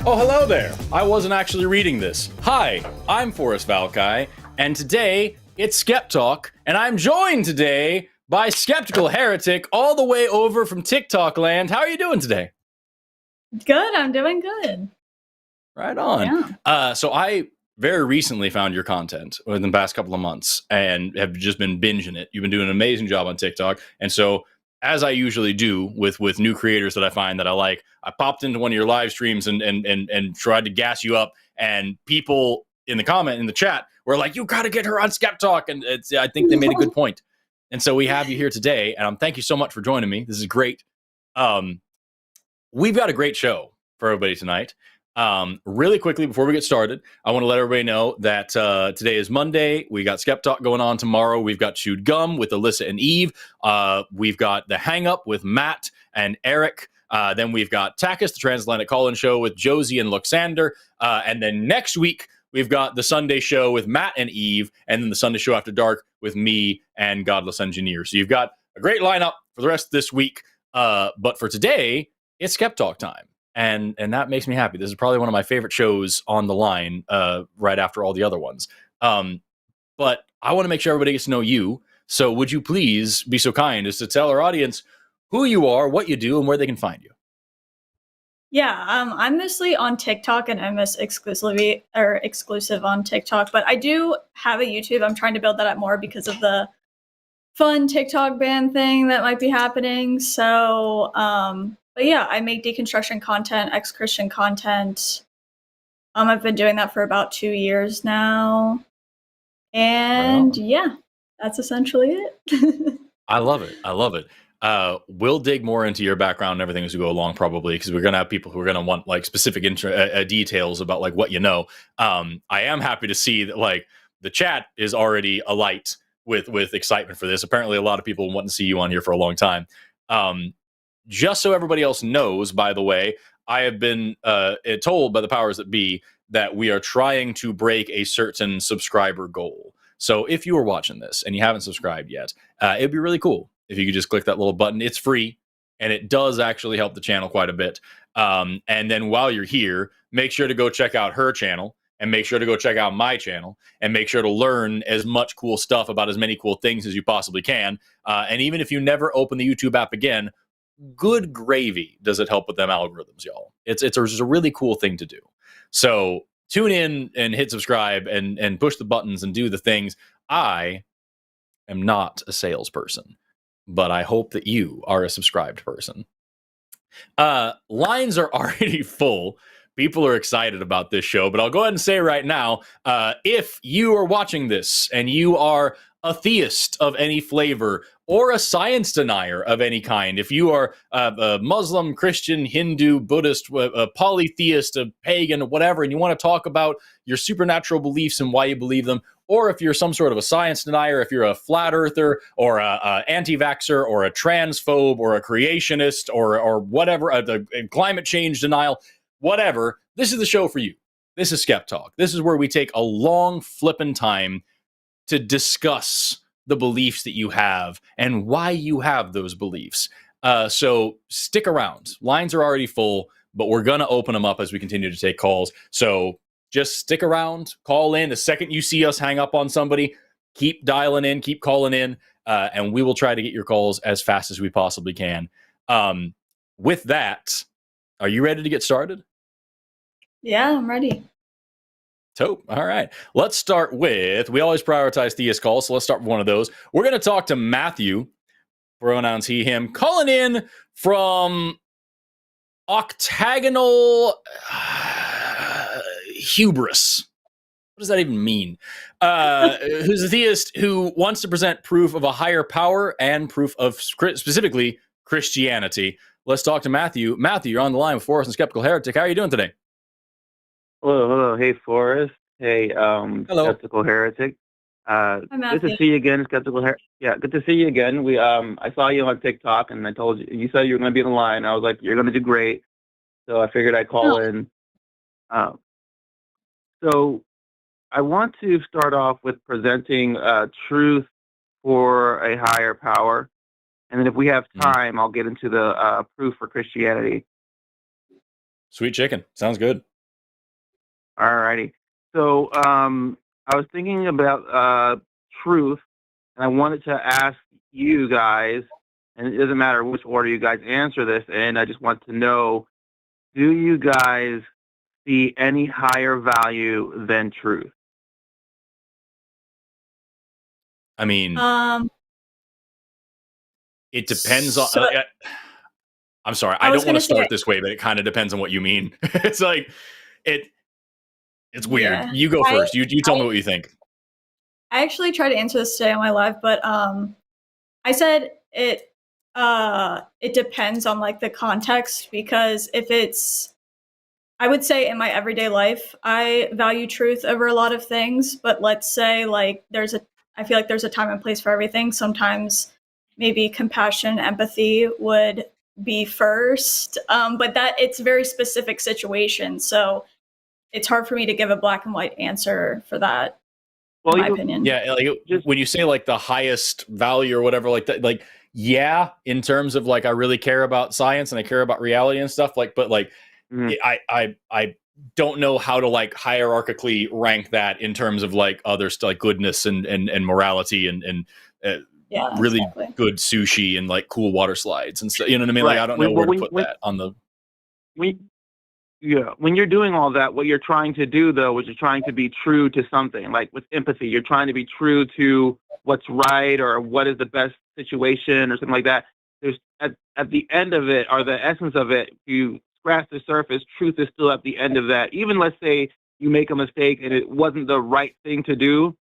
Oh, hello there. I wasn't actually reading this. Hi, I'm Forrest Valkai, and today it's SkepTalk, and I'm joined today by Skeptical Heretic all the way over from TikTok land. How are you doing today? Good, I'm doing good. Right on. Yeah. So I very recently found your content within the past couple of months and have just been binging it. You've been doing an amazing job on TikTok. And so, as I usually do with new creators that I find that I like, I popped into one of your live streams and tried to gas you up. And people in the chat were like, "You got to get her on SkepTalk." And I think they made a good point. And so we have you here today. And thank you so much for joining me. This is great. We've got a great show for everybody tonight. Really quickly before we get started, I want to let everybody know that today is Monday. We got SkepTalk going on tomorrow. We've got Chewed Gum with Alyssa and Eve. We've got The Hang Up with Matt and Eric. Then we've got Takis, the Transatlantic Call-In Show with Josie and Luxander. And then next week, we've got the Sunday Show with Matt and Eve. And then the Sunday Show After Dark with me and Godless Engineer. So you've got a great lineup for the rest of this week. But for today, it's SkepTalk time. And that makes me happy. This is probably one of my favorite shows on the line, right after all the other ones. But I want to make sure everybody gets to know you. So would you please be so kind as to tell our audience who you are, what you do, and where they can find you? Yeah, I'm mostly on TikTok and MS exclusive on TikTok, but I do have a YouTube. I'm trying to build that up more because of the fun TikTok ban thing that might be happening. So, but yeah, I make deconstruction content, ex-Christian content. I've been doing that for about 2 years now. And yeah, that's essentially it. I love it. I love it. We'll dig more into your background and everything as we go along, probably, because we're going to have people who are going to want like specific details about like what you know. I am happy to see that like the chat is already alight with excitement for this. Apparently, a lot of people want to see you on here for a long time. Just so everybody else knows, by the way, I have been told by the powers that be that we are trying to break a certain subscriber goal. So if you are watching this and you haven't subscribed yet, it'd be really cool if you could just click that little button. It's free, and it does actually help the channel quite a bit. And then while you're here, make sure to go check out her channel, and make sure to go check out my channel, and make sure to learn as much cool stuff about as many cool things as you possibly can. And even if you never open the YouTube app again, good gravy does it help with them algorithms, y'all. It's a really cool thing to do. So tune in and hit subscribe and push the buttons and do the things. I am not a salesperson, but I hope that you are a subscribed person. Lines are already full. People are excited about this show, but I'll go ahead and say right now, if you are watching this and you are a theist of any flavor or a science denier of any kind, if you are a Muslim, Christian, Hindu, Buddhist, a polytheist, a pagan, whatever, and you want to talk about your supernatural beliefs and why you believe them, or if you're some sort of a science denier, if you're a flat earther or a anti-vaxxer or a transphobe or a creationist or whatever, a climate change denial, whatever, this is the show for you. This is SkepTalk. This is where we take a long flippin' time to discuss the beliefs that you have and why you have those beliefs. So stick around. Lines are already full, but we're going to open them up as we continue to take calls. So just stick around, call in. The second you see us hang up on somebody, keep dialing in, keep calling in, and we will try to get your calls as fast as we possibly can. With that, are you ready to get started? Yeah, I'm ready. Dope. All right. Let's start with, we always prioritize theist calls, so let's start with one of those. We're going to talk to Matthew, pronouns he, him, calling in from octagonal hubris. What does that even mean? Who's a theist who wants to present proof of a higher power and proof of specifically Christianity. Let's talk to Matthew. Matthew, you're on the line with Forrest and Skeptical Heretic. How are you doing today? Hello. Hey, Forrest. Hey, Hello. Skeptical Heretic. Good to see you again, Skeptical Heretic. Yeah, good to see you again. I saw you on TikTok, and I told you said you were going to be on the line. I was like, you're going to do great. So I figured I'd call in. So I want to start off with presenting truth for a higher power. And then if we have time, I'll get into the proof for Christianity. Sweet chicken. Sounds good. Alrighty. So I was thinking about truth, and I wanted to ask you guys, and it doesn't matter which order you guys answer this in, I just want to know, do you guys see any higher value than truth? I mean, it depends on. I'm sorry, I don't want to start this way, but it kind of depends on what you mean. It's like it's weird. Yeah. You go first. You tell me what you think. I actually tried to answer this today on my live, but I said it depends on like the context, because if it's, I would say in my everyday life, I value truth over a lot of things, but let's say like I feel like there's a time and place for everything. Sometimes maybe compassion, empathy would be first, but that it's a very specific situation. So it's hard for me to give a black and white answer for that. Well, in my opinion. Yeah, like, when you say like the highest value or whatever, like that, like yeah, in terms of like I really care about science and I care about reality and stuff, like, but like I don't know how to like hierarchically rank that in terms of like other stuff like goodness and morality and really good sushi and like cool water slides and stuff. You know what I mean? Right. Like I don't know where to put that on the. Yeah, when you're doing all that, what you're trying to do, though, is you're trying to be true to something. Like with empathy, you're trying to be true to what's right or what is the best situation or something like that. There's at the end of it, or the essence of it, you scratch the surface, truth is still at the end of that. Even let's say you make a mistake and it wasn't the right thing to do,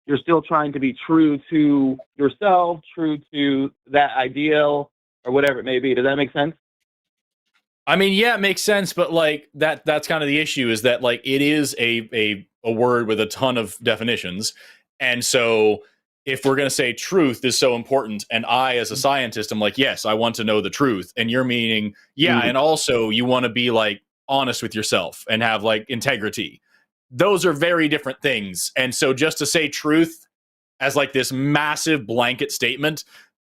you're still trying to be true to yourself, true to that ideal or whatever it may be. Does that make sense? I mean, yeah, it makes sense, but like that's kind of the issue, is that like it is a word with a ton of definitions. And so if we're going to say truth is so important, and I as a scientist I'm like, yes, I want to know the truth, and you're meaning and also you want to be like honest with yourself and have like integrity. Those are very different things. And so just to say truth as like this massive blanket statement,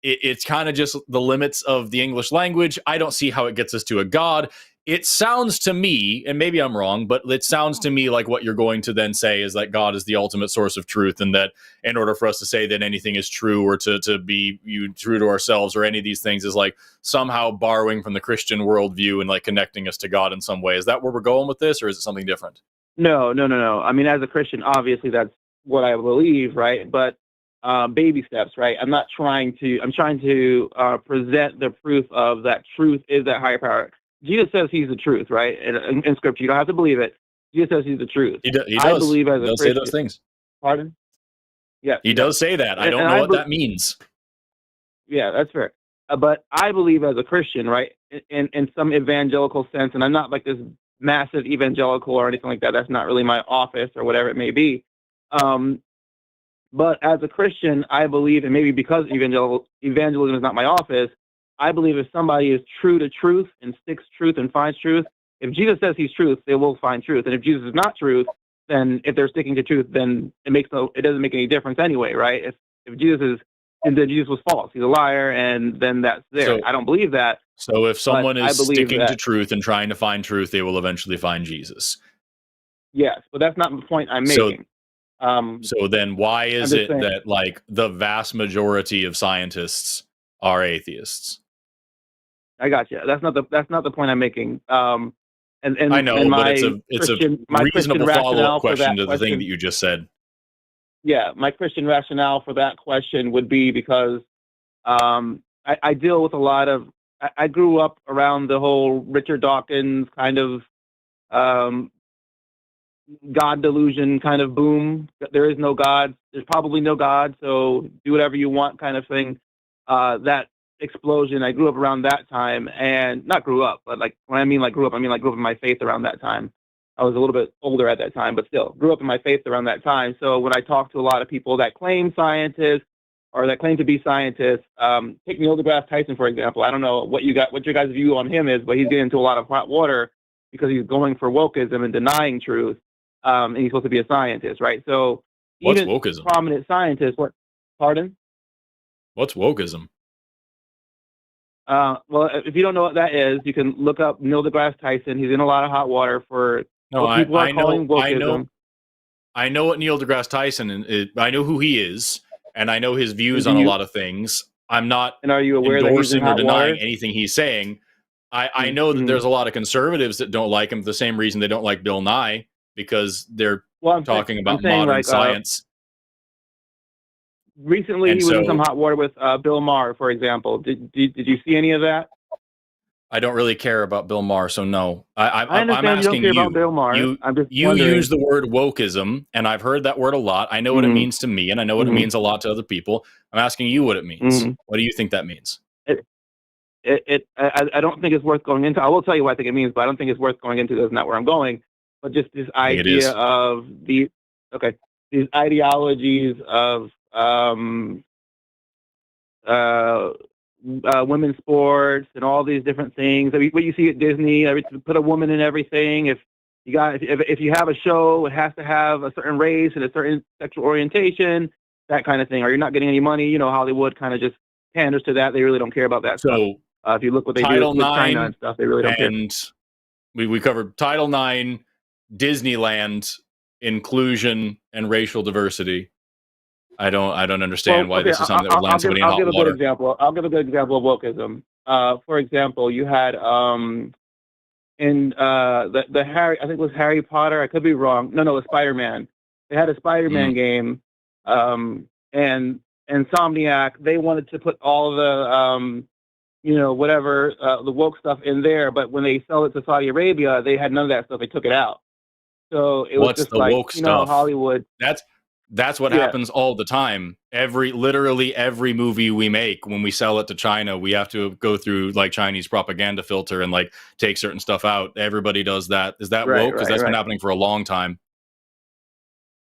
it's kind of just the limits of the English language. I don't see how it gets us to a God. It sounds to me, and maybe I'm wrong, but it sounds to me like what you're going to then say is that God is the ultimate source of truth, and that in order for us to say that anything is true or to be true to ourselves or any of these things is like somehow borrowing from the Christian worldview and like connecting us to God in some way. Is that where we're going with this, or is it something different? No. I mean, as a Christian, obviously that's what I believe, right? But baby steps, right? I'm trying to present the proof of that truth is that higher power. Jesus says he's the truth, right? In scripture, you don't have to believe it. Jesus says he's the truth. He does. I believe as a Christian. Say those things. Pardon? Yeah. He does say that. I don't know what that means. Yeah, that's fair. But I believe as a Christian, right, in some evangelical sense, and I'm not like this massive evangelical or anything like that. That's not really my office or whatever it may be. But as a Christian, I believe, and maybe because evangelism is not my office, I believe if somebody is true to truth and sticks truth and finds truth, if Jesus says he's truth, they will find truth. And if Jesus is not truth, then if they're sticking to truth, then it doesn't make any difference anyway, right? If Jesus was false, he's a liar, and then that's there. So, I don't believe that. So if someone is sticking to truth and trying to find truth, they will eventually find Jesus. Yes, but that's not the point I'm making. So then why is it that like the vast majority of scientists are atheists? I got you. That's not the point I'm making. And I know, but it's a reasonable follow-up question to the thing that you just said. Yeah, my Christian rationale for that question would be because I deal with a lot of. I grew up around the whole Richard Dawkins kind of God delusion kind of boom. There is no God. There's probably no God, so do whatever you want kind of thing. That explosion, I grew up around that time, and not grew up, but like when I mean like grew up, I mean like grew up in my faith around that time. I was a little bit older at that time, but still grew up in my faith around that time. So when I talk to a lot of people that claim scientists or that claim to be scientists, take Neil deGrasse Tyson, for example. I don't know what your guys' view on him is, but he's getting into a lot of hot water because he's going for wokeism and denying truth. And he's supposed to be a scientist, right? So what's even wokeism? Prominent scientists, pardon? What's wokeism? Well, if you don't know what that is, you can look up Neil deGrasse Tyson. He's in a lot of hot water for No, what people are calling wokeism. I know what Neil deGrasse Tyson is. I know who he is, and I know his views on a lot of things. I'm not and are you aware endorsing that or denying anything he's saying. I know that there's a lot of conservatives that don't like him for the same reason they don't like Bill Nye, because they're talking about modern science. Recently, he was in some hot water with Bill Maher, for example. Did you see any of that? I don't really care about Bill Maher, so no. I'm asking you. About Bill Maher. You use the word wokeism, and I've heard that word a lot. I know what it means to me, and I know what it means a lot to other people. I'm asking you what it means. What do you think that means? I don't think it's worth going into. I will tell you what I think it means, but I don't think it's worth going into. That's not where I'm going. But just this idea of these ideologies of women's sports and all these different things. I mean, what you see at Disney, put a woman in everything. If you have a show, it has to have a certain race and a certain sexual orientation, that kind of thing. Or you're not getting any money. You know, Hollywood kind of just panders to that. They really don't care about that stuff. If you look what they do with China and stuff, they really don't care. And we covered Title IX, Disneyland, inclusion, and racial diversity. I don't understand why this is something that would land somebody in hot water. I'll give a good example of wokeism. For example, you had in the Harry, I think it was Harry Potter. I could be wrong. No, it was Spider-Man. They had a Spider-Man game, and Insomniac. They wanted to put all the the woke stuff in there, but when they sell it to Saudi Arabia, they had none of that stuff. They took it out. So it was just like, woke stuff? Hollywood. That's what happens all the time. Literally every movie we make, when we sell it to China, we have to go through like Chinese propaganda filter and like take certain stuff out. Everybody does that. Is that woke? Because that's been happening for a long time.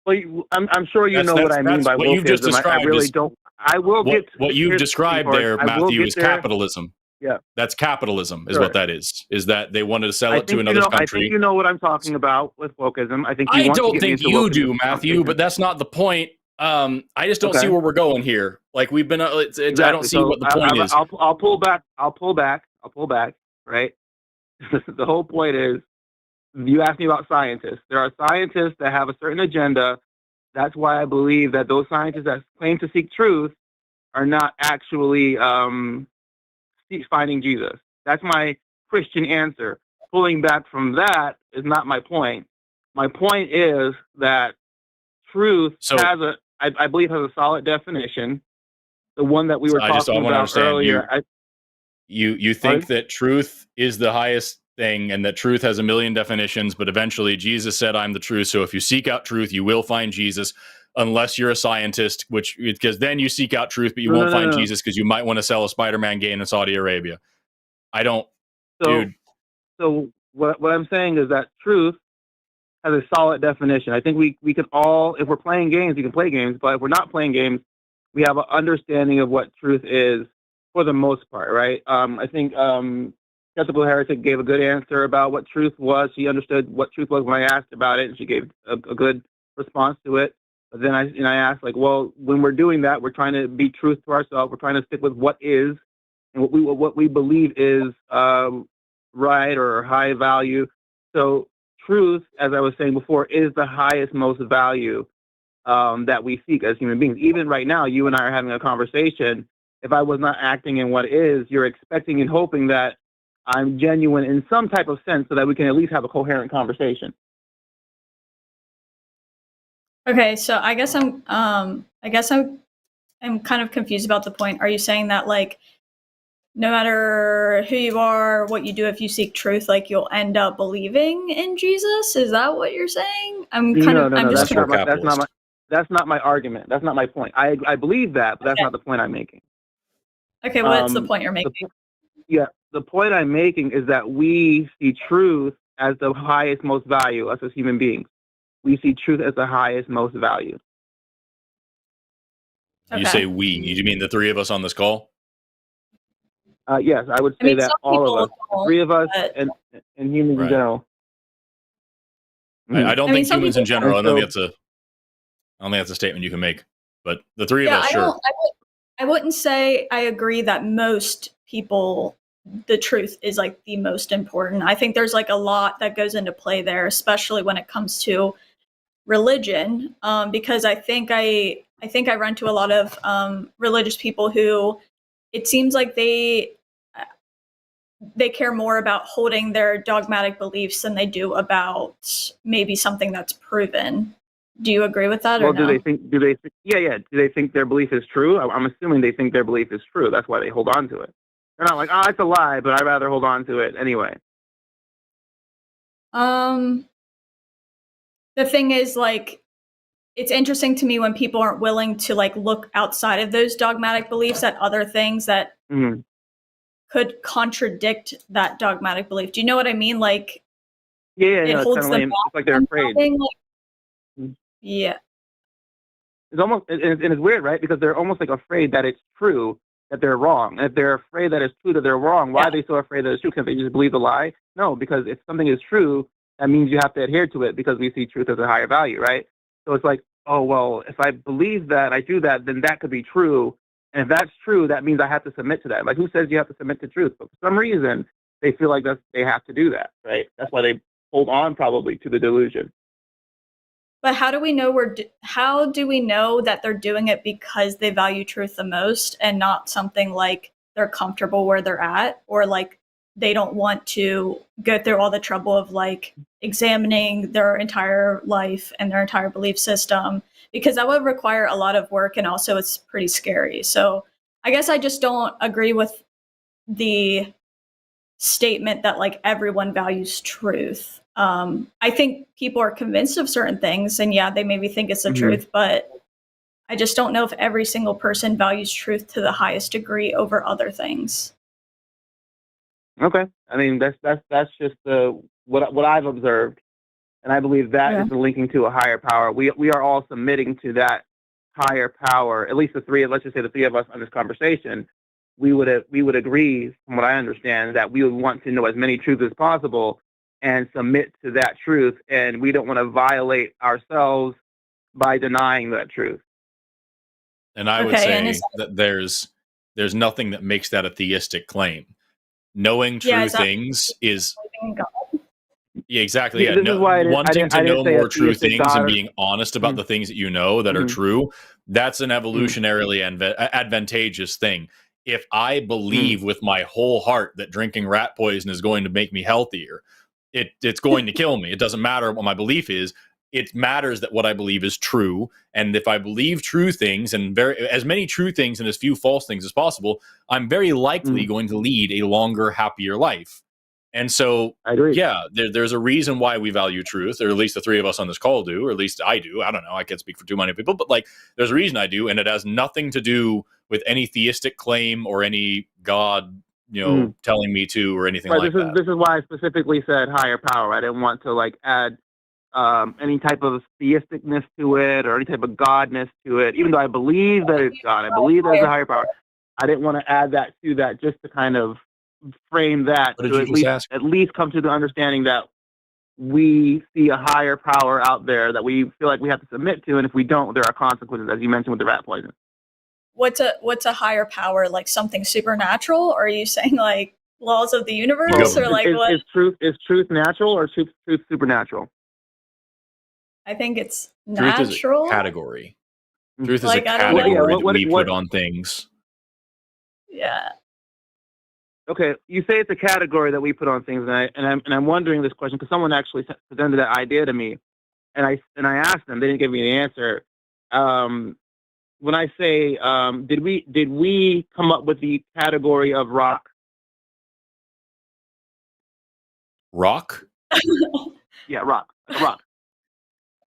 Well, I'm sure you know what I mean by wokeism. You've just described. I really don't. I will get what you've described there, Matthew, is capitalism. Yeah, that's capitalism. Is what that is. Is that they wanted to sell it to another country? I think you know what I'm talking about with wokeism. I think I don't think you do, Matthew. But that's not the point. I just don't see where we're going here. Like we've been. I don't see what the point is. I'll pull back. Right. The whole point is, you asked me about scientists. There are scientists that have a certain agenda. That's why I believe that those scientists that claim to seek truth are not actually finding Jesus. That's my Christian answer. Pulling back from that is not my point. My point is that truth I believe has a solid definition. The one that we were talking about earlier. You think that truth is the highest thing and that truth has a million definitions, but eventually Jesus said, "I'm the truth." So if you seek out truth, you will find Jesus, unless you're a scientist, because then you seek out truth, but you won't find Jesus because you might want to sell a Spider-Man game in Saudi Arabia. So what I'm saying is that truth has a solid definition. I think we can all, if we're playing games, we can play games, but if we're not playing games, we have an understanding of what truth is for the most part, right? I think Skeptical Heretic gave a good answer about what truth was. She understood what truth was when I asked about it, and she gave a good response to it. But then I asked, like, well, when we're doing that, we're trying to be truth to ourselves. We're trying to stick with what is and what we believe is right or high value. So truth, as I was saying before, is the highest, most value that we seek as human beings. Even right now, you and I are having a conversation. If I was not acting in what is, you're expecting and hoping that I'm genuine in some type of sense so that we can at least have a coherent conversation. Okay, so I guess I'm kind of confused about the point. Are you saying that, like, no matter who you are, what you do, if you seek truth, like, you'll end up believing in Jesus? Is that what you're saying? That's not my argument. That's not my point. I believe that, but that's not the point I'm making. Okay, what's the point you're making? The point I'm making is that we see truth as the highest, most value, us as human beings. We see truth as the highest, most value. You say we. You mean the three of us on this call? Yes, I would say that all of us, the three of us, and humans in general. I don't think humans in general. I don't think that's a statement you can make. But the three of us, sure. I wouldn't say I agree that most people the truth is like the most important. I think there's like a lot that goes into play there, especially when it comes to religion, because I think I run to a lot of religious people who it seems like they care more about holding their dogmatic beliefs than they do about maybe something that's proven. Do you agree with that? Well, or no? Do they think their belief is true? I'm assuming they think their belief is true. That's why they hold on to it. They're not like, oh, it's a lie, but I'd rather hold on to it anyway. The thing is, like, it's interesting to me when people aren't willing to like look outside of those dogmatic beliefs at other things that could contradict that dogmatic belief. Do you know what I mean? Like, it holds them back. It's like they're afraid. Yeah. It's almost, and it's weird, right? Because they're almost like afraid that it's true that they're wrong. And if they're afraid that it's true that they're wrong, why are they so afraid that it's true? Can't they just believe the lie? No, because if something is true, that means you have to adhere to it because we see truth as a higher value, right? So it's like, oh, well, if I believe that, I do that, then that could be true. And if that's true, that means I have to submit to that. Like, who says you have to submit to truth? But for some reason, they feel like they have to do that, right? That's why they hold on probably to the delusion. But how do we know how do we know that they're doing it because they value truth the most and not something like they're comfortable where they're at, or like they don't want to go through all the trouble of like examining their entire life and their entire belief system, because that would require a lot of work and also it's pretty scary. So I guess I just don't agree with the statement that like everyone values truth. I think people are convinced of certain things, and yeah, they maybe think it's the truth, but I just don't know if every single person values truth to the highest degree over other things. Okay, I mean that's just what I've observed, and I believe that is linking to a higher power. We are all submitting to that higher power. At least let's just say the three of us on this conversation, we would agree, from what I understand, that we would want to know as many truths as possible and submit to that truth, and we don't want to violate ourselves by denying that truth. And I would say that there's nothing that makes that a theistic claim. Knowing true things is exactly. Yeah, wanting to know more true things and being honest about the things that you know that are true, that's an evolutionarily advantageous thing. If I believe with my whole heart that drinking rat poison is going to make me healthier, it's going to kill me. It doesn't matter what my belief is. It matters that what I believe is true. And if I believe true things and as many true things and as few false things as possible, I'm very likely going to lead a longer, happier life. And so, I agree. Yeah, there's a reason why we value truth, or at least the three of us on this call do, or at least I do. I don't know. I can't speak for too many people, but like, there's a reason I do. And it has nothing to do with any theistic claim or any God, telling me to, or anything like that. This is why I specifically said higher power. I didn't want to like add any type of theisticness to it or any type of godness to it, even though I believe that it's God. I believe there's a higher power. I didn't want to add that to that, just to kind of frame that to at least come to the understanding that we see a higher power out there that we feel like we have to submit to, and if we don't, there are consequences, as you mentioned with the rat poison. What's a higher power? Like something supernatural? Or are you saying like laws of the universe, or like what? Is truth natural or truth supernatural? I think it's natural. Truth is a category. Truth is a category that we put on things. Yeah. Okay, you say it's a category that we put on things, and I'm wondering this question because someone actually presented that idea to me, and I asked them, they didn't give me the answer. When I say, did we come up with the category of rock? Rock? Yeah, rock.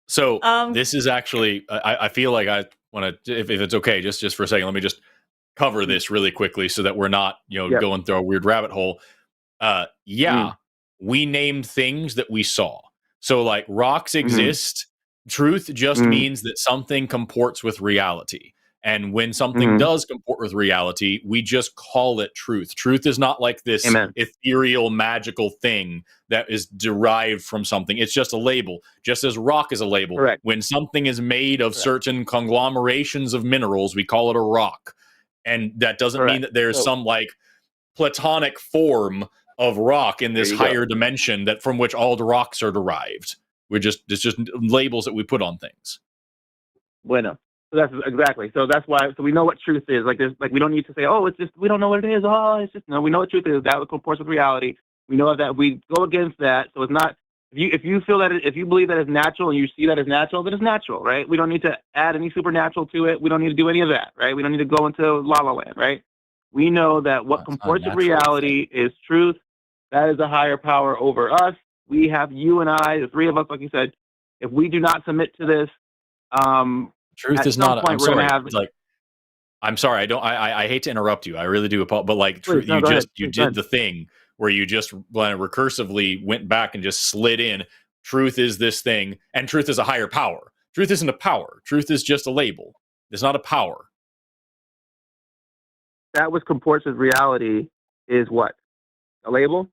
So this is actually, I feel like I want to, if it's okay, just for a second, let me just cover this really quickly so that we're not, going through a weird rabbit hole. We named things that we saw. So like rocks exist. Truth just means that something comports with reality. And when something does comport with reality, we just call it truth. Truth is not like this ethereal, magical thing that is derived from something. It's just a label, just as rock is a label. Correct. When something is made of certain conglomerations of minerals, we call it a rock. And that doesn't mean that there's some like platonic form of rock in this higher dimension that from which all the rocks are derived. It's just labels that we put on things. Bueno. So that's exactly. So that's why. So we know what truth is. Like we don't need to say, oh, it's just we don't know what it is. Oh, it's just no. We know what truth is. That comports with reality. We know that we go against that. So it's not. If you feel that if you believe that it's natural and you see that as natural, then it's natural, right? We don't need to add any supernatural to it. We don't need to do any of that, right? We don't need to go into La La Land, right? We know that what comports with reality is truth. That is a higher power over us. We have you and I, the three of us, like you said. If we do not submit to this, truth is not. I'm sorry. I'm sorry. I hate to interrupt you. I really do. But like, Please, you did the thing where you just recursively went back and just slid in. Truth is this thing, and truth is a higher power. Truth isn't a power. Truth is just a label. It's not a power. That which comports with reality is what? A label?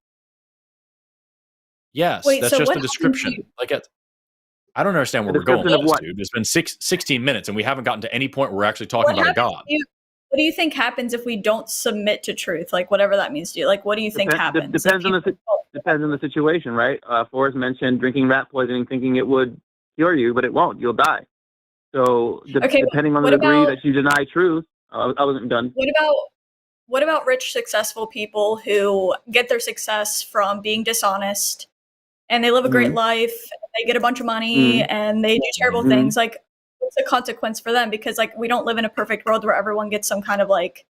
Yes, that's just a description. Like it. I don't understand where we're going with this, dude. It's been 16 minutes, and we haven't gotten to any point where we're actually talking about a God. What do you think happens if we don't submit to truth? Like, whatever that means to you. Like, what do you think happens? Depends on the situation, right? Forrest mentioned drinking rat poisoning, thinking it would cure you, but it won't. You'll die. So, depending on the degree that you deny truth, I wasn't done. What about rich, successful people who get their success from being dishonest, and they live a great life, they get a bunch of money, and they do terrible things? Like, what's the consequence for them? Because, like, we don't live in a perfect world where everyone gets some kind of, like,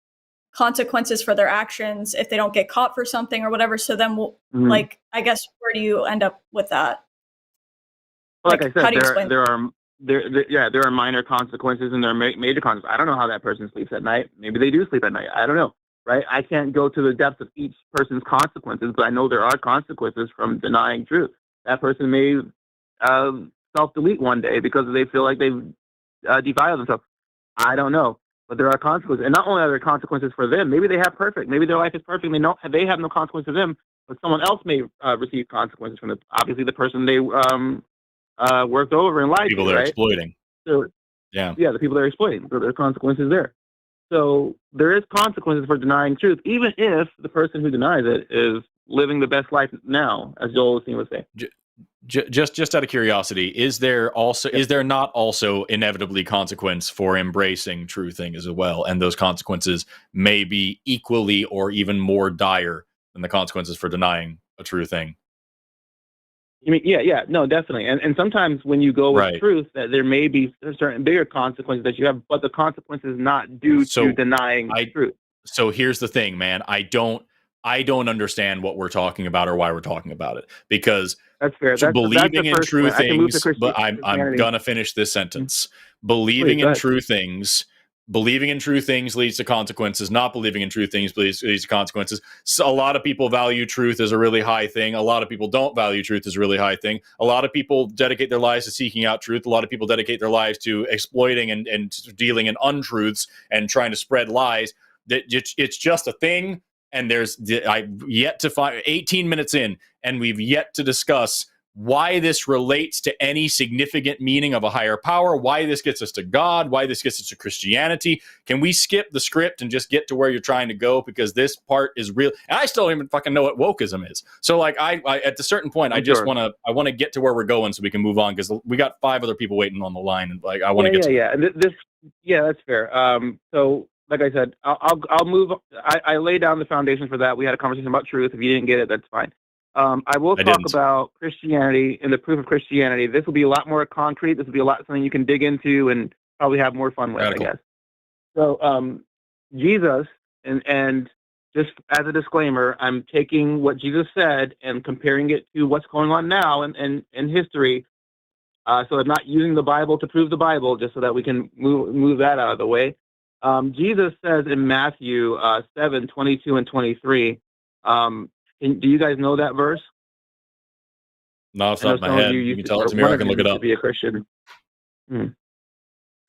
consequences for their actions if they don't get caught for something or whatever. So then, like, I guess, where do you end up with that? Like I said, there are minor consequences and there are major consequences. I don't know how that person sleeps at night. Maybe they do sleep at night. I don't know. Right? I can't go to the depths of each person's consequences, but I know there are consequences from denying truth. That person may self-delete one day because they feel like they've defiled themselves. I don't know, but there are consequences, and not only are there consequences for them. Maybe they have perfect. Maybe their life is perfect. They have no consequences for them, but someone else may receive consequences from it. Obviously, the person they worked over in life. People they're exploiting. So, yeah, the people they're exploiting. So there are consequences there. So there is consequences for denying truth, even if the person who denies it is living the best life now, as Joel Osteen would say. Just out of curiosity, is there not also inevitably consequence for embracing true thing as well? And those consequences may be equally or even more dire than the consequences for denying a true thing. You mean, no, definitely. And sometimes when you go with truth, that there may be certain bigger consequences that you have, but the consequences not due to denying truth. So here's the thing, man. I don't understand what we're talking about or why we're talking about it, because that's fair. Believing in true things, but I'm gonna finish this sentence. Believing in true things leads to consequences. Not believing in true things leads to consequences. So a lot of people value truth as a really high thing. A lot of people don't value truth as a really high thing. A lot of people dedicate their lives to seeking out truth. A lot of people dedicate their lives to exploiting and dealing in untruths and trying to spread lies. It's just a thing. And I've yet to find 18 minutes in, and we've yet to discuss why this relates to any significant meaning of a higher power, why this gets us to God, why this gets us to Christianity. Can we skip the script and just get to where you're trying to go? Because this part is real. And I still don't even fucking know what wokeism is. So like I at a certain point, I want to get to where we're going so we can move on, because we got 5 other people waiting on the line. And like, I want to get to that's fair. So like I said, I'll move. I lay down the foundation for that. We had a conversation about truth. If you didn't get it, that's fine. I will talk about Christianity and the proof of Christianity. This will be a lot more concrete. This will be a lot something you can dig into and probably have more fun with, I guess. So Jesus, and just as a disclaimer, I'm taking what Jesus said and comparing it to what's going on now in history. So I'm not using the Bible to prove the Bible, just so that we can move that out of the way. Jesus says in Matthew 7:22 and 23. Do you guys know that verse? No, it's not in my head. You can tell it to me, or I can look it up. To be a Christian.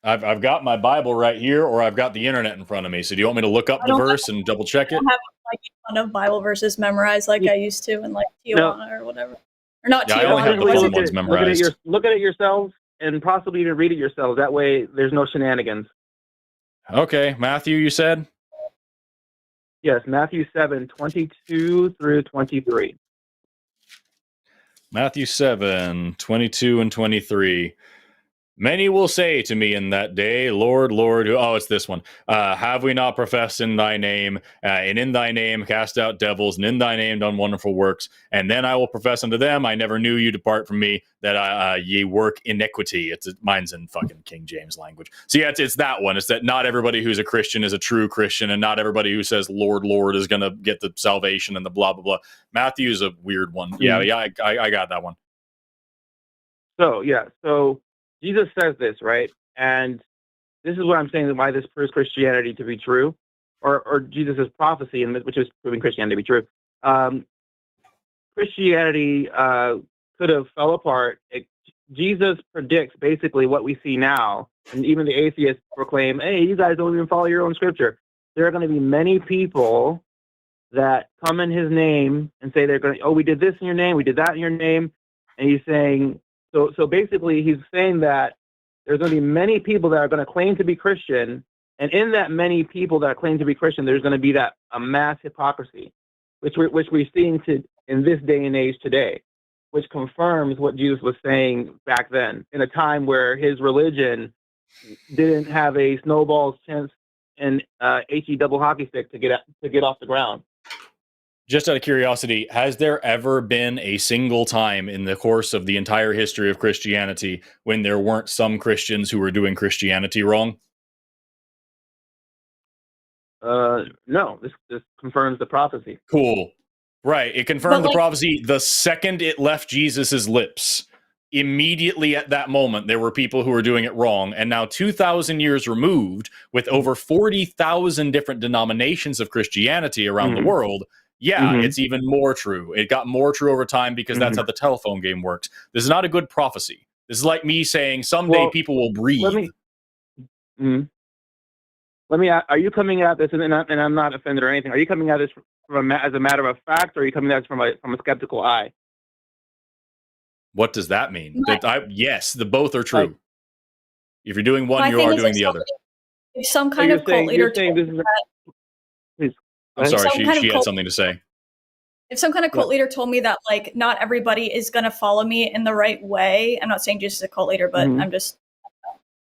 I've got my Bible right here, or I've got the internet in front of me. So do you want me to look up the verse and double check it? I don't have like a ton of Bible verses memorized like I used to in like Tijuana or whatever. Or not Tijuana. I only have the fun ones memorized. Look at it yourselves and possibly even read it yourselves. That way there's no shenanigans. Okay, Matthew, you said? Yes, Matthew 7:22 through 23. Matthew 7:22 and 23. Many will say to me in that day, Lord, Lord, oh, it's this one. Have we not professed in thy name, and in thy name cast out devils, and in thy name done wonderful works? And then I will profess unto them, I never knew you, depart from me, that ye work iniquity. Mine's in fucking King James language. So yeah, it's that one. It's that not everybody who's a Christian is a true Christian, and not everybody who says Lord, Lord is going to get the salvation and the blah, blah, blah. Matthew's a weird one. Yeah, I got that one. So Jesus says this, right? And this is what I'm saying, why this proves Christianity to be true, or Jesus' prophecy, which is proving Christianity to be true. Christianity could have fell apart. Jesus predicts basically what we see now, and even the atheists proclaim, hey, you guys don't even follow your own scripture. There are going to be many people that come in his name and say they're going to, we did this in your name, we did that in your name, and he's saying, So basically, he's saying that there's going to be many people that are going to claim to be Christian, and in that many people that claim to be Christian, there's going to be a mass hypocrisy, which we're seeing in this day and age today, which confirms what Jesus was saying back then, in a time where his religion didn't have a snowball's chance and HE double hockey stick to get off the ground. Just out of curiosity, has there ever been a single time in the course of the entire history of Christianity when there weren't some Christians who were doing Christianity wrong? No, this confirms the prophecy. Cool. Right. It confirmed the prophecy the second it left Jesus's lips. Immediately at that moment, there were people who were doing it wrong. And now 2,000 years removed, with over 40,000 different denominations of Christianity around the world, it's even more true. It got more true over time because that's how the telephone game works. This is not a good prophecy. This is like me saying someday people will breathe. Let me. Are you coming at this, and I'm not offended or anything? Are you coming at this as a matter of fact, or are you coming at this from a skeptical eye? What does that mean? Yes, the both are true. If you're doing one, you are doing the other. If some kind of cult leader told me that, please. I'm sorry, she had something to say. If some kind of cult leader told me that, like, not everybody is going to follow me in the right way, I'm not saying Jesus is a cult leader, but I'm just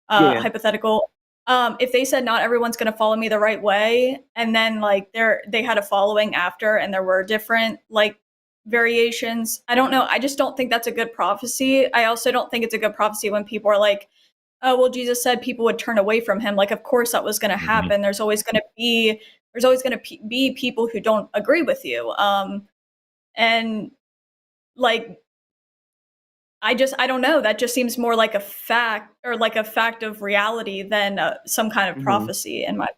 hypothetical. If they said not everyone's going to follow me the right way, and then like they had a following after, and there were different like variations, I don't know. I just don't think that's a good prophecy. I also don't think it's a good prophecy when people are like, oh, well, Jesus said people would turn away from him. Like, of course that was going to happen. There's always going to be people who don't agree with you. And like, I don't know. That just seems more like a fact, or like a fact of reality, than some kind of prophecy in my.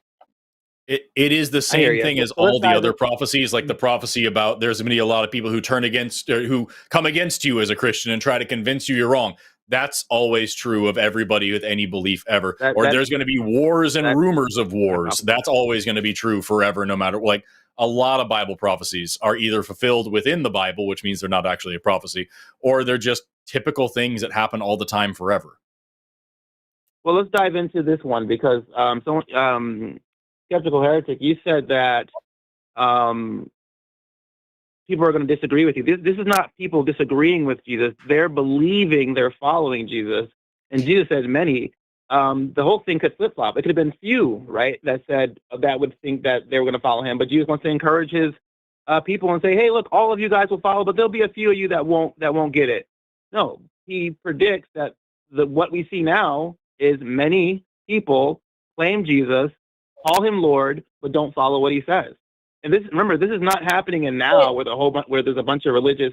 It is the same thing as all the other prophecies, like the prophecy about there's going to be a lot of people who turn against, or who come against you as a Christian and try to convince you you're wrong. That's always true of everybody with any belief ever. Or there's going to be wars and rumors of wars. That's always going to be true forever, no matter, like, a lot of Bible prophecies are either fulfilled within the Bible, which means they're not actually a prophecy, or they're just typical things that happen all the time forever. Well, let's dive into this one, because Skeptical Heretic, you said that people are going to disagree with you. This is not people disagreeing with Jesus. They're believing they're following Jesus. And Jesus said many. The whole thing could flip-flop. It could have been few, right, that would think that they were going to follow him. But Jesus wants to encourage his people and say, hey, look, all of you guys will follow, but there'll be a few of you that won't get it. No, he predicts that what we see now is many people claim Jesus, call him Lord, but don't follow what he says. And this is not happening in now where there's a bunch of religious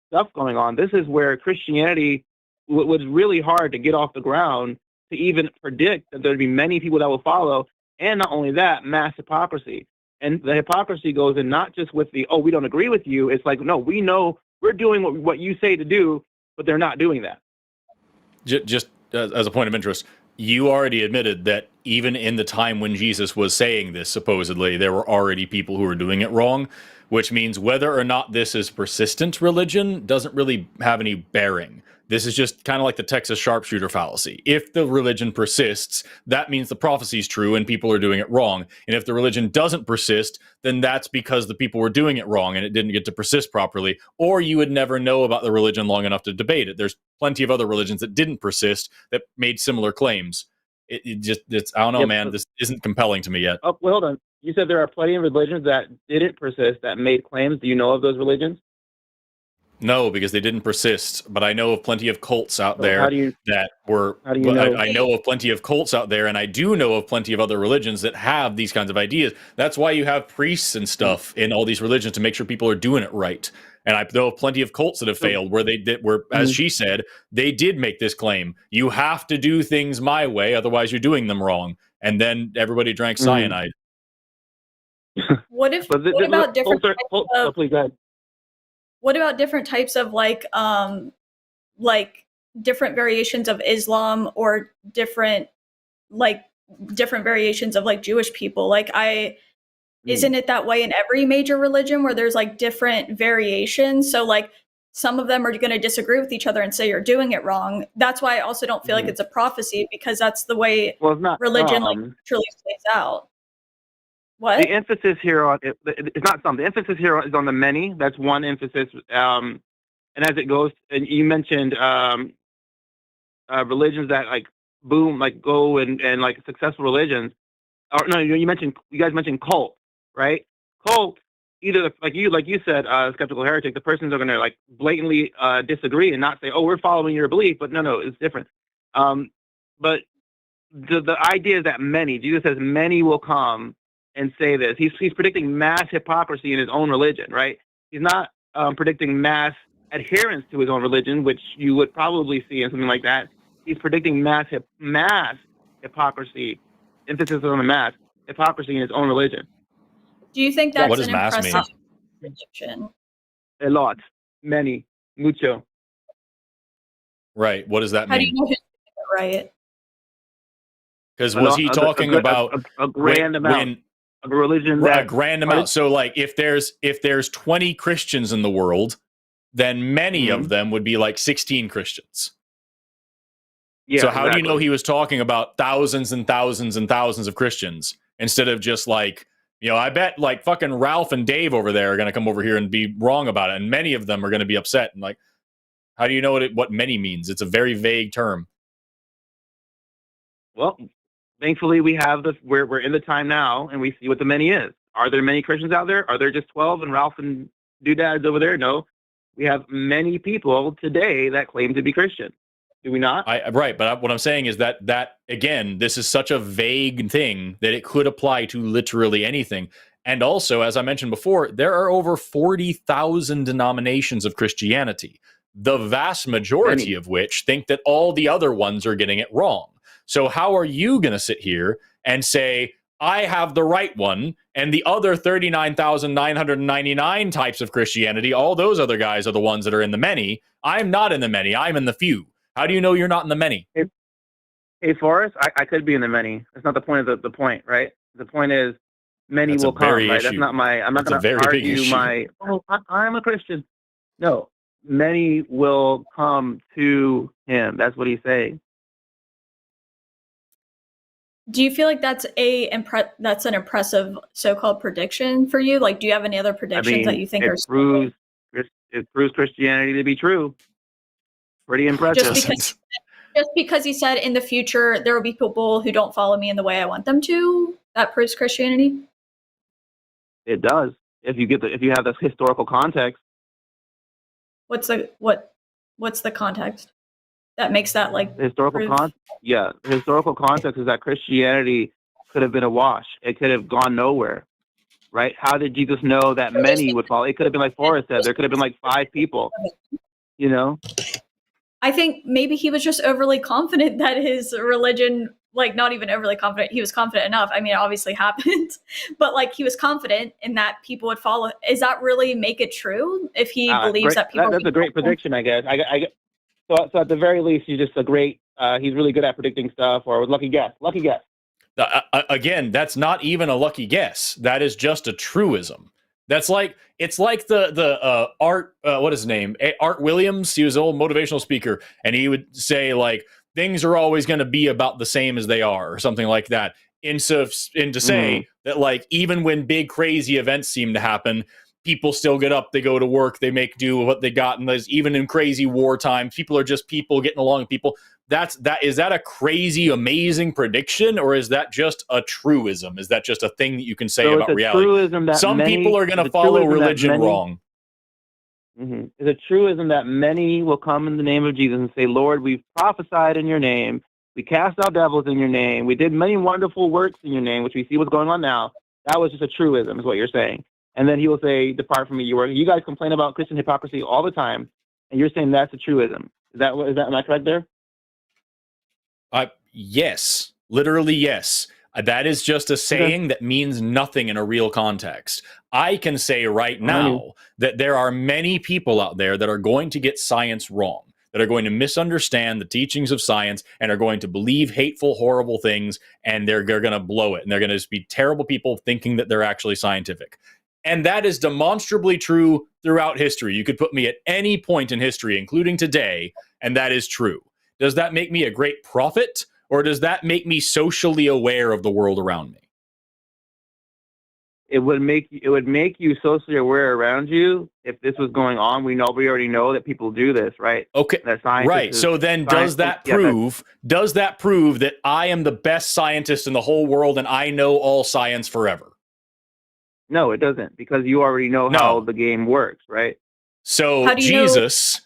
stuff going on. This is where Christianity was really hard to get off the ground, to even predict that there'd be many people that will follow. And not only that, mass hypocrisy. And the hypocrisy goes in not just with we don't agree with you. It's like, no, we know we're doing what you say to do, but they're not doing that. Just as a point of interest, you already admitted that even in the time when Jesus was saying this, supposedly, there were already people who were doing it wrong, which means whether or not this is persistent religion doesn't really have any bearing. This is just kind of like the Texas sharpshooter fallacy. If the religion persists, that means the prophecy is true and people are doing it wrong. And if the religion doesn't persist, then that's because the people were doing it wrong and it didn't get to persist properly. Or you would never know about the religion long enough to debate it. There's plenty of other religions that didn't persist that made similar claims. It's I don't know, man. This isn't compelling to me yet. Oh, well, hold on. You said there are plenty of religions that didn't persist, that made claims. Do you know of those religions? No, because they didn't persist. But I know of plenty of cults out there that were. How do you know? I know of plenty of cults out there, and I do know of plenty of other religions that have these kinds of ideas. That's why you have priests and stuff in all these religions to make sure people are doing it right. And I know of plenty of cults that have failed where as she said, they did make this claim: you have to do things my way, otherwise you're doing them wrong. And then everybody drank cyanide. What about different types of like different variations of Islam or different variations of like Jewish people? Isn't it that way in every major religion where there's like different variations? So like some of them are going to disagree with each other and say you're doing it wrong. That's why I also don't feel like it's a prophecy, because that's the way religion truly plays out. What? The emphasis here on it's not some. The emphasis here is on the many. That's one emphasis. And as it goes, and you mentioned religions that like boom, like go and like successful religions. Or no, you guys mentioned cult, right? Cult, either like you said, skeptical heretic. The persons are going to like blatantly disagree and not say, "Oh, we're following your belief," but no, it's different. But the idea is that Jesus says many will come and say this. He's predicting mass hypocrisy in his own religion, right? He's not predicting mass adherence to his own religion, which you would probably see in something like that. He's predicting mass hypocrisy, emphasis on the mass hypocrisy in his own religion. Do you think that's what does an mass impressive mean? prediction? A lot, many, mucho. Right. What does that mean? How do you know who's right? Because was he talking about a grand amount? A religion a grand amount. So like if there's 20 Christians in the world, then many of them would be like 16 Christians. Yeah. So how do you know he was talking about thousands and thousands and thousands of Christians instead of just like, I bet like fucking Ralph and Dave over there are going to come over here and be wrong about it, and many of them are going to be upset. And like, how do you know what many means? It's a very vague term. Well, thankfully, we're in the time now, and we see what the many is. Are there many Christians out there? Are there just 12 and Ralph and doodads over there? No, we have many people today that claim to be Christian. Do we not? Right, but what I'm saying is that again, this is such a vague thing that it could apply to literally anything. And also, as I mentioned before, there are over 40,000 denominations of Christianity, the vast majority of which think that all the other ones are getting it wrong. So how are you going to sit here and say, I have the right one, and the other 39,999 types of Christianity, all those other guys are the ones that are in the many? I'm not in the many. I'm in the few. How do you know you're not in the many? Hey Forrest, I could be in the many. That's not the point of the point, right? The point is many will come, right? Issue. That's not I'm not going to argue I'm a Christian. No, many will come to him. That's what he's saying. Do you feel like that's an impressive so-called prediction for you? Like, do you have any other predictions that you think it proves Christianity to be true? Pretty impressive. Just because he said in the future there will be people who don't follow me in the way I want them to, that proves Christianity? It does. If you have this historical context. What's the context that makes that like historical context? Yeah, the historical context is that Christianity could have been a wash. It could have gone nowhere, right? How did Jesus know that many would follow? It could have been like Forrest said. There could have been like 5 people. I think maybe he was just overly confident that his religion, like not even overly confident, he was confident enough. I mean, it obviously happened, but like he was confident in that people would follow. Is that really make it true if he believes that people? That's a great prediction, I guess. So at the very least, he's just a great. He's really good at predicting stuff, or lucky guess. Lucky guess. Again, that's not even a lucky guess. That is just a truism. That's like, it's like the Art, what is his name? Art Williams. He was an old motivational speaker, and he would say like, things are always going to be about the same as they are, or something like that. And to say that like, even when big crazy events seem to happen, people still get up, they go to work, they make do with what they got, and there's even in crazy wartime, people are just people getting along with people. Is that a crazy, amazing prediction, or is that just a truism? Is that just a thing that you can say about reality? Some people are going to follow religion wrong. It's a truism that many will come in the name of Jesus and say, Lord, we've prophesied in your name. We cast out devils in your name. We did many wonderful works in your name, which we see what's going on now. That was just a truism, is what you're saying. And then he will say, depart from me, you work. You guys complain about Christian hypocrisy all the time, and you're saying that's a truism. Am I correct there? Yes, literally yes. That is just a saying that means nothing in a real context. I can say right now that there are many people out there that are going to get science wrong, that are going to misunderstand the teachings of science and are going to believe hateful, horrible things, and they're going to blow it. And they're going to just be terrible people thinking that they're actually scientific. And that is demonstrably true throughout history. You could put me at any point in history, including today, and that is true. Does that make me a great prophet, or does that make me socially aware of the world around me? It would make you socially aware around you if this was going on. We already know that people do this, right? Okay, right. So then does that prove that I am the best scientist in the whole world and I know all science forever? No, it doesn't, because you already know how the game works, right? So Jesus,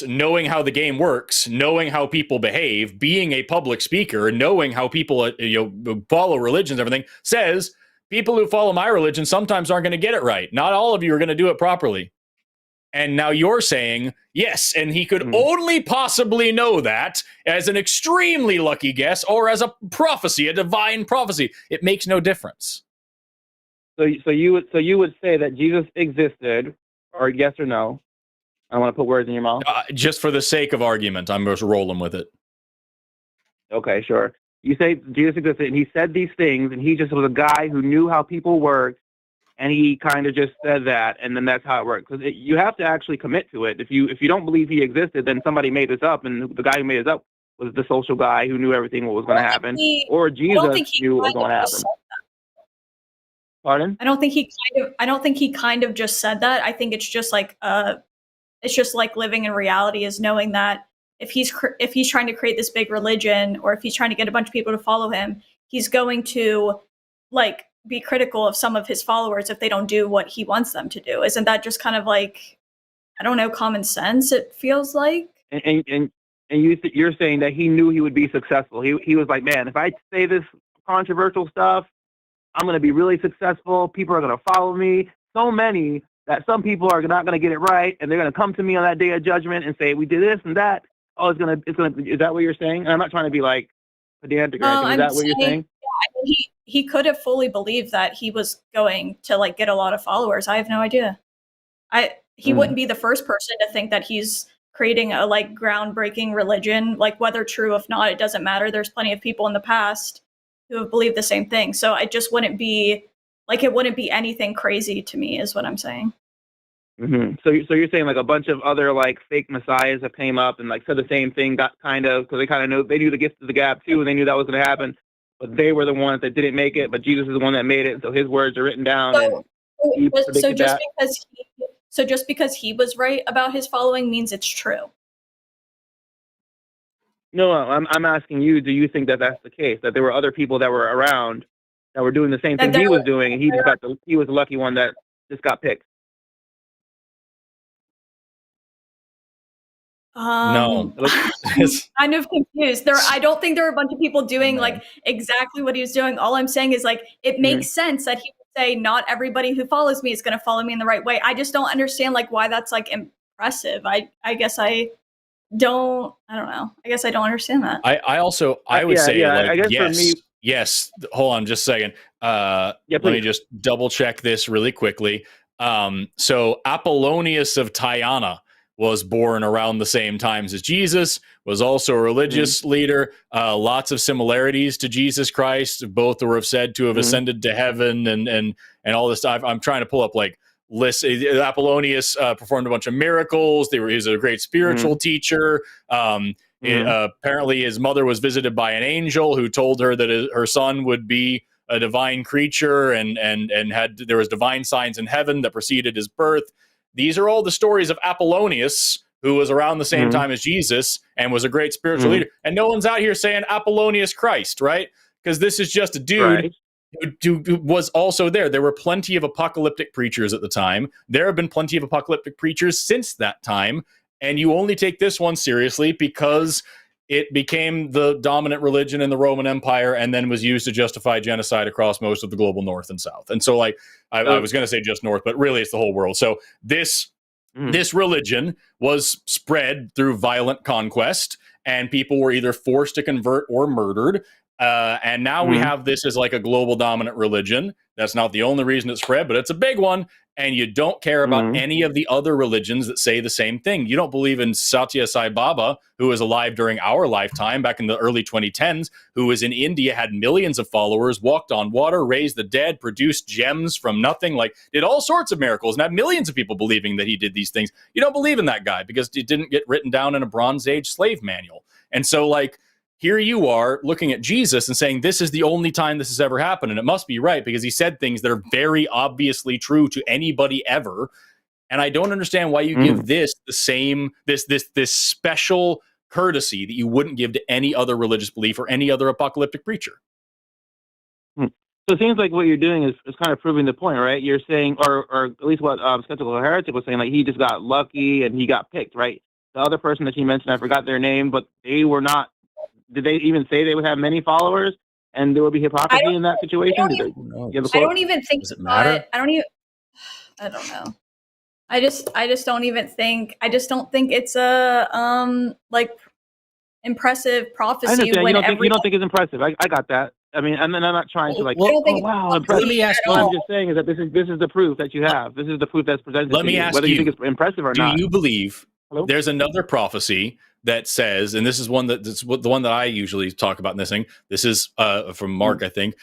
knowing how the game works, knowing how people behave, being a public speaker, knowing how people follow religions, everything, says people who follow my religion sometimes aren't going to get it right. Not all of you are going to do it properly. And now you're saying, yes, and he could only possibly know that as an extremely lucky guess or as a prophecy, a divine prophecy. It makes no difference. So you would say that Jesus existed, or yes or no? I want to put words in your mouth. Just for the sake of argument, I'm just rolling with it. Okay, sure. You say Jesus existed, and he said these things, and he just was a guy who knew how people worked, and he kind of just said that, and then that's how it works. Because you have to actually commit to it. If you don't believe he existed, then somebody made this up, and the guy who made this up was the social guy who knew everything what was going to happen, or Jesus knew what was going to happen. Pardon? I don't think he kind of just said that. I think it's just like living in reality, is knowing that if he's trying to create this big religion, or if he's trying to get a bunch of people to follow him, he's going to like be critical of some of his followers if they don't do what he wants them to do. Isn't that just kind of like, I don't know, common sense? It feels like. And you're saying that he knew he would be successful. He was like, man, if I say this controversial stuff, I'm going to be really successful. People are going to follow me. So many that some people are not going to get it right, and they're going to come to me on that day of judgment and say, we did this and that. Oh, is that what you're saying? And I'm not trying to be like pedantic or anything. Is that what you're saying? Yeah, I mean, he could have fully believed that he was going to like get a lot of followers. I have no idea. He wouldn't be the first person to think that he's creating a like groundbreaking religion. Like, whether true or not, it doesn't matter. There's plenty of people in the past who have believed the same thing. So I just wouldn't be like, it wouldn't be anything crazy to me, is what I'm saying. So you're saying like a bunch of other like fake messiahs that came up and like said the same thing, got because they knew the gift of the gab too, and they knew that was going to happen, but they were the ones that didn't make it. But Jesus is the one that made it, so his words are written down. So just because he was right about his following means it's true. No, I'm asking you. Do you think that that's the case? That there were other people that were around that were doing the same thing he was doing, and he was the lucky one that just got picked? No, I'm kind of confused. I don't think there are a bunch of people doing like exactly what he was doing. All I'm saying is like, it makes sense that he would say, not everybody who follows me is going to follow me in the right way. I just don't understand like why that's like impressive. I guess I don't know. I guess I don't understand that. I would say like, I guess yes, for me, yes. Hold on just a second. Let me just double check this really quickly. So Apollonius of Tyana was born around the same times as Jesus, was also a religious leader, lots of similarities to Jesus Christ. Both were said to have ascended to heaven and and all this stuff. I'm trying to pull up like lists. Apollonius performed a bunch of miracles. He was a great spiritual teacher. Apparently his mother was visited by an angel who told her that her son would be a divine creature, and there was divine signs in heaven that preceded his birth. These are all the stories of Apollonius, who was around the same time as Jesus and was a great spiritual leader. And no one's out here saying Apollonius Christ, right? Because this is just a dude who was also there. There were plenty of apocalyptic preachers at the time. There have been plenty of apocalyptic preachers since that time. And you only take this one seriously because it became the dominant religion in the Roman Empire and then was used to justify genocide across most of the global north and south. And so, like, I was going to say just north, but really it's the whole world. So this religion was spread through violent conquest, and people were either forced to convert or murdered. And now we have this as like a global dominant religion. That's not the only reason it spread, but it's a big one. And you don't care about any of the other religions that say the same thing. You don't believe in Satya Sai Baba, who was alive during our lifetime back in the early 2010s, who was in India, had millions of followers, walked on water, raised the dead, produced gems from nothing, like did all sorts of miracles, and had millions of people believing that he did these things. You don't believe in that guy because it didn't get written down in a Bronze Age slave manual. And so, like, here you are looking at Jesus and saying this is the only time this has ever happened, and it must be right because he said things that are very obviously true to anybody ever. And I don't understand why you give this the same this special courtesy that you wouldn't give to any other religious belief or any other apocalyptic preacher. So it seems like what you're doing is kind of proving the point, right? You're saying, or at least what Skeptical Heretic was saying, like he just got lucky and he got picked, right? The other person that you mentioned, I forgot their name, but they were not. Did they even say they would have many followers and there would be hypocrisy in that situation? I don't even think. Does it matter? I don't know. I just don't even think. I just don't think it's a like impressive prophecy. I understand. You don't think it's impressive. I got that. I mean, and then I'm not trying to like. Impressive. Let me ask you. What I'm just saying is that this is the proof that you have. This is the proof that's presented. Let me ask whether you think it's impressive or not. Do you believe there's another prophecy that says, and this is the one that I usually talk about in this thing. This is from Mark, I think.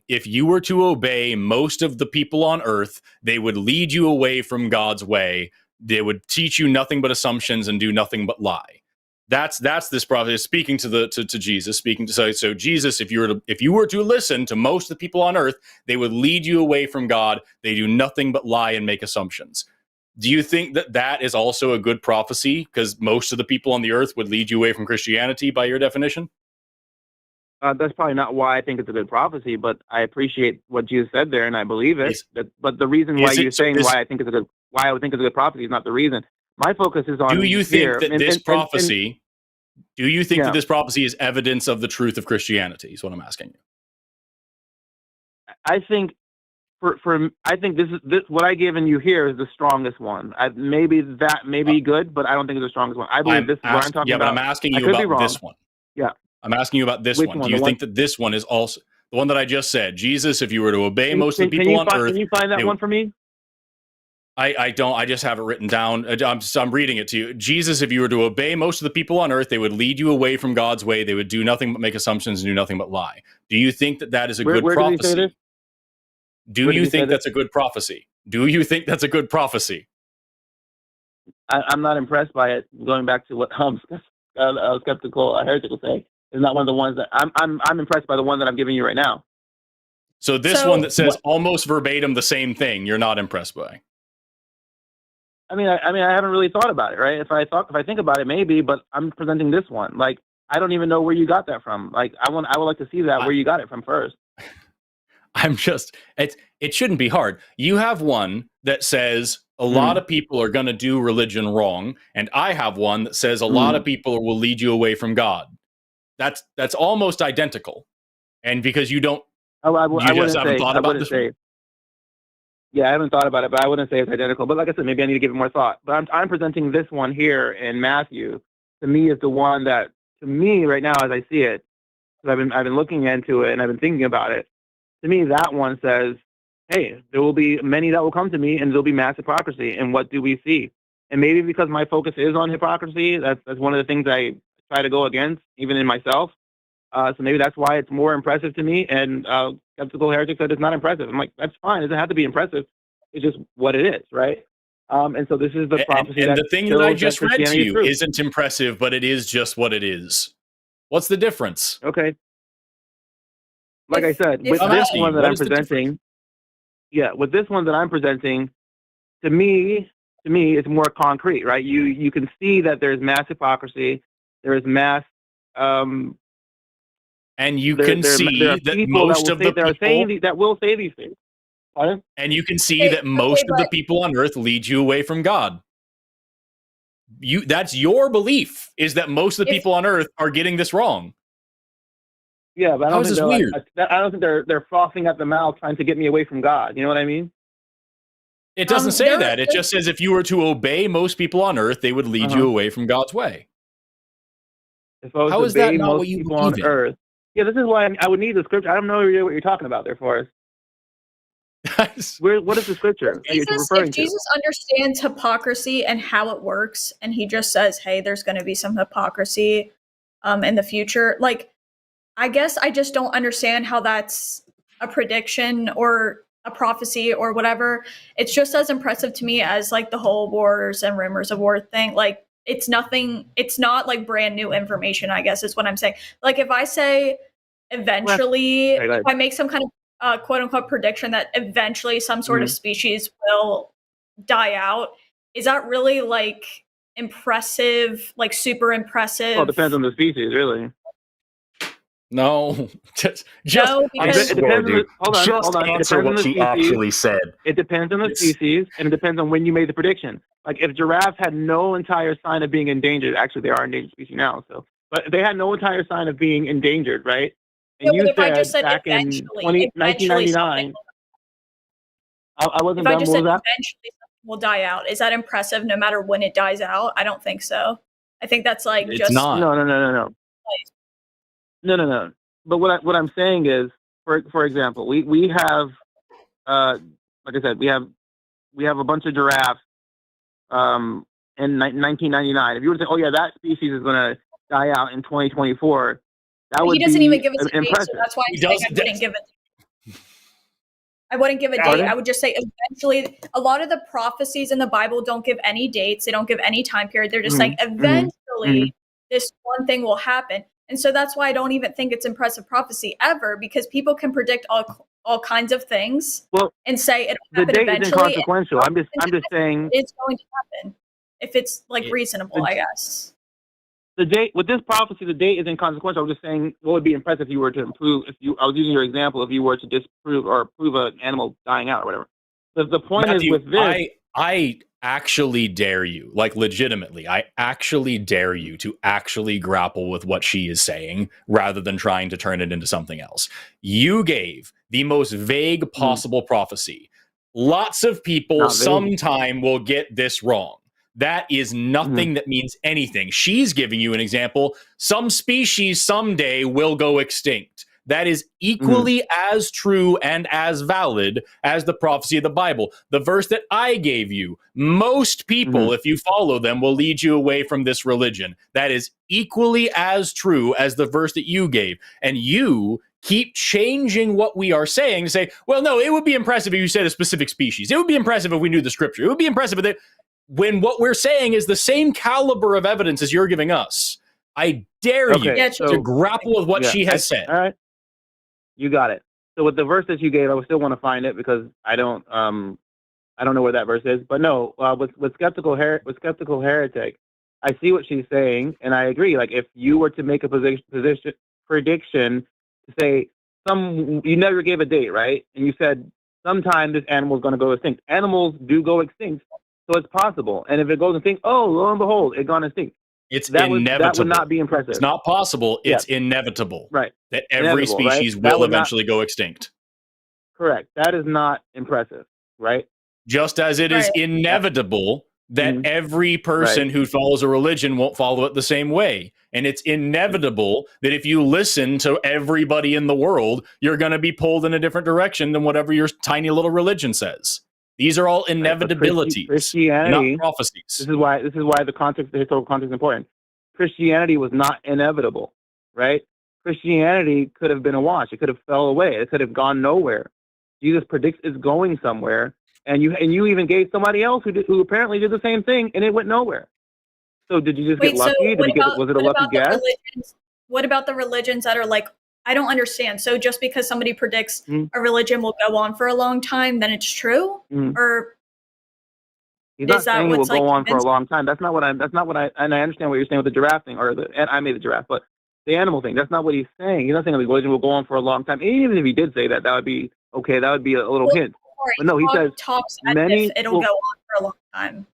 If you were to obey most of the people on earth, they would lead you away from God's way. They would teach you nothing but assumptions and do nothing but lie. That's this prophecy speaking to Jesus, speaking to so Jesus. If you were to listen to most of the people on earth, they would lead you away from God. They do nothing but lie and make assumptions. Do you think that is also a good prophecy? Because most of the people on the earth would lead you away from Christianity by your definition? That's probably not why I think it's a good prophecy, but I appreciate what Jesus said there, and I believe it. But the reason why you're saying why I would think it's a good prophecy is not the reason. My focus is on. Do you think that this prophecy? Do you think that this prophecy is evidence of the truth of Christianity? Is what I'm asking you. I think. I think this what I given you here is the strongest one. Maybe that may be good, but I don't think it's the strongest one. I believe this is what I'm talking about. Yeah, but I'm asking you about this one. Yeah, I'm asking you about this one. Do you think that this one is also the one that I just said? Jesus, if you were to obey most of the people on earth, can you find that one for me? I don't. I just have it written down. I'm reading it to you. Jesus, if you were to obey most of the people on earth, they would lead you away from God's way. They would do nothing but make assumptions and do nothing but lie. Do you think that is a good prophecy? Did he say this? Do you think that's a good prophecy? Do you think that's a good prophecy? I'm not impressed by it. Going back to what Skeptical Heretic will say, is not one of the ones that I'm impressed by. The one that I'm giving you right now. So this one that says almost verbatim the same thing, you're not impressed by. I mean, I haven't really thought about it, right? If I think about it, maybe, but I'm presenting this one. Like, I don't even know where you got that from. Like, I would like to see that where you got it from first. It shouldn't be hard. You have one that says a lot of people are going to do religion wrong, and I have one that says a lot of people will lead you away from God. That's almost identical. And because you don't, I haven't thought about this. Yeah, I haven't thought about it, but I wouldn't say it's identical. But like I said, maybe I need to give it more thought. But I'm presenting this one here in Matthew. To me, is the one that, to me right now, as I see it, because I've been looking into it and I've been thinking about it. To me, that one says, hey, there will be many that will come to me and there'll be mass hypocrisy. And what do we see? And maybe because my focus is on hypocrisy, that's one of the things I try to go against, even in myself. So maybe that's why it's more impressive to me. And Skeptical Heretic said it's not impressive. I'm like, that's fine. It doesn't have to be impressive. It's just what it is, right? And so this is the prophecy. And the thing that I just read to you is isn't impressive, but it is just what it is. What's the difference? Okay. Like I said, with this one that I'm presenting, with this one that I'm presenting, to me, it's more concrete, right? You can see that there's mass hypocrisy, there is mass, and you can see that most of the people that will say these things. Pardon? And you can see that most of the people on earth lead you away from God. That's your belief, is that most of the people on earth are getting this wrong. Yeah, but I don't think weird? I don't think they're frothing at the mouth trying to get me away from God. You know what I mean? It doesn't say that. It just says if you were to obey most people on earth, they would lead you away from God's way. How is that not what you believe on earth? Yeah, this is why I would need the scripture. I don't know what you're talking about there, Forrest. What is the scripture if Jesus understands hypocrisy and how it works, and he just says, hey, there's going to be some hypocrisy in the future, like, I guess I just don't understand how that's a prediction or a prophecy or whatever. It's just as impressive to me as like the whole wars and rumors of war thing. Like, it's not like brand new information, I guess is what I'm saying. Like, if I say eventually, if I make some kind of quote unquote prediction that eventually some sort of species will die out, is that really like impressive, like super impressive? Well, it depends on the species, really. No, just no, because it depends on hold on. Answer what she actually said. It depends on the species, and it depends on when you made the prediction. Like, if giraffes had no entire sign of being endangered, actually they are endangered species now, so, but they had no entire sign of being endangered, right? And you said back in 1999, I wasn't done. What was that? Eventually something will die out. Is that impressive no matter when it dies out? I don't think so. I think that's like it's not. No. No. But what I'm saying is, for example, we have, like I said, we have a bunch of giraffes in 1999. If you were to say, oh yeah, that species is going to die out in 2024, he doesn't even give us a date, so that's why I wouldn't give it. I wouldn't give a date. I would just say eventually. A lot of the prophecies in the Bible don't give any dates. They don't give any time period. They're just like, eventually this one thing will happen. And so that's why I don't even think it's impressive prophecy ever, because people can predict all kinds of things and say it'll happen the date eventually. Is inconsequential. I'm just saying it's going to happen if it's like reasonable, I guess. The date with this prophecy, the date is inconsequential. I'm just saying what would be impressive if you were to improve. I was using your example, if you were to disprove or prove an animal dying out or whatever. The point Matthew, is with this. I actually dare you, like legitimately, I actually dare you to actually grapple with what she is saying rather than trying to turn it into something else. You gave the most vague possible prophecy. Lots of people sometime will get this wrong. That is nothing that means anything. She's giving you an example. Some species someday will go extinct. That is equally as true and as valid as the prophecy of the Bible. The verse that I gave you, most people, if you follow them, will lead you away from this religion. That is equally as true as the verse that you gave. And you keep changing what we are saying to say, well, no, it would be impressive if you said a specific species. It would be impressive if we knew the scripture. It would be impressive if when what we're saying is the same caliber of evidence as you're giving us. I dare you to grapple with what she has said. All right. You got it. So with the verse that you gave, I would still want to find it because I don't know where that verse is. But no, with skeptical heretic, I see what she's saying, and I agree. Like, if you were to make a prediction to say you never gave a date, right? And you said sometime this animal is going to go extinct. Animals do go extinct. So it's possible. And if it goes extinct, oh, lo and behold, it's gone extinct. It's inevitable. That would not be impressive. It's not possible. It's inevitable. Right. That every species will eventually go extinct. Correct. That is not impressive, right? Just as it is inevitable that every person who follows a religion won't follow it the same way. And it's inevitable that if you listen to everybody in the world, you're going to be pulled in a different direction than whatever your tiny little religion says. These are all inevitabilities, Christianity, not prophecies. This is why the historical context is important. Christianity was not inevitable, right? Christianity could have been a wash. It could have fell away. It could have gone nowhere. Jesus predicts it's going somewhere, and you even gave somebody else who apparently did the same thing, and it went nowhere. So did you just get lucky? Was it a lucky guess? What about the religions that are like, I don't understand. So just because somebody predicts a religion will go on for a long time, then it's true? Or he's not saying it will go on for a long time. That's not what I and I understand what you're saying with the giraffe thing, and I made the giraffe, but the animal thing, that's not what he's saying. He's not saying the religion will go on for a long time. Even if he did say that, that would be okay. That would be a little hint. But no, he says talks as if it'll go on for a long time.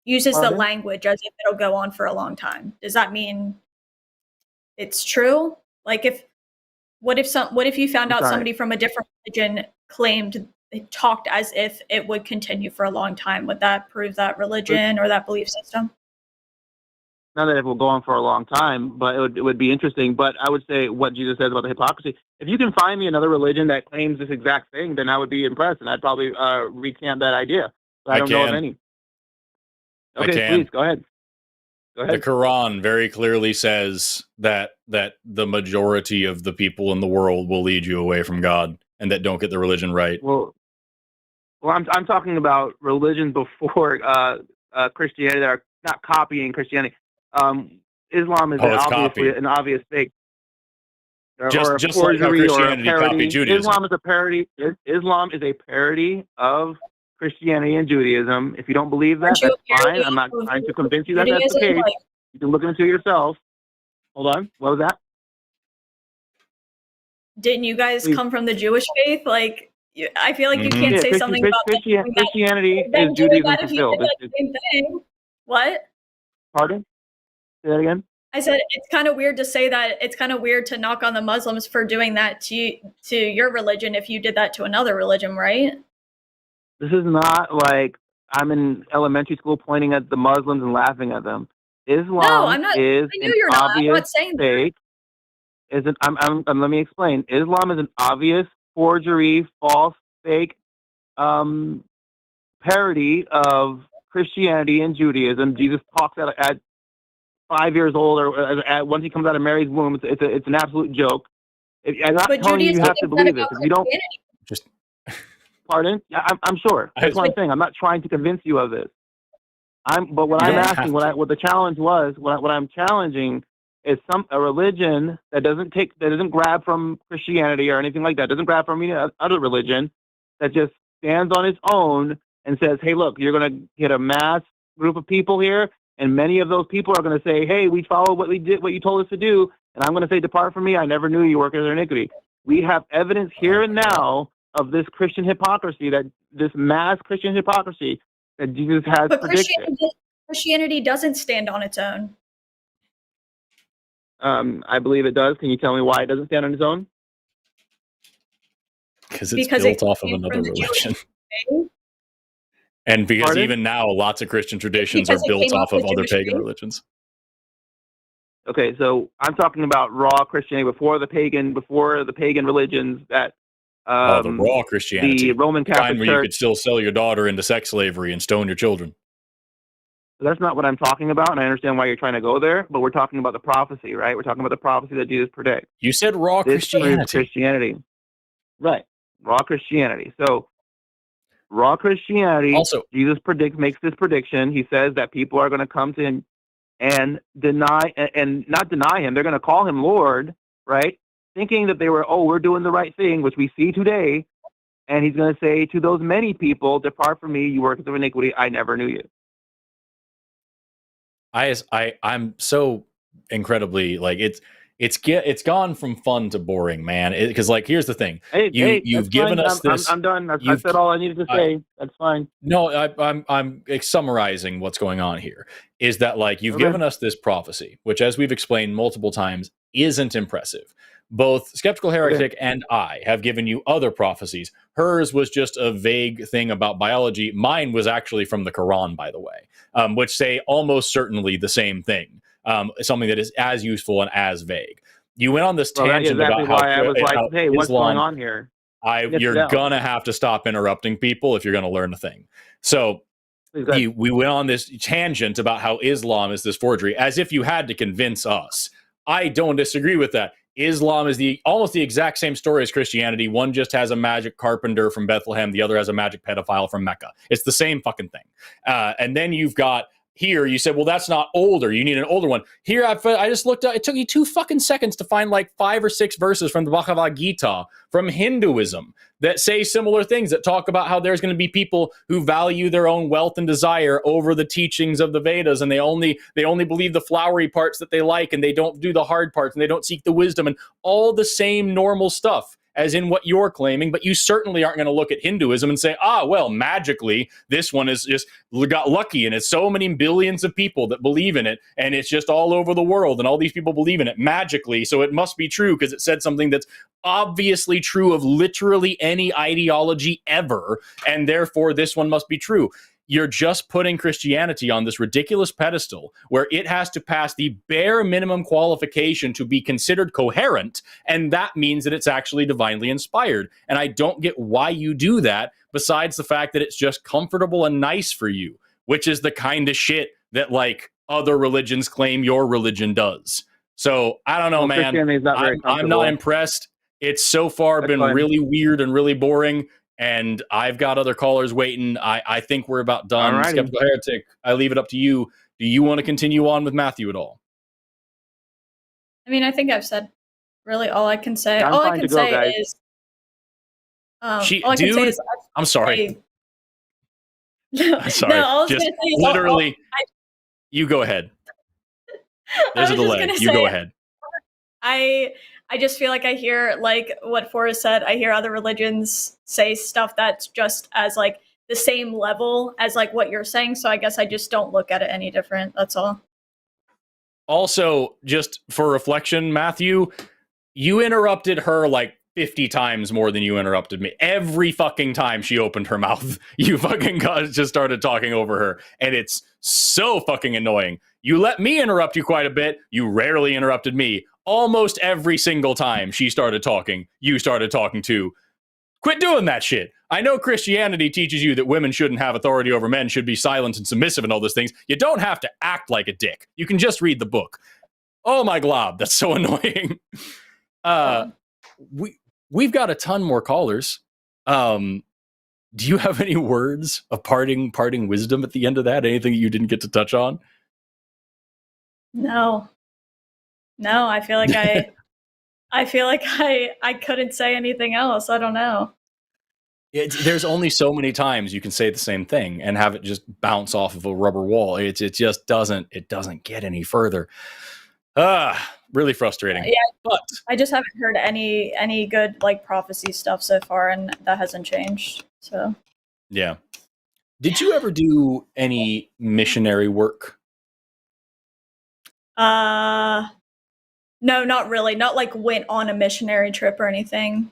Uses the language as if it'll go on for a long time. Does that mean it's true? Like, what if you found out somebody from a different religion talked as if it would continue for a long time? Would that prove that religion or that belief system? Not that it will go on for a long time, but it would be interesting. But I would say what Jesus says about the hypocrisy. If you can find me another religion that claims this exact thing, then I would be impressed, and I'd probably recant that idea. But I don't know of any. Okay, please go ahead. The Quran very clearly says that the majority of the people in the world will lead you away from God, and that don't get the religion right. Well, I'm talking about religions before Christianity that are not copying Christianity. Islam is obviously an obvious fake. Just like how Christianity copied Judaism. Islam is a parody. Islam is a parody of Christianity and Judaism. If you don't believe that, that's fine. I'm not trying to convince you that that's the case. You can look into it yourself. Hold on. What was that? Didn't you guys come from the Jewish faith? Like, I feel like you can't say something about Christianity is Judaism fulfilled. Same thing. What? Pardon? Say that again. I said it's kind of weird to say that. It's kind of weird to knock on the Muslims for doing that to your religion if you did that to another religion, right? This is not like I'm in elementary school pointing at the Muslims and laughing at them. Islam I'm not saying fake. Let me explain. Islam is an obvious forgery, false, fake parody of Christianity and Judaism. Jesus talks at 5 years old, or once he comes out of Mary's womb. It's an absolute joke. I'm not telling you have to believe it. If you don't, just pardon? I'm sure. That's what I'm saying. I'm not trying to convince you of this. But what I'm asking, what the challenge was, what I'm challenging is a religion that doesn't grab from Christianity or anything like that, doesn't grab from any other religion, that just stands on its own and says, hey, look, you're going to get a mass group of people here, and many of those people are going to say, hey, we followed what you told us to do, and I'm going to say, depart from me, I never knew you, workers of iniquity. We have evidence here and now of this Christian hypocrisy, this mass Christian hypocrisy that Jesus has predicted. Christianity doesn't stand on its own. I believe it does. Can you tell me why it doesn't stand on its own? Because it's built off of another religion. And because even now, lots of Christian traditions are built off of other pagan religions. Okay, so I'm talking about raw Christianity before the pagan religions that. The raw Christianity, the Roman Catholic where Church. You could still sell your daughter into sex slavery and stone your children. That's not what I'm talking about, and I understand why you're trying to go there. But we're talking about the prophecy, right? We're talking about the prophecy that Jesus predicts. You said raw Christianity, right? Raw Christianity. So. Raw Christianity, also, Jesus makes this prediction. He says that people are going to come to him and not deny him. They're going to call him Lord, right? Thinking that we're doing the right thing, which we see today. And he's going to say to those many people, depart from me, you workers of iniquity, I never knew you. I'm so incredibly, like, it's gone from fun to boring, man. Because here's the thing: you've given us this. I'm done. I said all I needed to say. That's fine. No, I'm summarizing what's going on here. Is that you've given us this prophecy, which, as we've explained multiple times, isn't impressive. Both Skeptical Heretic and I have given you other prophecies. Hers was just a vague thing about biology. Mine was actually from the Quran, by the way, which say almost certainly the same thing. Something that is as useful and as vague. You went on this tangent about how I was like, hey, what's going on here? You're gonna have to stop interrupting people if you're gonna learn a thing. So we went on this tangent about how Islam is this forgery, as if you had to convince us I don't disagree with that. Islam is almost the exact same story as Christianity. One just has a magic carpenter from Bethlehem. The other has a magic pedophile from Mecca. It's the same fucking thing. And then you've got here, you said, well, that's not older. You need an older one. Here, I just looked up. It took you 2 fucking seconds to find like 5 or 6 verses from the Bhagavad Gita, from Hinduism, that say similar things, that talk about how there's going to be people who value their own wealth and desire over the teachings of the Vedas, and they only believe the flowery parts that they like, and they don't do the hard parts, and they don't seek the wisdom, and all the same normal stuff as in what you're claiming. But you certainly aren't going to look at Hinduism and say, well, magically, this one is just got lucky, and it's so many billions of people that believe in it, and it's just all over the world, and all these people believe in it magically, so it must be true because it said something that's obviously true of literally any ideology ever, and therefore this one must be true. You're just putting Christianity on this ridiculous pedestal where it has to pass the bare minimum qualification to be considered coherent, and that means that it's actually divinely inspired. And I don't get why you do that, besides the fact that it's just comfortable and nice for you, which is the kind of shit that like other religions claim your religion does. So I don't know, man. I'm not impressed. It's so far been really weird and really boring. And I've got other callers waiting. I think we're about done. Alrighty. Skeptical Heretic, I leave it up to you. Do you want to continue on with Matthew at all? I mean, I think I've said really all I can say. Yeah, all I can say is... I'm sorry. I'm sorry. No, all I was just gonna say is literally, you go ahead. There's a delay. You go ahead. I just feel like I hear, like what Forrest said, I hear other religions say stuff that's just as like the same level as like what you're saying. So I guess I just don't look at it any different. That's all. Also, just for reflection, Matthew, you interrupted her like 50 times more than you interrupted me. Every fucking time she opened her mouth, you fucking just started talking over her. And it's so fucking annoying. You let me interrupt you quite a bit. You rarely interrupted me. Almost every single time she started talking, you started talking too. Quit doing that shit. I know Christianity teaches you that women shouldn't have authority over men, should be silent and submissive and all those things. You don't have to act like a dick. You can just read the book. Oh my glob, that's so annoying. We've got a ton more callers. Do you have any words of parting wisdom at the end of that? Anything you didn't get to touch on? No, I feel like I couldn't say anything else. I don't know. There's only so many times you can say the same thing and have it just bounce off of a rubber wall. It just doesn't get any further. Really frustrating. Yeah, but I just haven't heard any good like prophecy stuff so far, and that hasn't changed. So yeah. Did you ever do any missionary work? No, not really. Not like went on a missionary trip or anything.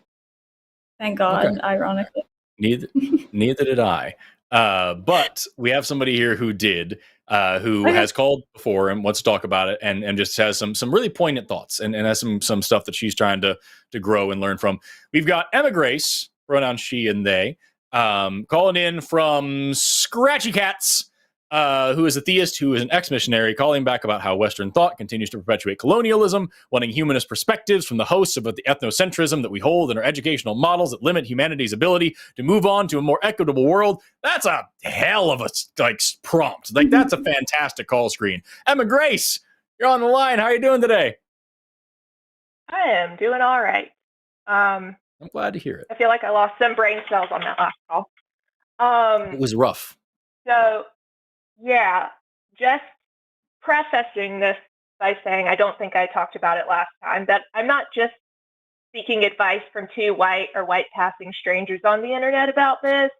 Thank God, okay. Ironically. Neither did I. But we have somebody here who did, who has called before and wants to talk about it and just has some really poignant thoughts and has some stuff that she's trying to grow and learn from. We've got Emma Grace, pronouns she and they, calling in from Scratchy Cats, who is a theist, who is an ex-missionary, calling back about how Western thought continues to perpetuate colonialism, wanting humanist perspectives from the hosts about the ethnocentrism that we hold in our educational models that limit humanity's ability to move on to a more equitable world. That's a hell of a prompt. Like, that's a fantastic call screen. Emma Grace, you're on the line. How are you doing today? I am doing all right. I'm glad to hear it. I feel like I lost some brain cells on that last call. It was rough. So, yeah, just prefacing this by saying I don't think I talked about it last time, that I'm not just seeking advice from two white or white-passing strangers on the internet about this.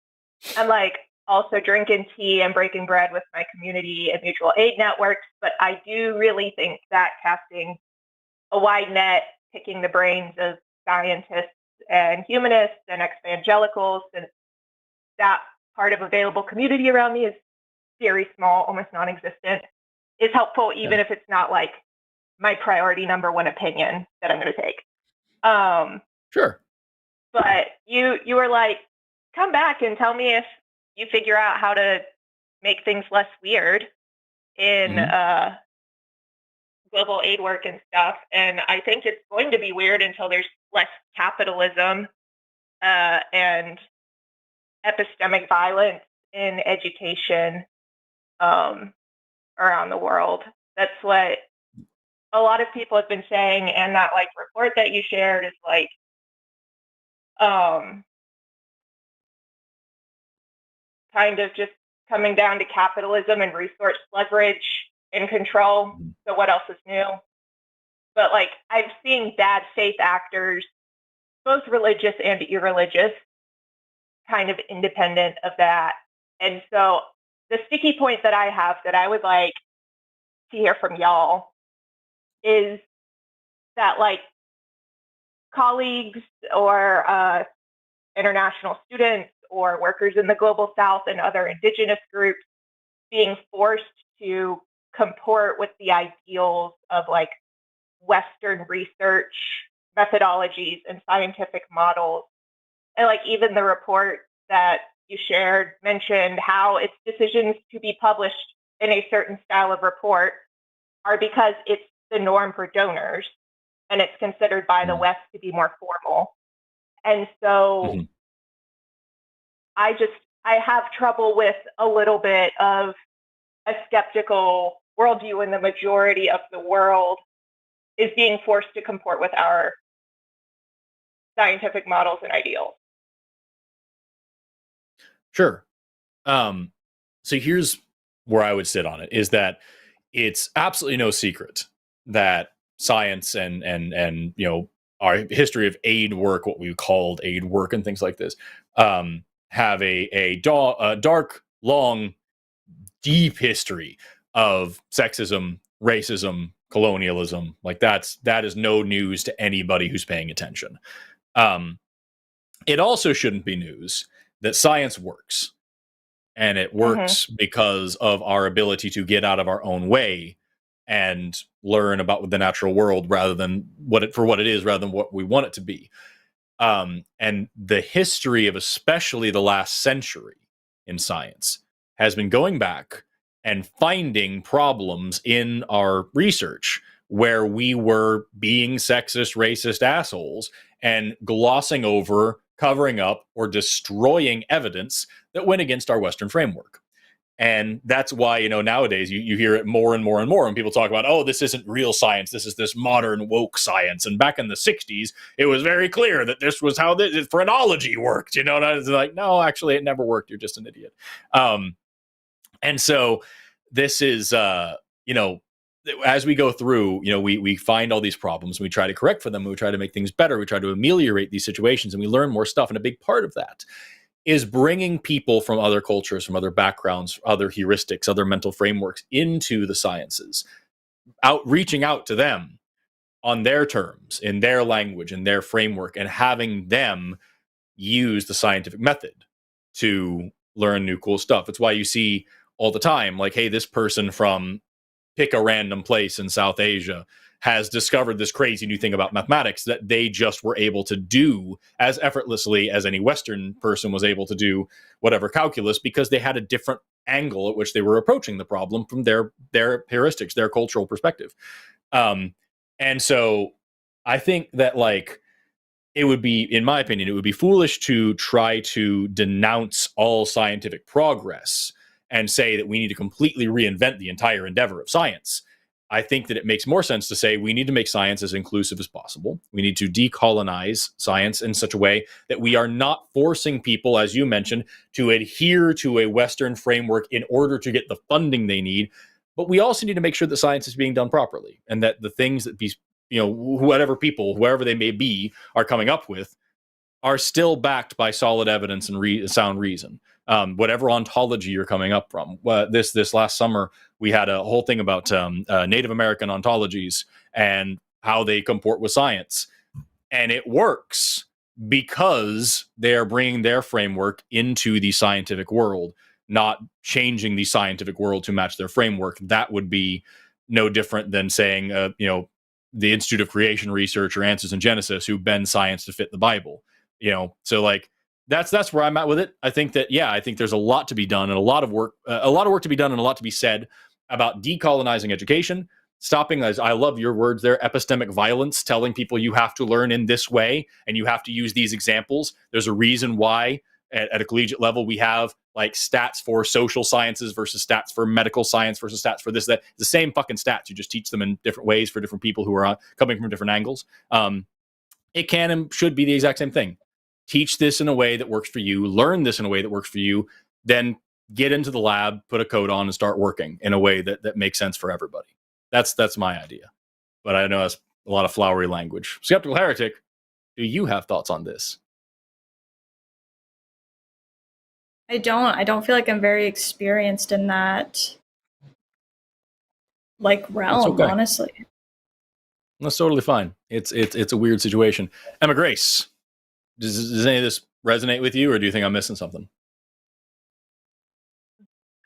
I'm like also drinking tea and breaking bread with my community and mutual aid networks, but I do really think that casting a wide net, picking the brains of scientists and humanists and evangelicals, and that part of available community around me is very small, almost non-existent, is helpful, even if it's not like my priority number one opinion that I'm going to take. Sure. But you were like, come back and tell me if you figure out how to make things less weird in global aid work and stuff. And I think it's going to be weird until there's less capitalism and epistemic violence in education around the world. That's what a lot of people have been saying, and that like report that you shared is like kind of just coming down to capitalism and resource leverage and control. So what else is new? But like I've seen bad faith actors, both religious and irreligious, kind of independent of that. And so the sticky point that I have that I would like to hear from y'all is that like colleagues or international students or workers in the global south and other indigenous groups being forced to comport with the ideals of like Western research methodologies and scientific models. And like even the report that you shared mentioned how its decisions to be published in a certain style of report are because it's the norm for donors and it's considered by the West to be more formal. And so I have trouble with a little bit of a skeptical worldview when the majority of the world is being forced to comport with our scientific models and ideals. Sure. So here's where I would sit on it, is that it's absolutely no secret that science and you know, our history of aid work, what we called aid work and things like this, have a dark, long, deep history of sexism, racism, colonialism. Like that is no news to anybody who's paying attention. It also shouldn't be news that science works, and it works because of our ability to get out of our own way and learn about the natural world rather than what it is, rather than what we want it to be. And the history of especially the last century in science has been going back and finding problems in our research where we were being sexist, racist assholes and glossing over, covering up, or destroying evidence that went against our Western framework. And that's why, you know, nowadays you hear it more and more and more, and people talk about, oh, this isn't real science, this is this modern woke science. And back in the 60s, it was very clear that this was how the phrenology worked, you know, and I was like, no, actually, it never worked. You're just an idiot. And so this is, you know, as we go through, you know, we find all these problems, we try to correct for them, we try to make things better, we try to ameliorate these situations, and we learn more stuff. And a big part of that is bringing people from other cultures, from other backgrounds, other heuristics, other mental frameworks into the sciences, reaching out to them on their terms, in their language, in their framework, and having them use the scientific method to learn new cool stuff. It's why you see all the time, like, hey, this person from pick a random place in South Asia has discovered this crazy new thing about mathematics that they just were able to do as effortlessly as any Western person was able to do whatever calculus, because they had a different angle at which they were approaching the problem from their heuristics, their cultural perspective. And so I think that, like, it would be, in my opinion, it would be foolish to try to denounce all scientific progress and say that we need to completely reinvent the entire endeavor of science. I think that it makes more sense to say we need to make science as inclusive as possible. We need to decolonize science in such a way that we are not forcing people, as you mentioned, to adhere to a Western framework in order to get the funding they need. But we also need to make sure that science is being done properly, and that the things that these, you know, whoever they may be, are coming up with are still backed by solid evidence and sound reason. Whatever ontology you're coming up from. This last summer, we had a whole thing about Native American ontologies and how they comport with science. And it works because they are bringing their framework into the scientific world, not changing the scientific world to match their framework. That would be no different than saying, you know, the Institute of Creation Research or Answers in Genesis, who bend science to fit the Bible. You know, so like, that's where I'm at with it. I think that, I think there's a lot to be done and a lot of work to be done and a lot to be said about decolonizing education, stopping, as I love your words there, epistemic violence, telling people you have to learn in this way and you have to use these examples. There's a reason why at a collegiate level we have like stats for social sciences versus stats for medical science versus stats for this, that. The same fucking stats. You just teach them in different ways for different people who are coming from different angles. It can and should be the exact same thing. Teach this in a way that works for you, learn this in a way that works for you, then get into the lab, put a coat on, and start working in a way that makes sense for everybody. That's my idea. But I know that's a lot of flowery language. Skeptical Heretic, do you have thoughts on this? I don't feel like I'm very experienced in that like realm, okay. Honestly. That's totally fine. It's a weird situation. Emma Grace, does any of this resonate with you, or do you think I'm missing something?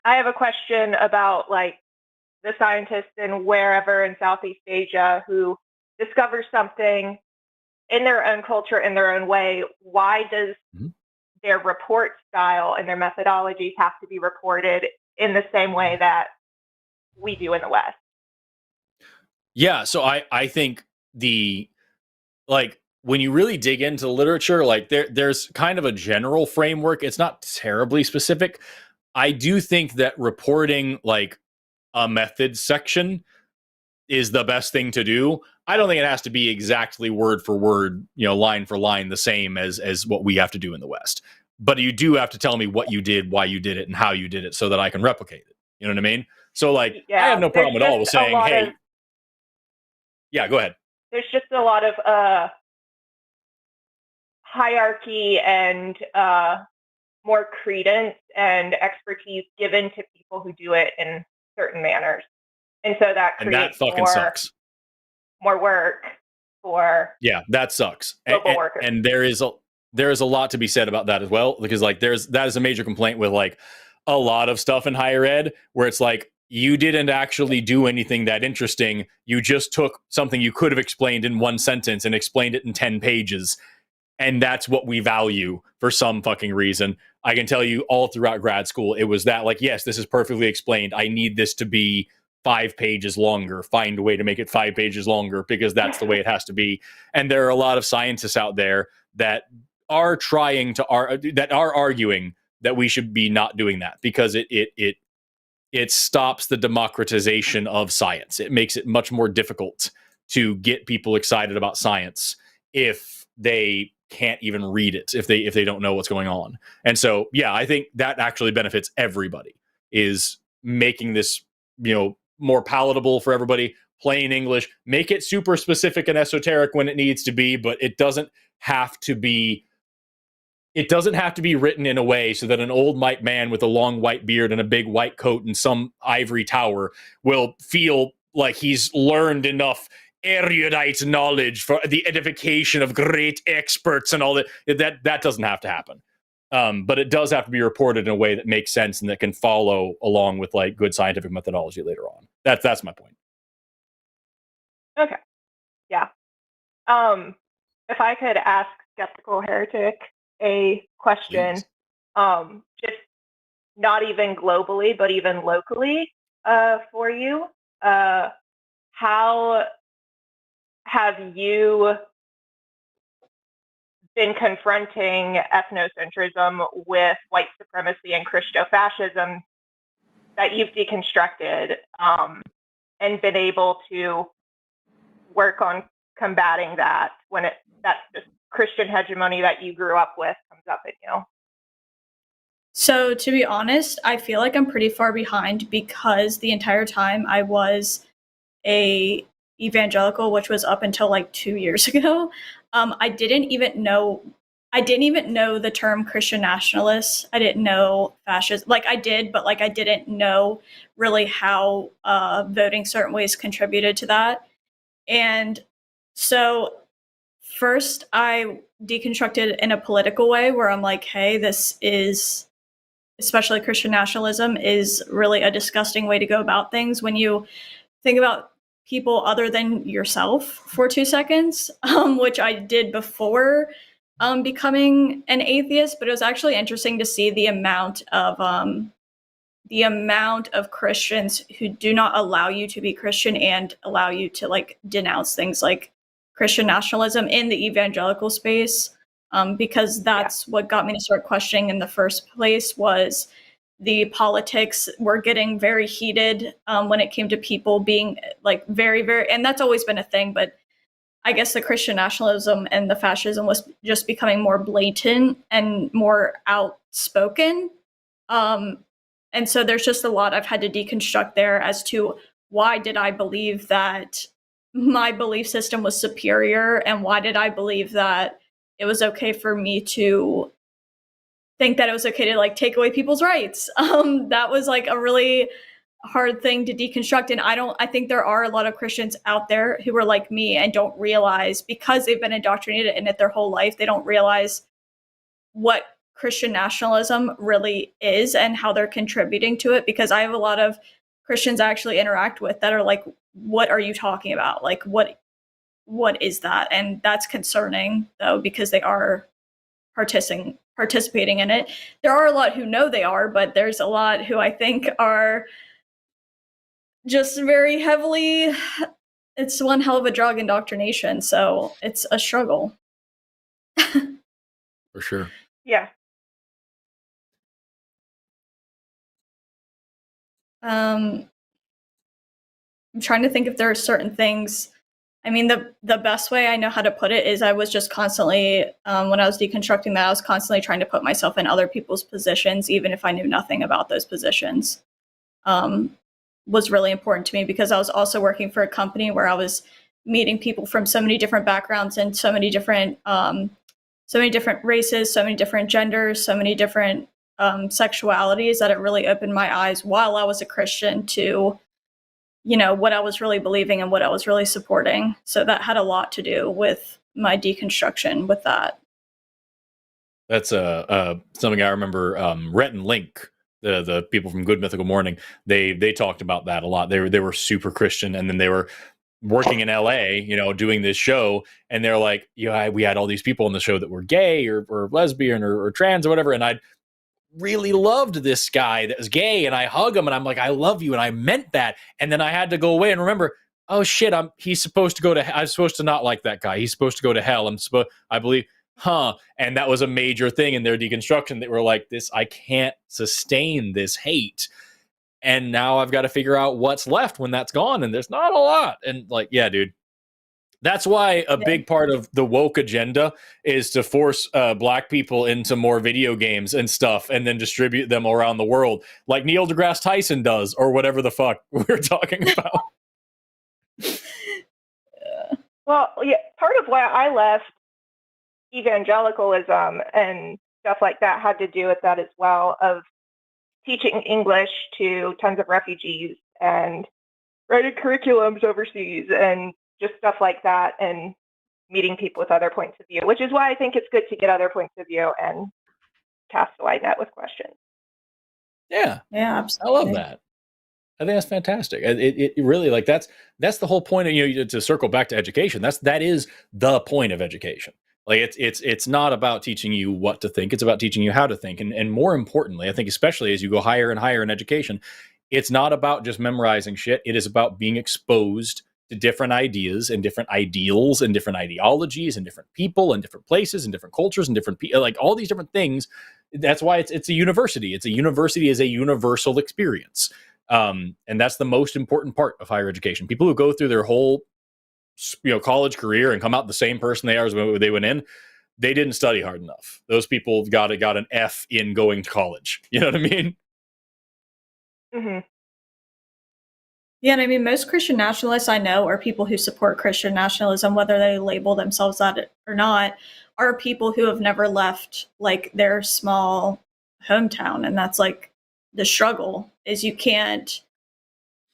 I have a question about like the scientists in wherever in Southeast Asia who discover something in their own culture, in their own way. Why does their report style and their methodologies have to be reported in the same way that we do in the West? Yeah, so I think when you really dig into the literature, like there's kind of a general framework. It's not terribly specific. I do think that reporting like a method section is the best thing to do. I don't think it has to be exactly word for word, line for line, the same as what we have to do in the West. But you do have to tell me what you did, why you did it, and how you did it so that I can replicate it. You know what I mean? So like, I have no problem at all with saying, hey, yeah, go ahead. There's just a lot of hierarchy and more credence and expertise given to people who do it in certain manners. And so that creates sucks. More work for that sucks. Local workers. And there is a lot to be said about that as well, because like that is a major complaint with like a lot of stuff in higher ed where it's like you didn't actually do anything that interesting. You just took something you could have explained in one sentence and explained it in 10 pages. And that's what we value for some fucking reason. I can tell you all throughout grad school, it was that like, yes, this is perfectly explained. I need this to be 5 pages longer. Find a way to make it 5 pages longer because that's the way it has to be. And there are a lot of scientists out there that are trying to arguing that we should be not doing that because it stops the democratization of science. It makes it much more difficult to get people excited about science if they can't even read it, if they don't know what's going on. And so, yeah, I think that actually benefits everybody, is making this, more palatable for everybody, plain English, make it super specific and esoteric when it needs to be, but it doesn't have to be written in a way so that an old white man with a long white beard and a big white coat in some ivory tower will feel like he's learned enough erudite knowledge for the edification of great experts and all that. That doesn't have to happen. But it does have to be reported in a way that makes sense and that can follow along with like good scientific methodology later on. That's my point. Okay. Yeah. If I could ask Skeptical Heretic a question, just not even globally, but even locally, for you. How have you been confronting ethnocentrism with white supremacy and Christo-fascism that you've deconstructed, and been able to work on combating that when that's just Christian hegemony that you grew up with comes up at you? So to be honest, I feel like I'm pretty far behind because the entire time I was a evangelical, which was up until like 2 years ago. I didn't even know the term Christian nationalists. I didn't know fascist. Like I did, but like I didn't know really how voting certain ways contributed to that. And so first I deconstructed in a political way where I'm like, hey, this is, especially Christian nationalism, is really a disgusting way to go about things when you think about people other than yourself for 2 seconds, which I did before becoming an atheist. But it was actually interesting to see the amount of the amount of Christians who do not allow you to be Christian and allow you to like denounce things like Christian nationalism in the evangelical space, because that's what got me to start questioning in the first place. Was the politics were getting very heated when it came to people being like very, very, and that's always been a thing, but I guess the Christian nationalism and the fascism was just becoming more blatant and more outspoken. And so there's just a lot I've had to deconstruct there as to why did I believe that my belief system was superior, and why did I believe that it was okay for me to think that it was okay to like take away people's rights. That was like a really hard thing to deconstruct. And I think there are a lot of Christians out there who are like me and don't realize, because they've been indoctrinated in it their whole life, they don't realize what Christian nationalism really is and how they're contributing to it. Because I have a lot of Christians I actually interact with that are like, what are you talking about? Like, what is that? And that's concerning though, because they are participating in it. There are a lot who know they are, but there's a lot who I think are just very heavily, it's one hell of a drug, indoctrination. So it's a struggle. For sure. Yeah. I'm trying to think if there are certain things. I mean, the best way I know how to put it is I was just constantly, when I was deconstructing that, I was constantly trying to put myself in other people's positions, even if I knew nothing about those positions. Was really important to me, because I was also working for a company where I was meeting people from so many different backgrounds and so many different races, so many different genders, so many different sexualities, that it really opened my eyes while I was a Christian to, you know, what I was really believing and what I was really supporting. So that had a lot to do with my deconstruction with that. That's something I remember. Rhett and Link, the people from Good Mythical Morning, they talked about that a lot. They were super Christian, and then they were working in LA, you know, doing this show, and they're like, yeah, we had all these people on the show that were gay or lesbian or trans or whatever, and I really loved this guy that was gay, and I hug him and I'm like, I love you, and I meant that. And then I had to go away and remember, oh shit, he's supposed to go to, I'm supposed to not like that guy, he's supposed to go to hell, I believe, and that was a major thing in their deconstruction. They were like, this, I can't sustain this hate, and now I've got to figure out what's left when that's gone, and there's not a lot. And like, yeah, dude, that's why a big part of the woke agenda is to force black people into more video games and stuff, and then distribute them around the world, like Neil deGrasse Tyson does, or whatever the fuck we're talking about. Well, yeah, part of why I left evangelicalism and stuff like that had to do with that as well, of teaching English to tons of refugees and writing curriculums overseas and just stuff like that, and meeting people with other points of view, which is why I think it's good to get other points of view and cast a wide net with questions. Yeah, absolutely. I love that. I think that's fantastic. It really, like, that's the whole point of, you know, to circle back to education. That is the point of education. Like, it's not about teaching you what to think. It's about teaching you how to think. And more importantly, I think, especially as you go higher and higher in education, it's not about just memorizing shit. It is about being exposed to different ideas and different ideals and different ideologies and different people and different places and different cultures and different people, like all these different things. That's why it's a university. It's a university is a universal experience. And that's the most important part of higher education. People who go through their whole, you know, college career and come out the same person they are as when they went in, they didn't study hard enough. Those people got an F in going to college. You know what I mean? Mm-hmm. Yeah, and I mean, most Christian nationalists I know are people who support Christian nationalism, whether they label themselves that or not, are people who have never left like their small hometown. And that's like the struggle, is you can't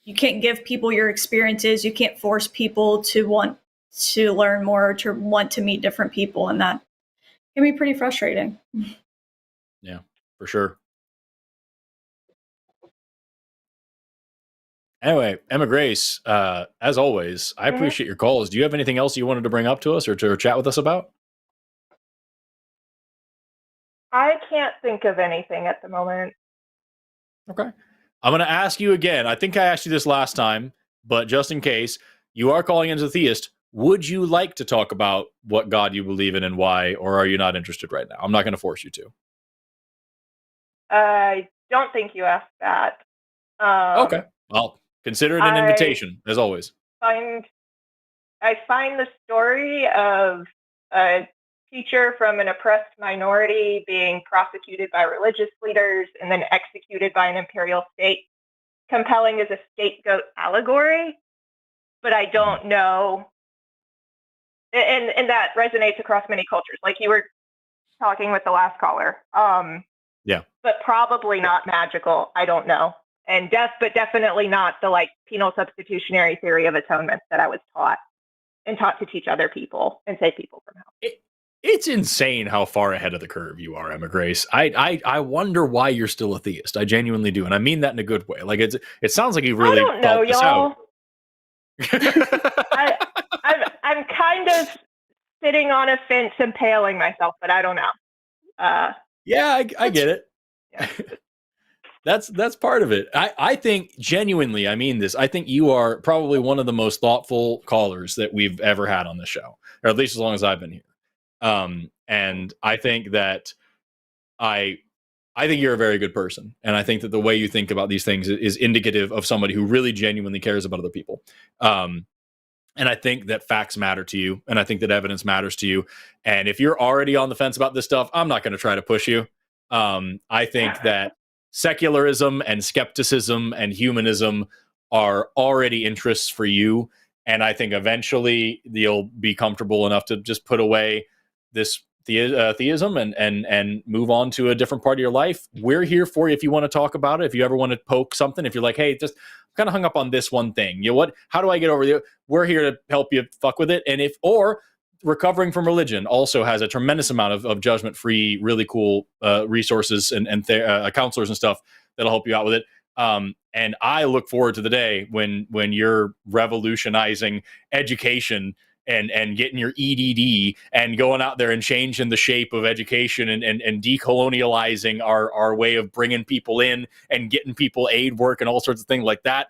give people your experiences. You can't force people to want to learn more, to want to meet different people. And that can be pretty frustrating. Yeah, for sure. Anyway, Emma Grace, as always, I appreciate your calls. Do you have anything else you wanted to bring up to us or to chat with us about? I can't think of anything at the moment. Okay. I'm going to ask you again. I think I asked you this last time, but just in case, you are calling in as a theist. Would you like to talk about what God you believe in and why, or are you not interested right now? I'm not going to force you to. I don't think you asked that. Okay. I'll consider it an invitation, as always. I find the story of a teacher from an oppressed minority being prosecuted by religious leaders and then executed by an imperial state compelling as a scapegoat allegory, but I don't know. And that resonates across many cultures, like you were talking with the last caller. Yeah. But probably not magical. I don't know. And but definitely not the like penal substitutionary theory of atonement that I was taught to teach other people and save people from hell. It's insane how far ahead of the curve you are, Emma Grace. I wonder why you're still a theist. I genuinely do, and I mean that in a good way. Like it sounds like you really I don't know, y'all. Out. I'm kind of sitting on a fence impaling myself, but I don't know. Yeah, I get it. Yeah. That's part of it. I think genuinely, I mean this. I think you are probably one of the most thoughtful callers that we've ever had on the show, or at least as long as I've been here. And I think that I think you're a very good person, and I think that the way you think about these things is indicative of somebody who really genuinely cares about other people. And I think that facts matter to you, and I think that evidence matters to you. And if you're already on the fence about this stuff, I'm not going to try to push you. I think that secularism and skepticism and humanism are already interests for you. And I think eventually you'll be comfortable enough to just put away this theism and move on to a different part of your life. We're here for you if you want to talk about it. If you ever want to poke something, if you're like, hey, just kind of hung up on this one thing, you know what? How do I get over it? We're here to help you fuck with it. And recovering from religion also has a tremendous amount of judgment-free, really cool resources and counselors and stuff that'll help you out with it. And I look forward to the day when you're revolutionizing education and getting your EDD and going out there and changing the shape of education and decolonializing our way of bringing people in and getting people aid work and all sorts of things like that.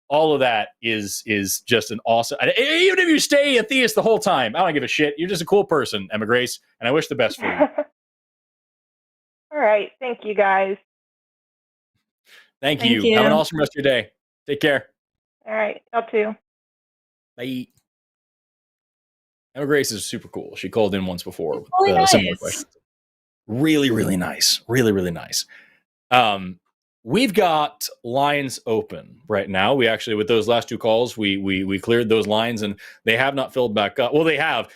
All of that is just an awesome. Even if you stay a theist the whole time, I don't give a shit. You're just a cool person, Emma Grace, and I wish the best for you. All right, thank you guys. Thank you. Have an awesome rest of your day. Take care. All right, y'all too. Bye. Emma Grace is super cool. She called in once before with really similar nice. questions. Really, really nice. Really, really nice. We've got lines open right now. We actually, with those last two calls, we cleared those lines and they have not filled back up. Well, they have.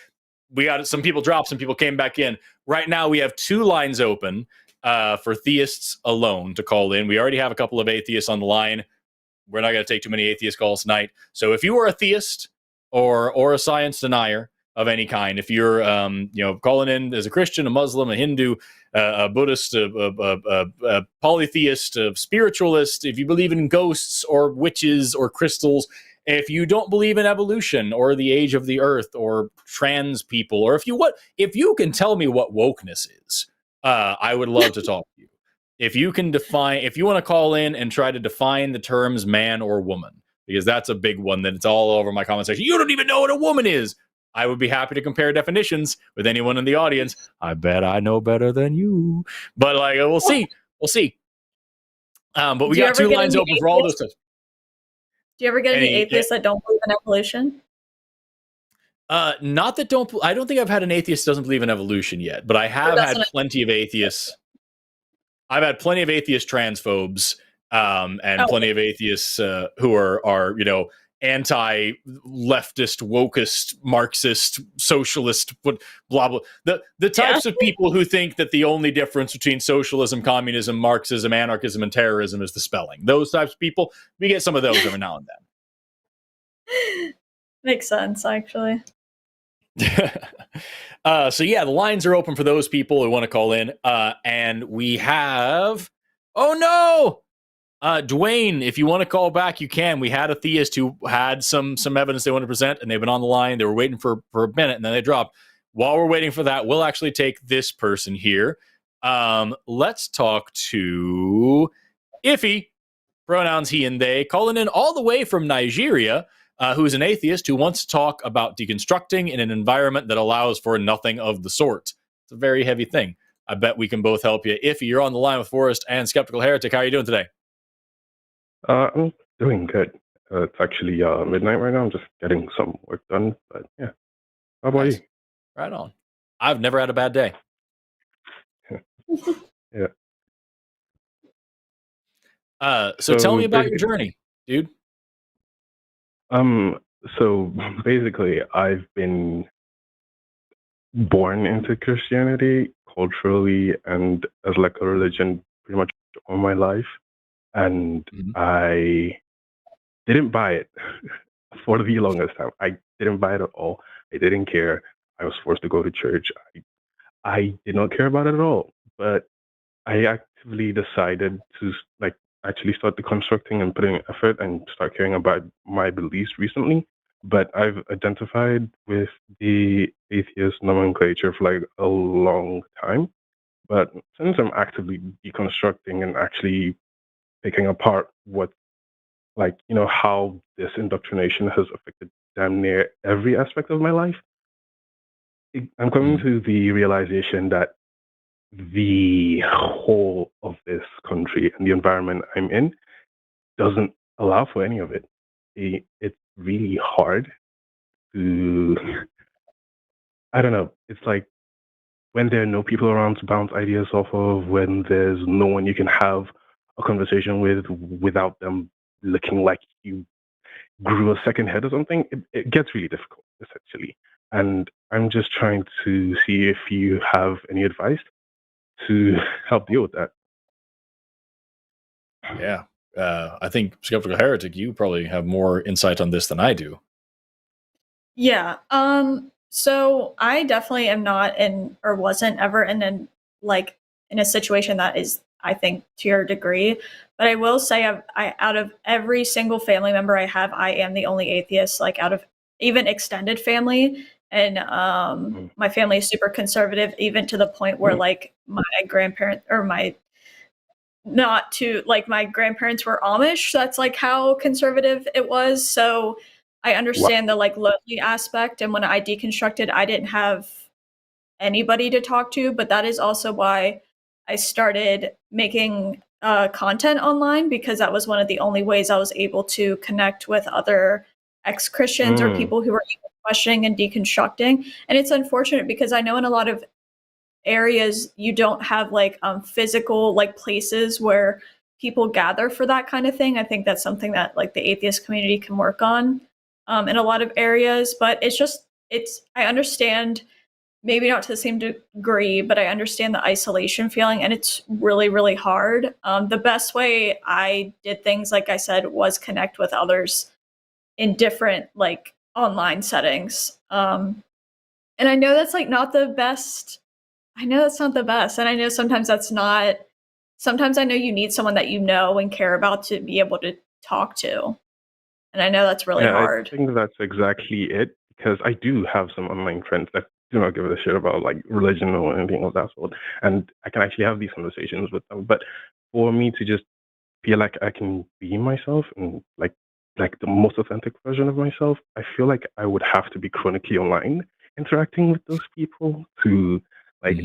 We got some people dropped, some people came back in. Right now, we have two lines open for theists alone to call in. We already have a couple of atheists on the line. We're not going to take too many atheist calls tonight. So if you are a theist or a science denier of any kind, if you're calling in as a Christian, a Muslim, a Hindu, a Buddhist, a polytheist, a spiritualist, if you believe in ghosts or witches or crystals, if you don't believe in evolution or the age of the earth or trans people, or if you can tell me what wokeness is, I would love to talk to you. If you want to call in and try to define the terms man or woman, because that's a big one that it's all over my comment section. You don't even know what a woman is. I would be happy to compare definitions with anyone in the audience. I bet I know better than you. But we'll see. We'll see. But we got two lines open for all those stuff. Do you ever get any atheists that don't believe in evolution? Not that don't. I don't think I've had an atheist that doesn't believe in evolution yet, but I have had plenty of atheists. I've had plenty of atheist transphobes, and plenty of atheists who are anti-leftist, wokist, Marxist, socialist, blah blah. The types of people who think that the only difference between socialism, communism, Marxism, anarchism, and terrorism is the spelling. Those types of people, we get some of those every now and then. Makes sense, actually. So yeah, the lines are open for those people who want to call in. And we have, Dwayne, if you want to call back, you can. We had a theist who had some evidence they want to present, and they've been on the line. They were waiting for a minute, and then they dropped. While we're waiting for that, we'll actually take this person here. Let's talk to Iffy. pronouns he and they, calling in all the way from Nigeria, who is an atheist who wants to talk about deconstructing in an environment that allows for nothing of the sort. It's a very heavy thing. I bet we can both help you. If you're on the line with Forrest and Skeptical Heretic, how are you doing today? I'm doing good. It's actually midnight right now. I'm just getting some work done, but yeah. How about you? Right on. I've never had a bad day. Yeah. So tell me about your journey, dude. So basically, I've been born into Christianity culturally and as like a religion pretty much all my life, and I didn't buy it for the longest time. I didn't buy it at all. I didn't care. I was forced to go to church. I did not care about it at all. But I actively decided to actually start deconstructing and putting effort and start caring about my beliefs recently. But I've identified with the atheist nomenclature for like a long time. But since I'm actively deconstructing and actually picking apart what, how this indoctrination has affected damn near every aspect of my life, I'm coming to the realization that the whole of this country and the environment I'm in doesn't allow for any of it. It's really hard to, I don't know, it's like when there are no people around to bounce ideas off of, when there's no one you can have a conversation with without them looking like you grew a second head or something, it gets really difficult, essentially. And I'm just trying to see if you have any advice to help deal with that. Yeah. I think Skeptical Heretic, you probably have more insight on this than I do. Yeah. So I definitely am not wasn't ever in a situation that is, I think, to your degree. But I will say, I out of every single family member I have, I am the only atheist, like out of even extended family. And my family is super conservative, even to the point where like my grandparents or my grandparents were Amish. So that's like how conservative it was. So I understand the like lonely aspect. And when I deconstructed, I didn't have anybody to talk to, but that is also why I started making content online, because that was one of the only ways I was able to connect with other ex-Christians or people who were questioning and deconstructing. And it's unfortunate because I know in a lot of areas you don't have like physical like places where people gather for that kind of thing. I think that's something that like the atheist community can work on in a lot of areas, but I understand, maybe not to the same degree, but I understand the isolation feeling, and it's really, really hard. The best way I did things, like I said, was connect with others in different like online settings. And I know that's like not the best. I know that's not the best. And I know sometimes I know you need someone that you know and care about to be able to talk to. And I know that's really hard. I think that's exactly it, because I do have some online friends that do not give a shit about like religion or anything of that sort. And I can actually have these conversations with them. But for me to just feel like I can be myself and like the most authentic version of myself, I feel like I would have to be chronically online interacting with those people to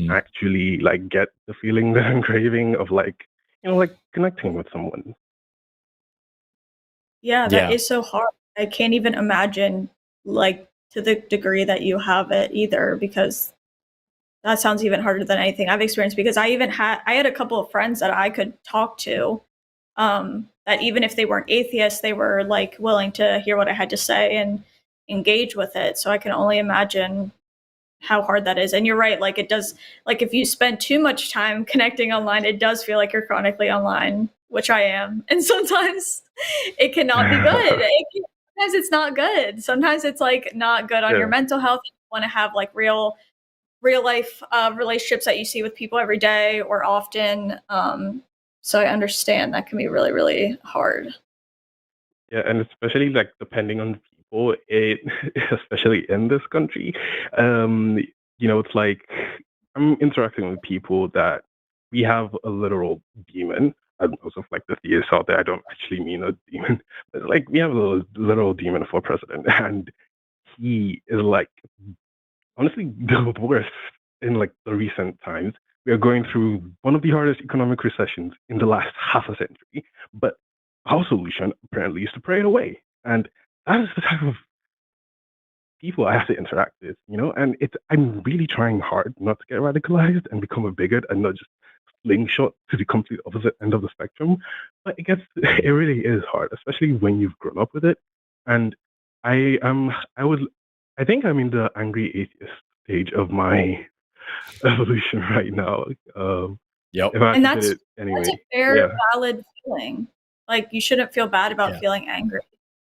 actually like get the feeling that I'm craving of like connecting with someone. Yeah, that is so hard. I can't even imagine like to the degree that you have it either, because that sounds even harder than anything I've experienced, because I had a couple of friends that I could talk to that even if they weren't atheists, they were like willing to hear what I had to say and engage with it. So I can only imagine how hard that is. And you're right, like it does, like if you spend too much time connecting online, it does feel like you're chronically online, which I am. And sometimes it cannot be good. Sometimes it's not good. Sometimes it's like not good on your mental health. You want to have like real life relationships that you see with people every day or often. So I understand that can be really, really hard. Yeah, and especially like depending on people, especially in this country, it's like I'm interacting with people that we have a literal demon and also like the theists out there, I don't actually mean a demon, but like we have a literal demon for president, and he is like honestly the worst in like the recent times. We are going through one of the hardest economic recessions in the last half a century, but our solution apparently is to pray it away, and that is the type of people I have to interact with, and I'm really trying hard not to get radicalized and become a bigot and not just slingshot to the complete opposite end of the spectrum. But it really is hard, especially when you've grown up with it. And I think I'm in the angry atheist stage of my evolution right now. Yep. And that's a fair, valid feeling. Like, you shouldn't feel bad about feeling angry.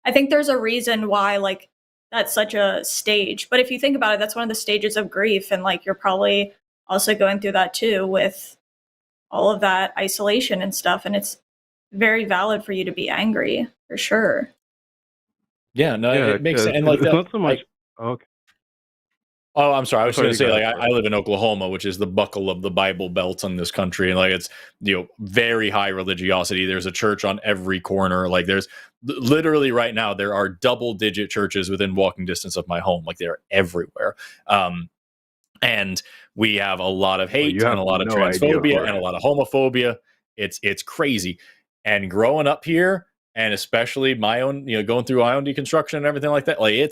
I think there's a reason why, like, that's such a stage. But if you think about it, that's one of the stages of grief. And like, you're probably also going through that too with all of that isolation and stuff. And it's very valid for you to be angry, for sure. Yeah, no, it makes sense. And like, it's not so much. Okay. Oh, I'm sorry. I was going to say, like, I live in Oklahoma, which is the buckle of the Bible Belt in this country, and like, it's very high religiosity. There's a church on every corner. Like, there's literally right now there are double-digit churches within walking distance of my home. Like, they're everywhere, and we have a lot of hate and a lot of transphobia and a lot of homophobia. It's crazy. And growing up here, and especially my own, going through my own deconstruction and everything like that, like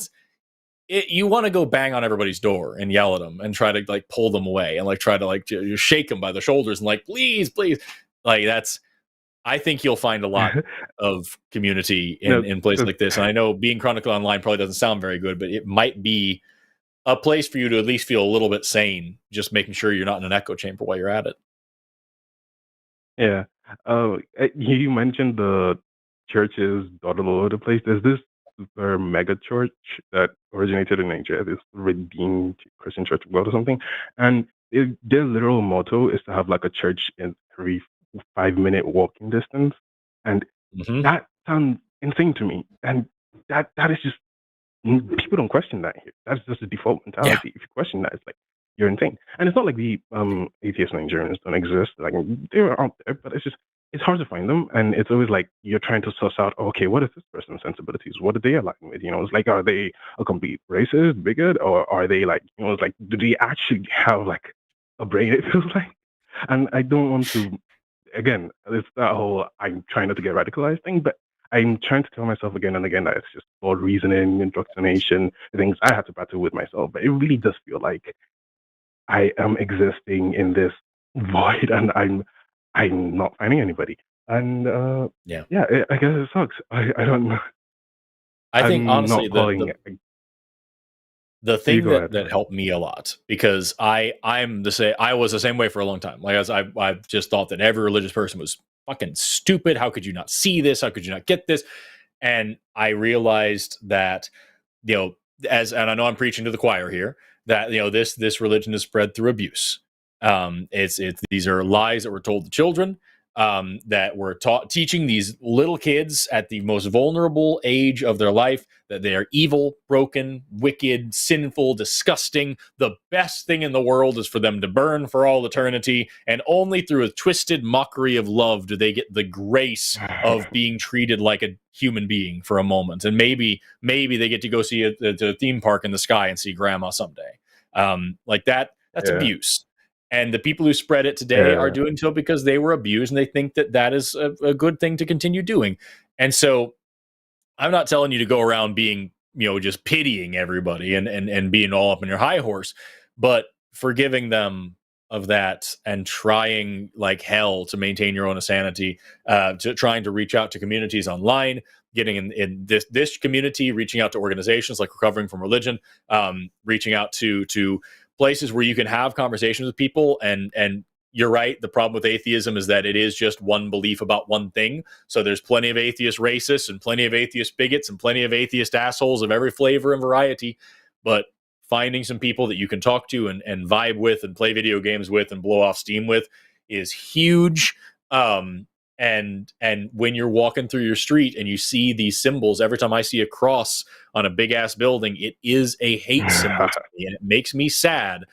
you want to go bang on everybody's door and yell at them and try to like pull them away and like try to like shake them by the shoulders and like, please, like I think you'll find a lot of community in places like this. And I know being chronically online probably doesn't sound very good, but it might be a place for you to at least feel a little bit sane, just making sure you're not in an echo chamber while you're at it. Yeah. You mentioned the churches dotted all over the place. There's this super mega church that originated in Nigeria, this Redeemed Christian Church World or something. And their literal motto is to have like a church in every 5-minute walking distance. And that sounds insane to me. And that is just, people don't question that here. That's just a default mentality. Yeah. If you question that, it's like, you're insane. And it's not like the atheist Nigerians don't exist. Like, they're out there, but it's hard to find them. And it's always like you're trying to suss out, okay, what is this person's sensibilities? What do they align with? It's like, are they a complete racist, bigot? Or are they like, it's like, do they actually have like a brain, it feels like? And I don't want to, again, it's that whole I'm trying not to get radicalized thing, but I'm trying to tell myself again and again that it's just flawed reasoning, indoctrination, things I have to battle with myself. But it really does feel like I am existing in this void, and I'm not finding anybody. And I guess it sucks. I don't know. I think honestly, the thing that helped me a lot, because I was the same way for a long time. Like, as I've just thought that every religious person was fucking stupid. How could you not see this? How could you not get this? And I realized that, and I know I'm preaching to the choir here, that this religion is spread through abuse. These are lies that were told to children, that were teaching these little kids at the most vulnerable age of their life that they are evil, broken, wicked, sinful, disgusting. The best thing in the world is for them to burn for all eternity, and only through a twisted mockery of love do they get the grace of being treated like a human being for a moment. And maybe they get to go see a theme park in the sky and see grandma someday. Like that's abuse. And the people who spread it today are doing so because they were abused, and they think that is a good thing to continue doing. And so I'm not telling you to go around being, just pitying everybody and being all up in your high horse, but forgiving them of that and trying like hell to maintain your own sanity, to trying to reach out to communities online, getting in this community, reaching out to organizations like Recovering from Religion, reaching out to places where you can have conversations with people. And you're right, the problem with atheism is that it is just one belief about one thing. So there's plenty of atheist racists and plenty of atheist bigots and plenty of atheist assholes of every flavor and variety. But finding some people that you can talk to and vibe with and play video games with and blow off steam with is huge. And when you're walking through your street and you see these symbols, every time I see a cross on a big ass building, it is a hate symbol to me, and it makes me sad.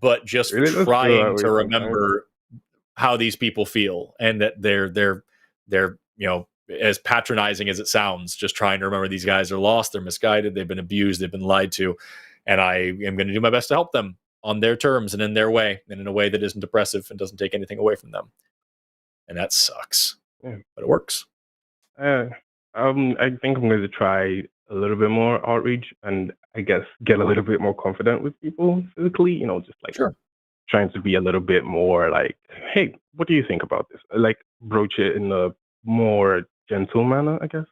But just trying to remember how these people feel, and that they're as patronizing as it sounds, just trying to remember these guys are lost, they're misguided, they've been abused, they've been lied to, and I am going to do my best to help them on their terms and in their way, and in a way that isn't oppressive and doesn't take anything away from them. And that sucks, but it works. I think I'm going to try a little bit more outreach, and I guess get a little bit more confident with people physically, just like trying to be a little bit more like, hey, what do you think about this? Like broach it in a more gentle manner, I guess.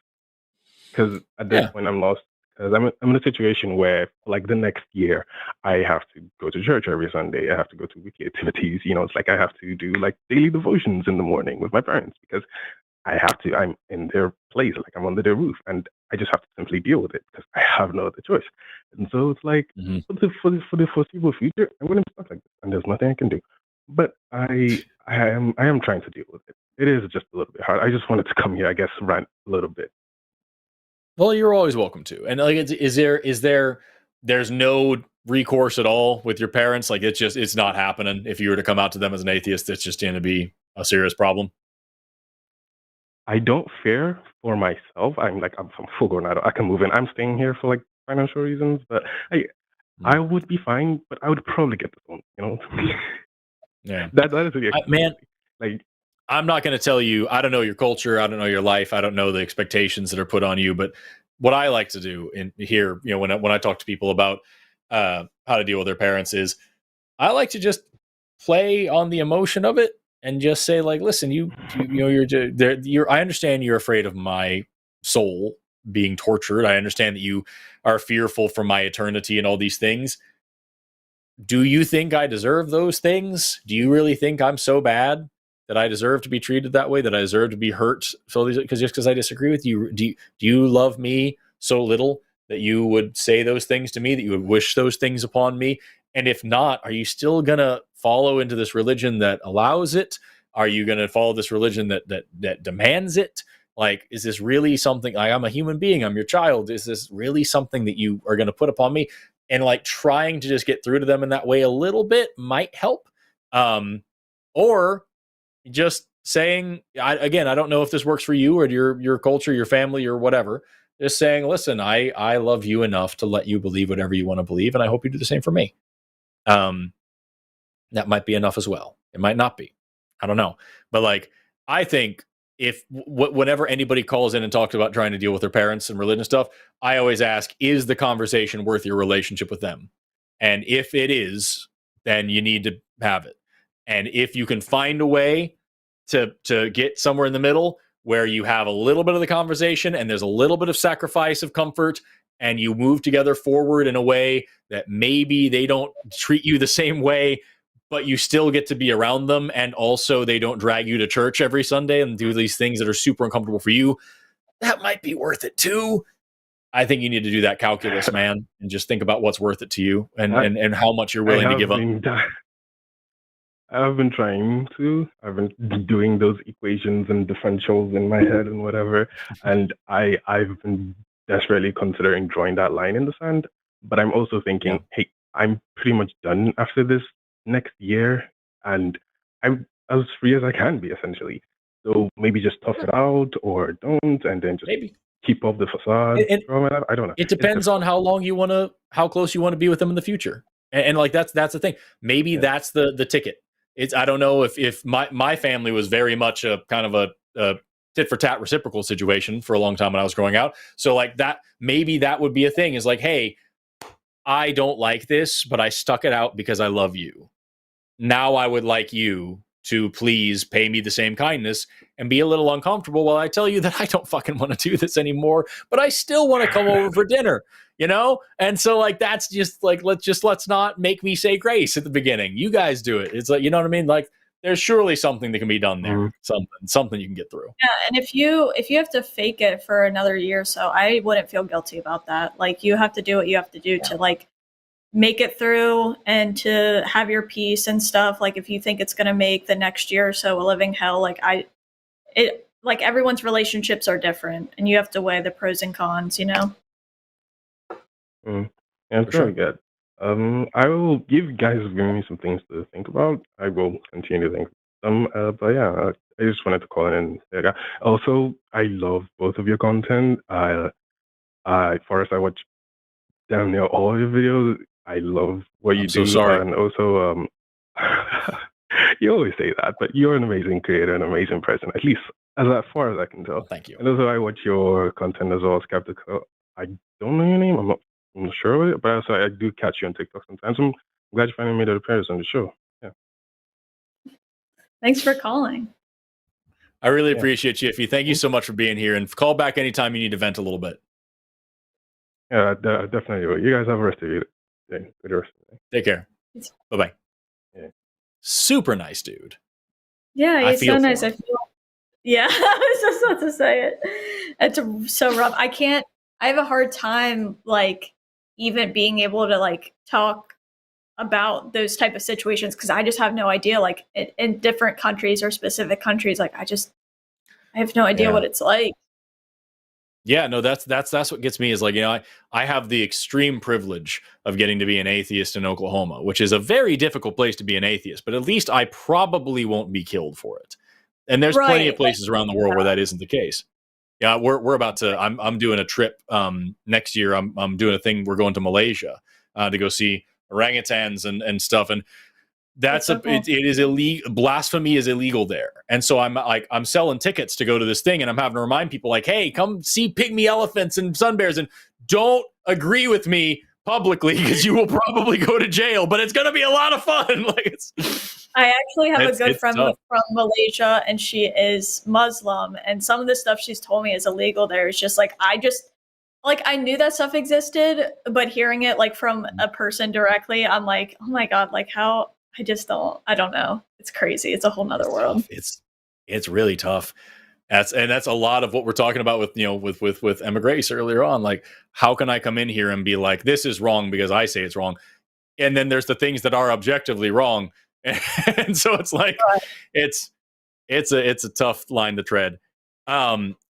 Because at this point I'm lost, because I'm in a situation where like the next year I have to go to church every Sunday. I have to go to weekly activities. It's like I have to do like daily devotions in the morning with my parents, because I'm in their place, like I'm under their roof, and I just have to simply deal with it because I have no other choice. And so it's like for the foreseeable future, I'm going to be stuck like this, and there's nothing I can do. But I am trying to deal with it. It is just a little bit hard. I just wanted to come here, I guess, rant a little bit. Well, you're always welcome to. And like, there's no recourse at all with your parents? Like it's not happening. If you were to come out to them as an atheist, it's just going to be a serious problem. I don't fear for myself. I'm full grown adult. I can move in. I'm staying here for like financial reasons, but I would be fine. But I would probably get this one. Yeah, that is the man. Like, I'm not going to tell you. I don't know your culture. I don't know your life. I don't know the expectations that are put on you. But what I like to do in here, when I talk to people about how to deal with their parents, is I like to just play on the emotion of it. And just say, like, listen, I understand you're afraid of my soul being tortured. I understand that you are fearful for my eternity and all these things. Do you think I deserve those things? Do you really think I'm so bad that I deserve to be treated that way, that I deserve to be hurt? So because I disagree with you, do you love me so little that you would say those things to me, that you would wish those things upon me? And if not, are you still going to follow into this religion that allows it? Are you going to follow this religion that demands it? Like, is this really something, like, I'm a human being, I'm your child. Is this really something that you are going to put upon me? And like trying to just get through to them in that way a little bit might help. Or just saying, I don't know if this works for you or your culture, your family, or whatever. Just saying, listen, I love you enough to let you believe whatever you want to believe, and I hope you do the same for me. That might be enough as well. It might not be. I don't know. But like, I think if whenever anybody calls in and talks about trying to deal with their parents and religion stuff, I always ask, is the conversation worth your relationship with them? And if it is, then you need to have it. And if you can find a way to get somewhere in the middle where you have a little bit of the conversation and there's a little bit of sacrifice of comfort, and you move together forward in a way that maybe they don't treat you the same way, but you still get to be around them, and also they don't drag you to church every Sunday and do these things that are super uncomfortable for you, that might be worth it too. I think you need to do that calculus, man, and just think about what's worth it to you and how much you're willing to give up. I've been trying to. I've been doing those equations and differentials in my head and whatever, and I've been desperately considering drawing that line in the sand. But I'm also thinking, hey, I'm pretty much done after this next year, and I'm as free as I can be, essentially. So maybe just tough it out, or don't, and then just keep up the facade. I don't know. It depends on how close you want to be with them in the future, and like that's the thing. Maybe that's the ticket. I don't know if my family was very much a kind of a tit for tat reciprocal situation for a long time when I was growing out. So like that, maybe that would be a thing, is like, hey, I don't like this, but I stuck it out because I love you. Now I would like you to please pay me the same kindness and be a little uncomfortable while I tell you that I don't fucking want to do this anymore, but I still want to come over for dinner, And so like, that's just like, let's not make me say grace at the beginning. You guys do it. It's like, you know what I mean? Like, there's surely something that can be done there. Something you can get through. Yeah. And if you have to fake it for another year or so, I wouldn't feel guilty about that. Like, you have to do what you have to do to like make it through and to have your peace and stuff. Like, if you think it's going to make the next year or so a living hell, like everyone's relationships are different, and you have to weigh the pros and cons, Yeah, it's really good. I will give you guys giving me some things to think about. I will continue to think But yeah, I just wanted to call in and say that. Also, I love both of your content. Forrest, I watch damn near all your videos. I love what you I'm so do, sorry. and also, you always say that, but you're an amazing creator, an amazing person, at least as far as I can tell. Well, thank you. And also, I watch your content as well, Skeptical. I don't know your name. I'm not sure of it, but also I do catch you on TikTok sometimes. I'm glad you finally made an appearance on the show. Yeah. Thanks for calling. I really appreciate you, Iffy. Thank you so much for being here, and call back anytime you need to vent a little bit. Yeah, definitely will. You guys have a rest of your day. Good rest of the day. Take care. Bye-bye. Yeah. Super nice dude. Yeah, he's so nice. I feel. Yeah, I was just about to say it. It's so rough. I have a hard time, like, even being able to, like, talk about those type of situations because I just have no idea, like, in different countries or specific countries, like, I have no idea what it's like. Yeah, no, that's what gets me is, like, you know, I have the extreme privilege of getting to be an atheist in Oklahoma, which is a very difficult place to be an atheist, but at least I probably won't be killed for it. And there's plenty of places around the world where that isn't the case. Yeah, we're about to. I'm doing a trip next year. I'm doing a thing. We're going to Malaysia to go see orangutans and stuff. And that's so cool. it is illegal. Blasphemy is illegal there. And so I'm selling tickets to go to this thing, and I'm having to remind people, like, hey, come see pygmy elephants and sun bears, and don't agree with me publicly because you will probably go to jail. But it's gonna be a lot of fun. Like, I actually have a good friend from Malaysia, and she is Muslim, and some of the stuff she's told me is illegal there. It's just like I knew that stuff existed, but hearing it, like, from a person directly, I'm like, oh my god, like, how? I don't know. It's crazy. It's a whole nother world. It's really tough. That's a lot of what we're talking about with, you know, with Emma Grace earlier on. Like, how can I come in here and be like, this is wrong because I say it's wrong? And then there's the things that are objectively wrong. And so it's like, it's a tough line to tread.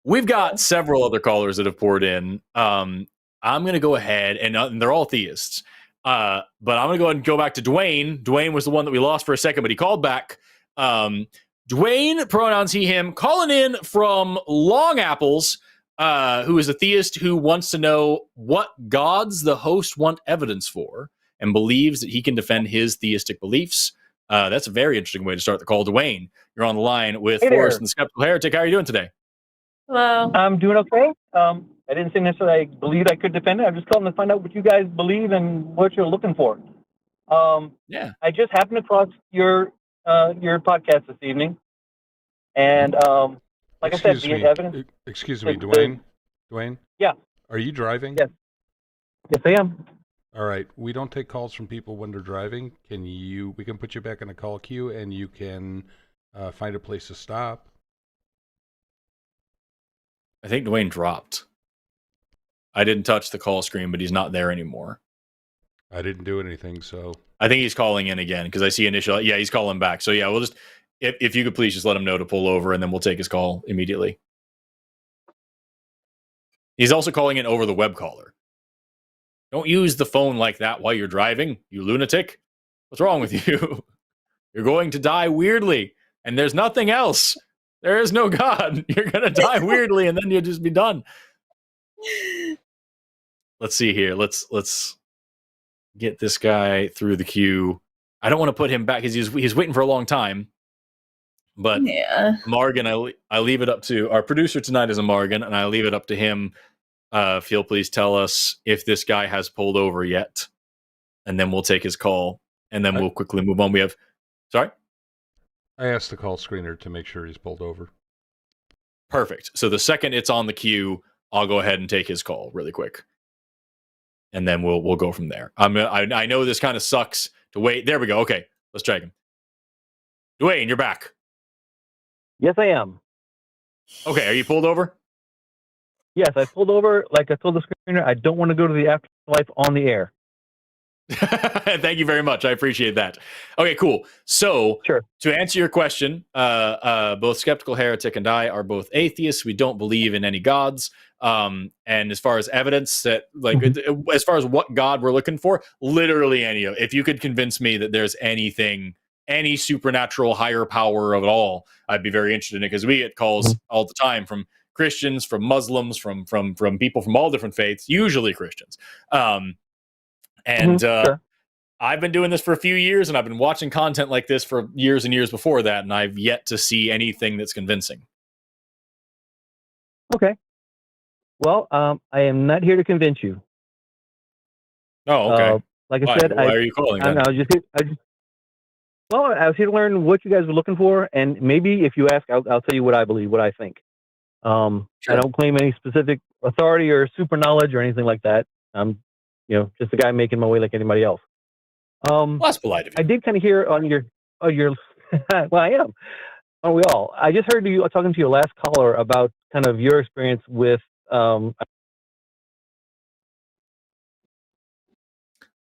We've got several other callers that have poured in. I'm going to go ahead and they're all theists. But I'm going to go ahead and go back to Dwayne. Dwayne was the one that we lost for a second, but he called back. Dwayne, pronouns he, him, calling in from Long Apples, who is a theist who wants to know what gods the host want evidence for and believes that he can defend his theistic beliefs. That's a very interesting way to start the call. Dwayne, you're on the line with Forrest and the Skeptical Heretic. How are you doing today? Hello. I'm doing okay. I didn't say necessarily I believed I could defend it. I'm just calling to find out what you guys believe and what you're looking for. Yeah. I just happened across your podcast this evening, and like I said, the evidence. Excuse me, Dwayne. Dwayne. Yeah. Are you driving? Yes. Yes, I am. All right. We don't take calls from people when they're driving. We can put you back in a call queue, and you can find a place to stop. I think Dwayne dropped. I didn't touch the call screen, but he's not there anymore. I didn't do anything, so I think he's calling in again because I see initial. Yeah, he's calling back. So yeah, we'll just if you could please just let him know to pull over, and then we'll take his call immediately. He's also calling in over the web caller. Don't use the phone like that while you're driving, you lunatic. What's wrong with you? You're going to die weirdly, and there's nothing else. There is no God. You're going to die weirdly, and then you'll just be done. Let's see here. Let's get this guy through the queue. I don't want to put him back because he's waiting for a long time. But Morgan, I leave it up to our producer tonight is a Morgan, and I leave it up to him. If you'll please tell us if this guy has pulled over yet, and then we'll take his call, and then we'll quickly move on. Sorry? I asked the call screener to make sure he's pulled over. Perfect. So the second it's on the queue, I'll go ahead and take his call really quick, and then we'll go from there. I know this kind of sucks to wait. There we go. Okay, let's check him. Dwayne, you're back. Yes, I am. Okay, are you pulled over? Yes, I pulled over. Like I told the screener, I don't want to go to the afterlife on the air. Thank you very much. I appreciate that. Okay, cool. So to answer your question, both Skeptical Heretic and I are both atheists. We don't believe in any gods. And as far as evidence that, like, as far as what God we're looking for, literally any of. If you could convince me that there's anything any supernatural higher power of it all, I'd be very interested in it, because we get calls all the time from Christians, from Muslims, from people from all different faiths, usually Christians. Sure. I've been doing this for a few years, and I've been watching content like this for years and years before that, and I've yet to see anything that's convincing. Okay. Well, I am not here to convince you. Oh, okay. Like I said, why are you calling? I was here to learn what you guys were looking for, and maybe if you ask, I'll tell you what I believe, what I think. Sure. I don't claim any specific authority or super knowledge or anything like that. I'm, just a guy making my way like anybody else. Well, that's polite of you. I did kind of hear on your well, I am. Aren't we all? I just heard you talking to your last caller about kind of your experience with.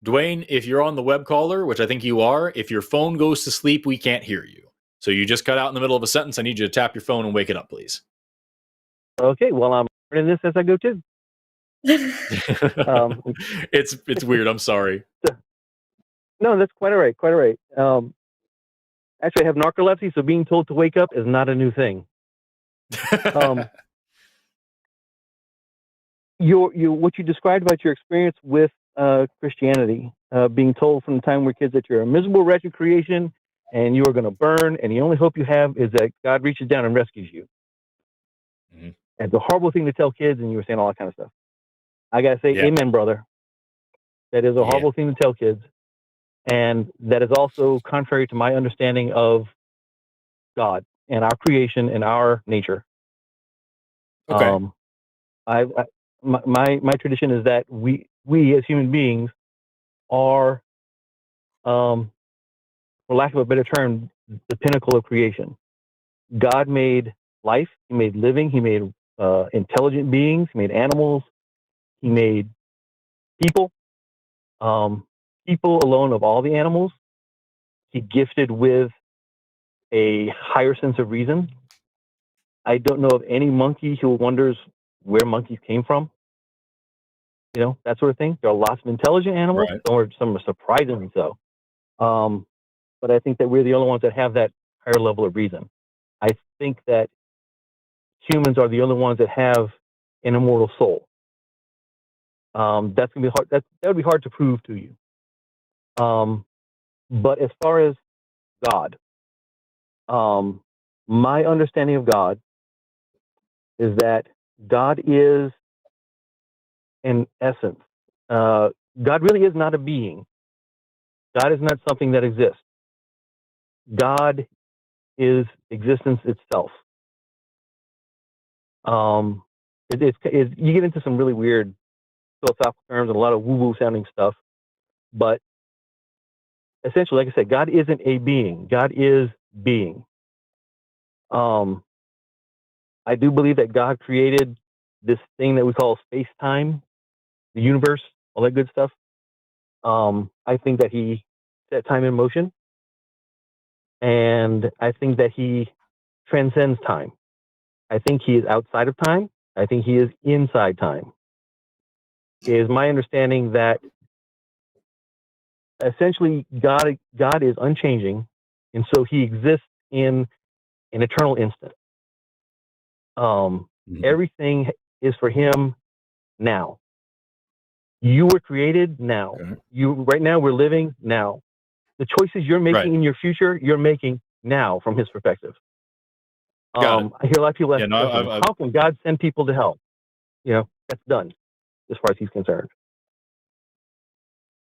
Dwayne, if you're on the web caller, which I think you are, if your phone goes to sleep, we can't hear you. So you just cut out in the middle of a sentence. I need you to tap your phone and wake it up, please. Okay, well, I'm learning this as I go too. It's weird. I'm sorry. No, that's quite all right. Quite all right. Actually, I have narcolepsy, so being told to wake up is not a new thing. What you described about your experience with Christianity, being told from the time we're kids that you're a miserable, wretched creation and you are going to burn, and the only hope you have is that God reaches down and rescues you. Mm-hmm. It's a horrible thing to tell kids, and you were saying all that kind of stuff. I got to say, amen, brother. That is a horrible thing to tell kids. And that is also contrary to my understanding of God and our creation and our nature. Okay. My tradition is that we as human beings are, for lack of a better term, the pinnacle of creation. God made life. He made living. He made intelligent beings. He made animals. He made people. People alone of all the animals, he gifted with a higher sense of reason. I don't know of any monkey who wonders where monkeys came from. That sort of thing. There are lots of intelligent animals, right. Some are surprisingly so. But I think that we're the only ones that have that higher level of reason. I think that humans are the only ones that have an immortal soul. That's gonna be hard. That would be hard to prove to you. But as far as God, my understanding of God is that God is, in essence, God really is not a being. God is not something that exists. God is existence itself. You get into some really weird philosophical terms and a lot of woo-woo sounding stuff, but essentially, like I said, God isn't a being. God is being. I do believe that God created this thing that we call space-time, the universe, all that good stuff. I think that he set time in motion, and I think that he transcends time. I think he is outside of time. I think he is inside time. It is my understanding that essentially God is unchanging, and so he exists in an eternal instant. Everything is for him now. You were created now. Right now we're living now. The choices you're making in your future, you're making now from his perspective. I hear a lot of people ask, how can God send people to hell? That's done as far as he's concerned.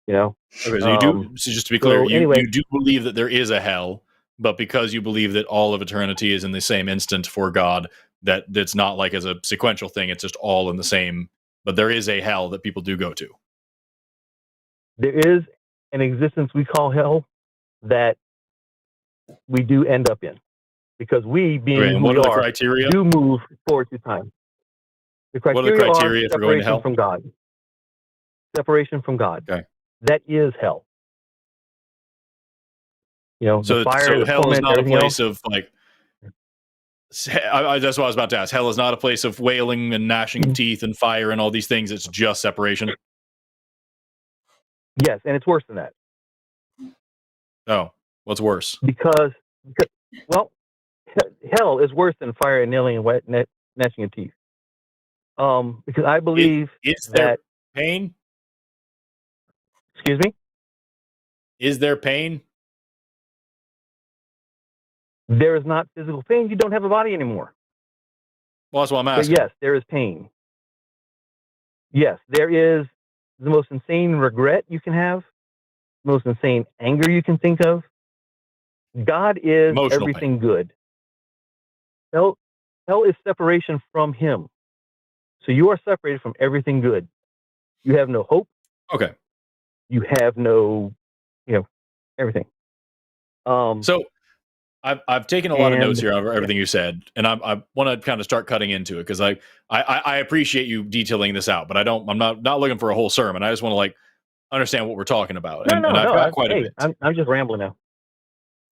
Okay, so you do. So just to be clear, you do believe that there is a hell, but because you believe that all of eternity is in the same instant for God, that's not like as a sequential thing. It's just all in the same. But there is a hell that people do go to. There is an existence we call hell that we do end up in, because we, being who we are, criteria? Do move forward through time. The criteria are for going to hell? From God. Separation from God. Okay. That is hell. So the fire, the hell is not a place else. of like. That's what I was about to ask. Hell is not a place of wailing and gnashing of teeth and fire and all these things. It's just separation. Yes, and it's worse than that. Oh, What's worse? Because well, hell is worse than fire and nailing and gnashing of teeth. Because I believe is there that pain? Excuse me? Is there pain? There is not physical pain. You don't have a body anymore. Well, that's what I'm But asking. yes, there is pain. Yes, there is the most insane regret you can have, the most insane anger you can think of. God is Emotional everything good. Hell is separation from Him. So you are separated from everything good. You have no hope. Okay. You have no, everything. So I've taken a lot of notes here over everything you said, and I want to kind of start cutting into it because I appreciate you detailing this out, but I'm not looking for a whole sermon. I just want to like understand what we're talking about. No, I've got quite a bit. I'm just rambling now.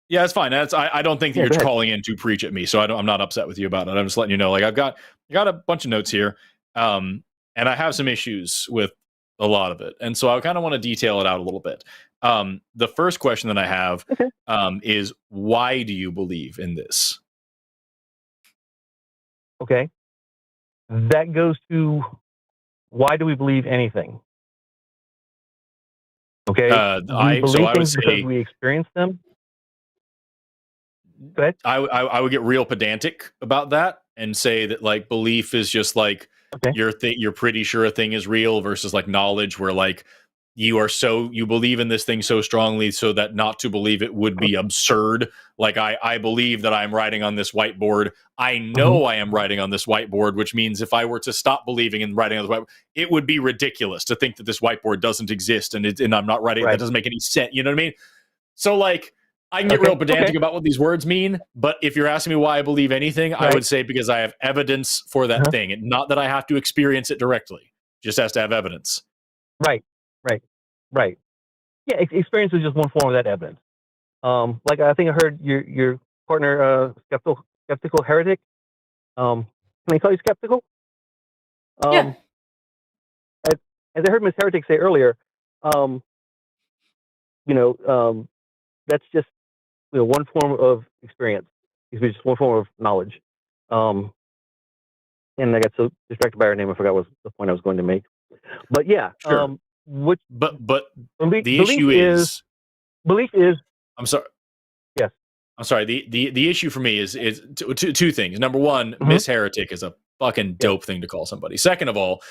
Yeah, it's fine. I don't think that you're calling in to preach at me, so I'm not upset with you about it. I'm just letting you know. Like I got a bunch of notes here, and I have some issues with a lot of it, and so I kind of want to detail it out a little bit. The first question that I have is, why do you believe in this? Okay, that goes to why do we believe anything? Okay, we believe things because we experience them. Go ahead. I would get real pedantic about that and say that like belief is just like you're pretty sure a thing is real versus like knowledge where like you believe in this thing so strongly so that not to believe it would be absurd. Like I believe that I'm writing on this whiteboard. I know I am writing on this whiteboard, which means if I were to stop believing in writing on this whiteboard, it would be ridiculous to think that this whiteboard doesn't exist and I'm not writing. That doesn't make any sense. You know what I mean? So like I can get real pedantic about what these words mean, but if you're asking me why I believe anything, I would say because I have evidence for that thing. And not that I have to experience it directly. Just has to have evidence. Right. Yeah, experience is just one form of that evidence. Like I think I heard your partner, skeptical heretic. Can I call you skeptical? Yeah. As I heard Miss Heretic say earlier, that's just one form of experience. It's just one form of knowledge. And I got so distracted by her name, I forgot what the point I was going to make. But yeah, sure. But the issue is belief is. I'm sorry. Yes. I'm sorry. The issue for me is two things. Number one, Miss Heretic is a fucking dope thing to call somebody. Second of all,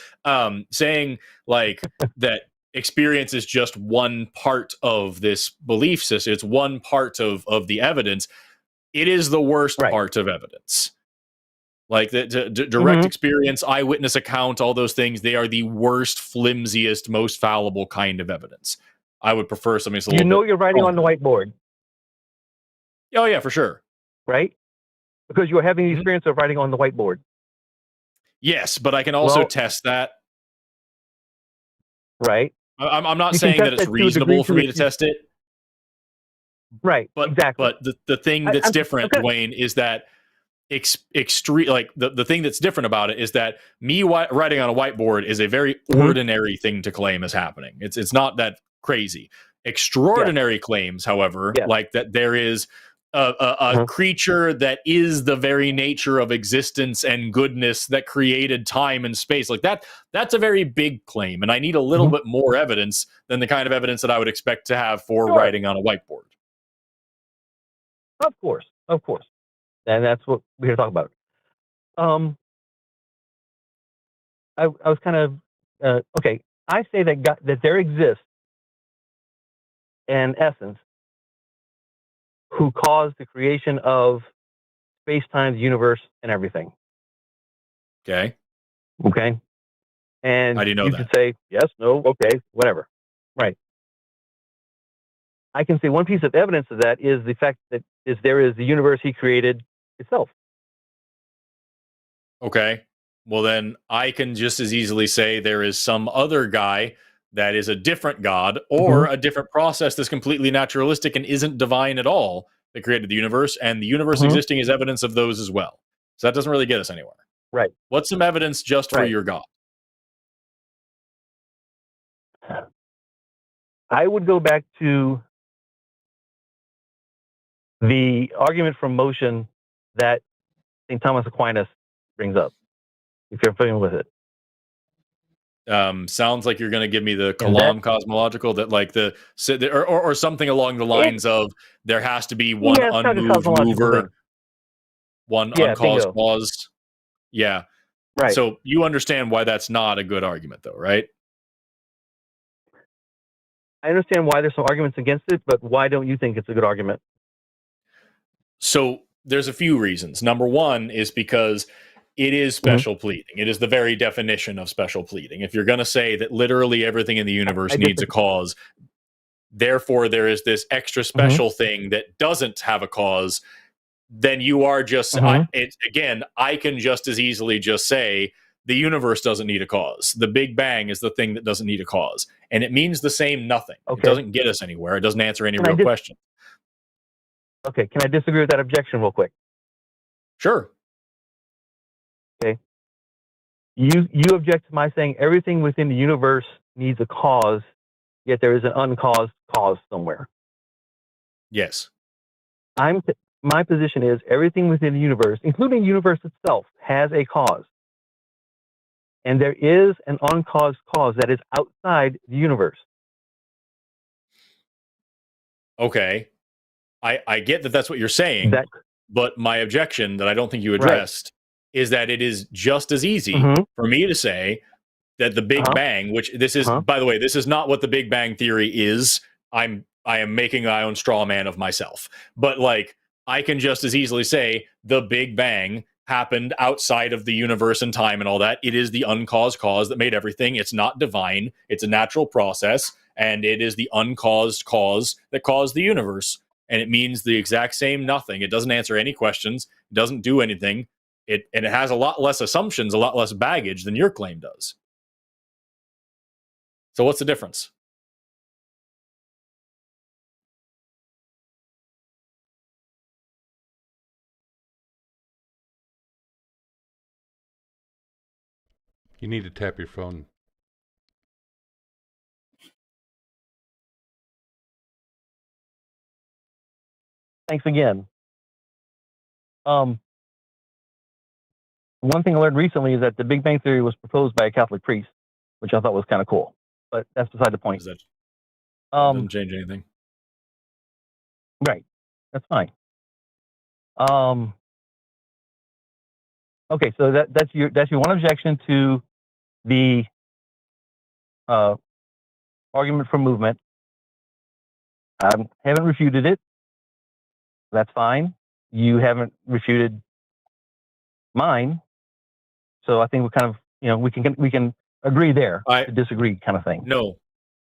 saying like that experience is just one part of this belief system. It's one part of the evidence. It is the worst part of evidence. Like the direct experience, eyewitness account, all those things, they are the worst, flimsiest, most fallible kind of evidence. I would prefer something that's a little bit you're writing on the whiteboard. Oh, yeah, for sure. Right? Because you're having the experience of writing on the whiteboard. Yes, but I can also test that. Right. I'm not saying that it's reasonable for me to test it. Right. But, exactly. But the thing that's different, Dwayne, is that extreme, like the thing that's different about it is that me writing on a whiteboard is a very ordinary thing to claim is happening. It's not that crazy. Extraordinary claims, however, like that there is a creature that is the very nature of existence and goodness that created time and space, like that's a very big claim, and I need a little bit more evidence than the kind of evidence that I would expect to have for writing on a whiteboard. Of course. And that's what we're here to talk about. I was kind of okay. I say that that there exists an essence who caused the creation of space-time, the universe, and everything. Okay. And I do know you that. could say yes, no, okay, whatever. Right. I can say one piece of evidence of that is the fact that there is the universe he created itself. Okay. Well, then I can just as easily say there is some other guy that is a different god or a different process that's completely naturalistic and isn't divine at all that created the universe, and the universe existing is evidence of those as well. So that doesn't really get us anywhere. Right. What's some evidence just for your god? I would go back to the argument from motion that St. Thomas Aquinas brings up, if you're familiar with it. Sounds like you're going to give me the Kalam cosmological, that like or something along the lines of there has to be one unmoved mover, one uncaused cause. Yeah. Right. So you understand why that's not a good argument, though, right? I understand why there's some arguments against it, but why don't you think it's a good argument? So there's a few reasons. Number one is because it is special pleading. It is the very definition of special pleading. If you're going to say that literally everything in the universe needs a cause, therefore there is this extra special thing that doesn't have a cause, then you are just, I can just as easily just say the universe doesn't need a cause. The Big Bang is the thing that doesn't need a cause. And it means the same nothing. It doesn't get us anywhere. It doesn't answer any real question. Okay, can I disagree with that objection real quick? Sure. Okay. You object to my saying everything within the universe needs a cause, yet there is an uncaused cause somewhere. Yes. My position is everything within the universe, including the universe itself, has a cause. And there is an uncaused cause that is outside the universe. Okay. I get that that's what you're saying, but my objection that I don't think you addressed is that it is just as easy for me to say that the Big Bang, which this is, by the way, this is not what the Big Bang theory is. I am making my own straw man of myself. But like, I can just as easily say the Big Bang happened outside of the universe and time and all that. It is the uncaused cause that made everything. It's not divine. It's a natural process. And it is the uncaused cause that caused the universe. And it means the exact same nothing. It doesn't answer any questions. It doesn't do anything. And it has a lot less assumptions, a lot less baggage than your claim does. So what's the difference? You need to tap your phone. Thanks again. One thing I learned recently is that the Big Bang Theory was proposed by a Catholic priest, which I thought was kind of cool. But that's beside the point. That doesn't change anything. Right. That's fine. Okay, so that's your one objection to the argument for movement. I haven't refuted it. That's fine. You haven't refuted mine. So I think we kind of, we can agree there to disagree kind of thing. No.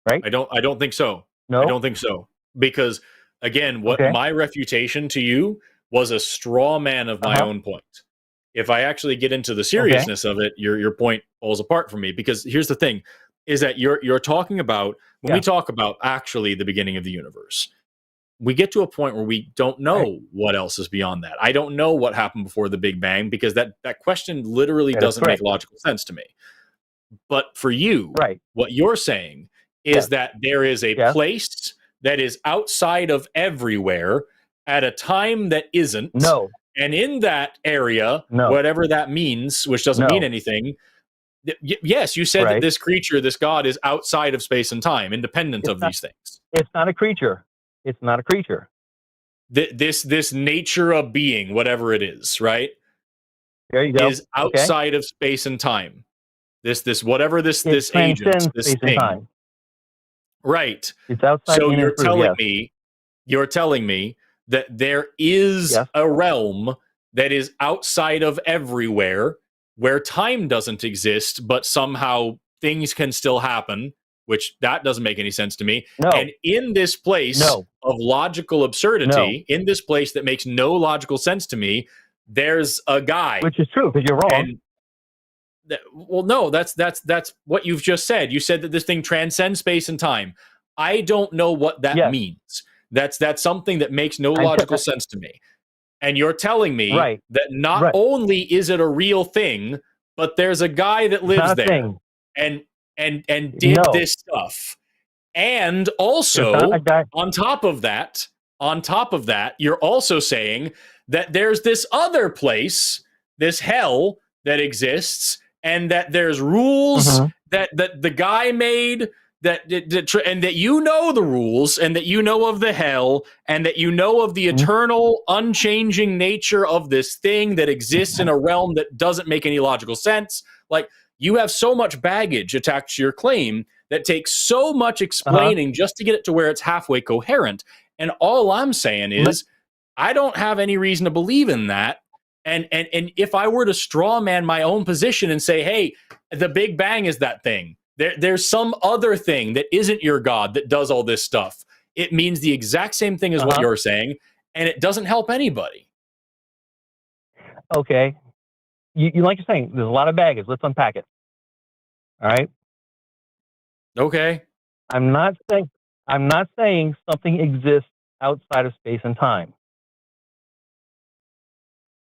Right? I don't think so. No? I don't think so. Because again, what my refutation to you was a straw man of my own point. If I actually get into the seriousness of it, your point falls apart for me. Because here's the thing, is that you're talking about, when we talk about actually the beginning of the universe, we get to a point where we don't know what else is beyond that. I don't know what happened before the Big Bang, because that question literally doesn't make logical sense to me. But for you, what you're saying is that there is a place that is outside of everywhere at a time that isn't. No. And in that area, whatever that means, which doesn't mean anything. Yes, you said that this creature, this God, is outside of space and time, independent of these things. It's not a creature. It's not a creature. This nature of being, whatever it is, right? There you go. Is outside of space and time. This whatever this agent, this thing. Time. Right. It's outside. So you're telling me that there is a realm that is outside of everywhere, where time doesn't exist, but somehow things can still happen, which that doesn't make any sense to me. No. And in this place of logical absurdity, in this place that makes no logical sense to me, there's a guy. Which is true, because you're wrong. That's what you've just said. You said that this thing transcends space and time. I don't know what that means. That's something that makes no logical sense to me. And you're telling me that not only is it a real thing, but there's a guy that lives there and did this stuff. And also, on top of that, on top of that, you're also saying that there's this other place, this hell that exists, and that there's rules that the guy made, and that you know the rules, and that you know of the hell, and that you know of the eternal, unchanging nature of this thing that exists in a realm that doesn't make any logical sense. Like, you have so much baggage attached to your claim that takes so much explaining just to get it to where it's halfway coherent. And all I'm saying is, I don't have any reason to believe in that. And if I were to straw man my own position and say, hey, the Big Bang is that thing, there's some other thing that isn't your God that does all this stuff, it means the exact same thing as what you're saying, and it doesn't help anybody. Okay. You like you're saying, there's a lot of baggage. Let's unpack it. All right. Okay. I'm not saying something exists outside of space and time.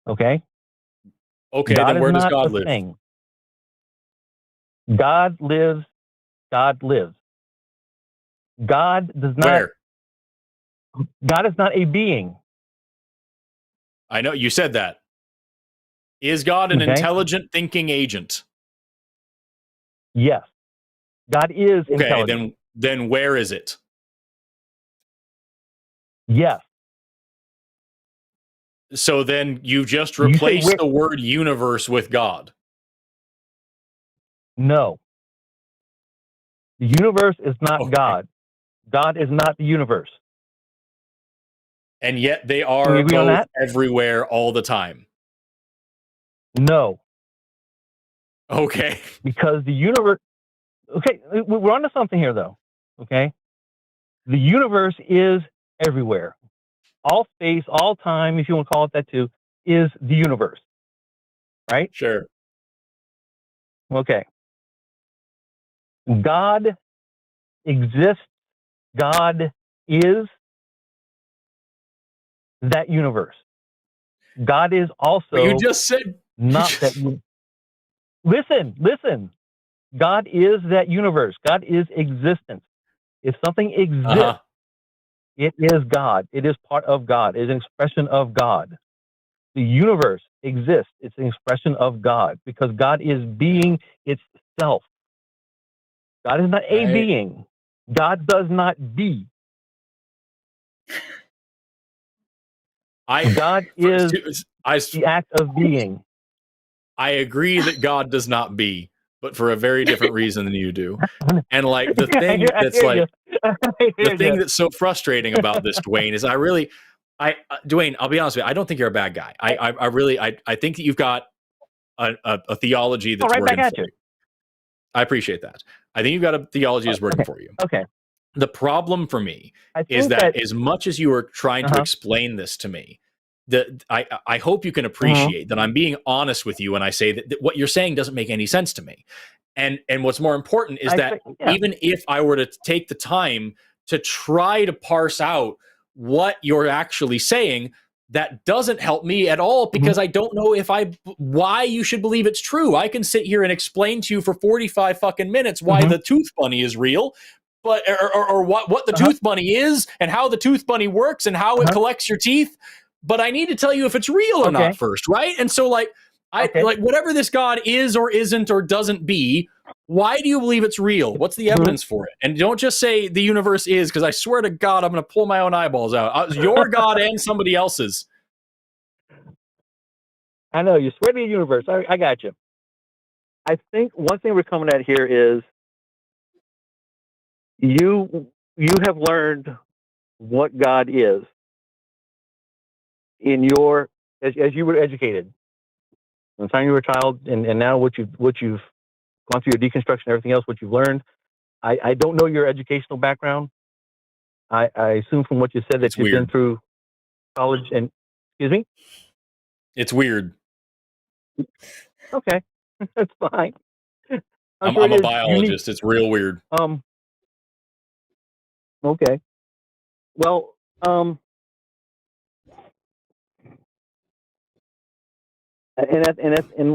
Okay? Okay, then where does God live? Thing. God lives. God lives. God does not. Where? God is not a being. I know, you said that. Is God an intelligent thinking agent? Yes. God is intelligent. Okay, then where is it? Yes. So then you just replaced the word universe with God. No. The universe is not God. God is not the universe. And yet they are both everywhere all the time. No. Okay. Because the universe... Okay, we're onto something here, though. Okay? The universe is everywhere. All space, all time, if you want to call it that too, is the universe. Right? Sure. Okay. God exists. God is that universe. God is also... But you just said... Not that... Listen. God is that universe. God is existence. If something exists, it is God. It is part of God. It is an expression of God. The universe exists. It's an expression of God because God is being itself. God is not a being. God does not be. God is the act of being. I agree that God does not be, but for a very different reason than you do. And like the thing that's like the thing that's so frustrating about this, Dwayne, is Dwayne, I'll be honest with you, I don't think you're a bad guy. I think that you've got a theology that's working for you. I appreciate that. I think you've got a theology that's working for you. Okay. The problem for me is that as much as you are trying to explain this to me, I hope you can appreciate that I'm being honest with you when I say that what you're saying doesn't make any sense to me. And what's more important is that even if I were to take the time to try to parse out what you're actually saying, that doesn't help me at all because I don't know why you should believe it's true. I can sit here and explain to you for 45 fucking minutes why the tooth bunny is real, but or what the tooth bunny is and how the tooth bunny works and how it collects your teeth. But I need to tell you if it's real or not first, right? And so like whatever this God is or isn't or doesn't be, why do you believe it's real? What's the evidence for it? And don't just say the universe is, because I swear to God, I'm going to pull my own eyeballs out. Your God and somebody else's. I know, you swear to the universe. I got you. I think one thing we're coming at here is you have learned what God is in your as you were educated. From the time you were a child, and now what you've gone through your deconstruction, everything else, what you've learned. I don't know your educational background. I assume from what you said that you've been through college and, excuse me? It's weird. Okay, that's fine. I'm a biologist. It's real weird. Okay. Well, and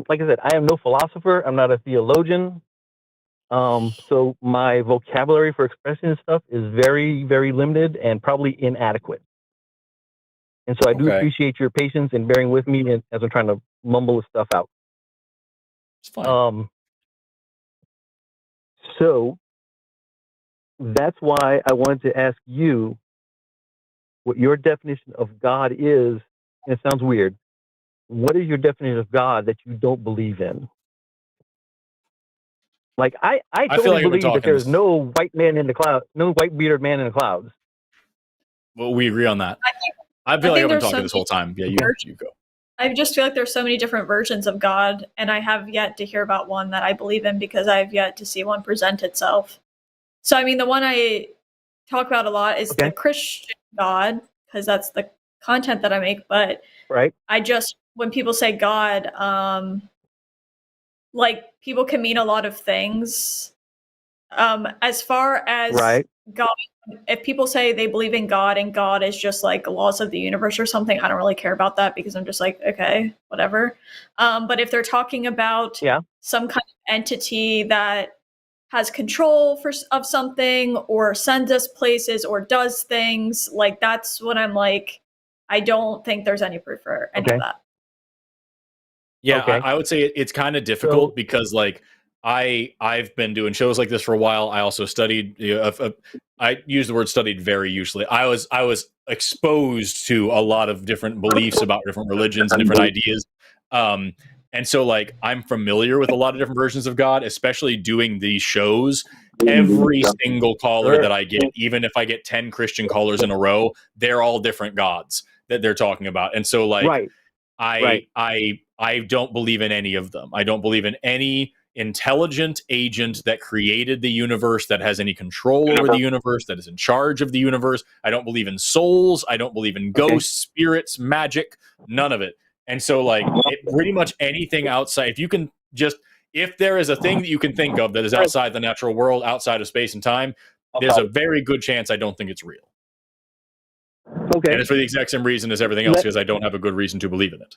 like I said, I am no philosopher. I'm not a theologian. So my vocabulary for expressing this stuff is very, very limited and probably inadequate. And so I do appreciate your patience and bearing with me as I'm trying to mumble this stuff out. It's fine. So that's why I wanted to ask you what your definition of God is. And it sounds weird. What is your definition of God that you don't believe in? Like I totally believe that there's no white man in the cloud, no white bearded man in the clouds. Well, we agree on that. I feel like I've been talking this whole time. Yeah, you go. I just feel like there's so many different versions of God, and I have yet to hear about one that I believe in because I've yet to see one present itself. So, I mean, the one I talk about a lot is the Christian God, because that's the content that I make. But when people say God, like people can mean a lot of things. As far as God, if people say they believe in God and God is just like laws of the universe or something, I don't really care about that because I'm just like, okay, whatever. But if they're talking about some kind of entity that has control of something or sends us places or does things, like that's when I'm like, I don't think there's any proof for any of that. Yeah, I would say it's kind of difficult because like I've been doing shows like this for a while. I also studied. I use the word studied very usually. I was exposed to a lot of different beliefs about different religions and different ideas. And so like I'm familiar with a lot of different versions of God, especially doing these shows. Every single caller that I get, even if I get 10 Christian callers in a row, they're all different gods that they're talking about. And so like I don't believe in any of them. I don't believe in any intelligent agent that created the universe, that has any control over the universe, that is in charge of the universe. I don't believe in souls. I don't believe in ghosts, spirits, magic, none of it. And so like pretty much anything outside, if there is a thing that you can think of that is outside the natural world, outside of space and time, there's a very good chance I don't think it's real. And it's for the exact same reason as everything else, because I don't have a good reason to believe in it.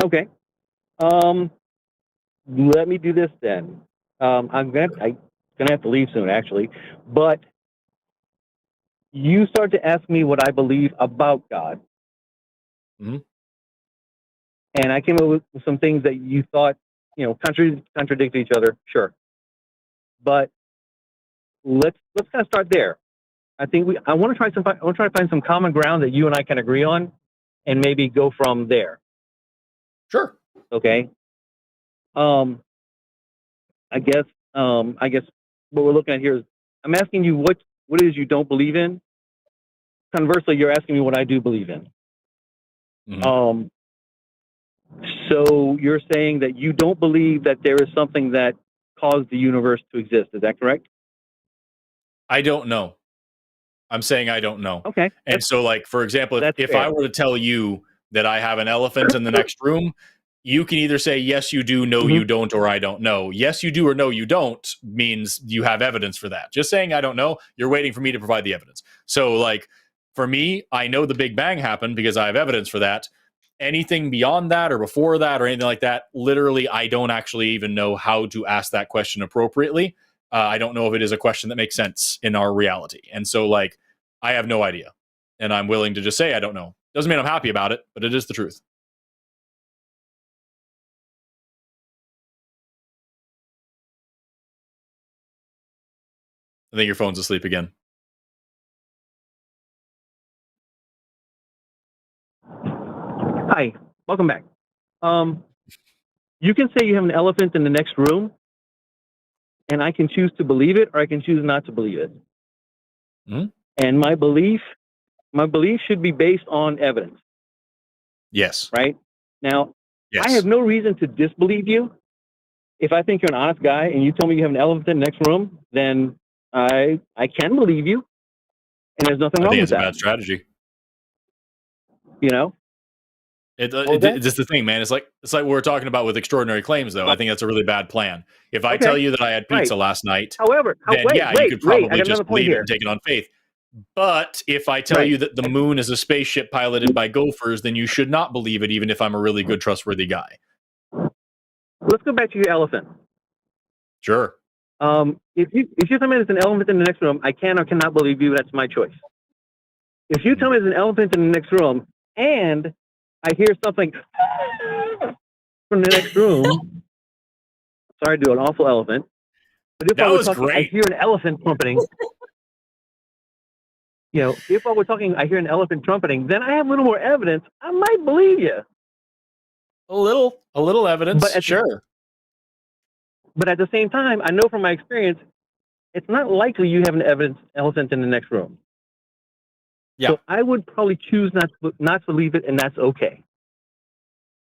Okay. Let me do this then. I'm gonna have to leave soon, actually. But you start to ask me what I believe about God, and I came up with some things that you thought, contradict each other. Sure, but let's kind of start there. I think I want to try to find some common ground that you and I can agree on, and maybe go from there. Sure. Okay. I guess what we're looking at here is I'm asking you what it is you don't believe in. Conversely, you're asking me what I do believe in. So you're saying that you don't believe that there is something that caused the universe to exist. Is that correct? I don't know. I'm saying I don't know. Okay. And so like, for example, if I were to tell you that I have an elephant in the next room, you can either say, yes, you do, no, you don't, or I don't know. Yes, you do, or no, you don't means you have evidence for that. Just saying I don't know, you're waiting for me to provide the evidence. So like, for me, I know the Big Bang happened because I have evidence for that. Anything beyond that or before that or anything like that, literally, I don't actually even know how to ask that question appropriately. I don't know if it is a question that makes sense in our reality. And so like, I have no idea. And I'm willing to just say I don't know. Doesn't mean I'm happy about it, but it is the truth. I think your phone's asleep again. Hi, welcome back. You can say you have an elephant in the next room, and I can choose to believe it or I can choose not to believe it. And my belief should be based on evidence. Yes. Right? Now, yes. I have no reason to disbelieve you. If I think you're an honest guy and you tell me you have an elephant in the next room, then I can believe you. And there's nothing wrong with that. I think it's a bad strategy. It's the thing, man. It's like what we're talking about with extraordinary claims, though. I think that's a really bad plan. If I tell you that I had pizza last night, you could probably just believe it and take it on faith. But if I tell you that the moon is a spaceship piloted by gophers, then you should not believe it, even if I'm a really good, trustworthy guy. Let's go back to your elephant. Sure. If you tell me there's an elephant in the next room, I can or cannot believe you. That's my choice. If you tell me there's an elephant in the next room and I hear something from the next room, sorry to do an awful elephant, but if That I were was talking, great. I hear an elephant trumpeting. If I were talking, I hear an elephant trumpeting, then I have a little more evidence. I might believe you. A little evidence, sure. But at the same time, I know from my experience, it's not likely you have an elephant in the next room. Yeah. So I would probably choose not to believe it, and that's okay.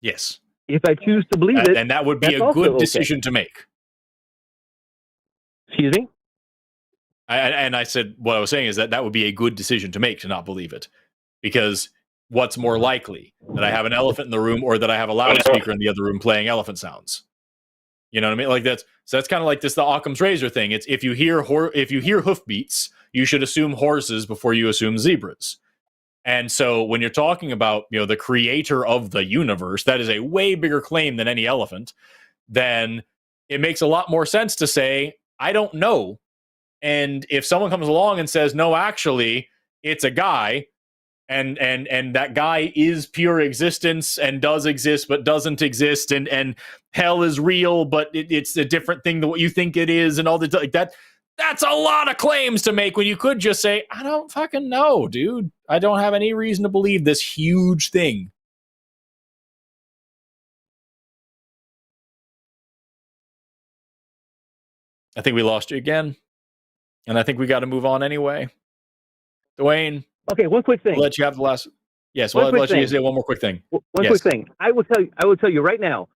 Yes. If I choose to believe it, and that would be that's a good also decision okay. to make. Excuse me? And I said, what I was saying is that would be a good decision to make, to not believe it. Because what's more likely, that I have an elephant in the room or that I have a loudspeaker in the other room playing elephant sounds? You know what I mean? Like that's kind of like the Occam's razor thing. It's if you hear hoofbeats, you should assume horses before you assume zebras. And so when you're talking about, the creator of the universe, that is a way bigger claim than any elephant. Then it makes a lot more sense to say, I don't know. And if someone comes along and says, no, actually, it's a guy, and that guy is pure existence and does exist but doesn't exist, and hell is real, but it's a different thing than what you think it is, and all the like that's a lot of claims to make when you could just say, I don't fucking know, dude. I don't have any reason to believe this huge thing. I think we lost you again. And I think we got to move on anyway. Dwayne. Okay, one quick thing. I'll let you have the last. Yes, well, I'll let you say one more quick thing. One quick thing. I will tell you right now,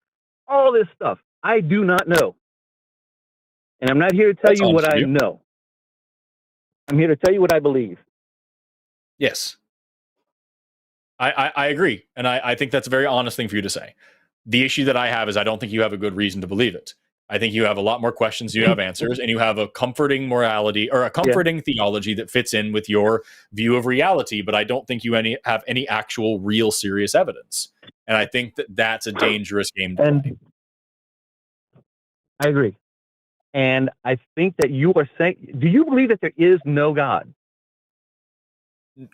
all this stuff I do not know. And I'm not here to tell you what I know. I'm here to tell you what I believe. Yes. I agree. And I think that's a very honest thing for you to say. The issue that I have is I don't think you have a good reason to believe it. I think you have a lot more questions than you have answers, and you have a comforting morality or a comforting theology that fits in with your view of reality, but I don't think you have any actual real serious evidence. And I think that that's a dangerous game to play. I agree. And I think that you are saying, do you believe that there is no God?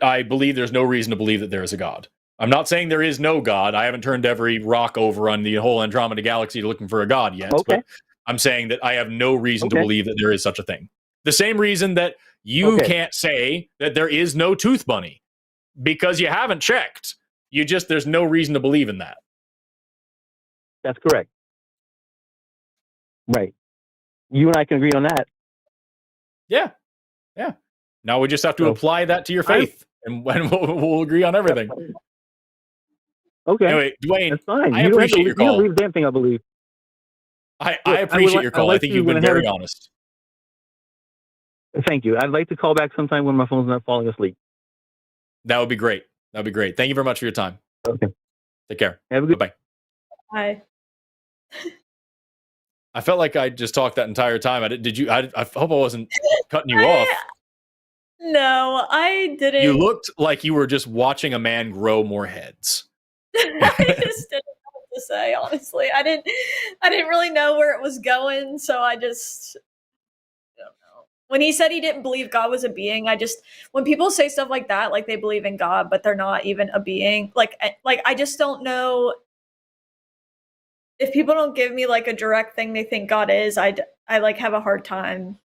I believe there's no reason to believe that there is a God. I'm not saying there is no God. I haven't turned every rock over on the whole Andromeda galaxy looking for a God yet. Okay. But I'm saying that I have no reason to believe that there is such a thing. The same reason that you can't say that there is no tooth bunny, because you haven't checked. There's no reason to believe in that. That's correct. Right. You and I can agree on that. Yeah. Yeah. Now we just have to apply that to your faith, and we'll agree on everything. Okay. Anyway, Dwayne, that's fine. I appreciate your call. You don't believe a damn thing I believe. I appreciate your call. I think you've been very honest. Thank you. I'd like to call back sometime when my phone's not falling asleep. That would be great. That would be great. Thank you very much for your time. Okay. Take care. Have a good Bye. Bye. I felt like I just talked that entire time. I hope I wasn't cutting you off. No, I didn't. You looked like you were just watching a man grow more heads. I just didn't know what to say, honestly. I didn't really know where it was going, so I just don't know. When he said he didn't believe God was a being, when people say stuff like that, like they believe in God, but they're not even a being, like I just don't know. If people don't give me like a direct thing they think God is, I like have a hard time.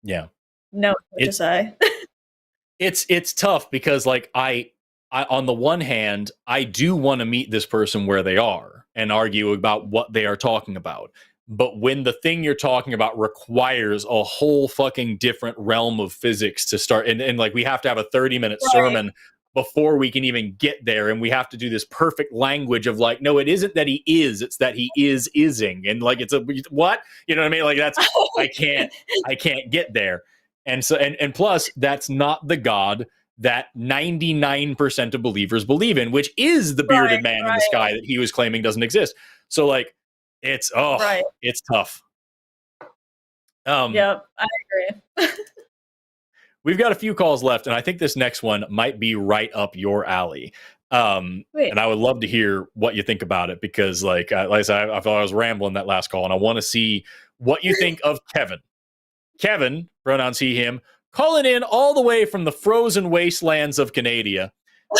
Yeah. Know what to say. It's tough because like I on the one hand, I do want to meet this person where they are and argue about what they are talking about. But when the thing you're talking about requires a whole fucking different realm of physics to start, and like we have to have a 30-minute sermon before we can even get there, and we have to do this perfect language of like, no, it isn't that he is, it's that he ising, and like it's a what? You know what I mean? Like that's I can't get there. And so and plus that's not the God that 99% of believers believe in, which is the bearded man in the sky that he was claiming doesn't exist. So like it's it's tough. Yep, I agree. We've got a few calls left, and I think this next one might be right up your alley. And I would love to hear what you think about it, because like I said, I thought I was rambling that last call, and I want to see what you think of Kevin. Kevin, pronouns he, him, calling in all the way from the frozen wastelands of Canada,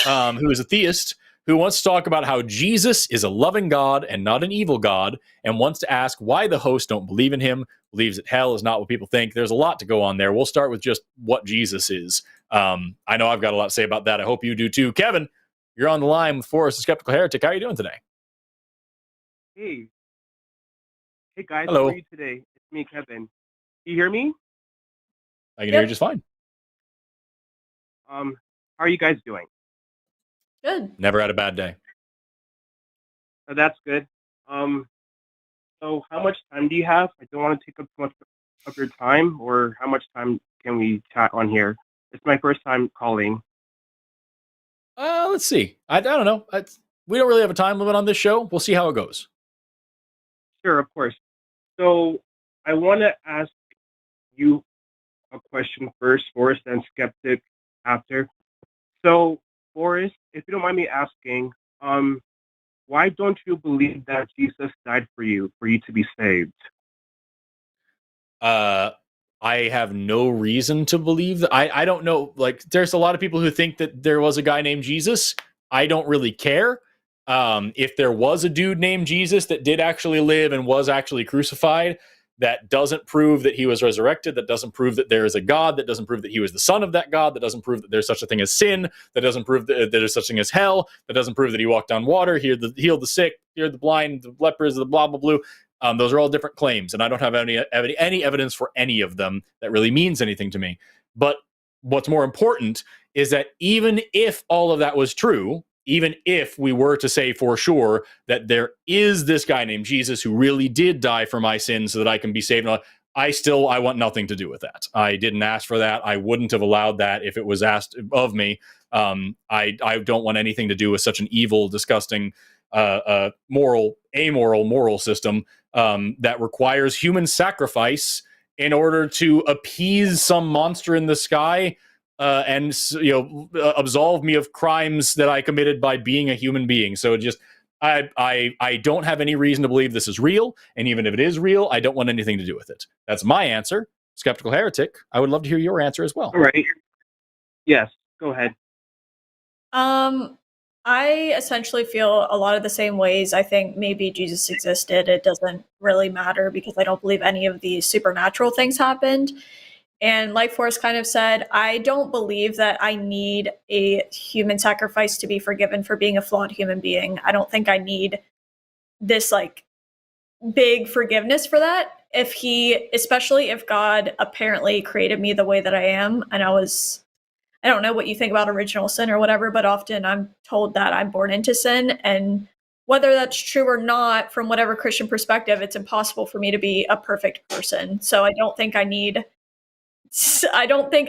who is a theist, who wants to talk about how Jesus is a loving God and not an evil God, and wants to ask why the hosts don't believe in him, believes that hell is not what people think. There's a lot to go on there. We'll start with just what Jesus is. I know I've got a lot to say about that. I hope you do too. Kevin, you're on the line with Forrest, the Skeptical Heretic. How are you doing today? Hey. Hey, guys. Hello. How are you today? It's me, Kevin. Can you hear me? I can hear you just fine. How are you guys doing? Good. Never had a bad day. Oh, that's good. So how much time do you have? I don't want to take up too much of your time, or how much time can we chat on here? It's my first time calling. Let's see. I don't know. We don't really have a time limit on this show. We'll see how it goes. Sure, of course. So I want to ask you a question first, Forrest, and Skeptic after. So, Forrest, if you don't mind me asking, why don't you believe that Jesus died for you to be saved? I have no reason to believe that. I don't know. Like, there's a lot of people who think that there was a guy named Jesus. I don't really care. If there was a dude named Jesus that did actually live and was actually crucified, that doesn't prove that he was resurrected. That doesn't prove that there is a God. That doesn't prove that he was the son of that God. That doesn't prove that there's such a thing as sin. That doesn't prove that there's such a thing as hell. That doesn't prove that he walked on water, healed the sick, cured the blind, the lepers, the blah, blah, blah. Those are all different claims, and I don't have any evidence for any of them that really means anything to me. But what's more important is that even if all of that was true, even if we were to say for sure that there is this guy named Jesus who really did die for my sins so that I can be saved, I want nothing to do with that. I didn't ask for that. I wouldn't have allowed that if it was asked of me. I don't want anything to do with such an evil, disgusting, amoral system that requires human sacrifice in order to appease some monster in the sky and absolve me of crimes that I committed by being a human being. So I don't have any reason to believe this is real, and even if it is real, I don't want anything to do with it. That's my answer. Skeptical Heretic, I would love to hear your answer as well. All right. Yes, go ahead. I essentially feel a lot of the same ways. I think maybe Jesus existed. It doesn't really matter because I don't believe any of these supernatural things happened. And like Forrest kind of said, I don't believe that I need a human sacrifice to be forgiven for being a flawed human being. I don't think I need this like big forgiveness for that. Especially if God apparently created me the way that I am, and I don't know what you think about original sin or whatever, but often I'm told that I'm born into sin. And whether that's true or not, from whatever Christian perspective, it's impossible for me to be a perfect person. So I don't think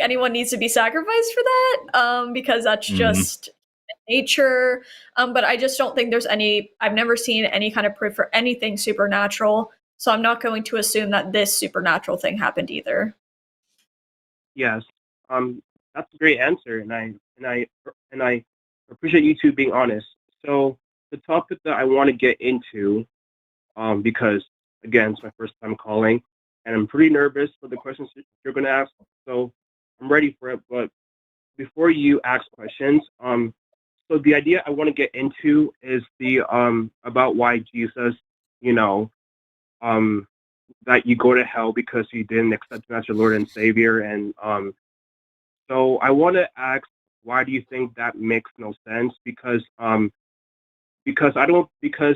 anyone needs to be sacrificed for that, because that's just nature. But I just don't think I've never seen any kind of proof for anything supernatural. So I'm not going to assume that this supernatural thing happened either. Yes. That's a great answer, and I appreciate you two being honest. So the topic that I want to get into, because again, it's my first time calling, and I'm pretty nervous for the questions you're going to ask. So I'm ready for it. But before you ask questions, so the idea I want to get into is the about why Jesus, that you go to hell because you didn't accept him as your Lord and Savior, and so I want to ask, why do you think that makes no sense? Because the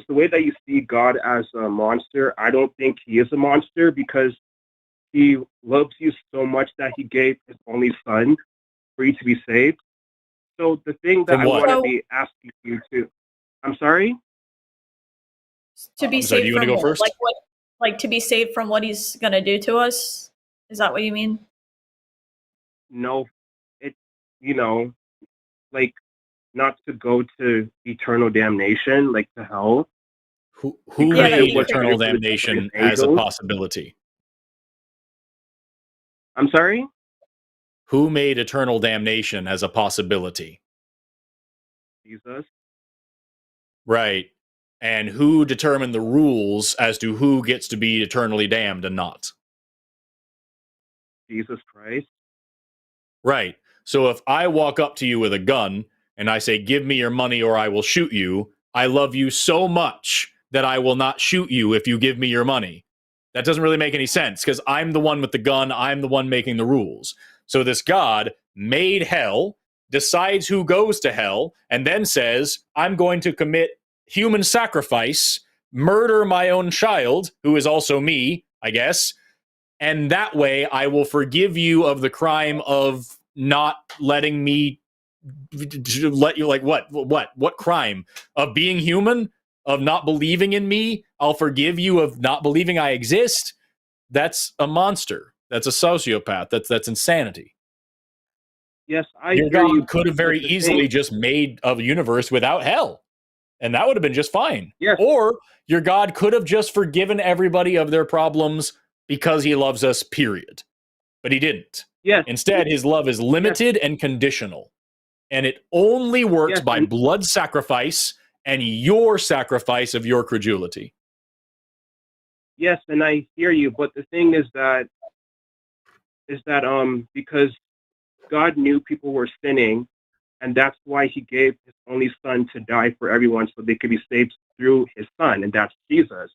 way that you see God as a monster, I don't think he is a monster, because he loves you so much that he gave his only son for you to be saved. So the thing that I want to be asking you to, I'm sorry? To be saved from what? First? Like to be saved from what he's going to do to us? Is that what you mean? No, like not to go to eternal damnation, like to hell. Who made eternal damnation as a possibility? I'm sorry? Who made eternal damnation as a possibility? Jesus. Right. And who determined the rules as to who gets to be eternally damned and not? Jesus Christ. Right. So if I walk up to you with a gun and I say, give me your money or I will shoot you, I love you so much that I will not shoot you if you give me your money. That doesn't really make any sense because I'm the one with the gun. I'm the one making the rules. So this God made hell, decides who goes to hell, and then says, I'm going to commit human sacrifice, murder my own child, who is also me, I guess, and that way I will forgive you of the crime of not letting me let you, like, what crime? Of being human? Of not believing in me? I'll forgive you of not believing I exist? That's a monster. That's a sociopath. That's insanity. Yes, I Your hear God you. could have very but the easily thing- just made a universe without hell, and that would have been just fine. Yes. Or your God could have just forgiven everybody of their problems because he loves us, period. But he didn't. Yes. Instead, his love is limited and conditional. And it only works Yes, by and- blood sacrifice and your sacrifice of your credulity. Yes, and I hear you, but the thing is that because God knew people were sinning, and that's why he gave his only son to die for everyone so they could be saved through his son, and that's Jesus.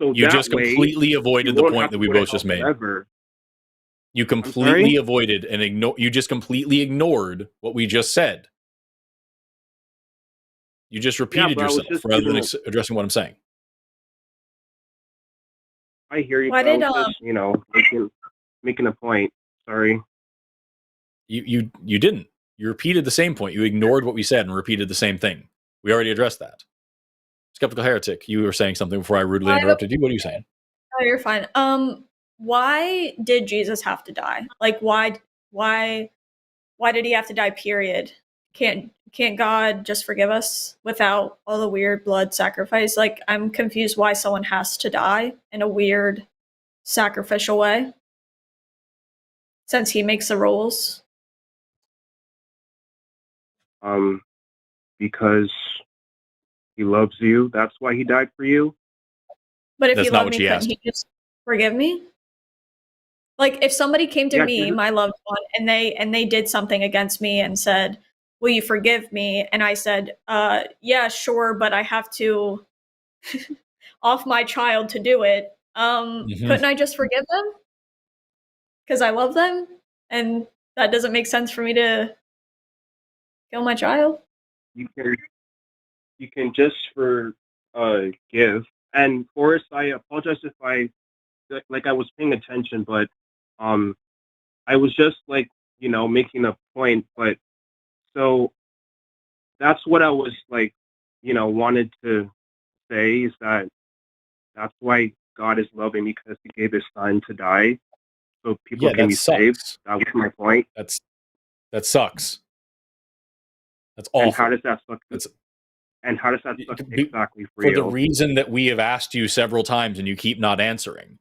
So You that just way, completely you avoided the won't point have that to we go to both just hell made. forever. You sorry? completely avoided and you just completely ignored what we just said. You just repeated but I was yourself just rather than giving- addressing what I'm saying. I hear you, Why but I did, was just, making a point. Sorry. You didn't. You repeated the same point. You ignored what we said and repeated the same thing. We already addressed that. Skeptical Heretic, you were saying something before I rudely interrupted you. What are you saying? Oh, you're fine. Why did Jesus have to die? Like, why did he have to die? Period. Can't God just forgive us without all the weird blood sacrifice? Like, I'm confused why someone has to die in a weird sacrificial way, since he makes the rules. Because he loves you. That's why he died for you. But if That's he not loved what me, she couldn't asked. he just forgive me? Like, if somebody came to Yeah, me, my loved one, and they did something against me and said, "Will you forgive me?" And I said, "Yeah, sure, but I have to off my child to do it." Couldn't I just forgive them? Because I love them, and that doesn't make sense for me to kill my child. You can just forgive. And Forrest, I apologize if I was paying attention, but I was just making a point. But so that's what I was wanted to say is that's why God is loving because he gave his son to die so people can be saved. That was my point. That sucks. That's awful. And how does that suck? How does that suck exactly for you? For the reason that we have asked you several times and you keep not answering.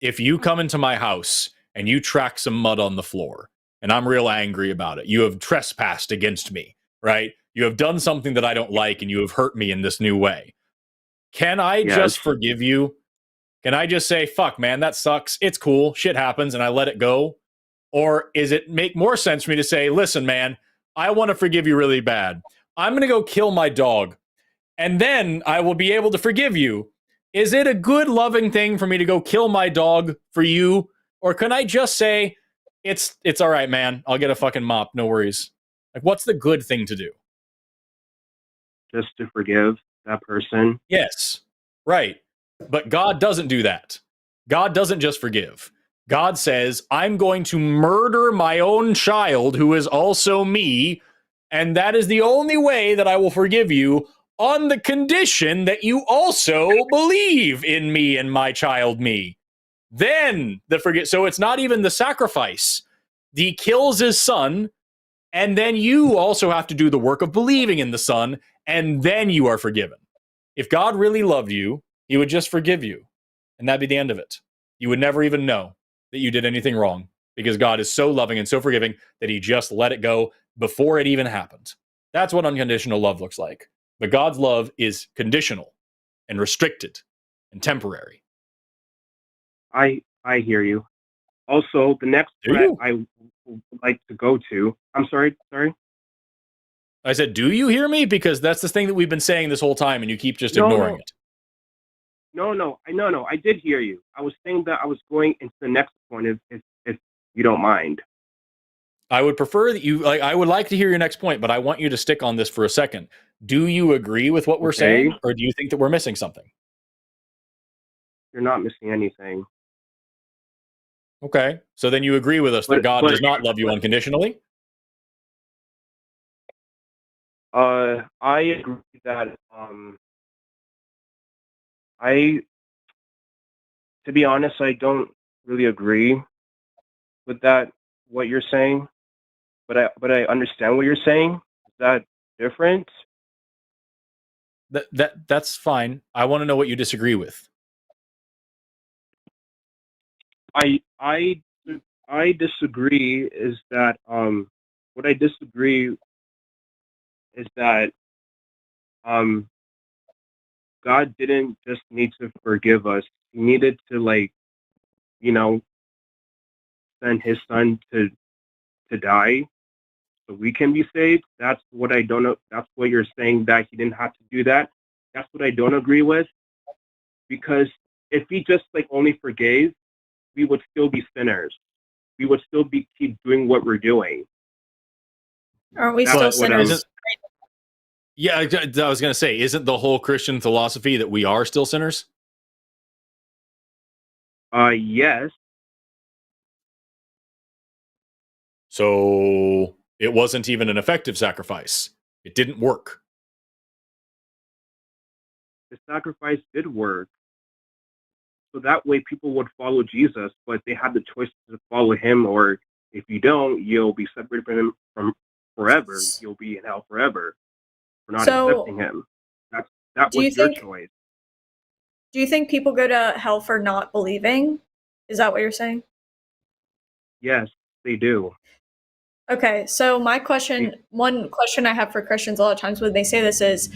If you come into my house and you track some mud on the floor and I'm real angry about it, you have trespassed against me, right? You have done something that I don't like and you have hurt me in this new way. Can I just forgive you? Can I just say, fuck, man, that sucks. It's cool. Shit happens and I let it go? Or is it make more sense for me to say, listen, man, I want to forgive you really bad. I'm going to go kill my dog and then I will be able to forgive you. Is it a good, loving thing for me to go kill my dog for you? Or can I just say, it's all right, man. I'll get a fucking mop. No worries. Like, what's the good thing to do? Just to forgive that person. Yes, right. But God doesn't do that. God doesn't just forgive. God says, I'm going to murder my own child who is also me, and that is the only way that I will forgive you on the condition that you also believe in me and my child me. Then so it's not even the sacrifice. He kills his son, and then you also have to do the work of believing in the son, and then you are forgiven. If God really loved you, he would just forgive you, and that'd be the end of it. You would never even know that you did anything wrong because God is so loving and so forgiving that he just let it go before it even happened. That's what unconditional love looks like. But God's love is conditional and restricted and temporary. I hear you. Also, the next threat I would like to go to. I'm sorry. I said, do you hear me? Because that's the thing that we've been saying this whole time, and you keep just ignoring it. No, I did hear you. I was saying that I was going into the next point if you don't mind. I would prefer that you, I would like to hear your next point, but I want you to stick on this for a second. Do you agree with what we're saying, or do you think that we're missing something? You're not missing anything. Okay. So then you agree with us that God does not love you unconditionally? I agree that to be honest, I don't really agree with that, what you're saying, but I understand what you're saying. Is that different? That's fine. I want to know what you disagree with. I disagree is that what I disagree is that God didn't just need to forgive us. He needed to send his son to die so we can be saved. That's what I don't know. That's what you're saying, that he didn't have to do that. That's what I don't agree with, because if he just only forgave, we would still be sinners. We would still keep doing what we're doing. Aren't we still sinners? Yeah, I was going to say, isn't the whole Christian philosophy that we are still sinners? Yes. So it wasn't even an effective sacrifice. It didn't work. The sacrifice did work. So that way people would follow Jesus, but they had the choice to follow him, or if you don't, you'll be separated from him from forever. You'll be in hell forever for not accepting him. That was your choice. Do you think people go to hell for not believing? Is that what you're saying? Yes, they do. Okay, so one question I have for Christians a lot of times when they say this is,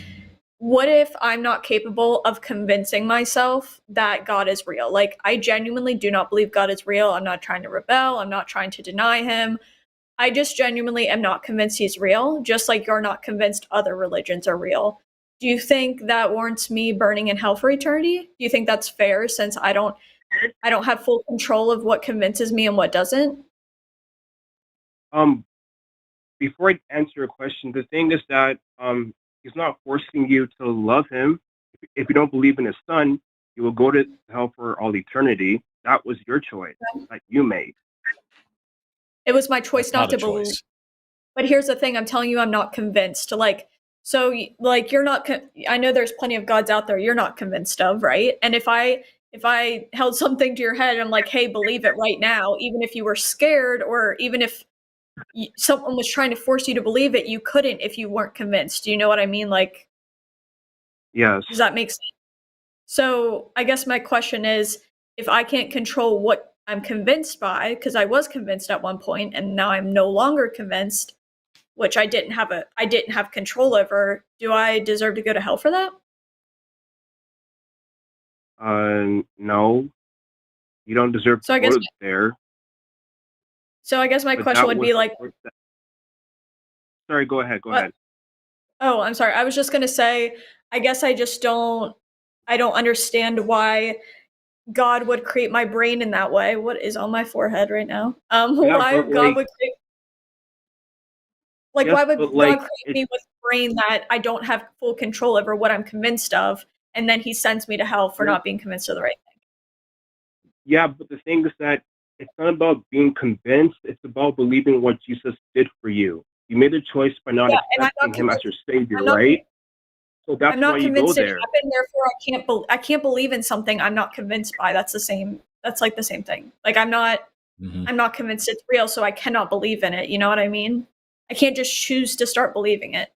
what if I'm not capable of convincing myself that God is real? Like, I genuinely do not believe God is real. I'm not trying to rebel. I'm not trying to deny him. I just genuinely am not convinced he's real, just like you're not convinced other religions are real. Do you think that warrants me burning in hell for eternity? Do you think that's fair, since I don't have full control of what convinces me and what doesn't? Before I answer your question, the thing is that he's not forcing you to love him. If you don't believe in his son, you will go to hell for all eternity. That was your choice that you made. It was my choice not to believe. But here's the thing, I'm telling you, I'm not convinced. You're not, I know there's plenty of gods out there you're not convinced of, right? And if I held something to your head and I'm like, hey, believe it right now, even if you were scared, or even if someone was trying to force you to believe it, you couldn't if you weren't convinced. Do you know what I mean? Yes. Does that make sense? So I guess my question is, if I can't control what I'm convinced by, because I was convinced at one point and now I'm no longer convinced, which I didn't have control over, do I deserve to go to hell for that? No, you don't deserve to go there. So I guess my question would be sorry, go ahead. Oh, I'm sorry. I was just going to say, I guess I don't understand why God would create my brain in that way. What is on my forehead right now? Why God would create why would God create me with a brain that I don't have full control over what I'm convinced of, and then he sends me to hell for not being convinced of the right thing? Yeah, but the thing is that it's not about being convinced, it's about believing what Jesus did for you. You made a choice by not accepting him as your savior, right? So that's I'm not why you convinced go it there. happened, therefore I can't believe in something I'm not convinced by. That's the same thing. I'm not convinced it's real, so I cannot believe in it. You know what I mean? I can't just choose to start believing it.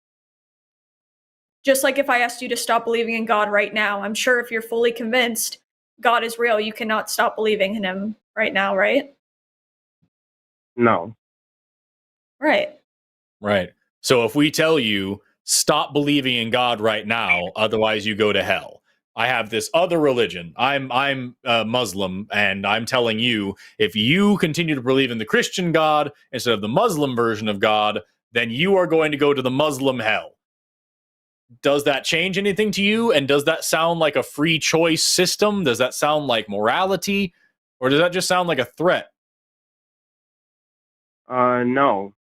Just like if I asked you to stop believing in God right now, I'm sure if you're fully convinced God is real, you cannot stop believing in him right now, right? No. Right. So if we tell you, stop believing in God right now, otherwise you go to hell, I have this other religion. I'm Muslim, and I'm telling you, if you continue to believe in the Christian God instead of the Muslim version of God, then you are going to go to the Muslim hell. Does that change anything to you? And does that sound like a free choice system? Does that sound like morality? Or does that just sound like a threat? No,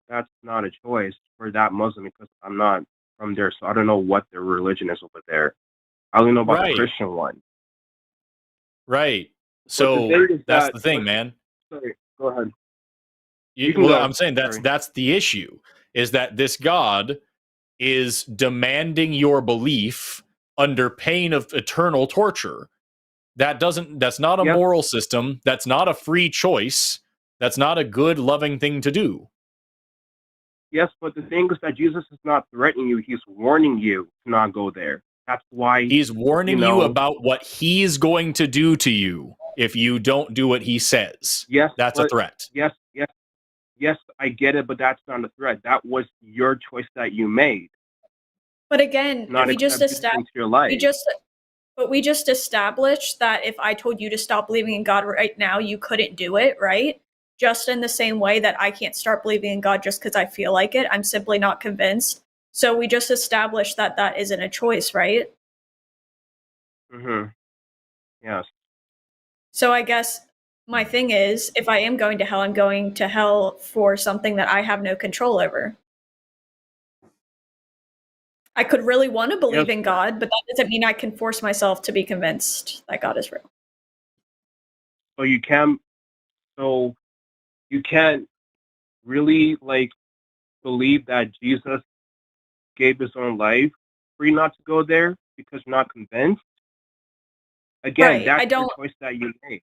that's not a choice for that Muslim because I'm not from there, so I don't know what their religion is over there. I only know about the Christian one. Right. So that's the thing, man. Sorry, go ahead. I'm saying that's the issue, is that this God is demanding your belief under pain of eternal torture. That's not a moral system. That's not a free choice. That's not a good, loving thing to do. Yes, but the thing is that Jesus is not threatening you. He's warning you to not go there. That's why he's warning you about what he's going to do to you if you don't do what he says. Yes, that's a threat. Yes, I get it, but that's not a threat. That was your choice that you made. But again, we just established that if I told you to stop believing in God right now, you couldn't do it, right? Just in the same way that I can't start believing in God just because I feel like it. I'm simply not convinced. So we just established that that isn't a choice, right? Mm-hmm. Yes. So I guess my thing is, if I am going to hell, I'm going to hell for something that I have no control over. I could really want to believe in God, but that doesn't mean I can force myself to be convinced that God is real. So you can't really believe that Jesus gave his own life for you not to go there because you're not convinced. Again, that's the choice that you make.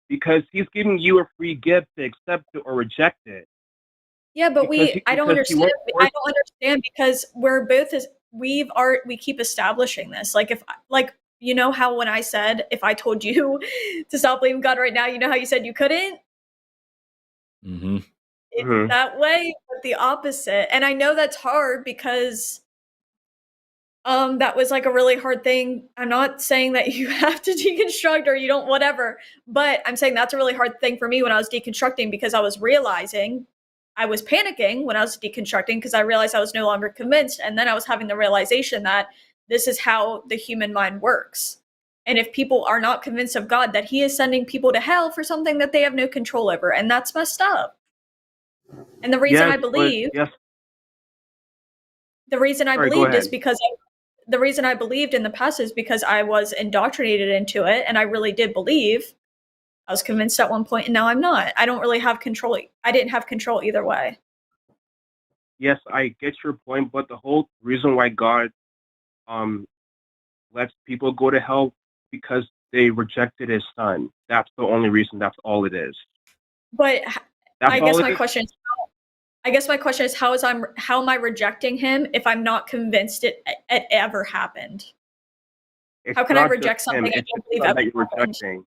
Because he's giving you a free gift to accept it or reject it. Yeah, but I don't understand. I don't understand because we keep establishing this. You know how when I said if I told you to stop believing God right now, you know how you said you couldn't? Mm-hmm. It's that way, but the opposite. And I know that's hard because that was like a really hard thing. I'm not saying that you have to deconstruct or you don't, whatever, but I'm saying that's a really hard thing for me when I was deconstructing because I was realizing I was panicking when I was deconstructing because I realized I was no longer convinced. And then I was having the realization that this is how the human mind works. And if people are not convinced of God, that he is sending people to hell for something that they have no control over. And that's messed up. And the reason I believe, the reason I believed is because the reason I believed in the past is because I was indoctrinated into it. And I really did believe. I was convinced at one point and now I'm not. I don't really have control. I didn't have control either way. Yes, I get your point, but the whole reason why God lets people go to hell because they rejected his son. That's the only reason. That's all it is. But I guess my question is how am I rejecting him if I'm not convinced it ever happened? How can I reject something I don't believe ever happened?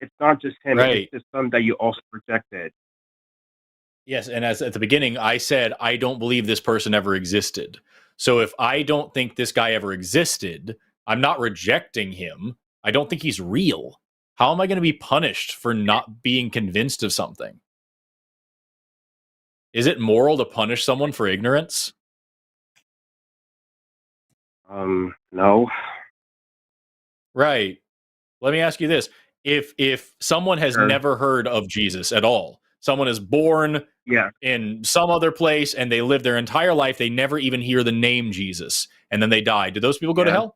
It's not just him, it's the son that you also rejected. Yes, and as at the beginning, I said, I don't believe this person ever existed. So if I don't think this guy ever existed, I'm not rejecting him. I don't think he's real. How am I going to be punished for not being convinced of something? Is it moral to punish someone for ignorance? No. Right. Let me ask you this. If someone has never heard of Jesus at all, someone is born in some other place and they live their entire life, they never even hear the name Jesus, and then they die. Do those people go to hell?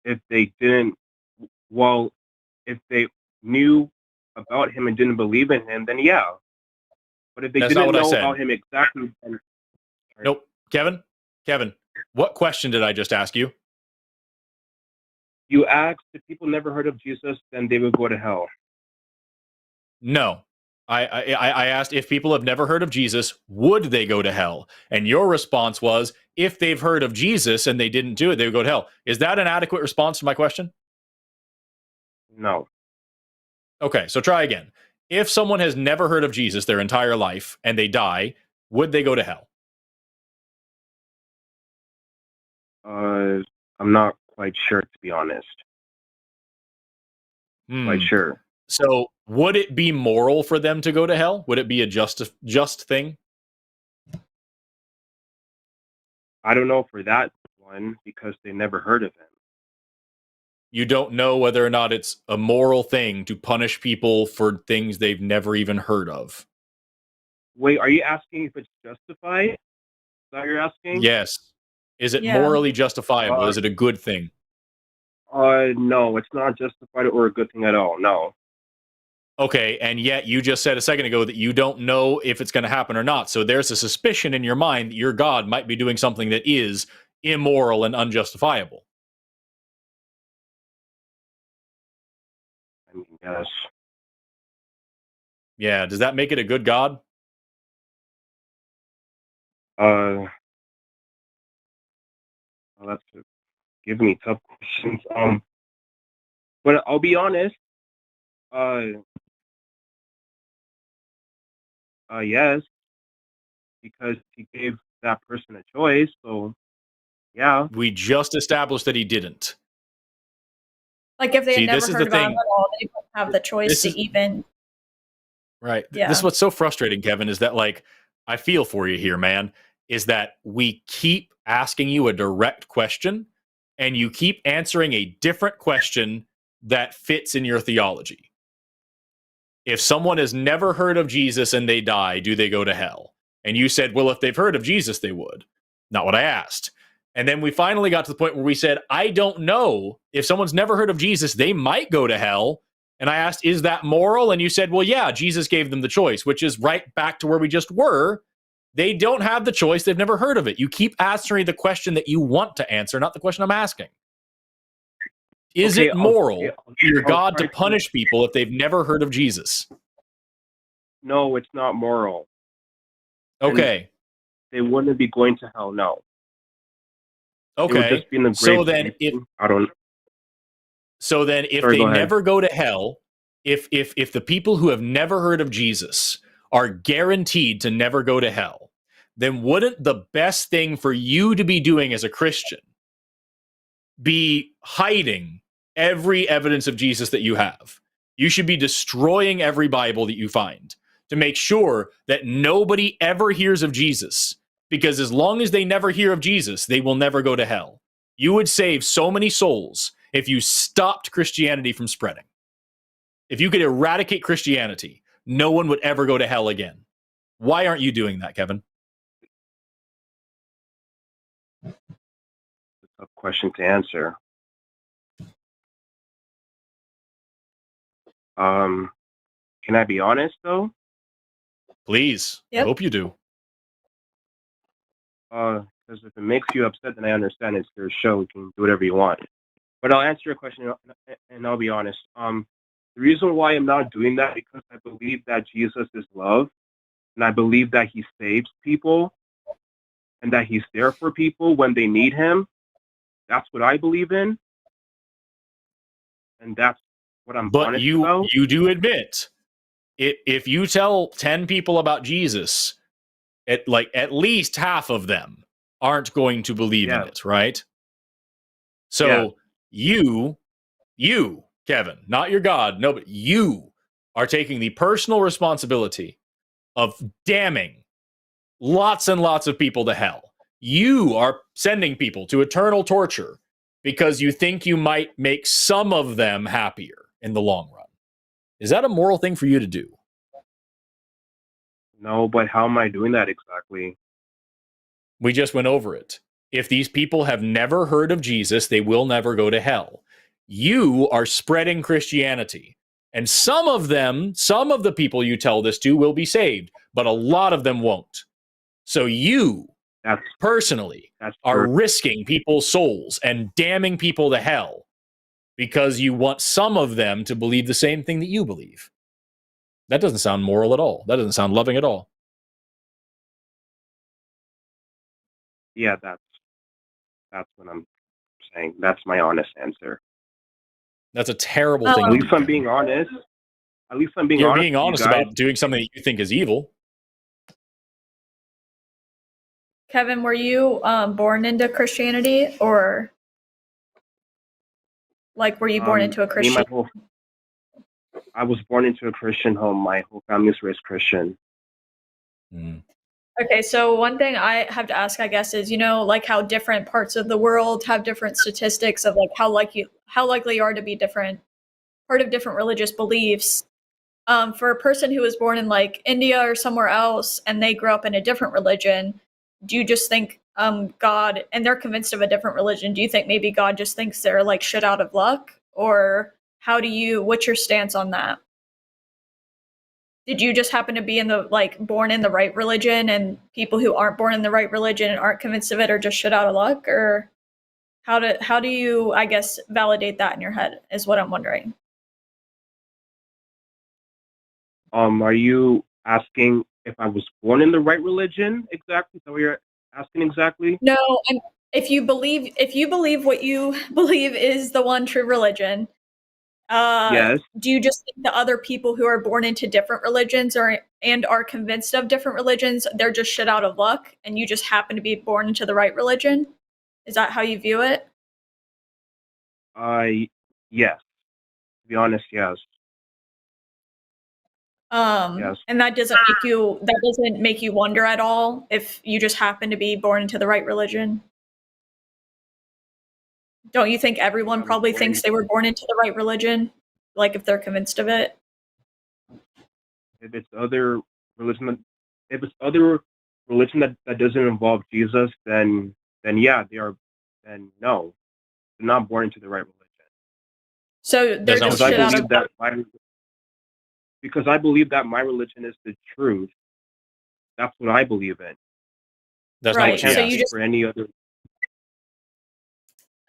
If they didn't, if they knew about him and didn't believe in him, then yeah. But if they didn't know about him exactly, then... Nope. Kevin, what question did I just ask you? You asked if people never heard of Jesus, then they would go to hell. No. I asked if people have never heard of Jesus, would they go to hell? And your response was, if they've heard of Jesus and they didn't do it, they would go to hell. Is that an adequate response to my question? No. Okay, so try again. If someone has never heard of Jesus their entire life and they die, would they go to hell? I'm not quite sure, to be honest. Quite sure. So would it be moral for them to go to hell? Would it be a just thing? I don't know for that one because they never heard of him. You don't know whether or not it's a moral thing to punish people for things they've never even heard of. Wait, are you asking if it's justified? Is that what you're asking? Yes. Is it morally justifiable? Is it a good thing? No, it's not justified or a good thing at all. No. Okay, and yet you just said a second ago that you don't know if it's going to happen or not. So there's a suspicion in your mind that your God might be doing something that is immoral and unjustifiable. I mean, yes. Yeah, does that make it a good God? Well, that's giving me tough questions. But I'll be honest. Yes, because he gave that person a choice. So, yeah. We just established that he didn't. Like if they had never heard about him at all, they wouldn't have the choice to even. Right. Yeah. This is what's so frustrating, Kevin, is that, like, I feel for you here, man, is that we keep asking you a direct question and you keep answering a different question that fits in your theology. If someone has never heard of Jesus and they die, do they go to hell? And you said, well, if they've heard of Jesus, they would. Not what I asked. And then we finally got to the point where we said, I don't know. If someone's never heard of Jesus, they might go to hell. And I asked, is that moral? And you said, well, yeah, Jesus gave them the choice, which is right back to where we just were. They don't have the choice. They've never heard of it. You keep answering the question that you want to answer, not the question I'm asking. Is it moral for your God to punish people if they've never heard of Jesus? No, it's not moral. Okay. And they wouldn't be going to hell, no. Okay. So then if they never go to hell, if the people who have never heard of Jesus are guaranteed to never go to hell, then wouldn't the best thing for you to be doing as a Christian be hiding every evidence of Jesus that you have? You should be destroying every Bible that you find to make sure that nobody ever hears of Jesus, because as long as they never hear of Jesus, they will never go to hell. You would save so many souls if you stopped Christianity from spreading. If you could eradicate Christianity, no one would ever go to hell again. Why aren't you doing that, Kevin? It's a tough question to answer. Can I be honest, though? Please. Yep. I hope you do. Because if it makes you upset, then I understand it's your show. You can do whatever you want. But I'll answer your question, and I'll be honest. The reason why I'm not doing that is because I believe that Jesus is love, and I believe that he saves people, and that he's there for people when they need him. That's what I believe in, and that's what I'm honest about. But you do admit, if you tell 10 people about Jesus, at least half of them aren't going to believe in it, right? So you, Kevin, not your God, no, but you are taking the personal responsibility of damning lots and lots of people to hell. You are sending people to eternal torture because you think you might make some of them happier in the long run. Is that a moral thing for you to do? No, but how am I doing that exactly? We just went over it. If these people have never heard of Jesus, they will never go to hell. You are spreading Christianity. And some of the people you tell this to will be saved, but a lot of them won't. So you personally are risking people's souls and damning people to hell because you want some of them to believe the same thing that you believe. That doesn't sound moral at all. That doesn't sound loving at all. Yeah, that's what I'm saying. That's my honest answer. That's a terrible thing. At least I'm being honest. You're being honest about doing something that you think is evil. Kevin, were you born into Christianity, or like were you born into a Christian? I was born into a Christian home. My whole family is raised Christian. Mm. Okay, so one thing I have to ask, I guess, is, you know, like how different parts of the world have different statistics of like how likely you are to be part of different religious beliefs. For a person who was born in like India or somewhere else and they grew up in a different religion, do you just think God, and they're convinced of a different religion, do you think maybe God just thinks they're like shit out of luck? Or what's your stance on that? Did you just happen to be born in the right religion, and people who aren't born in the right religion and aren't convinced of it are just shit out of luck? Or how do you, I guess, validate that in your head is what I'm wondering. Are you asking if I was born in the right religion exactly? Is that what you're asking exactly? No, if you believe what you believe is the one true religion, yes. Do you just think the other people who are born into different religions and are convinced of different religions, they're just shit out of luck, and you just happen to be born into the right religion? Is that how you view it? Yes. To be honest, yes. Yes. And that doesn't make you wonder at all if you just happen to be born into the right religion? Don't you think everyone probably thinks they were born into the right religion? Like if they're convinced of it? If it's other religion that doesn't involve Jesus, then yeah, no. They're not born into the right religion. So they're just shit out of luck. Because I believe that my religion is the truth. That's what I believe in. That's right. not what So you just for any other.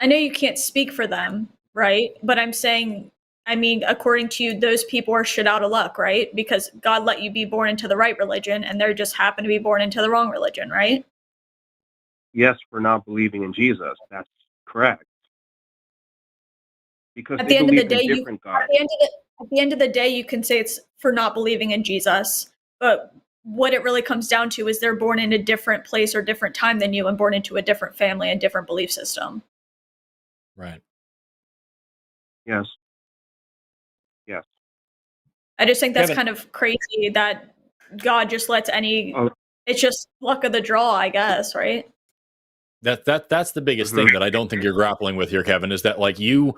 I know you can't speak for them, right? But I'm saying, I mean, according to you, those people are shit out of luck, right? Because God let you be born into the right religion, and they just happen to be born into the wrong religion, right? Yes, for not believing in Jesus. That's correct. Because at the end of the day, at the end of the day, you can say it's for not believing in Jesus, but what it really comes down to is they're born in a different place or different time than you, and born into a different family and different belief system. Right. Yes. Yes. I just think that's kind of crazy that God just lets it's just luck of the draw, I guess, right? That's the biggest thing that I don't think you're grappling with here, Kevin, is that like you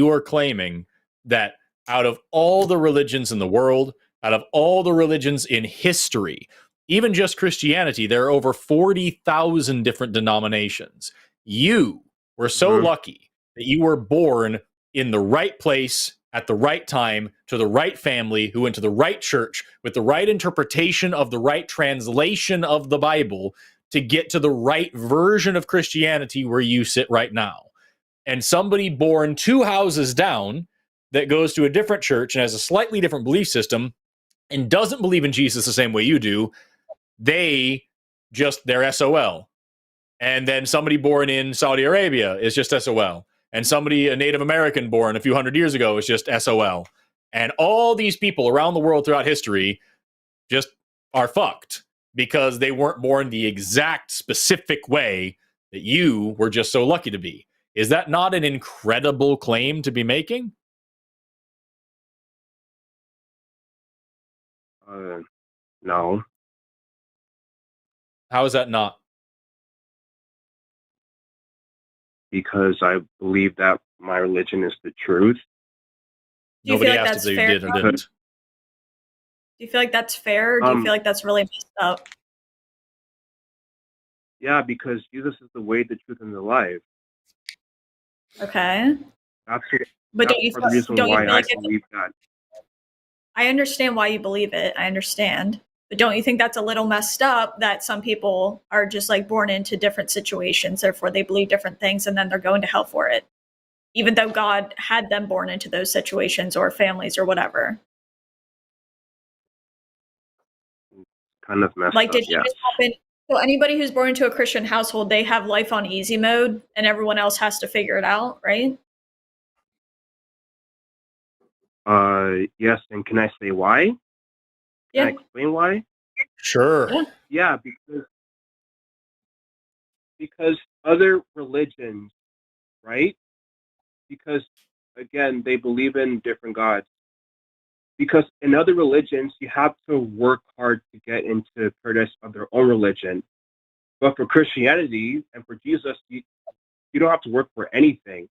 are claiming that out of all the religions in the world, out of all the religions in history, even just Christianity, there are over 40,000 different denominations. You were so lucky that you were born in the right place at the right time to the right family who went to the right church with the right interpretation of the right translation of the Bible to get to the right version of Christianity where you sit right now. And somebody born 2 houses down that goes to a different church and has a slightly different belief system and doesn't believe in Jesus the same way you do, they're SOL. And then somebody born in Saudi Arabia is just SOL. And a Native American born a few hundred years ago is just SOL. And all these people around the world throughout history just are fucked because they weren't born the exact specific way that you were just so lucky to be. Is that not an incredible claim to be making? No. How is that not? Because I believe that my religion is the truth. Do you feel like that's fair? Do you feel like that's fair, or do you feel like that's really messed up? Yeah, because Jesus is the way, the truth, and the life. Okay. That's don't you feel like I believe that. I understand why you believe it. I understand. But don't you think that's a little messed up that some people are just like born into different situations, therefore they believe different things, and then they're going to hell for it, even though God had them born into those situations or families or whatever? Kind of messed like, up, did it just happen? So anybody who's born into a Christian household, they have life on easy mode, and everyone else has to figure it out, right? Yes, and can I say why? Yeah. Can I explain why? Sure. Yeah. Yeah, because because other religions, right? Because again, they believe in different gods. Because in other religions, you have to work hard to get into paradise of their own religion. But for Christianity and for Jesus, you don't have to work for anything.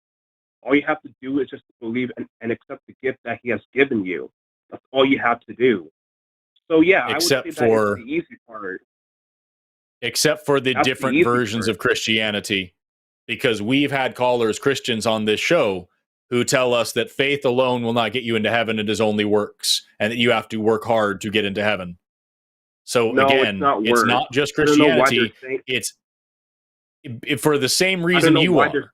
All you have to do is just believe and accept the gift that he has given you. That's all you have to do. So yeah, except I would say that is the easy part. Except for the different versions of Christianity, because we've had callers, Christians on this show, who tell us that faith alone will not get you into heaven. It is only works, and that you have to work hard to get into heaven. So no, again, it's not just Christianity. It's for the same reason you are.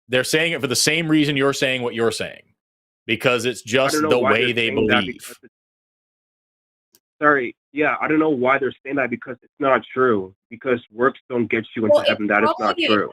They're saying it for the same reason you're saying what you're saying, because it's just the way they believe. Sorry, yeah, I don't know why they're saying that, because it's not true. Because works don't get you into heaven. That is not true.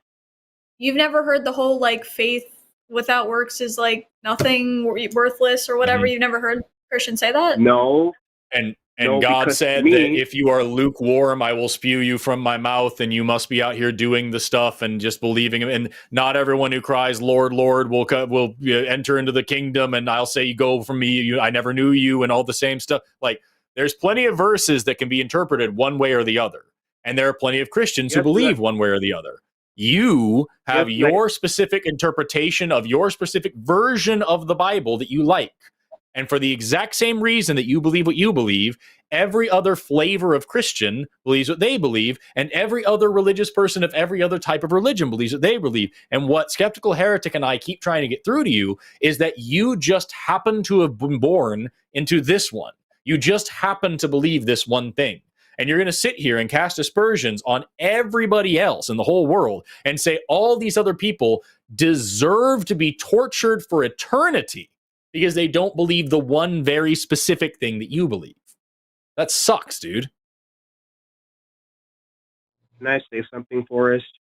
You've never heard the whole like faith without works is like nothing, worthless or whatever. You've never heard Christians say that? No. And God said that if you are lukewarm, I will spew you from my mouth, and you must be out here doing the stuff and just believing him. And not everyone who cries, Lord, Lord, will enter into the kingdom. And I'll say, go from me, I never knew you, and all the same stuff. Like, there's plenty of verses that can be interpreted one way or the other. And there are plenty of Christians who believe one way or the other. You have your specific interpretation of your specific version of the Bible that you like. And for the exact same reason that you believe what you believe, every other flavor of Christian believes what they believe, and every other religious person of every other type of religion believes what they believe. And what Skeptical Heretic and I keep trying to get through to you is that you just happen to have been born into this one. You just happen to believe this one thing. And you're going to sit here and cast aspersions on everybody else in the whole world and say all these other people deserve to be tortured for eternity because they don't believe the one very specific thing that you believe. That sucks, dude. Can I say something, Forrest?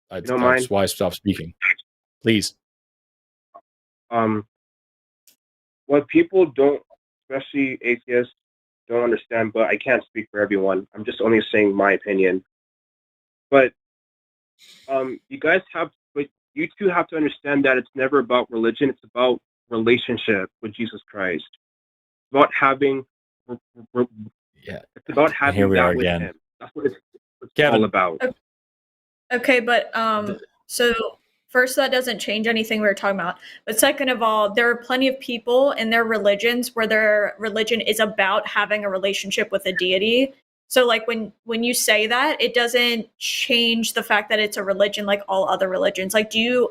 That's why I stopped speaking. Please. What people don't, especially atheists, don't understand, but I can't speak for everyone. I'm just only saying my opinion. But you guys have, but you two have to understand that it's never about religion. It's about relationship with Jesus Christ. It's about having, it's about having here we that are with again. him. That's what it's all about. Okay, but so first, that doesn't change anything we were talking about. But second of all, there are plenty of people in their religions where their religion is about having a relationship with a deity. So like when you say that, it doesn't change the fact that it's a religion like all other religions. Like, do you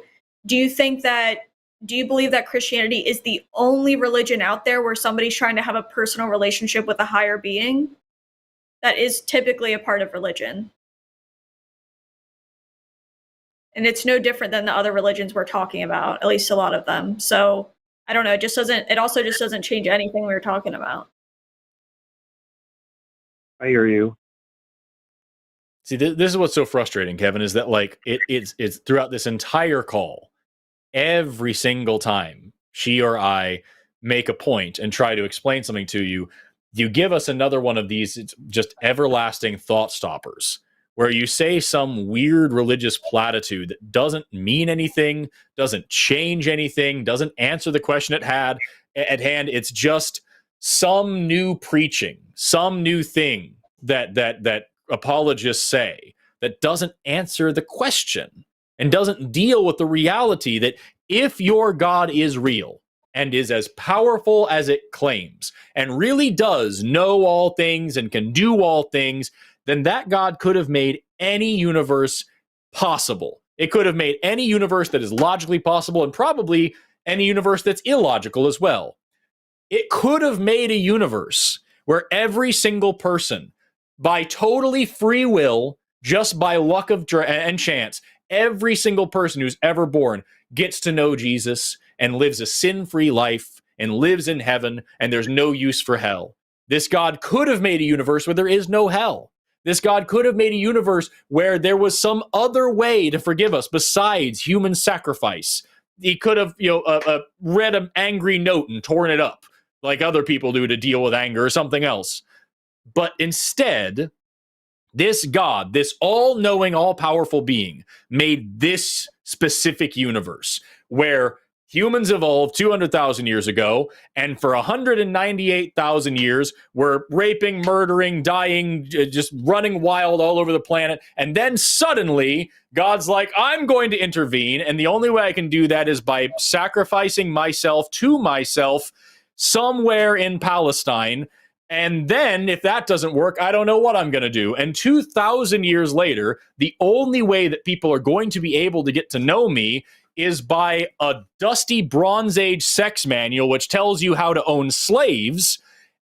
believe that Christianity is the only religion out there where somebody's trying to have a personal relationship with a higher being? That is typically a part of religion. And it's no different than the other religions we're talking about, at least a lot of them. So I don't know. It also just doesn't change anything we were talking about. I hear you. See, this is what's so frustrating, Kevin, is that like it's throughout this entire call, every single time she or I make a point and try to explain something to you, you give us another one of these just everlasting thought stoppers, where you say some weird religious platitude that doesn't mean anything, doesn't change anything, doesn't answer the question at hand. It's just some new preaching, some new thing that apologists say that doesn't answer the question and doesn't deal with the reality that if your God is real and is as powerful as it claims and really does know all things and can do all things, then that God could have made any universe possible. It could have made any universe that is logically possible and probably any universe that's illogical as well. It could have made a universe where every single person, by totally free will, just by luck and chance, every single person who's ever born gets to know Jesus and lives a sin-free life and lives in heaven, and there's no use for hell. This God could have made a universe where there is no hell. This God could have made a universe where there was some other way to forgive us besides human sacrifice. He could have, read an angry note and torn it up like other people do to deal with anger or something else. But instead, This God, this all-knowing, all-powerful being, made this specific universe where humans evolved 200,000 years ago, and for 198,000 years, we're raping, murdering, dying, just running wild all over the planet. And then suddenly, God's like, I'm going to intervene, and the only way I can do that is by sacrificing myself to myself somewhere in Palestine. And then, if that doesn't work, I don't know what I'm going to do. And 2,000 years later, the only way that people are going to be able to get to know me is by a dusty Bronze Age sex manual, which tells you how to own slaves.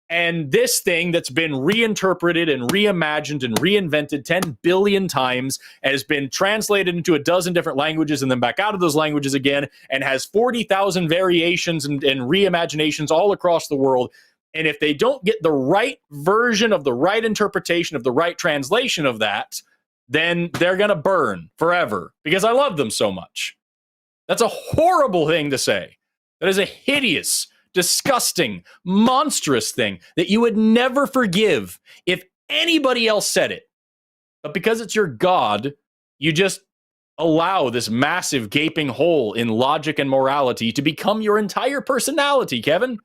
And this thing that's been reinterpreted and reimagined and reinvented 10 billion times has been translated into a dozen different languages and then back out of those languages again, and has 40,000 variations and reimaginations all across the world. And if they don't get the right version of the right interpretation of the right translation of that, then they're going to burn forever because I love them so much. That's a horrible thing to say. That is a hideous, disgusting, monstrous thing that you would never forgive if anybody else said it. But because it's your God, you just allow this massive gaping hole in logic and morality to become your entire personality, Kevin.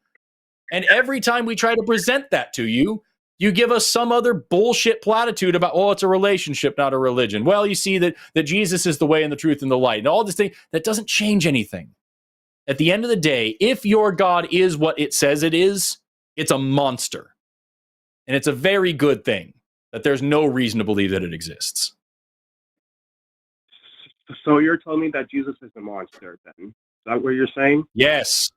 And every time we try to present that to you, you give us some other bullshit platitude about, oh, it's a relationship, not a religion. Well, you see that Jesus is the way and the truth and the light. And all this thing, that doesn't change anything. At the end of the day, if your God is what it says it is, it's a monster. And it's a very good thing that there's no reason to believe that it exists. So you're telling me that Jesus is a monster, then? Is that what you're saying? Yes.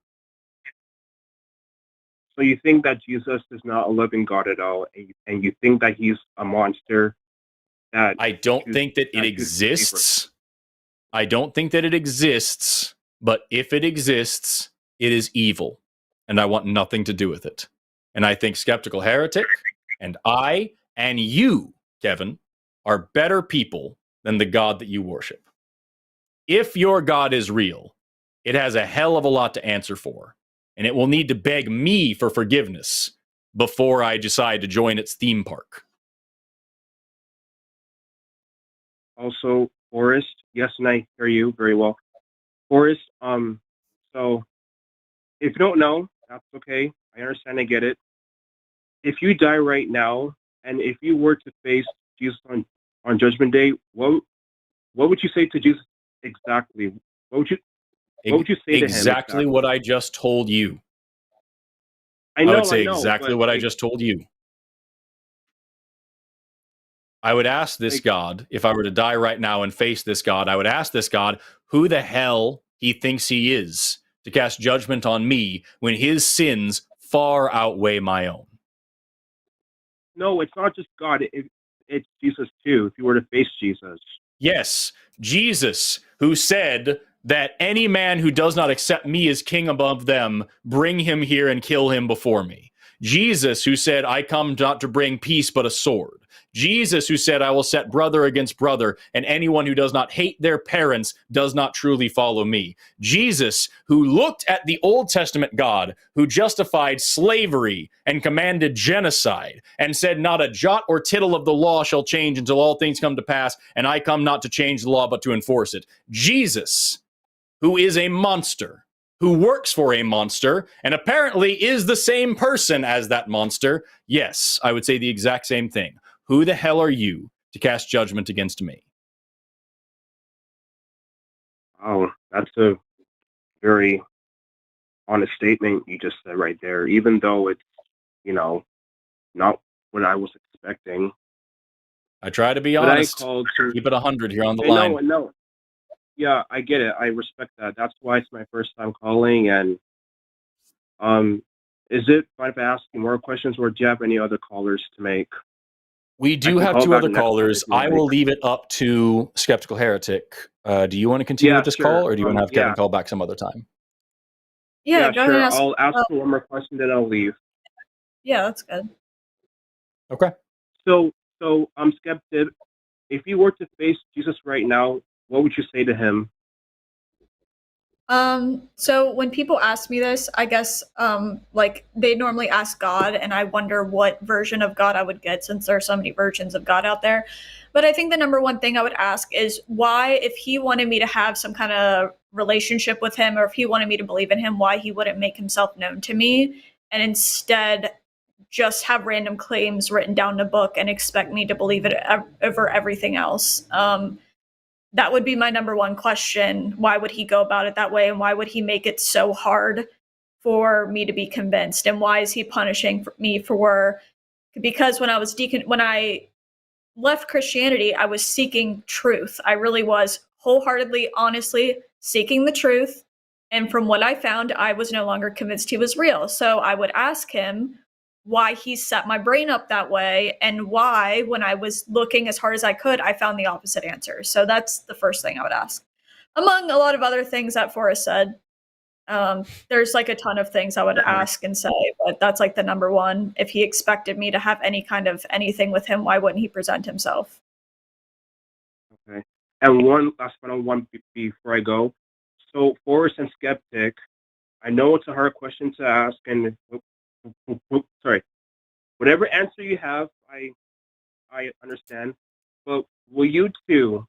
So you think that Jesus is not a living God at all, and you think that he's a monster? That I don't think that it exists. I don't think that it exists, but if it exists, it is evil, and I want nothing to do with it. And I think Skeptical Heretic and I and you, Kevin, are better people than the God that you worship. If your God is real, it has a hell of a lot to answer for. And it will need to beg me for forgiveness before I decide to join its theme park. Also, Forrest, yes, and I hear you very well. Forrest, so if you don't know, that's okay. I understand, I get it. If you die right now, and if you were to face Jesus on Judgment Day, what would you say to Jesus exactly? What would you say to him? Exactly what I just told you. I would say exactly what I just told you. I would ask this God, if I were to die right now and face this God, I would ask this God who the hell he thinks he is to cast judgment on me when his sins far outweigh my own. No, it's not just God. It's Jesus too, if you were to face Jesus. Yes, Jesus, who said that any man who does not accept me as king above them, bring him here and kill him before me. Jesus, who said, I come not to bring peace but a sword. Jesus, who said, I will set brother against brother, and anyone who does not hate their parents does not truly follow me. Jesus, who looked at the Old Testament God, who justified slavery and commanded genocide, and said, not a jot or tittle of the law shall change until all things come to pass, and I come not to change the law but to enforce it. Jesus, who is a monster, who works for a monster, and apparently is the same person as that monster. Yes, I would say the exact same thing. Who the hell are you to cast judgment against me? Oh, that's a very honest statement you just said right there, even though it's, not what I was expecting. I try to be honest. Keep it 100 here on the line. No. Yeah, I get it. I respect that. That's why it's my first time calling. And is it fine if I ask you more questions, or do you have any other callers to make? We do have two other callers. I will leave it up to Skeptical Heretic. Do you want to continue with this call, or do you want to have Kevin call back some other time? Yeah, go ahead. I'll ask one more question, then I'll leave. Yeah, that's good. Okay. So I'm skeptic. If you were to face Jesus right now, what would you say to him? So when people ask me this, I guess like they normally ask God, and I wonder what version of God I would get since there are so many versions of God out there. But I think the number one thing I would ask is why, if he wanted me to have some kind of relationship with him, or if he wanted me to believe in him, why he wouldn't make himself known to me and instead just have random claims written down in a book and expect me to believe it over everything else. That would be my number one question. Why would he go about it that way? And why would he make it so hard for me to be convinced? And why is he punishing me for? Because when I left Christianity, I was seeking truth. I really was wholeheartedly, honestly seeking the truth. And from what I found, I was no longer convinced he was real. So I would ask him why he set my brain up that way, and why, when I was looking as hard as I could, I found the opposite answer. So that's the first thing I would ask. Among a lot of other things that Forrest said, there's like a ton of things I would ask and say, but that's like the number one. If he expected me to have any kind of anything with him, why wouldn't he present himself? Okay. And one last one before I go. So Forrest and Skeptic, I know it's a hard question to ask, and sorry, whatever answer you have, I understand. But will you two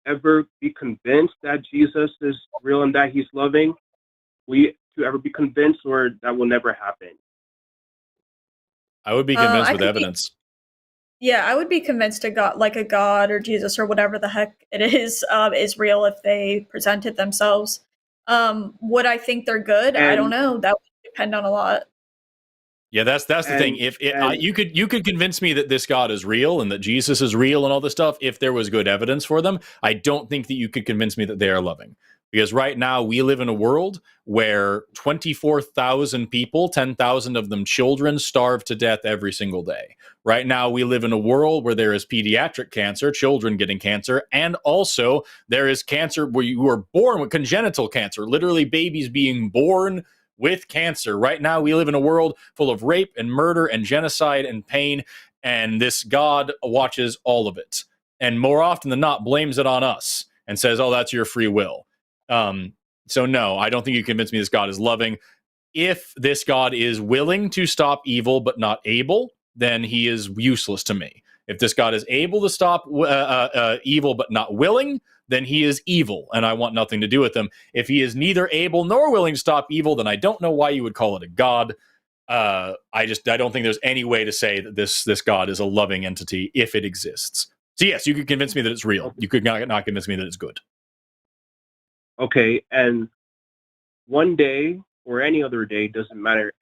ever be convinced that Jesus is real and that he's loving? Will you two ever be convinced, or that will never happen? I would be convinced with evidence. I would be convinced a God or Jesus or whatever the heck it is real if they presented themselves. Would I think they're good? I don't know. That would depend on a lot. Yeah, that's the thing. If you could convince me that this God is real and that Jesus is real and all this stuff, if there was good evidence for them, I don't think that you could convince me that they are loving. Because right now we live in a world where 24,000 people, 10,000 of them children, starve to death every single day. Right now we live in a world where there is pediatric cancer, children getting cancer, and also there is cancer where you are born with congenital cancer, literally babies being born with cancer. Right now, we live in a world full of rape and murder and genocide and pain, and this God watches all of it. And more often than not, blames it on us and says, oh, that's your free will. So no, I don't think you convince me this God is loving. If this God is willing to stop evil but not able, then he is useless to me. If this God is able to stop evil but not willing, then he is evil, and I want nothing to do with him. If he is neither able nor willing to stop evil, then I don't know why you would call it a God. I don't think there's any way to say that this God is a loving entity if it exists. So yes, you could convince me that it's real. You could not convince me that it's good. Okay, and one day or any other day, doesn't matter.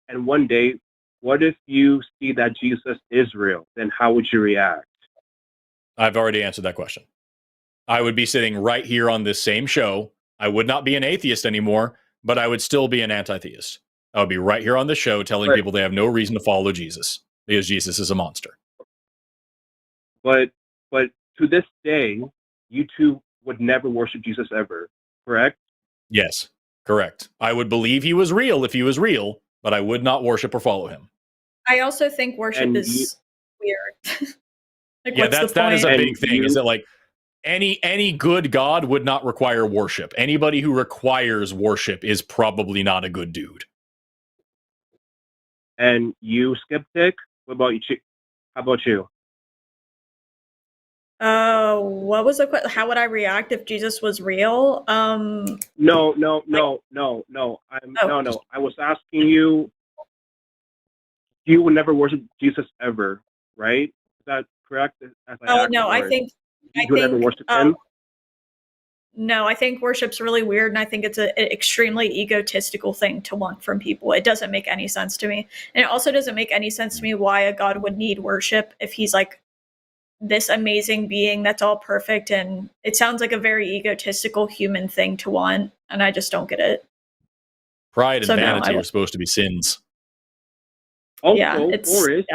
And one day, what if you see that Jesus is real? Then how would you react? I've already answered that question. I would be sitting right here on this same show. I would not be an atheist anymore, but I would still be an anti-theist. I would be right here on the show telling people they have no reason to follow Jesus because Jesus is a monster. But to this day, you two would never worship Jesus ever, correct? Yes, correct. I would believe he was real if he was real, but I would not worship or follow him. I also think worship is weird. That is a big thing. Is that like any good God would not require worship. Anybody who requires worship is probably not a good dude. And you, Skeptic, what about you? How about you? What was the question? How would I react if Jesus was real? No. I was asking you. You would never worship Jesus ever, right? Is that correct? No, I think you would never worship him. No, I think worship's really weird, and I think it's an extremely egotistical thing to want from people. It doesn't make any sense to me, and it also doesn't make any sense to me why a God would need worship if he's like this amazing being that's all perfect. And it sounds like a very egotistical human thing to want, and I just don't get it. Pride and vanity are supposed to be sins. Also, Forrest,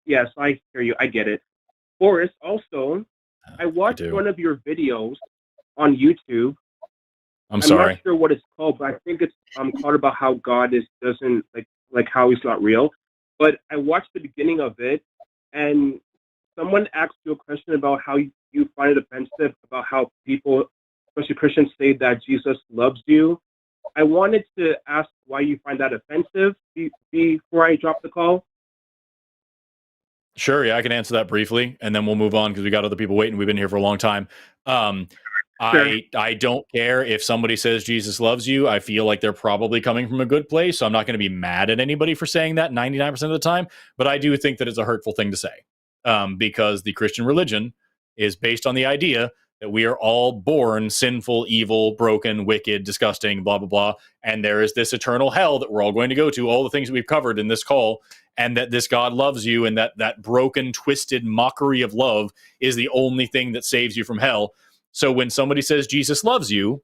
yes, I hear you. I get it. Forrest, also, I watched one of your videos on YouTube. I'm sorry. Not sure what it's called, but I think it's called about how God doesn't like how he's not real. But I watched the beginning of it, and someone asked you a question about how you find it offensive about how people especially Christians, say that Jesus loves you. I wanted to ask why you find that offensive before I drop the call. Sure, yeah, I can answer that briefly, and then we'll move on because we got other people waiting. We've been here for a long time. Sure. I don't care if somebody says Jesus loves you. I feel like they're probably coming from a good place, so I'm not going to be mad at anybody for saying that 99% of the time. But I do think that it's a hurtful thing to say, because the Christian religion is based on the idea that we are all born sinful, evil, broken, wicked, disgusting, blah, blah, blah. And there is this eternal hell that we're all going to go to, all the things that we've covered in this call, and that this God loves you, and that broken, twisted mockery of love is the only thing that saves you from hell. So when somebody says Jesus loves you,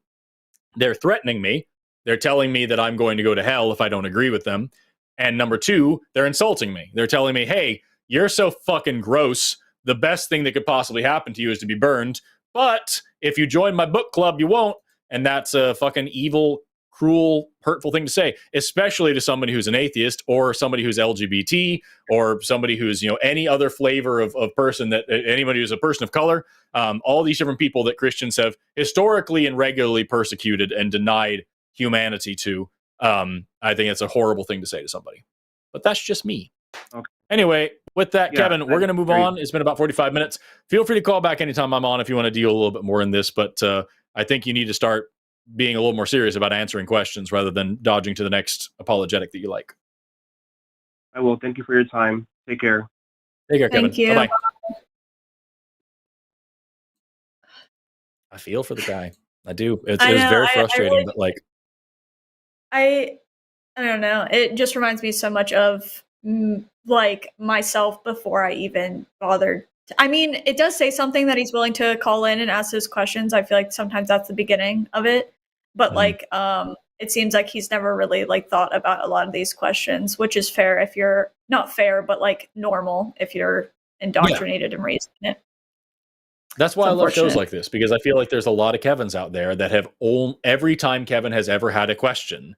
they're threatening me. They're telling me that I'm going to go to hell if I don't agree with them. And number two, they're insulting me. They're telling me, hey, you're so fucking gross. The best thing that could possibly happen to you is to be burned. But if you join my book club, you won't. And that's a fucking evil, cruel, hurtful thing to say, especially to somebody who's an atheist or somebody who's LGBT or somebody who's, any other flavor of person, that anybody who's a person of color, all these different people that Christians have historically and regularly persecuted and denied humanity to. I think it's a horrible thing to say to somebody, but that's just me. Okay. Anyway, with that, Yeah, Kevin, we're going to move on. It's been about 45 minutes. Feel free to call back anytime I'm on if you want to deal a little bit more in this, but I think you need to start being a little more serious about answering questions rather than dodging to the next apologetic that you like. I will. Thank you for your time. Take care. Take care, Kevin. Thank you. Bye-bye. I feel for the guy. I do. It's very frustrating, but like, I don't know. It just reminds me so much of like myself before I even bothered. I mean, it does say something that he's willing to call in and ask those questions. I feel like sometimes that's the beginning of it, but like, it seems like he's never really like thought about a lot of these questions, which is fair if you're not fair, but like normal if you're indoctrinated and raised in it. That's why I love shows like this, because I feel like there's a lot of Kevins out there that have every time Kevin has ever had a question,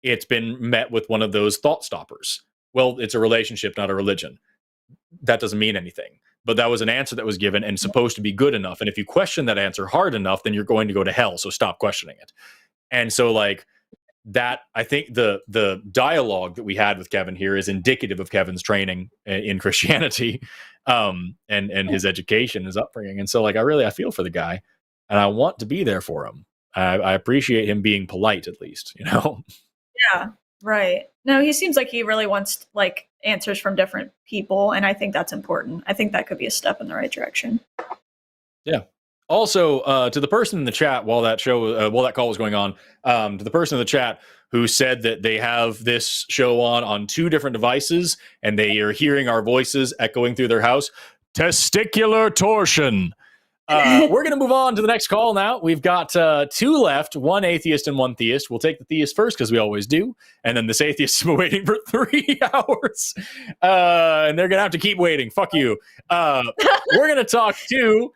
it's been met with one of those thought stoppers. Well, it's a relationship, not a religion. That doesn't mean anything. But that was an answer that was given and supposed to be good enough. And if you question that answer hard enough, then you're going to go to hell. So stop questioning it. And so like that, I think the dialogue that we had with Kevin here is indicative of Kevin's training in Christianity, and his education, his upbringing. And so like, I feel for the guy and I want to be there for him. I appreciate him being polite, at least, Yeah, right. No, he seems like he really wants like answers from different people, and I think that's important. I think that could be a step in the right direction. Yeah. Also, to the person in the chat while that call was going on, to the person in the chat who said that they have this show on two different devices and they are hearing our voices echoing through their house, testicular torsion. We're going to move on to the next call now. We've got two left, one atheist and one theist. We'll take the theist first because we always do. And then this atheist has been waiting for 3 hours. And they're going to have to keep waiting. Fuck you. We're going to talk to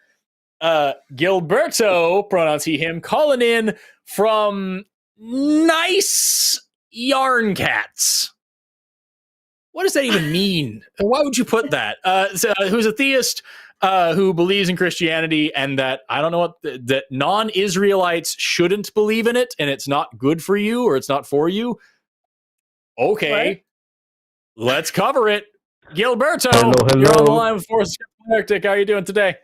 Gilberto, pronouns he, him, calling in from Nice Yarn Cats. What does that even mean? Why would you put that? Who's a theist, who believes in Christianity, and that I don't know what that non-Israelites shouldn't believe in it, and it's not good for you or it's not for you. Okay, let's cover it. Gilberto, hello. You're on the line with Forrest Valkai. How are you doing today?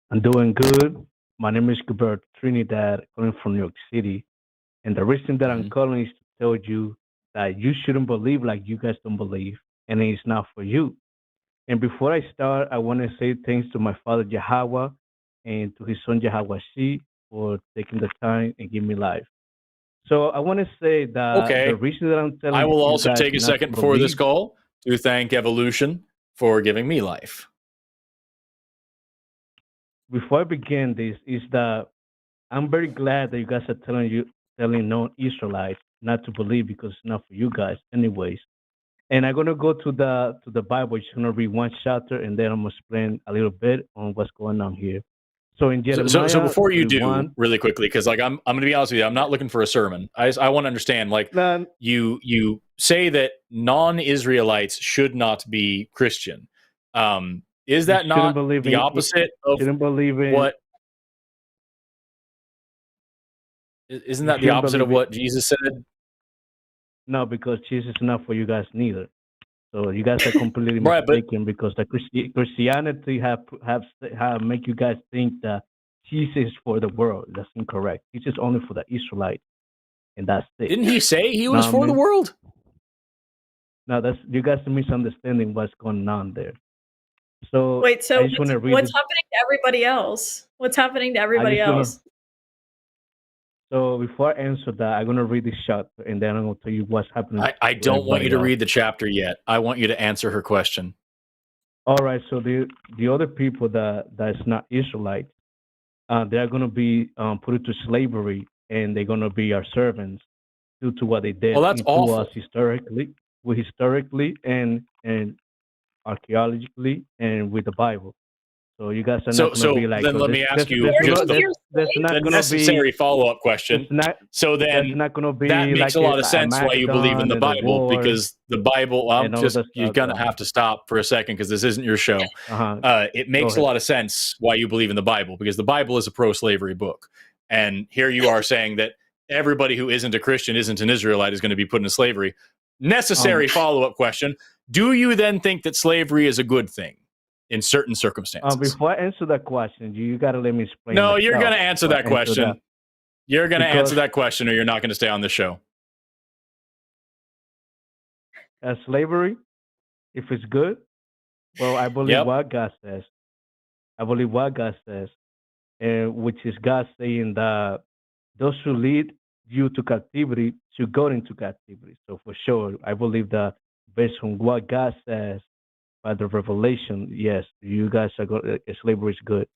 I'm doing good. My name is Gilbert Trinidad, calling from New York City, and the reason that I'm calling is to tell you that you shouldn't believe like you guys don't believe, and it's not for you. And before I start, I want to say thanks to my father Yahweh and to his son Yahweh Shi for taking the time and giving me life. So I want to say that the reason that I'm telling you, I will also take a second before this call to thank Evolution for giving me life. Before I begin this, is that I'm very glad that you guys are telling non-Israelites not to believe because it's not for you guys anyways. And I'm gonna go to the Bible. Just gonna read one chapter, and then I'm gonna explain a little bit on what's going on here. So in Jeremiah, so before you do, really quickly, because like I'm gonna be honest with you, I'm not looking for a sermon. I want to understand. Like you say that non-Israelites should not be Christian. Is that not the opposite of what? Isn't that the opposite of what Jesus said? No, because Jesus is not for you guys neither. So you guys are completely Right, but mistaken because the Christianity have make you guys think that Jesus is for the world. That's incorrect. Jesus is only for the Israelite, and that's it. didn't he say he was for the world? No, that's you guys are misunderstanding what's going on there. So wait, so I just want to read what's happening to everybody else? What's happening to everybody else? So before I answer that, I'm gonna read the chapter, and then I'm gonna tell you what's happening. I don't want you to read the chapter yet. I want you to answer her question. All right. So the other people that's not Israelites, they're gonna be put into slavery, and they're gonna be our servants due to what they did Well, that's awful. us historically and archaeologically and with the Bible. So you guys are not going to be like. Then let me ask you the necessary follow-up question. So then not going to be that makes a lot of sense why you believe in the Bible, because the Bible. You're going to have to stop for a second because this isn't your show. It makes a lot of sense why you believe in the Bible, because the Bible is a pro-slavery book, and here you are saying that everybody who isn't a Christian, isn't an Israelite, is going to be put into slavery. Necessary follow-up question: do you then think that slavery is a good thing in certain circumstances? Before I answer that question, you got to let me explain. No, you're going to answer that question. You're going to answer that question, or you're not going to stay on the show. Slavery, if it's good, well, I believe what God says. I believe what God says, which is God saying that those who lead you to captivity should go into captivity. So for sure, I believe that based on what God says, by the revelation, yes, you guys are going. Slavery is good.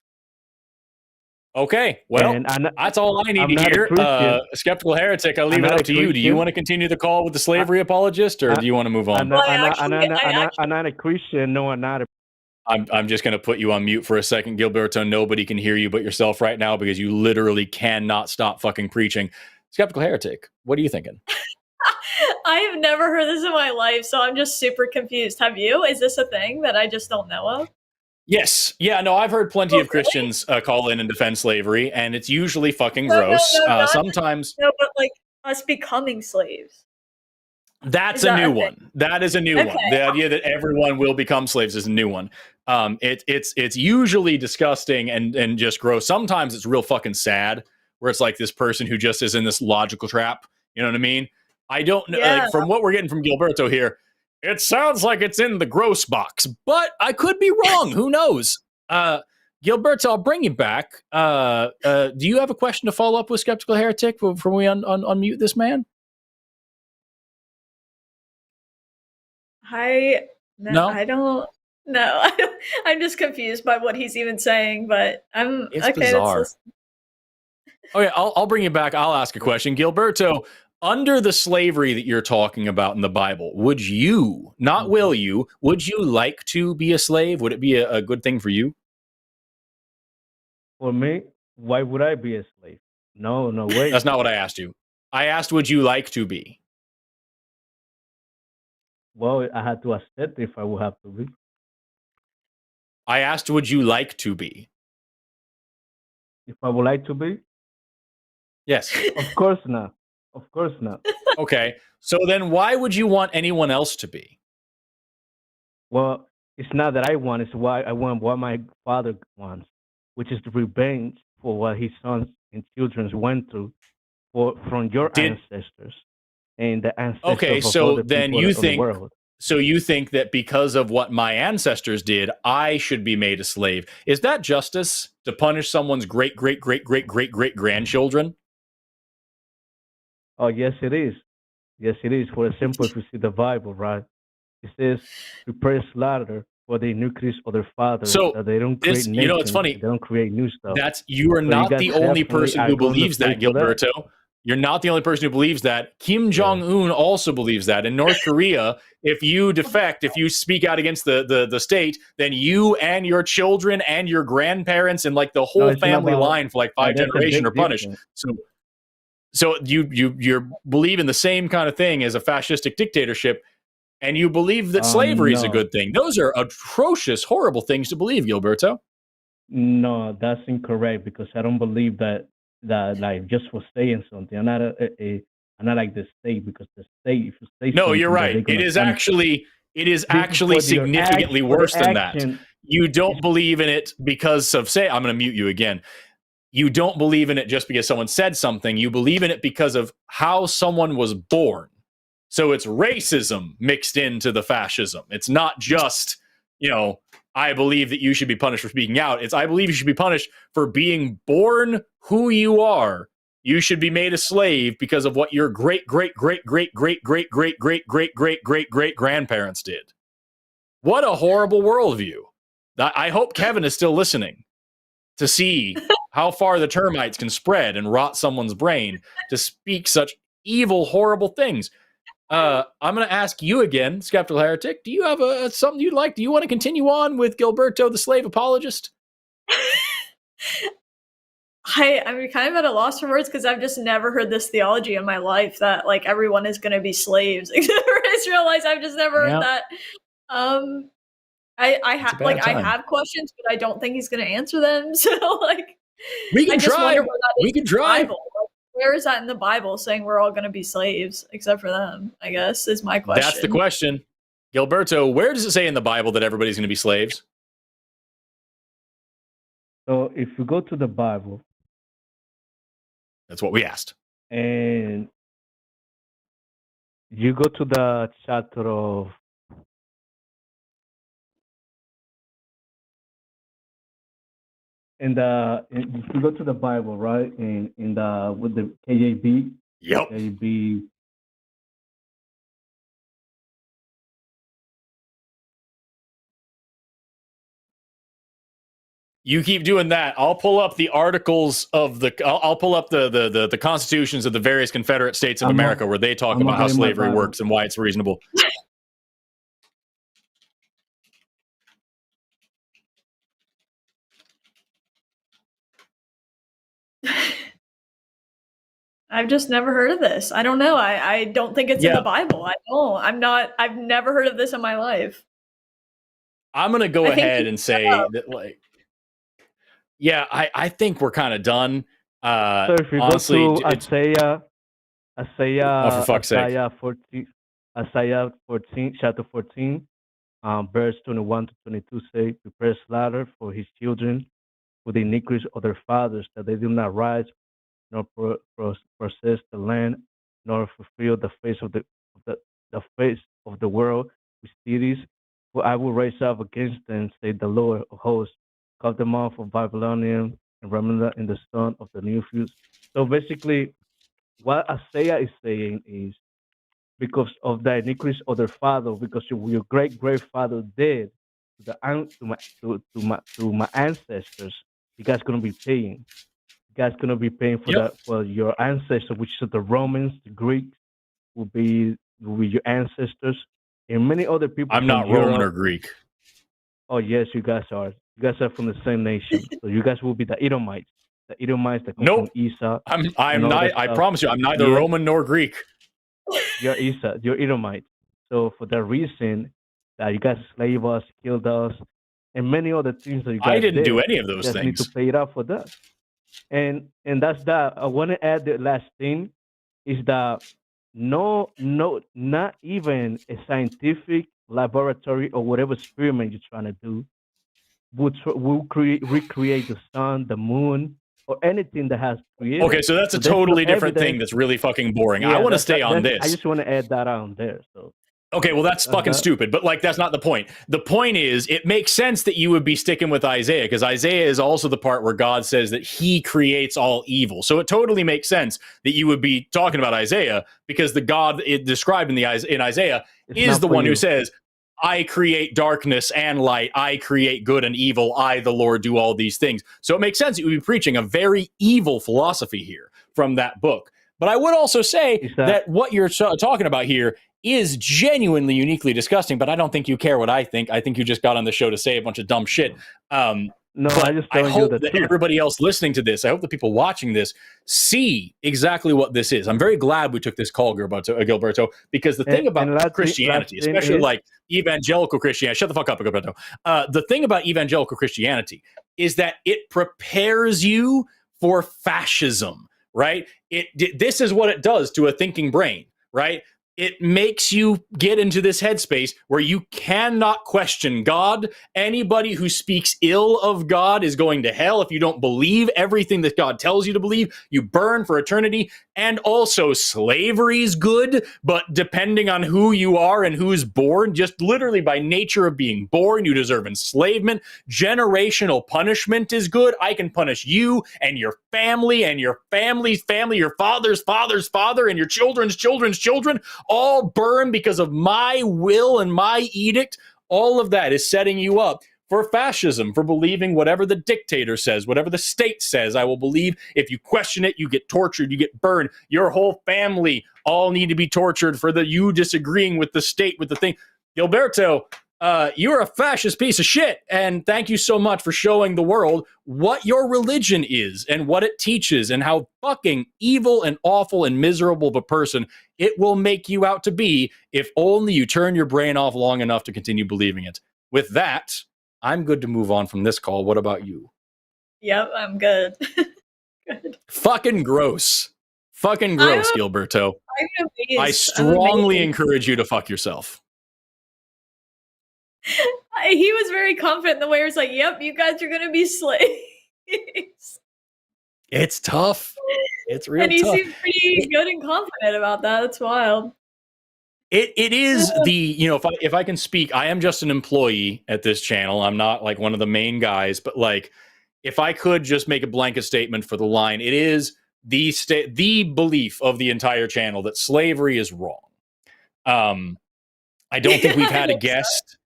Okay, well, that's all I need to hear. Skeptical Heretic, I'll leave it up to you. Do you want to continue the call with the slavery apologist, or do you want to move on? I'm not a Christian. No, I'm not. I'm just going to put you on mute for a second, Gilberto. Nobody can hear you but yourself right now because you literally cannot stop fucking preaching. Skeptical Heretic, what are you thinking? I have never heard this in my life, so I'm just super confused. Have you? Is this a thing that I just don't know of? Yes. Yeah, no, I've heard plenty of Christians call in and defend slavery, and it's usually fucking gross. Sometimes... No, but like us becoming slaves. That's a new one. That is a new one. The idea that everyone will become slaves is a new one. It's usually disgusting and just gross. Sometimes it's real fucking sad, where it's like this person who just is in this logical trap. You know what I mean? I don't know. Yeah. Like, from what we're getting from Gilberto here, it sounds like it's in the gross box, but I could be wrong. Who knows? Gilberto, I'll bring you back. Do you have a question to follow up with Skeptical Heretic before we unmute this man? I don't. No, I'm just confused by what he's even saying, but it's okay. Bizarre. Okay, I'll bring you back. I'll ask a question. Gilberto, under the slavery that you're talking about in the Bible, would you, not will you, would you like to be a slave? Would it be a good thing for you? For me, why would I be a slave? No way. That's not what I asked you. I asked, would you like to be? Well, I had to accept if I would have to be. I asked, would you like to be? If I would like to be? Yes. Of course not. Of course not. Okay. So then why would you want anyone else to be? Well, it's not that I want, it's why I want what my father wants, which is the revenge for what his sons and children went through from your ancestors and the ancestors of other people in the world. So you think that because of what my ancestors did, I should be made a slave. Is that justice, to punish someone's great-great-great-great-great-great-grandchildren? Oh, yes, it is. Yes, it is. For example, if you see the Bible, right? It says, prepare slaughter for the iniquities of their fathers. So that they don't create nations, it's funny. They don't create new stuff. You are not the only person who believes that, Gilberto. You're not the only person who believes that. Kim Jong-un also believes that. In North Korea, if you defect, if you speak out against the state, then you and your children and your grandparents and like the whole family line for like 5 generations are punished. So you believe in the same kind of thing as a fascistic dictatorship, and you believe that slavery is a good thing. Those are atrocious, horrible things to believe, Gilberto. No, that's incorrect, because I don't believe that that like just for saying something. I'm not like the state, because the state, if you say No, something, you're right. It is actually significantly worse than that. You don't believe in it because of, say, I'm going to mute you again. You don't believe in it just because someone said something. You believe in it because of how someone was born. So it's racism mixed into the fascism. It's not just, I believe that you should be punished for speaking out. It's I believe you should be punished for being born who you are. You should be made a slave because of what your great grandparents did. What a horrible worldview. I hope Kevin is still listening to see how far the termites can spread and rot someone's brain to speak such evil, horrible things. I'm going to ask you again, Skeptical Heretic. Do you have something you'd like? Do you want to continue on with Gilberto, the slave apologist? I'm kind of at a loss for words because I've just never heard this theology in my life that like everyone is going to be slaves except for Israelites. I've just never heard that. I have questions, but I don't think he's going to answer them. So like, we can try. We can try. Like, where is that in the Bible saying we're all going to be slaves except for them? I guess is my question. That's the question, Gilberto. Where does it say in the Bible that everybody's going to be slaves? So if you go to the Bible, that's what we asked, and you go to the chapter of if you go to the Bible, right, in the with the KJV, yep, KJV. You keep doing that. I'll pull up the articles of the. I'll pull up the constitutions of the various Confederate States of America where they talk about how slavery works and why it's reasonable. I've just never heard of this. I don't know. I don't think it's in the Bible. I've never heard of this in my life. I'm going to go ahead and say that, like, I think we're kind of done. So if you honestly, go to Isaiah 14, chapter 14, verse 21 to 22 say, prepare slaughter for his children, for the iniquities of their fathers, that they do not rise, nor possess the land, nor fulfill the face of the face of the world with cities. For I will raise up against them, say the Lord of hosts, cut them off of Babylonian and remnant in the son of the new fields. So basically, what Isaiah is saying is, because of the iniquities of their father, because your great grandfather did to my ancestors, you guys gonna be paying. You guys gonna be paying for your ancestors, which is the Romans, the Greeks, will be your ancestors, and many other people. I'm not Europe. Roman or Greek. Oh yes, you guys are. You guys are from the same nation, so you guys will be the Edomites. The Edomites that come from Esau. I'm not. I promise you, I'm neither Roman nor Greek. You're Esau. You're Edomite. So for that reason, that you guys slave us, killed us, and many other things that you guys didn't do any of those things. Need to pay it out for that. And that's that. I want to add the last thing is that not even a scientific laboratory or whatever experiment you're trying to do will recreate the sun, the moon, or anything that has created. Okay, so that's a totally different thing that's really fucking boring. I want to stay on this. I just want to add that on there. So. Okay, well, that's fucking stupid, but like, that's not the point. The point is, it makes sense that you would be sticking with Isaiah, because Isaiah is also the part where God says that he creates all evil. So it totally makes sense that you would be talking about Isaiah, because the God described in Isaiah is the one who says, I create darkness and light. I create good and evil. I, the Lord, do all these things. So it makes sense that you would be preaching a very evil philosophy here from that book. But I would also say that what you're talking about here is genuinely uniquely disgusting, but I don't think you care what I think. I think you just got on the show to say a bunch of dumb shit. No, I hope that everybody else listening to this, I hope the people watching this see exactly what this is. I'm very glad we took this call, Gilberto, because the thing about Christianity, especially like evangelical Christianity, shut the fuck up, Gilberto. The thing about evangelical Christianity is that it prepares you for fascism, right? This is what it does to a thinking brain, right? It makes you get into this headspace where you cannot question God. Anybody who speaks ill of God is going to hell. If you don't believe everything that God tells you to believe, you burn for eternity. And also, slavery is good, but depending on who you are and who's born, just literally by nature of being born, you deserve enslavement. Generational punishment is good. I can punish you and your family and your family's family, your father's father's father, and your children's children's children, all burn because of my will and my edict. All of that is setting you up for fascism, for believing whatever the dictator says, whatever the state says, I will believe. If you question it, you get tortured, you get burned. Your whole family all need to be tortured for you disagreeing with the state, with the thing. Gilberto, you're a fascist piece of shit, and thank you so much for showing the world what your religion is and what it teaches and how fucking evil and awful and miserable of a person it will make you out to be if only you turn your brain off long enough to continue believing it. With that, I'm good to move on from this call. What about you? Yep, I'm good. Good. Fucking gross. Fucking gross, Gilberto. I'm amazed. I strongly encourage you to fuck yourself. He was very confident in the way he was like, yep, you guys are going to be slaves. It's tough. It's real tough. And he seemed pretty good and confident about that. That's wild. It is the, you know, if I can speak, I am just an employee at this channel. I'm not like one of the main guys, but like, if I could just make a blanket statement for the line, it is the belief of the entire channel that slavery is wrong. I don't think we've had a guest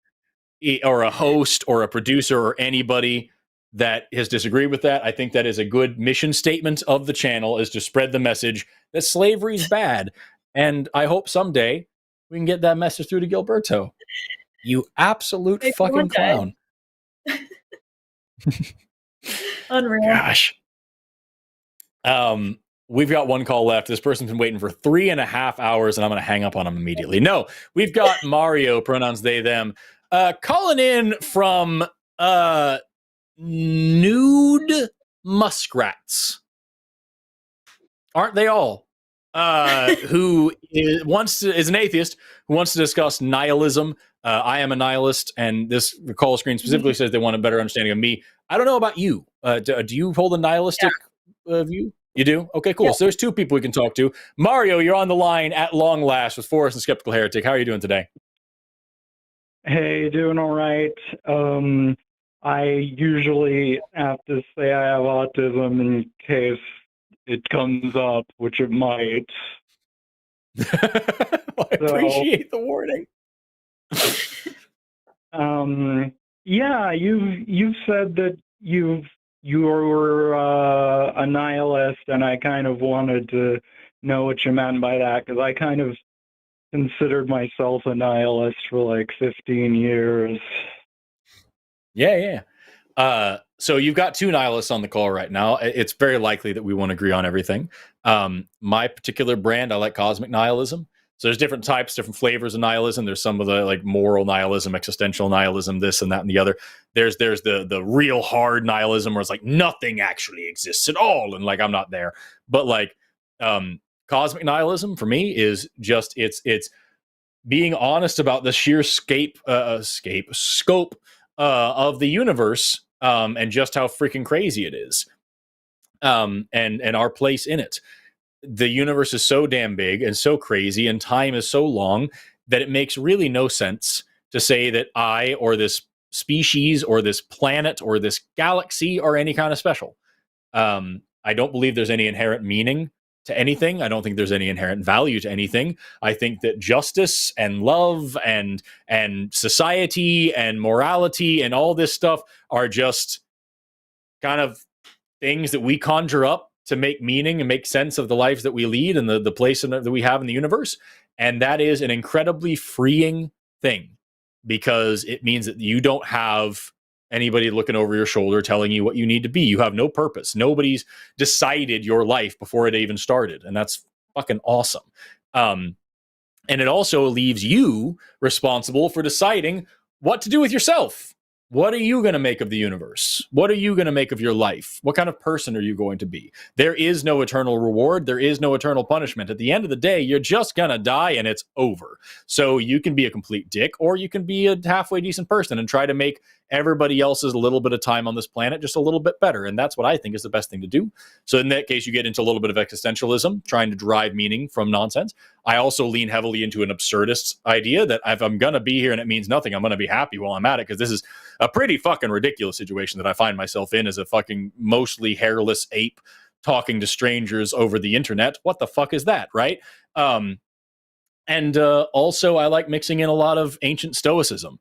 or a host or a producer or anybody that has disagreed with that. I think that is a good mission statement of the channel, is to spread the message that slavery is bad. And I hope someday we can get that message through to Gilberto. You absolute fucking clown. Unreal. Gosh. We've got one call left. This person's been waiting for 3.5 hours, and I'm going to hang up on him immediately. No, we've got Mario, pronouns they, them, calling in from nude muskrats. Aren't they all? Who is an atheist who wants to discuss nihilism. I am a nihilist, and this call screen specifically says they want a better understanding of me. I don't know about you. Do you hold a nihilistic view? You do? Okay, cool. Yeah. So there's two people we can talk to. Mario, you're on the line at long last with Forrest and Skeptical Heretic. How are you doing today? Hey, doing all right. I usually have to say I have autism in case it comes up, which it might. I appreciate the warning. Yeah, you've said that you were a nihilist, and I kind of wanted to know what you meant by that, because I kind of considered myself a nihilist for like 15 years. Yeah. So you've got two nihilists on the call right now. It's very likely that we won't agree on everything. My particular brand, I like cosmic nihilism. So there's different types, different flavors of nihilism. There's some of the like moral nihilism, existential nihilism, this and that and the other. There's the real hard nihilism where it's like nothing actually exists at all, and like I'm not there. But like cosmic nihilism for me is just it's being honest about the sheer scope of the universe, and just how freaking crazy it is, and our place in it. The universe is so damn big and so crazy, and time is so long that it makes really no sense to say that I or this species or this planet or this galaxy are any kind of special. I don't believe there's any inherent meaning to anything. I don't think there's any inherent value to anything. I think that justice and love and society and morality and all this stuff are just kind of things that we conjure up to make meaning and make sense of the lives that we lead and the place that we have in the universe. And that is an incredibly freeing thing, because it means that you don't have anybody looking over your shoulder telling you what you need to be. You have no purpose. Nobody's decided your life before it even started. And that's fucking awesome. And it also leaves you responsible for deciding what to do with yourself. what are you going to make of the universe? What are you going to make of your life? What kind of person are you going to be? There is no eternal reward. There is no eternal punishment. At the end of the day, you're just going to die and it's over. So you can be a complete dick, or you can be a halfway decent person and try to make everybody else's little bit of time on this planet just a little bit better. And that's what I think is the best thing to do. So in that case, you get into a little bit of existentialism, trying to derive meaning from nonsense. I also lean heavily into an absurdist idea that if I'm going to be here and it means nothing, I'm going to be happy while I'm at it, because this is a pretty fucking ridiculous situation that I find myself in as a fucking mostly hairless ape talking to strangers over the internet. What the fuck is that, right? And also, I like mixing in a lot of ancient stoicism,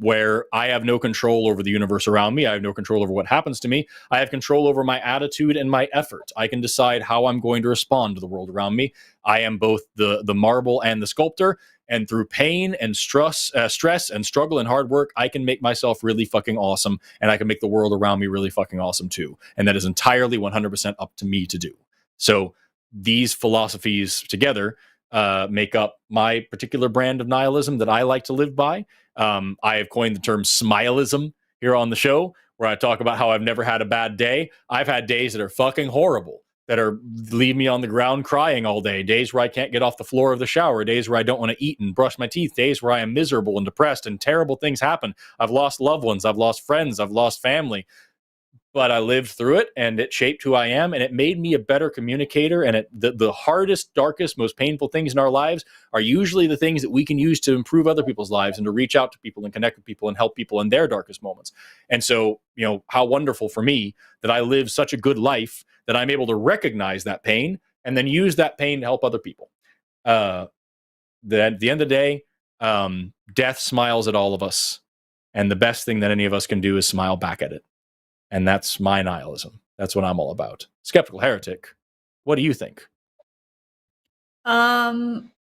where I have no control over the universe around me. I have no control over what happens to me. I have control over my attitude and my effort. I can decide how I'm going to respond to the world around me. I am both the marble and the sculptor. And through pain and stress and struggle and hard work, I can make myself really fucking awesome. And I can make the world around me really fucking awesome too. And that is entirely 100% up to me to do. So these philosophies together make up my particular brand of nihilism that I like to live by. I have coined the term smileism here on the show, where I talk about how I've never had a bad day. I've had days that are fucking horrible, that are leave me on the ground crying all day, days where I can't get off the floor of the shower, days where I don't want to eat and brush my teeth, days where I am miserable and depressed and terrible things happen. I've lost loved ones, I've lost friends, I've lost family. But I lived through it, and it shaped who I am, and it made me a better communicator. And the hardest, darkest, most painful things in our lives are usually the things that we can use to improve other people's lives and to reach out to people and connect with people and help people in their darkest moments. And so, how wonderful for me that I live such a good life that I'm able to recognize that pain and then use that pain to help other people. At the end of the day, death smiles at all of us, and the best thing that any of us can do is smile back at it. And that's my nihilism. That's what I'm all about. Skeptical Heretic, what do you think? I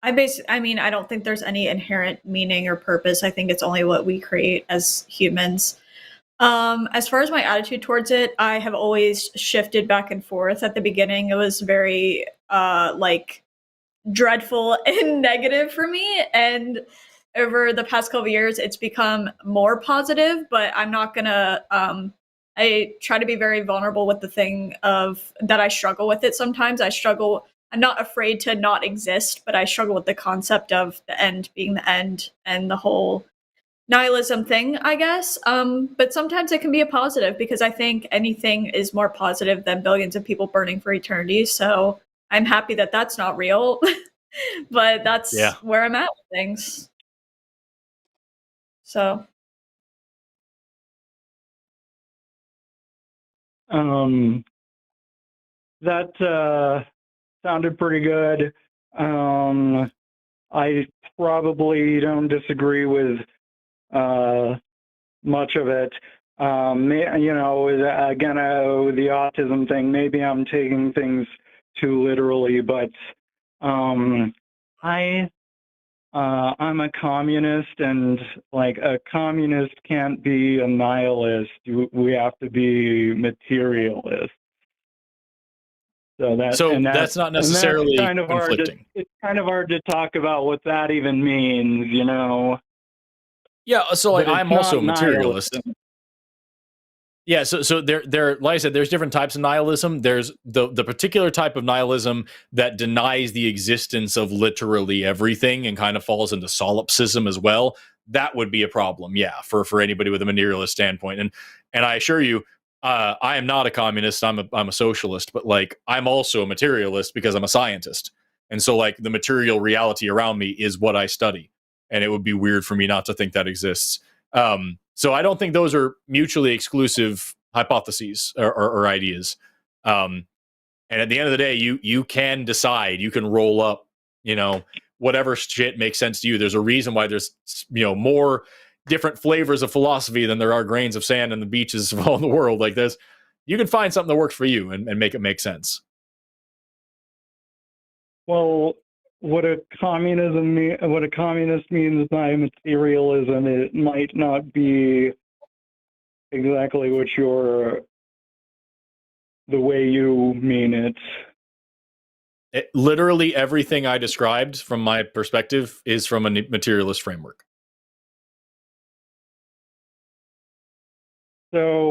don't think there's any inherent meaning or purpose. I think it's only what we create as humans. As far as my attitude towards it, I have always shifted back and forth. At the beginning, it was very dreadful and negative for me, and over the past couple of years, it's become more positive. But I'm not gonna. I try to be very vulnerable with the thing of that I struggle with it sometimes. I'm not afraid to not exist, but I struggle with the concept of the end being the end and the whole nihilism thing, I guess. But sometimes it can be a positive, because I think anything is more positive than billions of people burning for eternity. So I'm happy that that's not real, but that's where I'm at with things. So. That sounded pretty good. I probably don't disagree with much of it. Again, with the autism thing, maybe I'm taking things too literally, but I'm a communist, and a communist can't be a nihilist. We have to be materialist. So that's not necessarily kind of conflicting. It's kind of hard to talk about what that even means, Yeah, so I'm also a materialist. Nihilism. Yeah, so there, like I said, there's different types of nihilism. There's the particular type of nihilism that denies the existence of literally everything and kind of falls into solipsism as well. That would be a problem, for anybody with a materialist standpoint. And I assure you, I am not a communist. I'm a socialist, but I'm also a materialist because I'm a scientist. And so the material reality around me is what I study. And it would be weird for me not to think that exists. So I don't think those are mutually exclusive hypotheses or ideas. And at the end of the day, you can decide, you can roll up, whatever shit makes sense to you. There's a reason why there's, more different flavors of philosophy than there are grains of sand on the beaches of all the world. You can find something that works for you and make it make sense. Well, what a communist means by materialism, it might not be exactly the way you mean it. Literally everything I described from my perspective is from a materialist framework. So,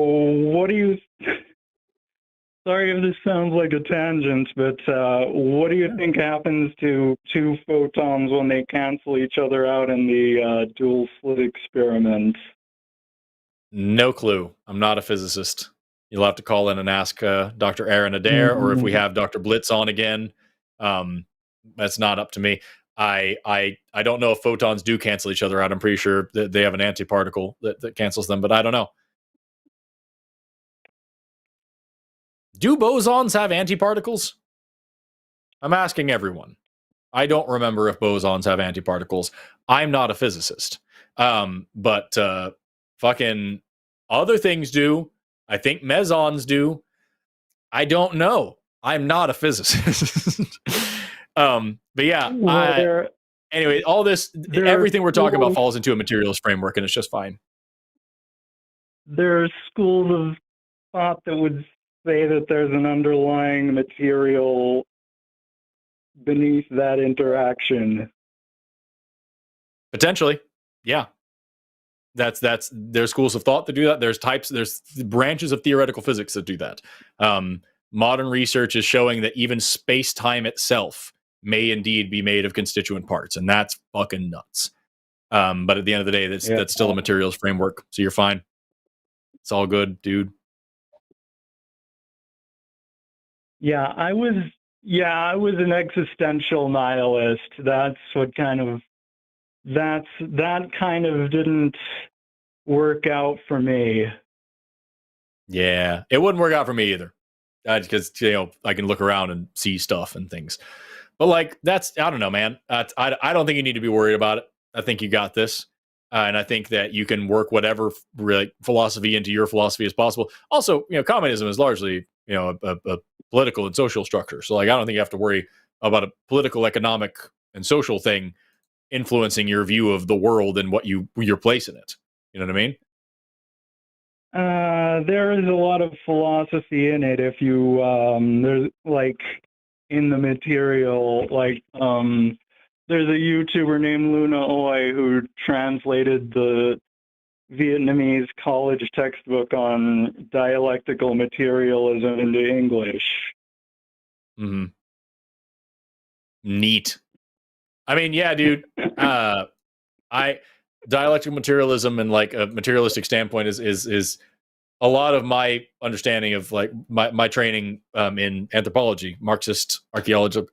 what do you? Sorry if this sounds like a tangent, but what do you think happens to two photons when they cancel each other out in the dual slit experiment? No clue. I'm not a physicist. You'll have to call in and ask Dr. Aron Adair, or if we have Dr. Blitz on again. That's not up to me. I don't know if photons do cancel each other out. I'm pretty sure that they have an antiparticle that cancels them, but I don't know. Do bosons have antiparticles? I'm asking everyone. I don't remember if bosons have antiparticles. I'm not a physicist. But fucking other things do. I think mesons do. I don't know. I'm not a physicist. But yeah, anyway, all this, everything we're talking about falls into a materialist framework, and it's just fine. There are schools of thought that would say that there's an underlying material beneath that interaction. Potentially, yeah. There's schools of thought that do that. There's branches of theoretical physics that do that. Modern research is showing that even space-time itself may indeed be made of constituent parts, and that's fucking nuts. But at the end of the day, that's still a materials framework, so you're fine. It's all good, dude. Yeah, I was an existential nihilist. That's what that kind of didn't work out for me. Yeah, it wouldn't work out for me either. Because I can look around and see stuff and things. But like I don't know, man. I don't think you need to be worried about it. I think you got this. And I think that you can work whatever philosophy into your philosophy as possible. Also, communism is largely, a political and social structure. So, like, I don't think you have to worry about a political, economic, and social thing influencing your view of the world and what your place in it. You know what I mean? There is a lot of philosophy in it. If you there's like in the material, like there's a YouTuber named Luna Oi who translated the Vietnamese college textbook on dialectical materialism into English. Mm-hmm. Neat. I mean, yeah, dude. Dialectical materialism and like a materialistic standpoint is a lot of my understanding of like my training in anthropology. Marxist archaeological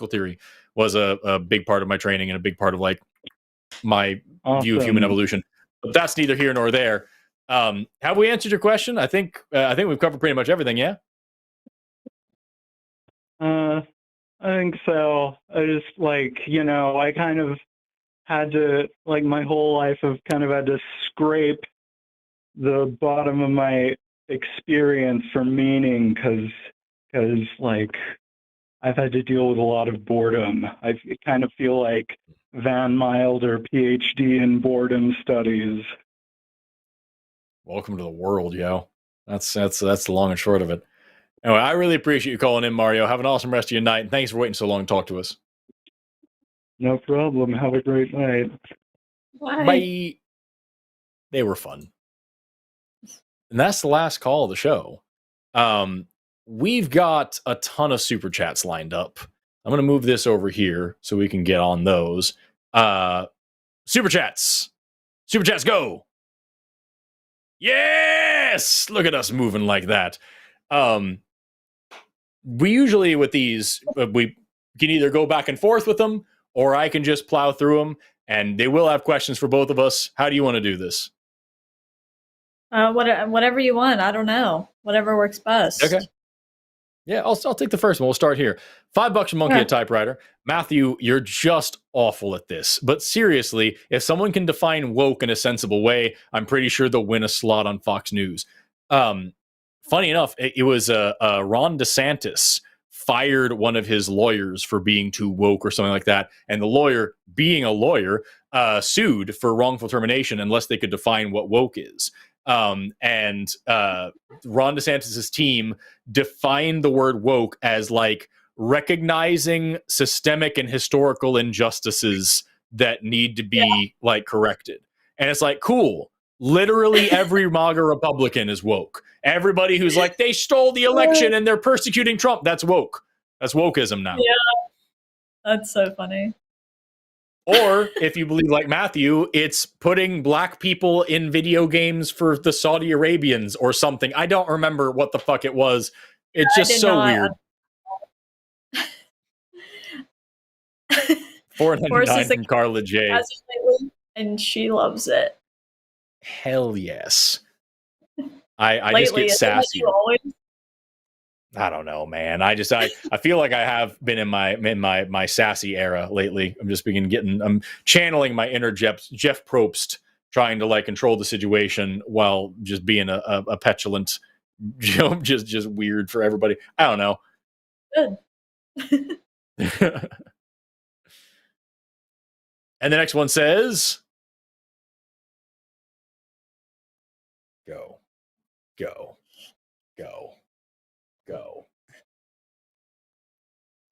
theory was a big part of my training and a big part of like my view of human evolution. But that's neither here nor there. Have we answered your question? I think we've covered pretty much everything. Yeah. I think so. I just I kind of had to, like, my whole life I've kind of had to scrape the bottom of my experience for meaning because like I've had to deal with a lot of boredom. I kind of feel like Van Milder, PhD in boredom studies. Welcome to the world, yo. That's the long and short of it. Anyway, I really appreciate you calling in, Mario. Have an awesome rest of your night, and thanks for waiting so long to talk to us. No problem. Have a great night. Bye. They were fun. And that's the last call of the show. We've got a ton of super chats lined up. I'm going to move this over here so we can get on those. Super chats. Super chats, go. Yes! Look at us moving like that. We usually, with these, we can either go back and forth with them, or I can just plow through them, and they will have questions for both of us. How do you want to do this? Whatever you want. I don't know. Whatever works best. Okay. Yeah, I'll take the first one. We'll start here. $5 a monkey a typewriter. Matthew, you're just awful at this. But seriously, if someone can define woke in a sensible way, I'm pretty sure they'll win a slot on Fox News. Funny enough, it was Ron DeSantis fired one of his lawyers for being too woke or something like that. And the lawyer, being a lawyer, sued for wrongful termination unless they could define what woke is. Ron DeSantis' team defined the word woke as like recognizing systemic and historical injustices that need to be like corrected. And it's like, cool. Literally every MAGA Republican is woke. Everybody who's like, they stole the election and they're persecuting Trump, that's woke. That's wokeism now. Yeah. That's so funny. Or if you believe like Matthew, it's putting black people in video games for the Saudi Arabians or something. I don't remember what the fuck it was. It's just so weird. $4.99 from Carla J. And she loves it. Hell yes. I just get sassy. I don't know, man. I feel like I have been in my sassy era lately. I'm channeling my inner Jeff Probst, trying to like control the situation while just being a petulant, just weird for everybody. I don't know. Good. And the next one says, go, go, go.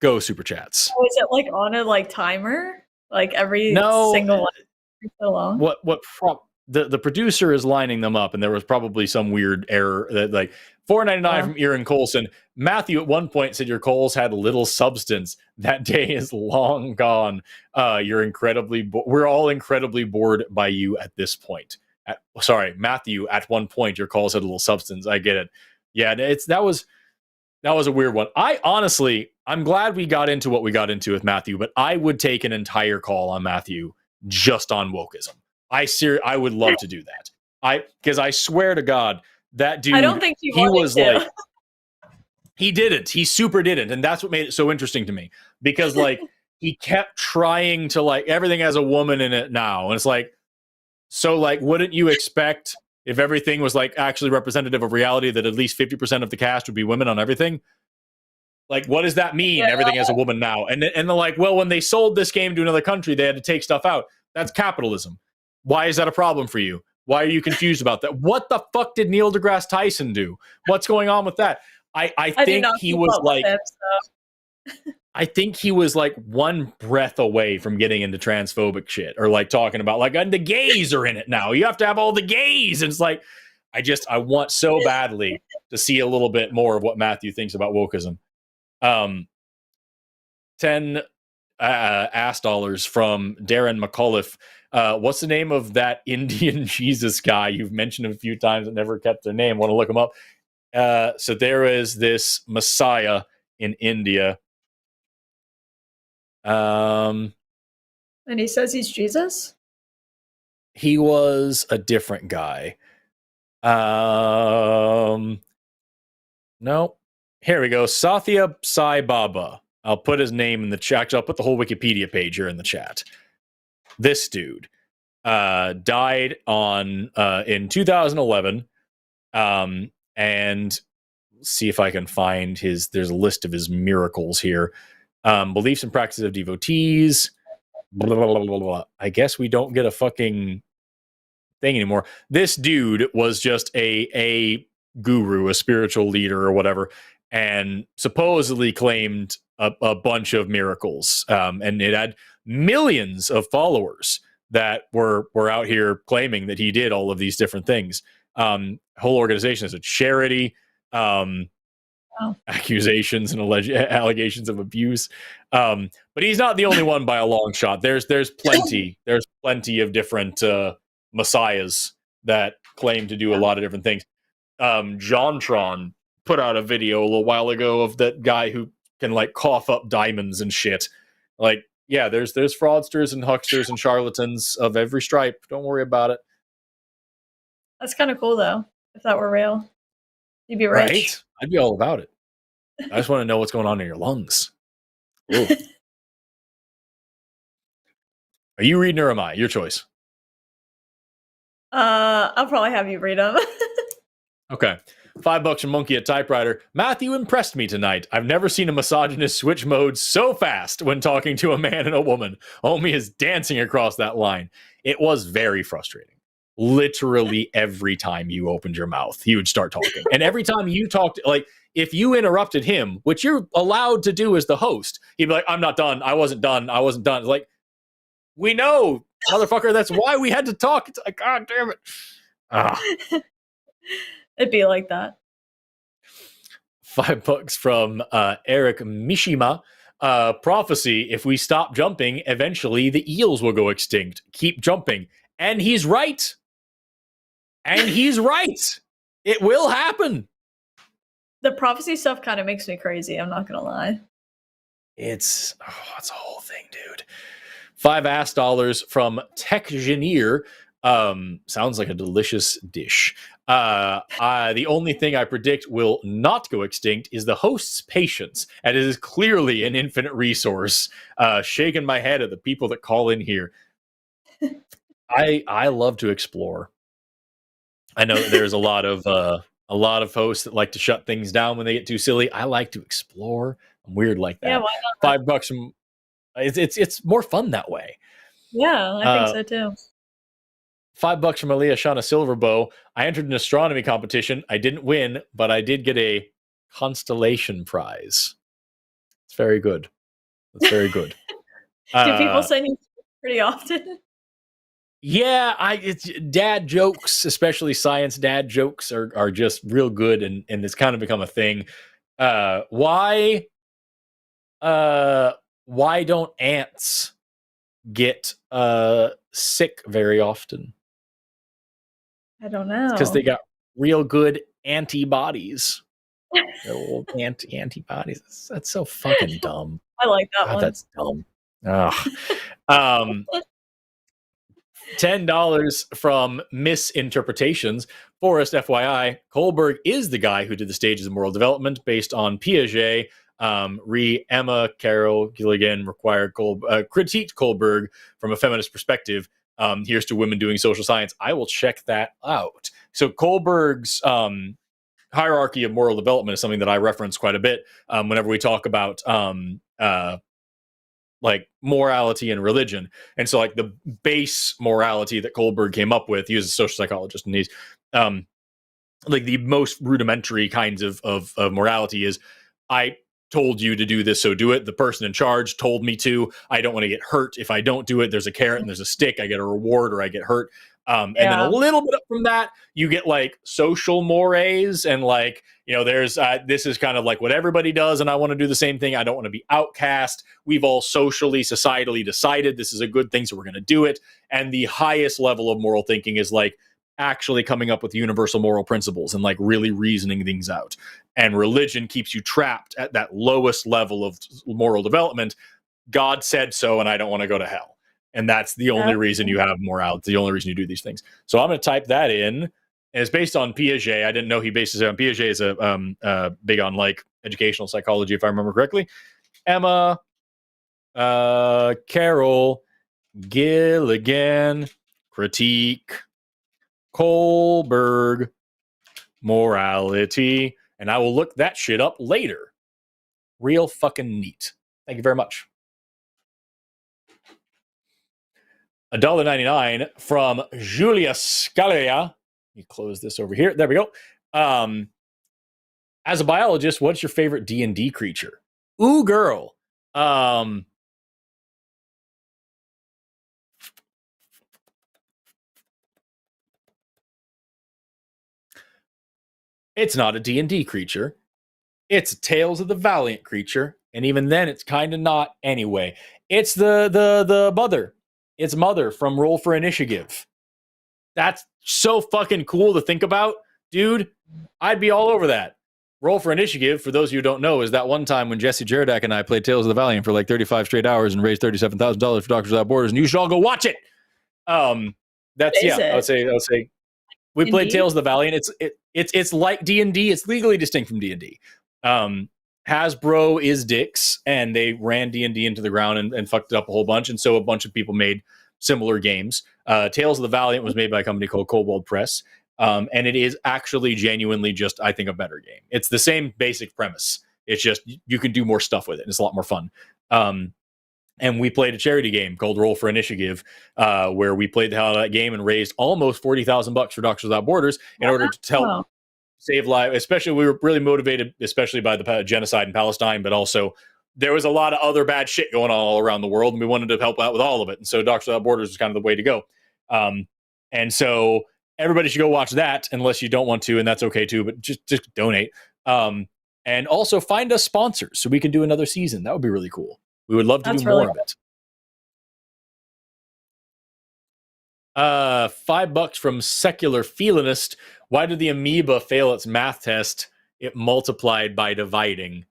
Go super chats. Oh, is it like on a like timer? Like every single one so long? The producer is lining them up, and there was probably some weird error that like $4.99 from Aaron Colson. Matthew at one point said your Coles had little substance. That day is long gone. We're all incredibly bored by you at this point. Matthew, at one point your Coles had a little substance. I get it. Yeah, that was a weird one. I'm glad we got into what we got into with Matthew, but I would take an entire call on Matthew just on wokeism. I would love to do that. Because I swear to God, that dude, I don't think he was to. Like, he didn't. He super didn't. And that's what made it so interesting to me. Because like he kept trying to like everything has a woman in it now. And it's like, so like, wouldn't you expect if everything was like actually representative of reality that at least 50% of the cast would be women on everything? Like, what does that mean? Yeah. Everything has a woman now. And they're like, well, when they sold this game to another country, they had to take stuff out. That's capitalism. Why is that a problem for you? Why are you confused about that? What the fuck did Neil deGrasse Tyson do? What's going on with that? I think he was like, I think he was like one breath away from getting into transphobic shit or like talking about like, and the gays are in it now. You have to have all the gays. And it's like, I want so badly to see a little bit more of what Matthew thinks about wokeism. 10 ass dollars from Darren McAuliffe. What's the name of that Indian Jesus guy you've mentioned a few times and never kept their name? Want to look him up? So there is this Messiah in India. And he says he's Jesus? He was a different guy. No. Here we go. Satya Sai Baba. I'll put his name in the chat. I'll put the whole Wikipedia page here in the chat. This dude died in 2011. And see if I can find there's a list of his miracles here. Beliefs and practices of devotees. Blah, blah, blah, blah, blah. I guess we don't get a fucking thing anymore. This dude was just a guru, a spiritual leader or whatever, and supposedly claimed a bunch of miracles. And it had millions of followers that were out here claiming that he did all of these different things. Whole organization is a charity. Accusations and allegations of abuse. But he's not the only one by a long shot. There's plenty of different messiahs that claim to do a lot of different things. JonTron put out a video a little while ago of that guy who can like cough up diamonds and shit. Like, yeah, there's fraudsters and hucksters and charlatans of every stripe. Don't worry about it. That's kind of cool though. If that were real, you'd be rich. Right? I'd be all about it. I just want to know what's going on in your lungs. Are you reading or am I? Your choice. I'll probably have you read them. Okay. $5 from Monkey at Typewriter. Matthew impressed me tonight. I've never seen a misogynist switch modes so fast when talking to a man and a woman. Omi is dancing across that line. It was very frustrating. Literally every time you opened your mouth, he would start talking. And every time you talked, like, if you interrupted him, which you're allowed to do as the host, he'd be like, I'm not done. I wasn't done. It's like, we know, motherfucker, that's why we had to talk. It's like, God damn it. It'd be like that. $5 from Eric Mishima. Prophecy: if we stop jumping, eventually the eels will go extinct. Keep jumping. And he's right. It will happen. The prophecy stuff kind of makes me crazy. I'm not gonna lie. It's a whole thing, dude. $5 from Techgeneer. Sounds like a delicious dish. The only thing I predict will not go extinct is the host's patience, and it is clearly an infinite resource. Shaking my head at the people that call in here. I love to explore. I know that there's a lot of hosts that like to shut things down when they get too silly. I like to explore. I'm weird like that. Yeah, why not? $5 from it's more fun that way. Yeah, I think so too. $5 from Aaliyah Shauna Silverbow. I entered an astronomy competition. I didn't win, but I did get a constellation prize. It's very good. That's very good. Do people send you pretty often? Yeah, it's dad jokes, especially science dad jokes, are just real good, and it's kind of become a thing. Why don't ants get sick very often? I don't know. Because they got real good antibodies. Old antibodies. That's so fucking dumb. I like that one. That's dumb. $10 from Misinterpretations. Forrest, FYI, Kohlberg is the guy who did the stages of moral development based on Piaget. Emma Carroll Gilligan critiqued Kohlberg from a feminist perspective. Here's to women doing social science. I will check that out. So Kohlberg's hierarchy of moral development is something that I reference quite a bit whenever we talk about like morality and religion. And so like the base morality that Kohlberg came up with, he was a social psychologist, and he's like the most rudimentary kinds of morality is, I told you to do this, so do it. The person in charge told me to. I don't want to get hurt. If I don't do it, there's a carrot and there's a stick. I get a reward or I get hurt. And then a little bit up from that, you get like social mores, and like, there's this is kind of like what everybody does, and I want to do the same thing. I don't want to be outcast. We've all socially, societally decided this is a good thing, so we're going to do it. And the highest level of moral thinking is like actually coming up with universal moral principles and like really reasoning things out. And religion keeps you trapped at that lowest level of moral development. God said so, and I don't want to go to hell. And that's the only reason you have morality. It's the only reason you do these things. So I'm going to type that in. And it's based on Piaget. I didn't know he bases it on Piaget. Is a big on like educational psychology, if I remember correctly. Emma Carroll Gilligan critique Kohlberg morality. And I will look that shit up later. Real fucking neat. Thank you very much. $1.99 from Julia Scalia. Let me close this over here. There we go. As a biologist, what's your favorite D&D creature? Ooh, girl. It's not a D&D creature. It's a Tales of the Valiant creature. And even then, it's kind of not anyway. It's the mother. It's Mother from Roll for Initiative. That's so fucking cool to think about, dude. I'd be all over that. Roll for Initiative, for those of you who don't know, is that one time when Jesse Jaradak and I played Tales of the Valiant for like 35 straight hours and raised $37,000 for Doctors Without Borders, and you should all go watch it. That's I would say we played Tales of the Valiant. It's like D&D. It's legally distinct from D&D. Hasbro is dicks, and they ran D&D into the ground and fucked it up a whole bunch. And so a bunch of people made similar games. Tales of the Valiant was made by a company called Kobold Press. And it is actually genuinely just, I think, a better game. It's the same basic premise. It's just you can do more stuff with it. It's a lot more fun. And we played a charity game called Roll for Initiative, where we played the hell out of that game and raised almost $40,000 for Doctors Without Borders in order to help save lives. Especially, we were really motivated, especially by the genocide in Palestine, but also there was a lot of other bad shit going on all around the world, and we wanted to help out with all of it. And so Doctors Without Borders was kind of the way to go. And so everybody should go watch that unless you don't want to, and that's okay too. But just donate. And also find us sponsors so we can do another season. That would be really cool. We would love to do more of it. $5 from Secular Feelinist. Why did the amoeba fail its math test? It multiplied by dividing.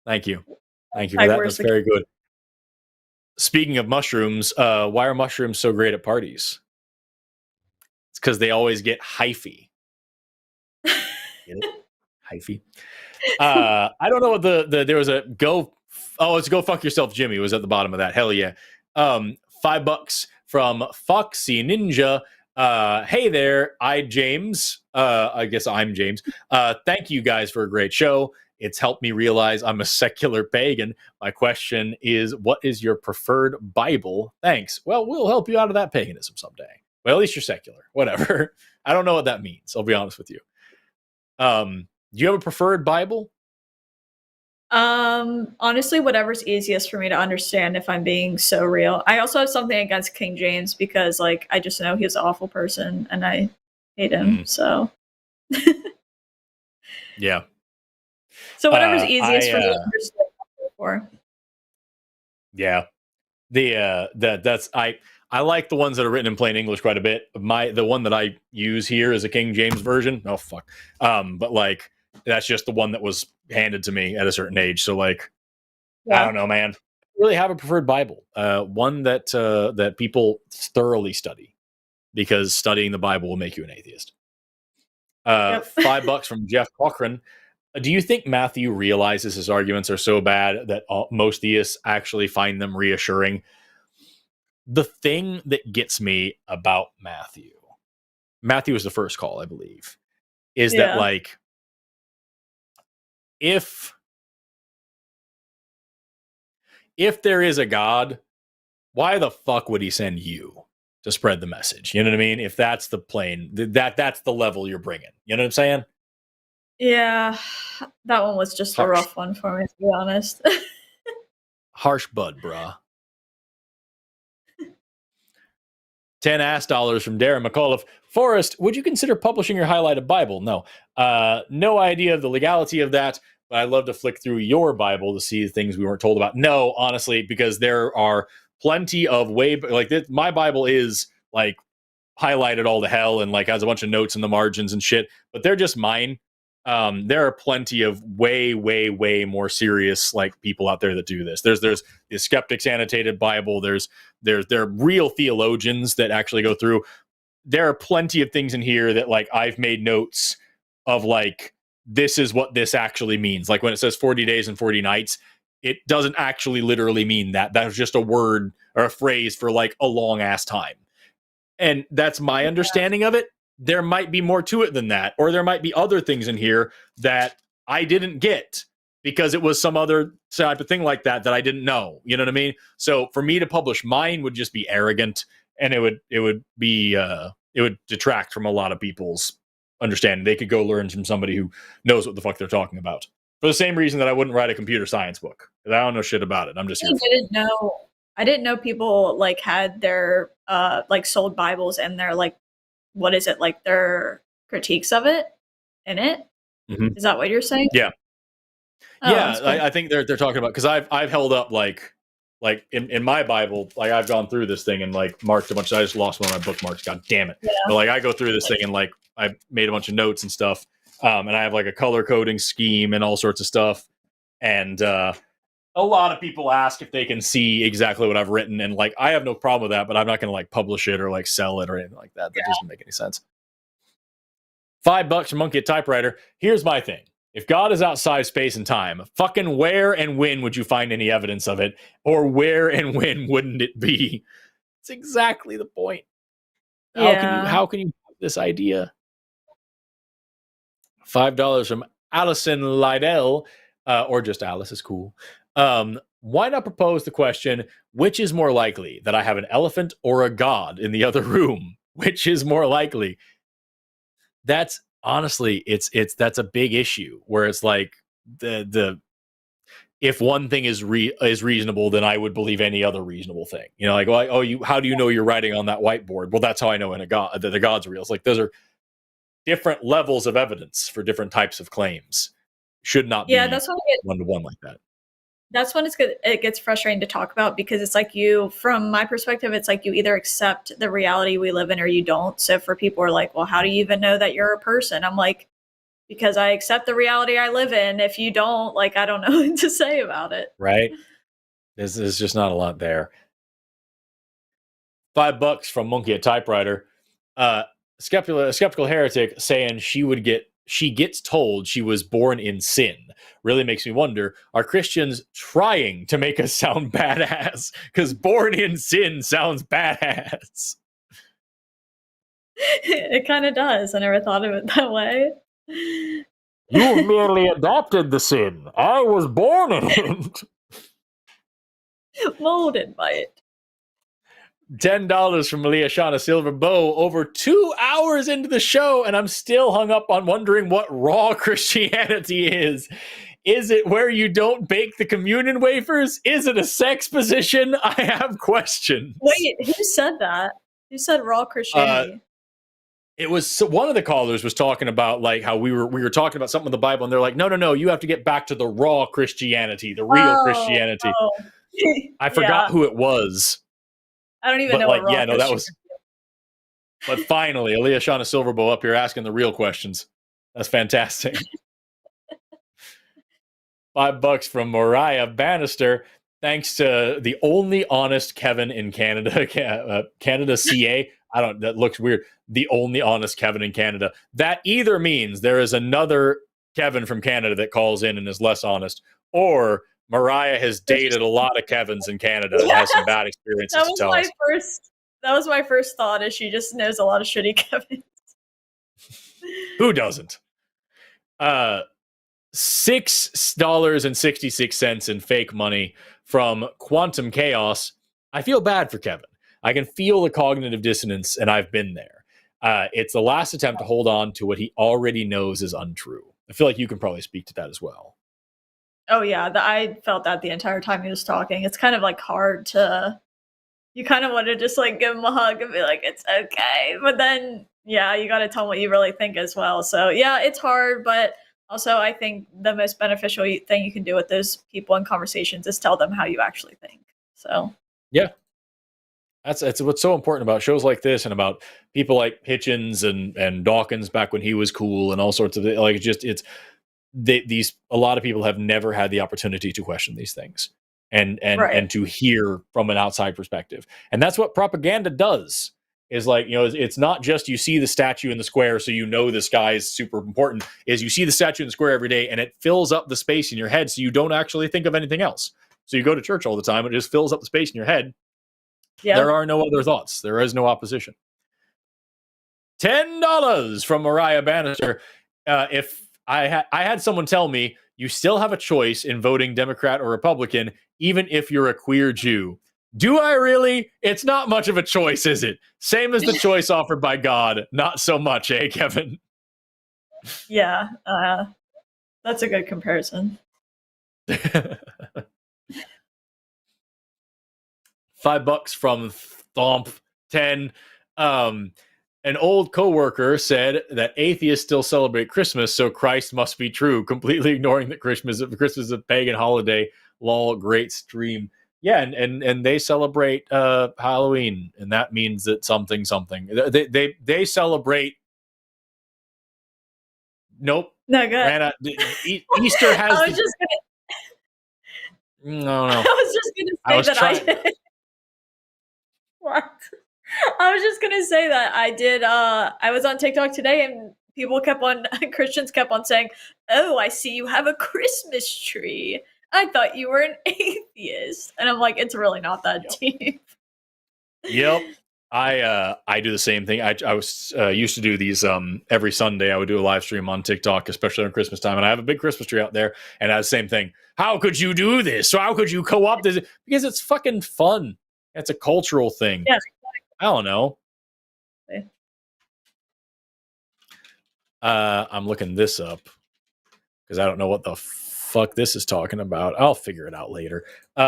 Thank you for that. That's very good. Speaking of mushrooms, why are mushrooms so great at parties? It's because they always get hyphy. Get it? Hyphy. I don't know what there was a it's Go Fuck Yourself Jimmy was at the bottom of that. Hell yeah. $5 from Foxy Ninja. Hey there, James. I guess I'm James. Thank you guys for a great show. It's helped me realize I'm a secular pagan. My question is, what is your preferred Bible? Thanks. Well, we'll help you out of that paganism someday. Well, at least you're secular. Whatever. I don't know what that means. I'll be honest with you. Do you have a preferred Bible? Honestly, whatever's easiest for me to understand, if I'm being so real. I also have something against King James because, like, I just know he's an awful person and I hate him. So, yeah. So whatever's easiest for me to understand. For. Yeah, I like the ones that are written in plain English quite a bit. The one that I use here is a King James version. Oh fuck. But like that's just the one that was handed to me at a certain age. So like, I don't know, man. I really have a preferred Bible. One that people thoroughly study, because studying the Bible will make you an atheist. $5 from Jeff Cochran. Do you think Matthew realizes his arguments are so bad that most theists actually find them reassuring? The thing that gets me about Matthew is the first call, I believe, is that like, if there is a God, why the fuck would he send you to spread the message? You know what I mean? If that's the plane, that's the level you're bringing. You know what I'm saying? Yeah, that one was just a rough one for me, to be honest. Harsh bud, bruh. $10 from Darren McAuliffe. Forrest, would you consider publishing your highlighted Bible? No. No idea of the legality of that, but I'd love to flick through your Bible to see things we weren't told about. No, honestly, because there are plenty of my Bible is like highlighted all to hell and like has a bunch of notes in the margins and shit, but they're just mine. There are plenty of way, way, way more serious like people out there that do this. There's the Skeptics Annotated Bible. There are real theologians that actually go through. There are plenty of things in here that like I've made notes of, like, this is what this actually means. Like when it says 40 days and 40 nights, it doesn't actually literally mean that. That was just a word or a phrase for like a long ass time. And that's my understanding of it. There might be more to it than that, or there might be other things in here that I didn't get because it was some other type of thing like that I didn't know. You know what I mean? So for me to publish mine would just be arrogant, and it would detract from a lot of people's understanding. They could go learn from somebody who knows what the fuck they're talking about. For the same reason that I wouldn't write a computer science book, because I don't know shit about it. I'm just I didn't know people like had their like sold Bibles and their like, what is it, like their critiques of it in it? Mm-hmm. Is that what you're saying? Yeah. Oh, yeah, cool. I think they're talking about, because I've held up like in my Bible, like I've gone through this thing and like marked a bunch. I just lost one of my bookmarks. God damn it! Yeah. But like I go through this thing and like I made a bunch of notes and stuff, and I have like a color coding scheme and all sorts of stuff. And a lot of people ask if they can see exactly what I've written, and like I have no problem with that, but I'm not going to like publish it or like sell it or anything like that. That doesn't make any sense. $5 from Monkey at Typewriter. Here's my thing. If God is outside space and time, fucking where and when would you find any evidence of it? Or where and when wouldn't it be? It's exactly the point. How can you have this idea? $5 from Allison Lydell, or just Alice is cool. Why not propose the question, which is more likely, that I have an elephant or a god in the other room? Which is more likely? That's honestly, that's a big issue where it's like the if one thing is reasonable, then I would believe any other reasonable thing. You know, like, well, how do you know you're writing on that whiteboard? Well, that's how I know that the God's real. It's like those are different levels of evidence for different types of claims. Should not be that's one-to-one like that. That's when it gets frustrating to talk about, because it's like from my perspective, it's like you either accept the reality we live in or you don't. So for people who are like, well, how do you even know that you're a person? I'm like, because I accept the reality I live in. If you don't, like, I don't know what to say about it. Right? There's just not a lot there. $5 from Monkey at Typewriter. Skeptical Heretic saying she gets told she was born in sin. Really makes me wonder, are Christians trying to make us sound badass? Because born in sin sounds badass. It kind of does. I never thought of it that way. You merely adopted the sin. I was born in it. Molded by it. $10 from Alyssa Silver Bow. Over 2 hours into the show, and I'm still hung up on wondering what raw Christianity is. Is it where you don't bake the communion wafers? Is it a sex position? I have questions. Wait, who said that? Who said raw Christianity? It was one of the callers was talking about like how we were talking about something in the Bible, and they're like, no, you have to get back to the raw Christianity, the real Christianity. I forgot who it was. I don't even know what raw that was. But finally, Alyssa Silverbow up here asking the real questions. That's fantastic. $5 from Mariah Bannister. Thanks to the only honest Kevin in Canada, Canada CA. That looks weird. The only honest Kevin in Canada. That either means there is another Kevin from Canada that calls in and is less honest, or Mariah has dated a lot of Kevins in Canada and has some bad experiences to tell us. That was my first thought, is she just knows a lot of shitty Kevins. Who doesn't? $6.66 in fake money from Quantum Chaos. I feel bad for Kevin. I can feel the cognitive dissonance, and I've been there. It's the last attempt to hold on to what he already knows is untrue. I feel like you can probably speak to that as well. Oh, yeah. I felt that the entire time he was talking. It's kind of like hard to... You kind of want to just like give him a hug and be like, it's okay. But then, yeah, you got to tell him what you really think as well. So, yeah, it's hard. But also, I think the most beneficial thing you can do with those people in conversations is tell them how you actually think. So, yeah. That's what's so important about shows like this, and about people like Hitchens and Dawkins back when he was cool, and all sorts of like a lot of people have never had the opportunity to question these things and to hear from an outside perspective. And that's what propaganda does. Is like, it's not just you see the statue in the square so you know this guy is super important. Is you see the statue in the square every day and it fills up the space in your head so you don't actually think of anything else. So you go to church all the time, it just fills up the space in your head. Yeah. There are no other thoughts. There is no opposition. $10 from Mariah Bannister. If I had someone tell me you still have a choice in voting Democrat or Republican, even if you're a queer Jew. Do I really? It's not much of a choice, is it? Same as the choice offered by God. Not so much, eh, Kevin? Yeah, that's a good comparison. $5 from Thomp 10. An old coworker said that atheists still celebrate Christmas, so Christ must be true, completely ignoring that Christmas is a pagan holiday. Lol, great stream. Yeah, and they celebrate Halloween, and that means that something. They celebrate. Nope. No, good. Rana, Easter has. I was just gonna. No. I was just gonna say that I did. What? I was just gonna say that I did. I was on TikTok today, and Christians kept on saying, "Oh, I see you have a Christmas tree. I thought you were an atheist." And I'm like, it's really not that deep. Yep. I do the same thing. I was used to do these every Sunday. I would do a live stream on TikTok, especially on Christmas time. And I have a big Christmas tree out there, and I have the same thing. How could you do this? So how could you co-opt this? Because it's fucking fun. It's a cultural thing. Yeah. I don't know. I'm looking this up because I don't know what the fuck this is talking about. I'll figure it out later. We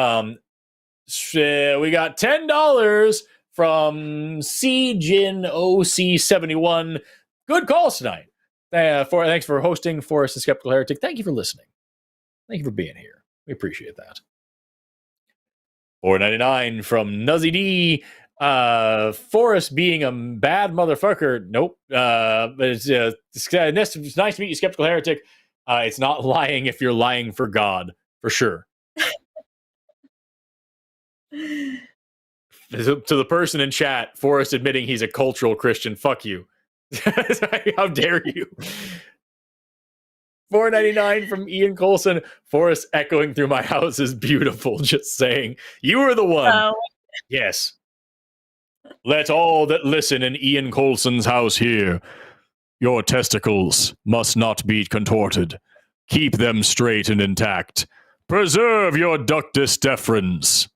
got $10 from CJin OC71. Good calls tonight. Thanks for hosting Forrest and Skeptical Heretic. Thank you for listening. Thank you for being here. We appreciate that. $4.99 from Nuzzy D. Forrest being a bad motherfucker. Nope. But it's nice to meet you, Skeptical Heretic. It's not lying if you're lying for God, for sure. To the person in chat, Forrest admitting he's a cultural Christian. Fuck you. How dare you? $4.99 from Ian Colson. Forrest echoing through my house is beautiful. Just saying. You were the one. Oh. Yes. Let all that listen in Ian Colson's house hear. Your testicles must not be contorted. Keep them straight and intact. Preserve your ductus deferens.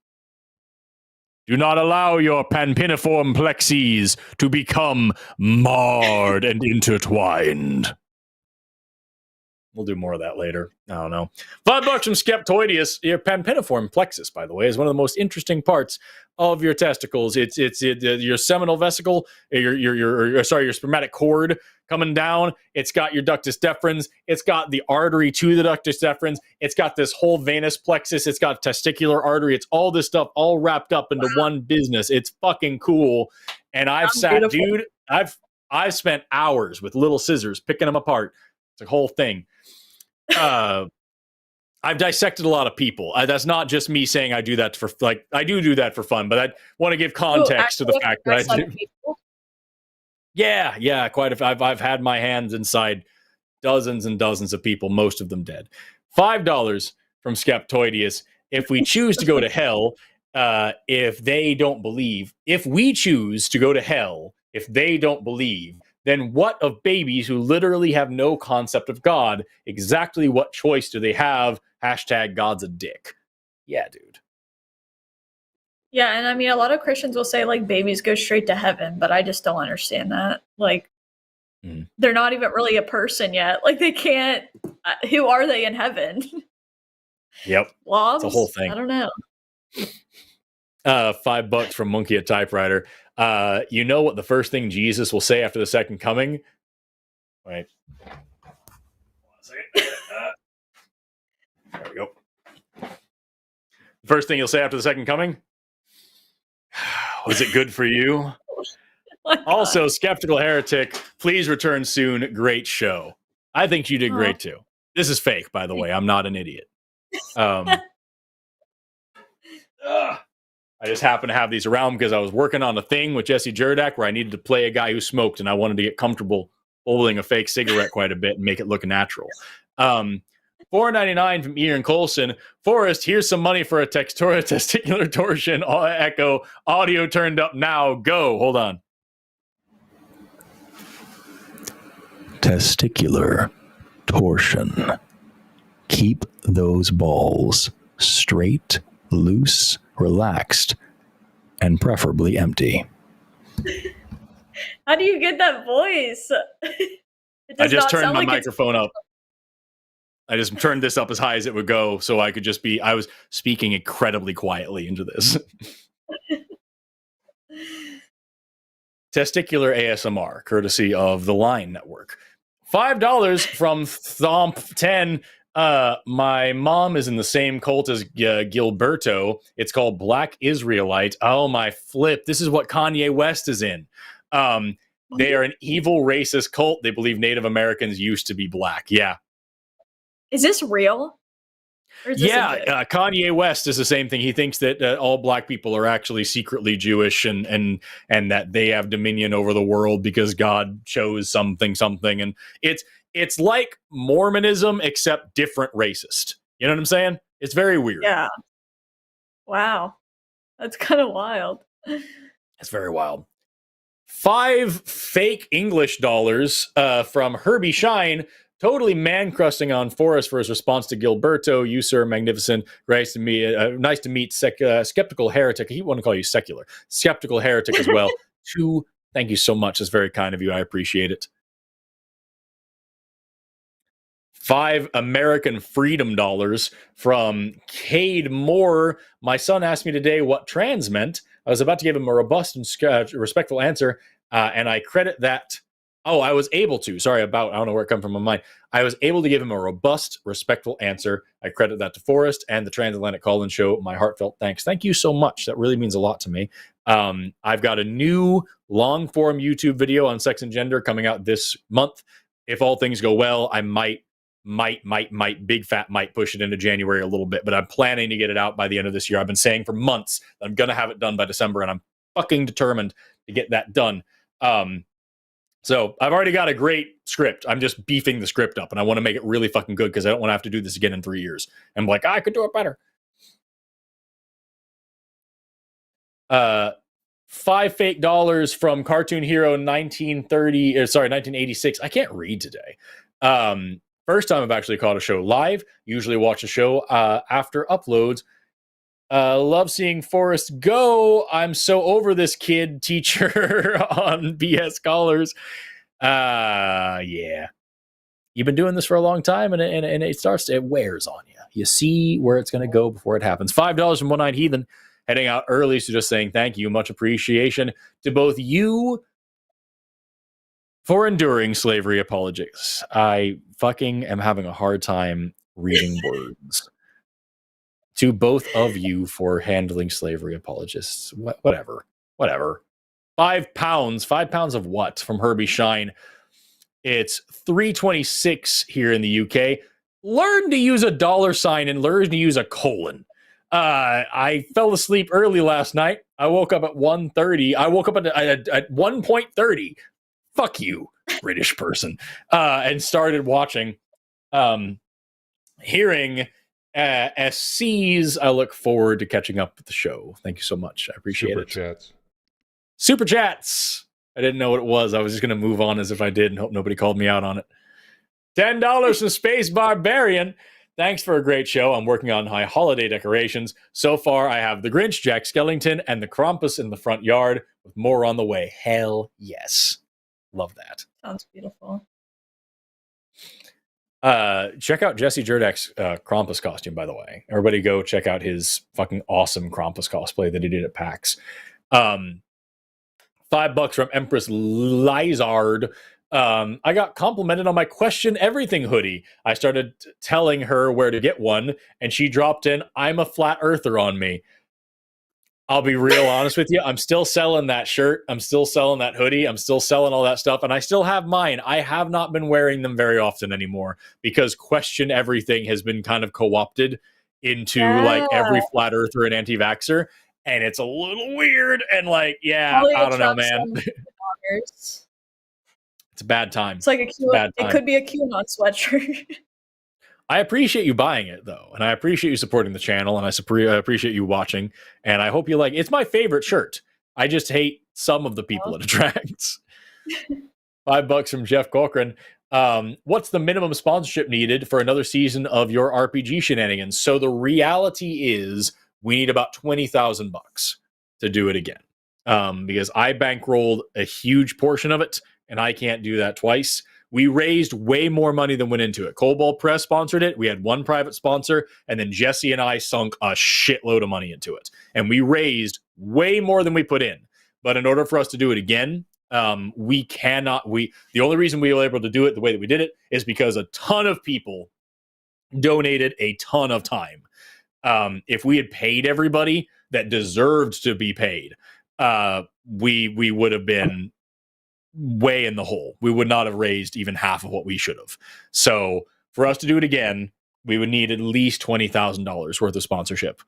Do not allow your pampiniform plexes to become marred and intertwined. We'll do more of that later. I don't know. $5 from Skeptoideus. Your pampiniform plexus, by the way, is one of the most interesting parts of your testicles. It's your seminal vesicle, your spermatic cord coming down. It's got your ductus deferens. It's got the artery to the ductus deferens. It's got this whole venous plexus. It's got testicular artery. It's all this stuff all wrapped up into one business. It's fucking cool. And I've spent hours with little scissors picking them apart. It's a whole thing. I've dissected a lot of people. That's not just me saying I do that for I do that for fun, but I want to give context to the fact that I do. Yeah, quite a. I've had my hands inside dozens and dozens of people, most of them dead. $5 from Skeptoideus. If we choose to go to hell, if they don't believe, if we choose to go to hell, if they don't believe, then what of babies who literally have no concept of God? Exactly what choice do they have? Hashtag God's a dick. Yeah, dude. Yeah, and I mean, a lot of Christians will say, like, babies go straight to heaven, but I just don't understand that. Like, they're not even really a person yet. Like, they can't... who are they in heaven? Yep. Blobs? It's a whole thing. I don't know. $5 from Monkey at Typewriter. You know what the first thing Jesus will say after the second coming? Wait. Hold on a second. There we go. The first thing he'll say after the second coming? Was it good for you? Also, Skeptical Heretic, please return soon. Great show. I think you did great too. This is fake, by the way. I'm not an idiot. I just happened to have these around because I was working on a thing with Jesse Jurdak where I needed to play a guy who smoked, and I wanted to get comfortable holding a fake cigarette quite a bit and make it look natural. $4.99 from Ian Colson. Forrest, here's some money for a testicular torsion. Echo, audio turned up now. Go. Hold on. Testicular torsion. Keep those balls straight, loose, relaxed, and preferably empty. How do you get that voice? I just turned my microphone up. I just turned this up as high as it would go so I could just be... I was speaking incredibly quietly into this. Testicular ASMR, courtesy of the Line Network. $5 from Thomp10. My mom is in the same cult as Gilberto. It's called Black Israelite. Oh my flip. This is what Kanye West is in. They are an evil racist cult. They believe Native Americans used to be black. Yeah. Is this real? Is this Kanye West is the same thing. He thinks that all black people are actually secretly Jewish and that they have dominion over the world because God chose something. And it's like Mormonism, except different racist. You know what I'm saying? It's very weird. Yeah. Wow. That's kind of wild. It's very wild. 5 fake English dollars from Herbie Shine. Totally man-crusting on Forrest for his response to Gilberto. You, sir, magnificent. Nice to meet Skeptical Heretic. He want to call you secular. Skeptical Heretic as well. Thank you so much. That's very kind of you. I appreciate it. $5 American freedom dollars from Cade Moore. My son asked me today what trans meant. I was about to give him a robust and respectful answer, and I credit that. Oh, I was able to. Sorry about, I don't know where it come from my mind. I was able to give him a robust, respectful answer. I credit that to Forrest and the Transatlantic Call-In Show. My heartfelt thanks. Thank you so much. That really means a lot to me. I've got a new long-form YouTube video on sex and gender coming out this month. If all things go well, I might big fat might push it into January a little bit, but I'm planning to get it out by the end of this year. I've been saying for months that I'm going to have it done by December, and I'm fucking determined to get that done. So I've already got a great script. I'm just beefing the script up, and I want to make it really fucking good because I don't want to have to do this again in 3 years. I'm like, I could do it better. $5 fake dollars from Cartoon Hero 1986. I can't read today. First time I've actually caught a show live. Usually watch a show after uploads. Love seeing Forrest go. I'm so over this kid teacher on BS Scholars. Yeah. You've been doing this for a long time, and it wears on you. You see where it's going to go before it happens. $5 from One Eyed Heathen, heading out early, so just saying thank you. Much appreciation to both you for enduring slavery apologies. I fucking am having a hard time reading words. To both of you for handling slavery apologists. Whatever. 5 pounds. 5 pounds of what? From Herbie Shine. It's $3.26 here in the UK. Learn to use a $ and learn to use a colon. I fell asleep early last night. I woke up at 1:30. I woke up at 1:30. Fuck you, British person. And started watching. Hearing SCs, I look forward to catching up with the show. Thank you so much. I appreciate it. Super chats. I didn't know what it was. I was just going to move on as if I did and hope nobody called me out on it. $10 from Space Barbarian. Thanks for a great show. I'm working on my holiday decorations. So far, I have the Grinch, Jack Skellington, and the Krampus in the front yard, with more on the way. Hell yes. Love that. Sounds beautiful. Check out Jesse Jurdek's Krampus costume, by the way. Everybody go check out his fucking awesome Krampus cosplay that he did at PAX. $5 from Empress Lizard. I got complimented on my Question Everything hoodie. I started telling her where to get one, and she dropped in, I'm a flat earther on me. I'll be real honest with you. I'm still selling that shirt. I'm still selling that hoodie. I'm still selling all that stuff. And I still have mine. I have not been wearing them very often anymore because Question Everything has been kind of co-opted into like every flat earther and anti-vaxxer. And it's a little weird. And like, yeah, I don't know, man. It's a bad time. It's like it could be a QAnon sweatshirt. I appreciate you buying it, though, and I appreciate you supporting the channel, and I appreciate you watching, and I hope you like it. It's my favorite shirt. I just hate some of the people it attracts. $5 from Jeff Cochran. What's the minimum sponsorship needed for another season of your RPG shenanigans? So the reality is we need about $20,000 to do it again, because I bankrolled a huge portion of it, and I can't do that twice. We raised way more money than went into it. Cobalt Press sponsored it. We had one private sponsor, and then Jesse and I sunk a shitload of money into it. And we raised way more than we put in. But in order for us to do it again, we cannot. The only reason we were able to do it the way that we did it is because a ton of people donated a ton of time. If we had paid everybody that deserved to be paid, we would have been way in the hole. We would not have raised even half of what we should have. So for us to do it again, we would need at least $20,000 worth of sponsorship,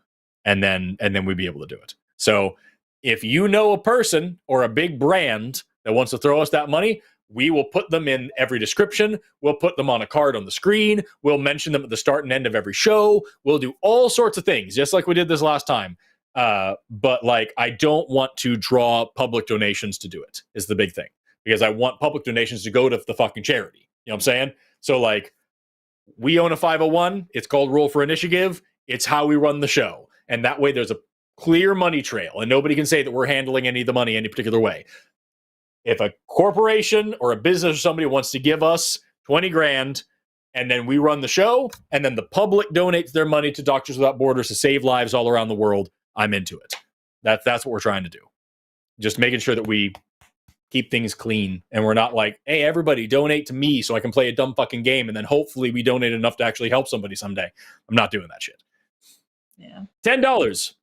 and then we'd be able to do it. So if you know a person or a big brand that wants to throw us that money, we will put them in every description. We'll put them on a card on the screen. We'll mention them at the start and end of every show. We'll do all sorts of things, just like we did this last time. But like, I don't want to draw public donations to do it, is the big thing. Because I want public donations to go to the fucking charity. You know what I'm saying? So like, we own a 501. It's called Roll for Initiative. It's how we run the show. And that way there's a clear money trail, and nobody can say that we're handling any of the money any particular way. If a corporation or a business or somebody wants to give us 20 grand and then we run the show, and then the public donates their money to Doctors Without Borders to save lives all around the world, I'm into it. That's what we're trying to do. Just making sure that we keep things clean, and we're not like, hey, everybody donate to me so I can play a dumb fucking game, and then hopefully we donate enough to actually help somebody someday. I'm not doing that shit. Yeah. $10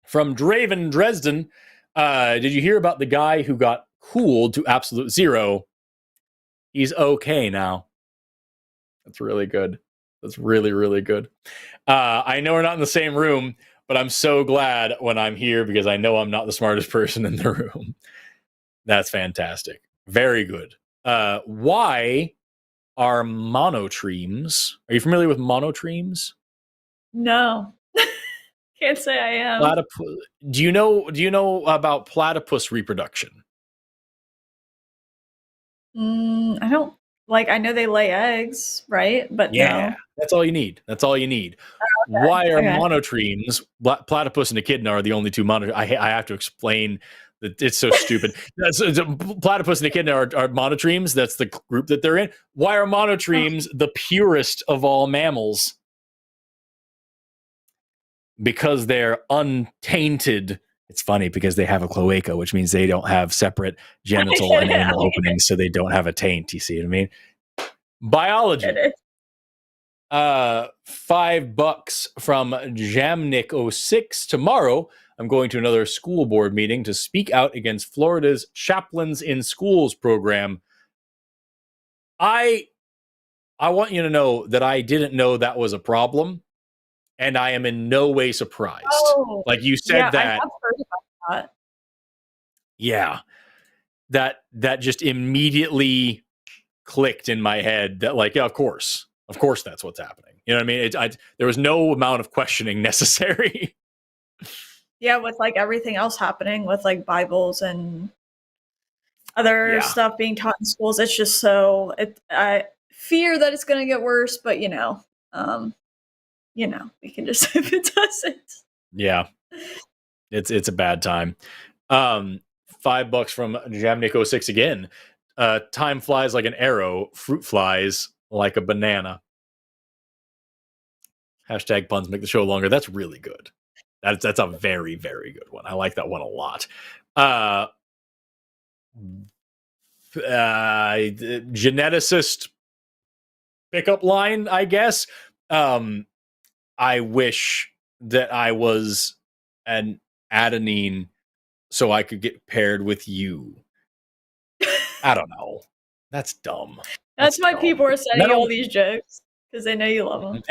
from Draven Dresden. Did you hear about the guy who got cooled to absolute zero? He's okay now. That's really good. That's really, really good. I know we're not in the same room, but I'm so glad when I'm here because I know I'm not the smartest person in the room. That's fantastic. Very good. Why are monotremes? Are you familiar with monotremes? No. Can't say I am. Do you know about platypus reproduction? I don't I know they lay eggs, right? But yeah, no. That's all you need. That's all you need. Oh, okay. Why are monotremes? Platypus and echidna are the only two monotremes. I have to explain that it's so stupid. Platypus and echidna are monotremes. That's the group that they're in. Why are monotremes the purest of all mammals? Because they're untainted. It's funny because they have a cloaca, which means they don't have separate genital and anal openings, so they don't have a taint. You see what I mean? Biology. $5 from Jamnik06. Tomorrow, I'm going to another school board meeting to speak out against Florida's Chaplains in Schools program. I want you to know that I didn't know that was a problem. And I am in no way surprised. Oh, like you said that. I have heard about that. Yeah. That just immediately clicked in my head that yeah, of course that's what's happening. You know what I mean? There was no amount of questioning necessary. Yeah, with everything else happening with Bibles and other stuff being taught in schools, it's just so I fear that it's going to get worse, but we can just if it doesn't. Yeah. It's a bad time. $5 from Jamnik06 again. Time flies like an arrow, fruit flies like a banana. Hashtag puns make the show longer. That's really good. That's a very, very good one. I like that one a lot. Geneticist pickup line, I guess. I wish that I was an adenine so I could get paired with you. I don't know. That's dumb. That's why dumb. People are sending all these jokes because they know you love them.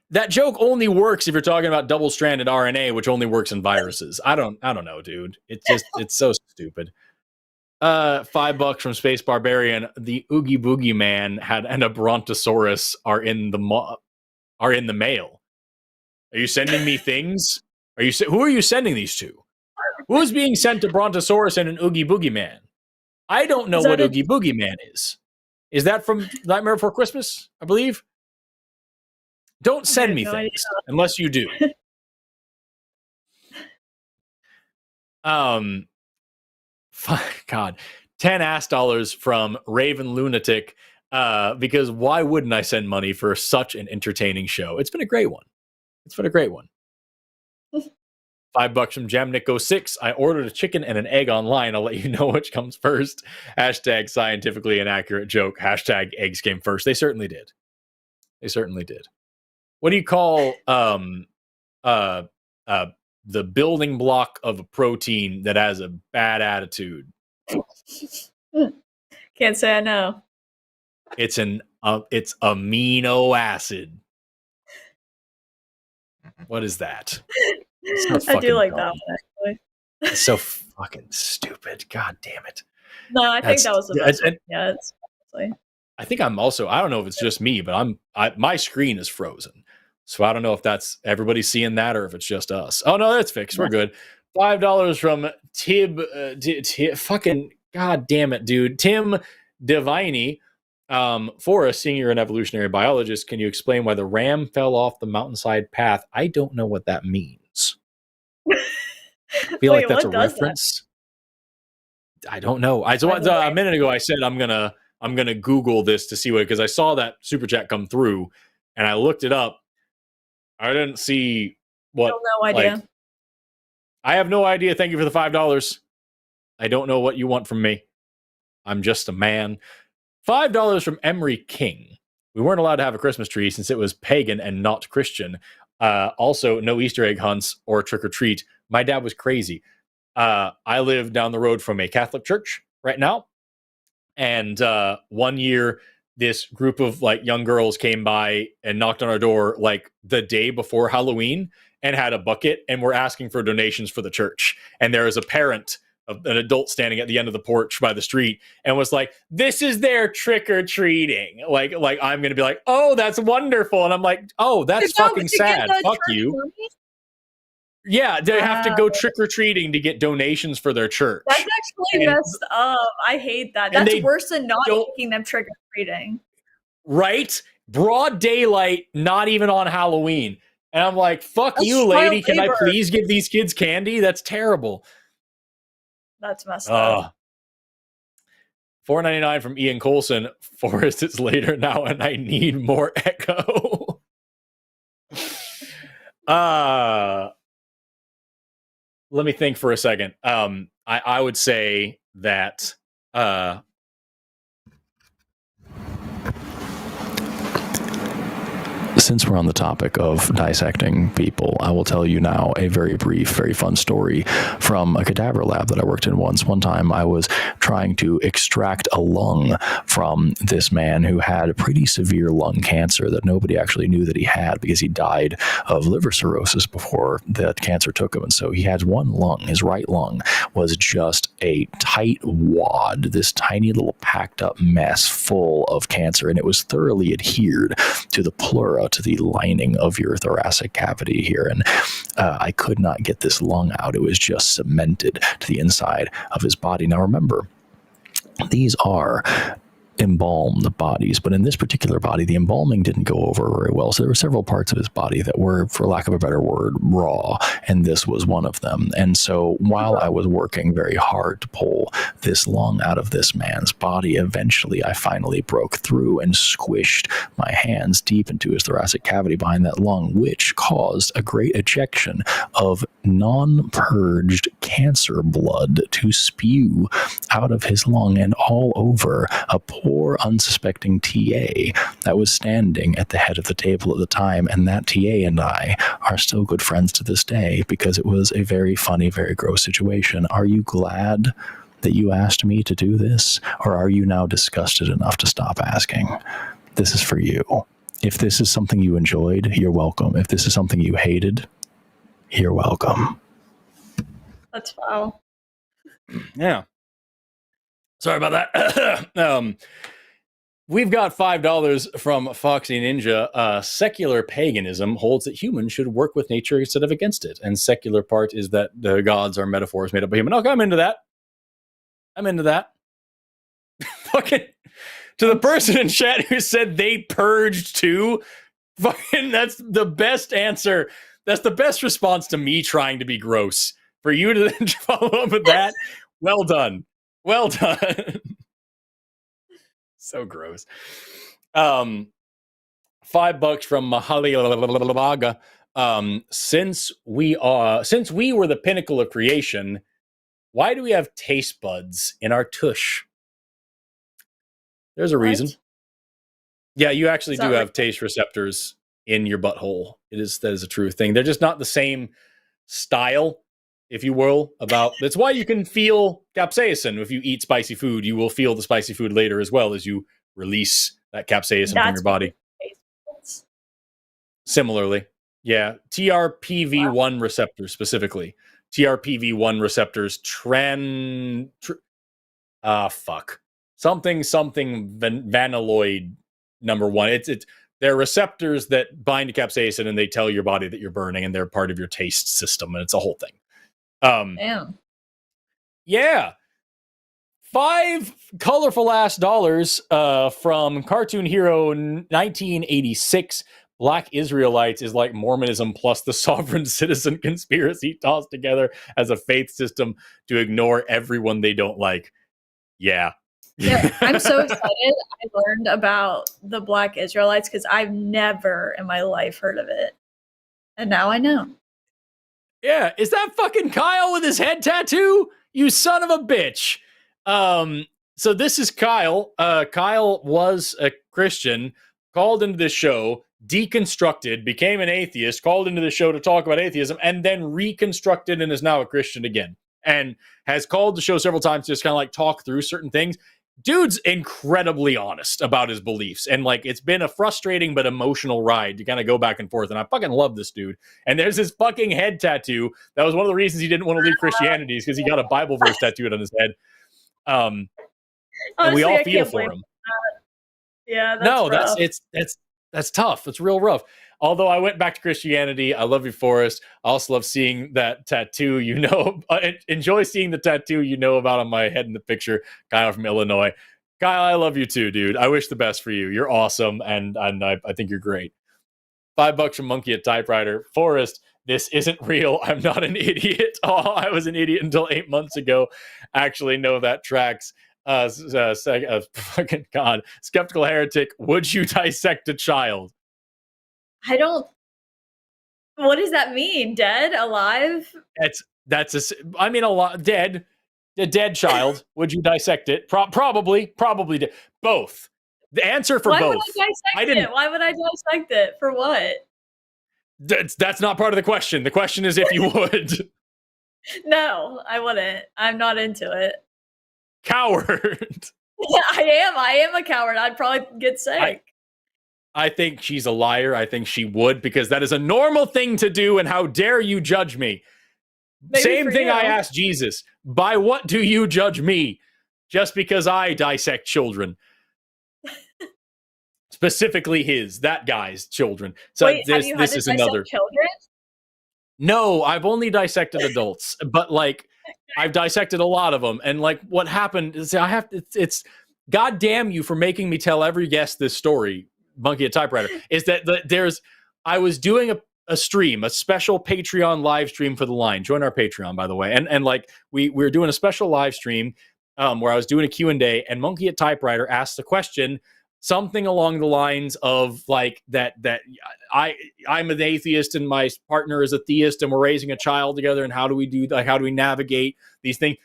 That joke only works if you're talking about double-stranded RNA, which only works in viruses. I don't know, dude. It's so stupid. $5 from Space Barbarian. The Oogie Boogie Man and a Brontosaurus are in the mail. Are you sending me things? Who are you sending these to? Who's being sent to Brontosaurus and an Oogie Boogie Man? I don't know what Oogie Boogie Man is. Is that from Nightmare Before Christmas, I believe? Don't send me things unless you do. God. $10 from Raven Lunatic. Because why wouldn't I send money for such an entertaining show? It's been a great one. $5 from Jamnik06. I ordered a chicken and an egg online. I'll let you know which comes first. Hashtag scientifically inaccurate joke. Hashtag eggs came first. They certainly did. What do you call the building block of a protein that has a bad attitude? Can't say I know. It's amino acid. What is that? I do like that one, actually. It's so fucking stupid. God damn it. No, I think that was the best one. Yeah, it's honestly. I think I'm also, I don't know if it's just me, but my screen is frozen. So I don't know if that's everybody seeing that or if it's just us. Oh no, that's fixed. We're good. $5 from Tib, fucking god damn it, dude. Tim Deviney. Forrest, seeing you're an evolutionary biologist, can you explain why the ram fell off the mountainside path? I don't know what that means. I feel like that's a reference. That? I don't know. A minute ago I said I'm gonna I'm going to Google this to see what, because I saw that super chat come through and I looked it up. I didn't see what. No idea. Like, I have no idea. Thank you for the $5. I don't know what you want from me. I'm just a man. $5 from Emery King. We weren't allowed to have a Christmas tree since it was pagan and not Christian. Also, no Easter egg hunts or trick or treat. My dad was crazy. I live down the road from a Catholic church right now. And one year, this group of like young girls came by and knocked on our door like the day before Halloween and had a bucket and were asking for donations for the church. And there was a parent, an adult standing at the end of the porch by the street and was like, this is their trick-or-treating. Like I'm going to be like, oh, that's wonderful. And I'm like, oh, that's fucking sad. Fuck you. Money? Yeah, they have to go trick-or-treating to get donations for their church. That's actually messed up. I hate that. That's worse than not making them trick-or-treating. Right? Broad daylight, not even on Halloween. And I'm like, fuck you, lady. Can I please give these kids candy? That's terrible. That's messed up. $4.99 from Ian Colson. Forrest is later now, and I need more echo. Let me think for a second. I would say that since we're on the topic of dissecting people, I will tell you now a very brief, very fun story from a cadaver lab that I worked in once. One time I was trying to extract a lung from this man who had a pretty severe lung cancer that nobody actually knew that he had because he died of liver cirrhosis before the cancer took him. And so he had one lung, his right lung was just a tight wad, this tiny little packed up mess full of cancer, and it was thoroughly adhered to the pleura, to the lining of your thoracic cavity here. And I could not get this lung out. It was just cemented to the inside of his body. Now remember, these are embalmed bodies, but in this particular body, the embalming didn't go over very well. So there were several parts of his body that were, for lack of a better word, raw, and this was one of them. And so while I was working very hard to pull this lung out of this man's body, eventually I finally broke through and squished my hands deep into his thoracic cavity behind that lung, which caused a great ejection of non-purged cancer blood to spew out of his lung and all over a poor unsuspecting TA that was standing at the head of the table at the time. And that TA and I are still good friends to this day because it was a very funny, very gross situation. Are you glad that you asked me to do this, or are you now disgusted enough to stop asking? This is for you. If this is something you enjoyed, you're welcome. If this is something you hated, you're welcome. That's foul. Yeah. Sorry about that. We've got $5 from Foxy Ninja. Secular paganism holds that humans should work with nature instead of against it. And secular part is that the gods are metaphors made up by human. Okay, I'm into that. Fucking to the person in chat who said they purged too. Fucking that's the best answer. That's the best response to me trying to be gross. For you to then follow up with that, well done. Well done. So gross. $5 from Mahali. Since we were the pinnacle of creation, why do we have taste buds in our tush? There's a reason. Yeah, you actually do have taste receptors in your butthole. That is a true thing. They're just not the same style, if you will, that's why you can feel capsaicin. If you eat spicy food, you will feel the spicy food later as well as you release that capsaicin from your body. Similarly, yeah, TRPV1 receptors specifically. TRPV1 receptors something vanilloid number one. It's they're receptors that bind to capsaicin and they tell your body that you're burning, and they're part of your taste system, and it's a whole thing. Damn. Yeah. $5 colorful ass dollars from Cartoon Hero 1986. Black Israelites is like Mormonism plus the sovereign citizen conspiracy tossed together as a faith system to ignore everyone they don't like. Yeah. Yeah, I'm so excited. I learned about the Black Israelites because I've never in my life heard of it. And now I know. Yeah, is that fucking Kyle with his head tattoo? You son of a bitch. So this is Kyle. Kyle was a Christian, called into this show, deconstructed, became an atheist, called into the show to talk about atheism, and then reconstructed and is now a Christian again. And has called the show several times to just kind of like talk through certain things. Dude's incredibly honest about his beliefs. And like, it's been a frustrating but emotional ride to kind of go back and forth. And I fucking love this dude. And there's his fucking head tattoo. That was one of the reasons he didn't want to leave Christianity, is because he got a Bible verse tattooed on his head. Honestly, and we all feel for him. Yeah, that's tough. It's real rough. Although I went back to Christianity, I love you, Forrest. I also love seeing that tattoo. Enjoy seeing the tattoo about on my head in the picture. Kyle from Illinois. Kyle, I love you too, dude. I wish the best for you. You're awesome, and I think you're great. $5 from Monkey at Typewriter. Forrest, this isn't real. I'm not an idiot. Oh, I was an idiot until 8 months ago. Actually, no, that tracks. Fucking God. Skeptical Heretic, would you dissect a child? I don't. What does that mean? Dead? Alive? A lot dead. A dead child. Would you dissect it? Probably dead. Both. The answer for both. Why would I dissect it? Why would I dissect it? For what? That's not part of the question. The question is if you would. No, I wouldn't. I'm not into it. Coward. I am a coward. I'd probably get sick. I think she's a liar. I think she would, because that is a normal thing to do, and how dare you judge me? Maybe Same thing you. I asked Jesus. By what do you judge me? Just because I dissect children. Specifically that guy's children. So wait, have you had to dissect children? No, I've only dissected adults, but like I've dissected a lot of them. And like what happened is it's God damn you for making me tell every guest this story, Monkey at Typewriter, is that I was doing a stream, a special Patreon live stream for the line. Join our Patreon, by the way. And like we were doing a special live stream where I was doing a Q&A, and Monkey at Typewriter asked the question, something along the lines of like that I'm an atheist and my partner is a theist and we're raising a child together, and how do we do that? How do we navigate these things?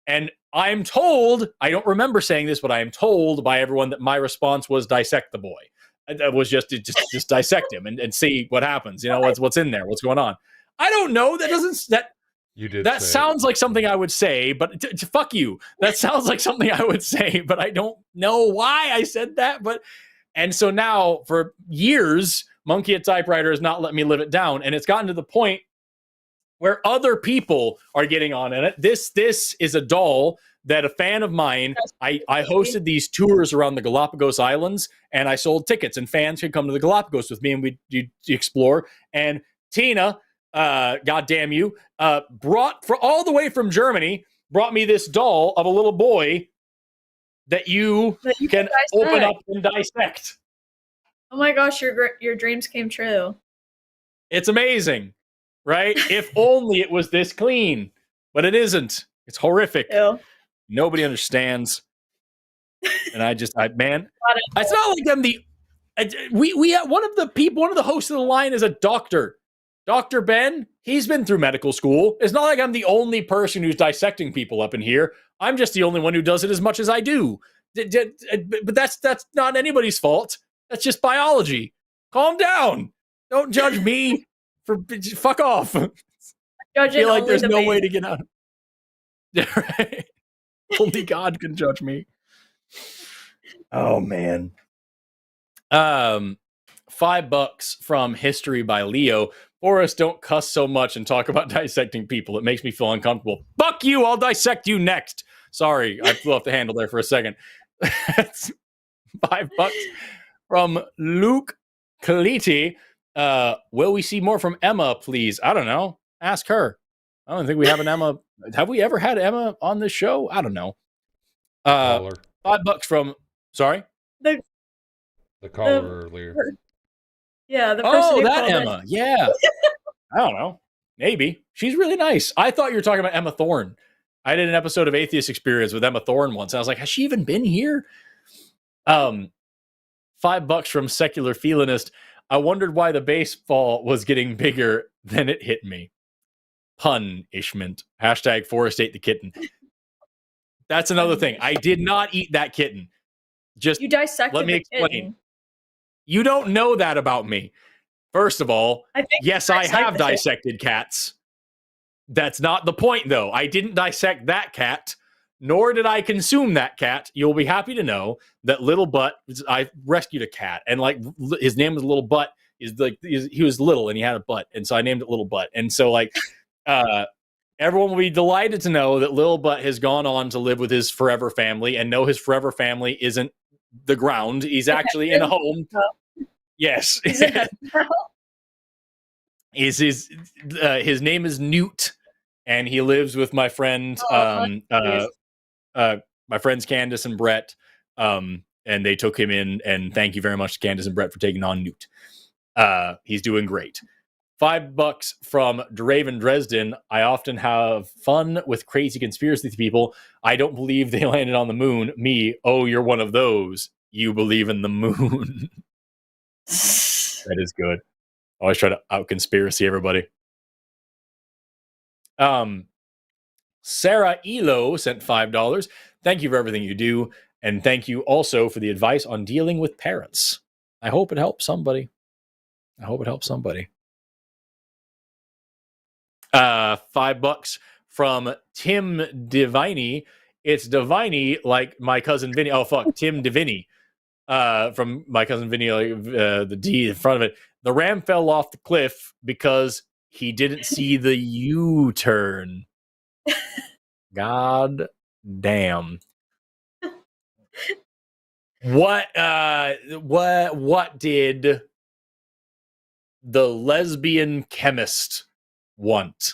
And I'm told, I don't remember saying this, but I am told by everyone that my response was dissect the boy. That was just dissect him and see what happens. What's in there, what's going on. I don't know. That sounds like something I would say, but fuck you. That sounds like something I would say, but I don't know why I said that. And so now for years, Monkey at Typewriter has not let me live it down. And it's gotten to the point where other people are getting on in it. This is a doll that a fan of mine, I hosted these tours around the Galapagos Islands, and I sold tickets, and fans could come to the Galapagos with me, and we'd explore. And Tina, God damn you, brought all the way from Germany, brought me this doll of a little boy that you can open up and dissect. Oh my gosh, your dreams came true. It's amazing, right? If only it was this clean, but it isn't. It's horrific. Ew. Nobody understands. And it's not like I'm one of the hosts of the line is a doctor. Dr. Ben, he's been through medical school. It's not like I'm the only person who's dissecting people up in here. I'm just the only one who does it as much as I do. But that's not anybody's fault. That's just biology. Calm down. Don't judge me fuck off. I feel like there's no way to get out. Right? Only God can judge me. Oh man. $5 from History by Leo. Forrest, don't cuss so much and talk about dissecting people. It makes me feel uncomfortable. Fuck you, I'll dissect you next. Sorry, I flew off the handle there for a second. That's $5 from Luke Kaliti. Will we see more from Emma, please? I don't know. Ask her. I don't think we have an Emma. Have we ever had Emma on this show? I don't know. $5 from, sorry? The caller earlier. Yeah, the person that Emma. Yeah. I don't know. Maybe. She's really nice. I thought you were talking about Emma Thorne. I did an episode of Atheist Experience with Emma Thorne once. And I was like, has she even been here? $5 from Secular Felinist. I wondered why the baseball was getting bigger. Then it hit me. Punishment. Hashtag Forrest ate the kitten. That's another thing. I did not eat that kitten. Just you dissected let me explain. Kitten. You don't know that about me. First of all, yes, I have dissected cats. That's not the point, though. I didn't dissect that cat, nor did I consume that cat. You'll be happy to know that Little Butt, I rescued a cat, and like his name was Little Butt. He was little and he had a butt, and so I named it Little Butt. And so like everyone will be delighted to know that Little Butt has gone on to live with his forever family, and no, his forever family isn't the ground. He's actually in a home. Yes. His name is Newt, and he lives with my friend, my friends Candace and Brett, and they took him in. And thank you very much to Candace and Brett for taking on Newt. He's doing great. $5 from Draven Dresden. I often have fun with crazy conspiracy people. I don't believe they landed on the moon. Me, oh, you're one of those. You believe in the moon. That is good. Always try to out conspiracy everybody. Sarah Elo sent $5. Thank you for everything you do, and thank you also for the advice on dealing with parents. I hope it helps somebody. $5 from Tim Divini. It's Divini like my cousin Vinny. Oh fuck, Tim Divini. From my cousin Vinny, the D in front of it. The ram fell off the cliff because he didn't see the U-turn. God damn. What did the lesbian chemist want?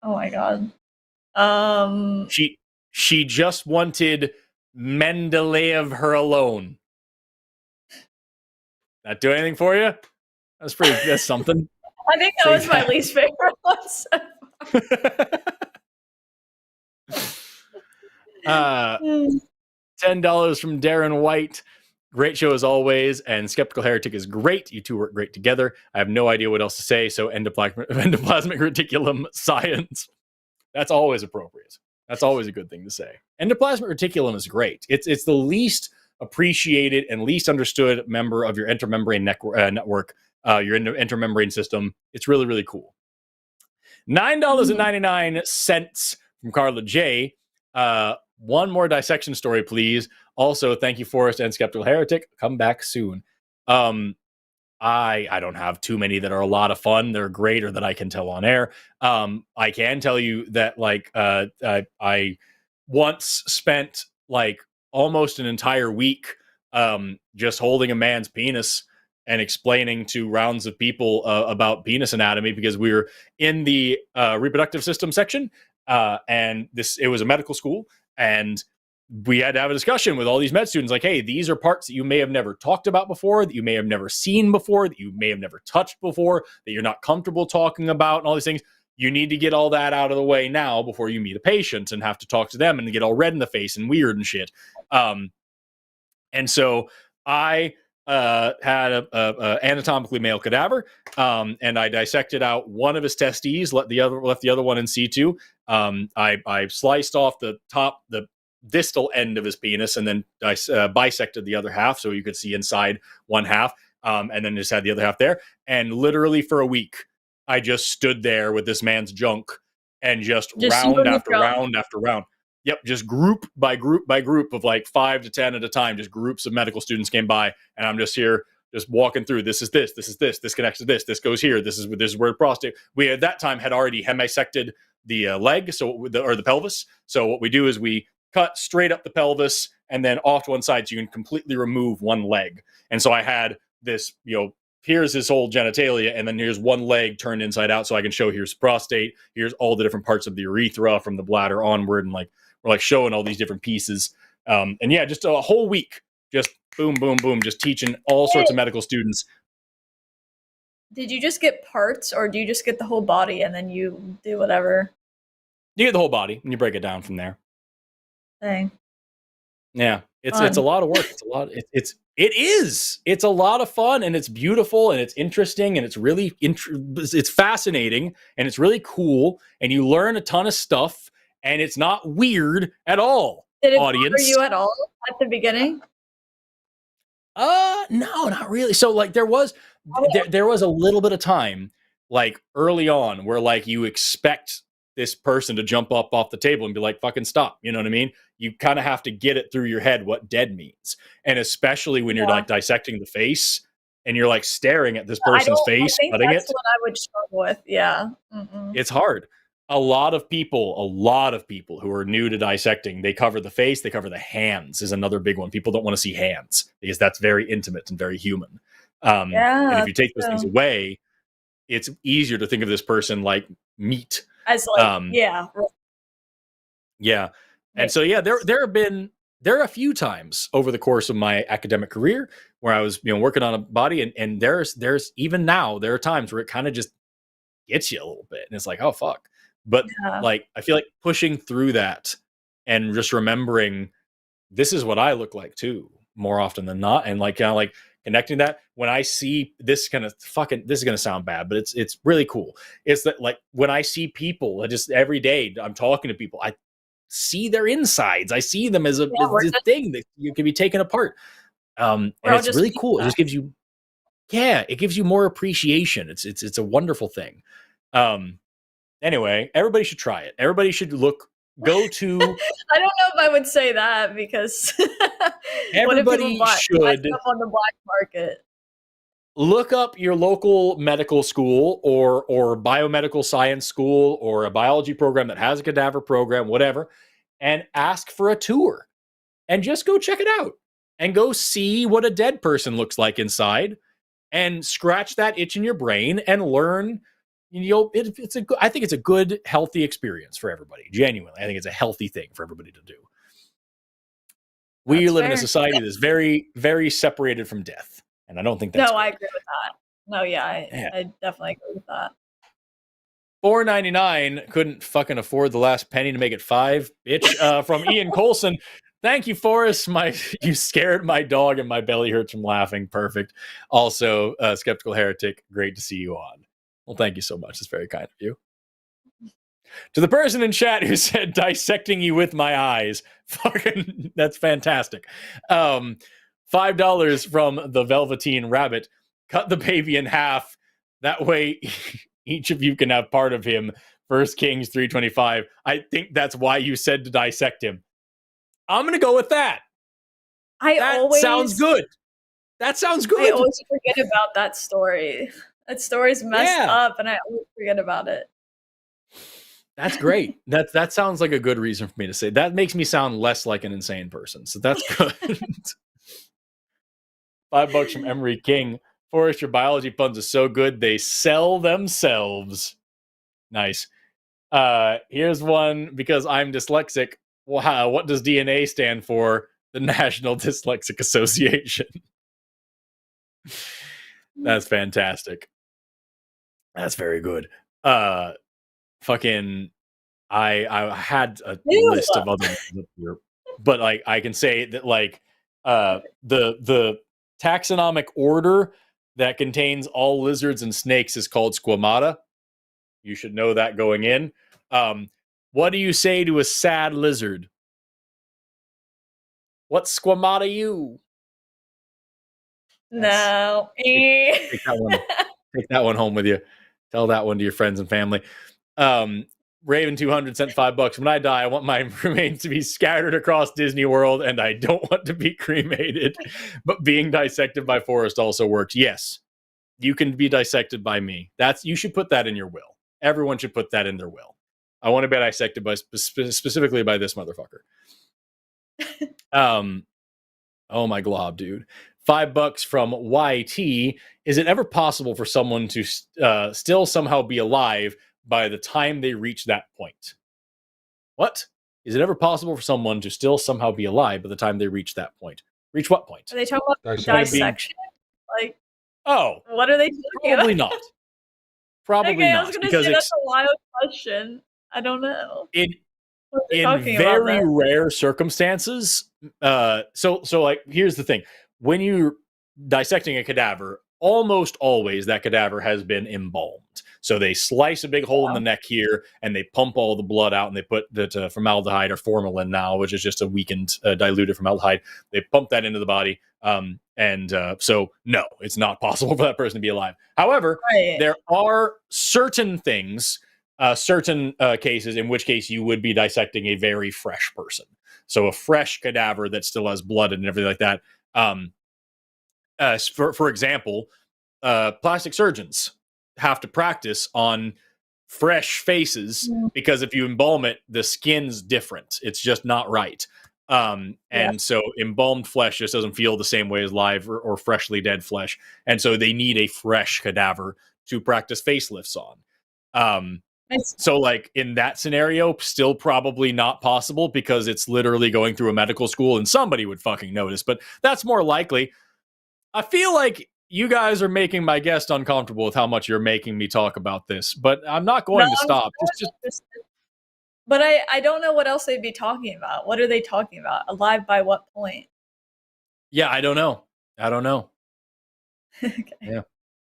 Oh my god. She just wanted Mendeleev her alone. Not do anything for you? That's something. I think that was my least favorite one so far. $10 from Darren White. Great show as always, and Skeptical Heretic is great. You two work great together. I have no idea what else to say, so endoplasmic reticulum science. That's always appropriate. That's always a good thing to say. Endoplasmic reticulum is great. It's the least appreciated and least understood member of your intermembrane network, your intermembrane system. It's really, really cool. $9.99 from Carla J. One more dissection story, please. Also, thank you, Forrest and Skeptical Heretic. Come back soon. I don't have too many that are a lot of fun. They're great, or that I can tell on air. I can tell you that, like, I once spent like almost an entire week just holding a man's penis and explaining to rounds of people about penis anatomy, because we were in the reproductive system section, and it was a medical school, and we had to have a discussion with all these med students, like, hey, these are parts that you may have never talked about before, that you may have never seen before, that you may have never touched before, that you're not comfortable talking about, and all these things. You need to get all that out of the way now before you meet a patient and have to talk to them and get all red in the face and weird and shit. And so I had a anatomically male cadaver, and I dissected out one of his testes, left the other one in situ. I sliced off the distal end of his penis, and then bisected the other half so you could see inside one half, and then just had the other half there. And literally for a week, I just stood there with this man's junk and just round after round after round. Yep, just group by group by group of like 5 to 10 at a time. Just groups of medical students came by, and I'm just here, just walking through. This is this. This is this. This connects to this. This goes here. This is where prostate. We at that time had already hemisected the leg, or the pelvis. So what we do is we cut straight up the pelvis and then off to one side, so you can completely remove one leg. And so I had this, here's his whole genitalia, and then here's one leg turned inside out, so I can show here's prostate, here's all the different parts of the urethra from the bladder onward, and like we're like showing all these different pieces. And yeah, just a whole week, just boom, boom, boom, just teaching all sorts of medical students. Did you just get parts, or do you just get the whole body and then you do whatever? You get the whole body and you break it down from there. Dang. Yeah, it's a lot of work. It's a lot. It's a lot of fun, and it's beautiful, and it's interesting, and it's really it's fascinating, and it's really cool, and you learn a ton of stuff, and it's not weird at all. Did it audience. bother you at all at the beginning? No, not really. So like there was a little bit of time like early on where like you expect this person to jump up off the table and be like, fucking stop. You know what I mean? You kind of have to get it through your head what dead means. And especially when you're like dissecting the face and you're like staring at this person's face, I think that's what I would struggle with. Yeah. It's hard. A lot of people who are new to dissecting, they cover the face, they cover the hands is another big one. People don't want to see hands because that's very intimate and very human. And if you take those things away, it's easier to think of this person like meat. As like, yeah. And so, there are a few times over the course of my academic career where I was, working on a body and there's even now, there are times where it kind of just gets you a little bit and it's like, oh, fuck. But like, I feel like pushing through that and just remembering this is what I look like too, more often than not. And like, kind of like connecting that when I see this kind of this is going to sound bad, but it's really cool. It's that like when I see people just every day, I'm talking to people, I see their insides. I see them as a thing that you can be taken apart. And it's really cool. It just gives you, it gives you more appreciation. It's a wonderful thing. Anyway, everybody should try it. Everybody should go to. I don't know if I would say that because everybody should on the black market. Look up your local medical school or biomedical science school or a biology program that has a cadaver program, whatever, and ask for a tour and just go check it out and go see what a dead person looks like inside and scratch that itch in your brain and learn. I think it's a good, healthy experience for everybody. Genuinely, I think it's a healthy thing for everybody to do. We live in a society that's very, very separated from death, and I don't think that's. No, I agree with that. No, I definitely agree with that. $4.99 couldn't fucking afford the last penny to make it $5, bitch. From Ian Colson. Thank you, Forrest. You scared my dog and my belly hurts from laughing. Perfect. Also, Skeptical Heretic, great to see you on. Well, thank you so much. It's very kind of you. To the person in chat who said dissecting you with my eyes. Fucking, that's fantastic. $5 from the Velveteen Rabbit. Cut the baby in half. That way, each of you can have part of him. 1 Kings 3:25. I think that's why you said to dissect him. I'm going to go with that. Sounds good. That sounds good. I always forget about that story. That story's messed up, and I always forget about it. That's great. That sounds like a good reason for me to say. That makes me sound less like an insane person, so that's good. $5 from Emery King. Forrest, your biology puns are so good they sell themselves. Nice. Here's one because I'm dyslexic. Wow, what does DNA stand for? The National Dyslexic Association. That's fantastic. That's very good. Fucking, I had a list of other ones here, but like I can say that like the taxonomic order that contains all lizards and snakes is called Squamata. You should know that going in. What do you say to a sad lizard? What's Squamata you? No. Take that one home with you. Tell that one to your friends and family. Raven 200 sent $5. When I die, I want my remains to be scattered across Disney World, and I don't want to be cremated. But being dissected by Forrest also works. Yes, you can be dissected by me. You should put that in your will. Everyone should put that in their will. I want to be dissected by specifically by this motherfucker. Oh my glob, dude. $5 from YT. Is it ever possible for someone to still somehow be alive by the time they reach that point? What? Is it ever possible for someone to still somehow be alive by the time they reach that point? Reach what point? Are they talking about dissection? Like, what are they talking probably about? not. Probably okay, not. I was going to say that's a wild question. I don't know. In talking very about rare circumstances, so like here's the thing: when you're dissecting a cadaver, almost always that cadaver has been embalmed. So they slice a big hole in the neck here, and they pump all the blood out, and they put that formaldehyde or formalin now, which is just a weakened, diluted formaldehyde. They pump that into the body, so no, it's not possible for that person to be alive. However, there are certain things. Certain cases in which case you would be dissecting a very fresh person. So a fresh cadaver that still has blood and everything like that. For example, plastic surgeons have to practice on fresh faces because if you embalm it, the skin's different. It's just not right. So embalmed flesh just doesn't feel the same way as live or freshly dead flesh. And so they need a fresh cadaver to practice facelifts on. So like in that scenario, still probably not possible because it's literally going through a medical school and somebody would fucking notice, but that's more likely. I feel like you guys are making my guest uncomfortable with how much you're making me talk about this, but I'm not going to stop. But I don't know what else they'd be talking about. What are they talking about? Alive by what point? Yeah, I don't know. Okay. Yeah.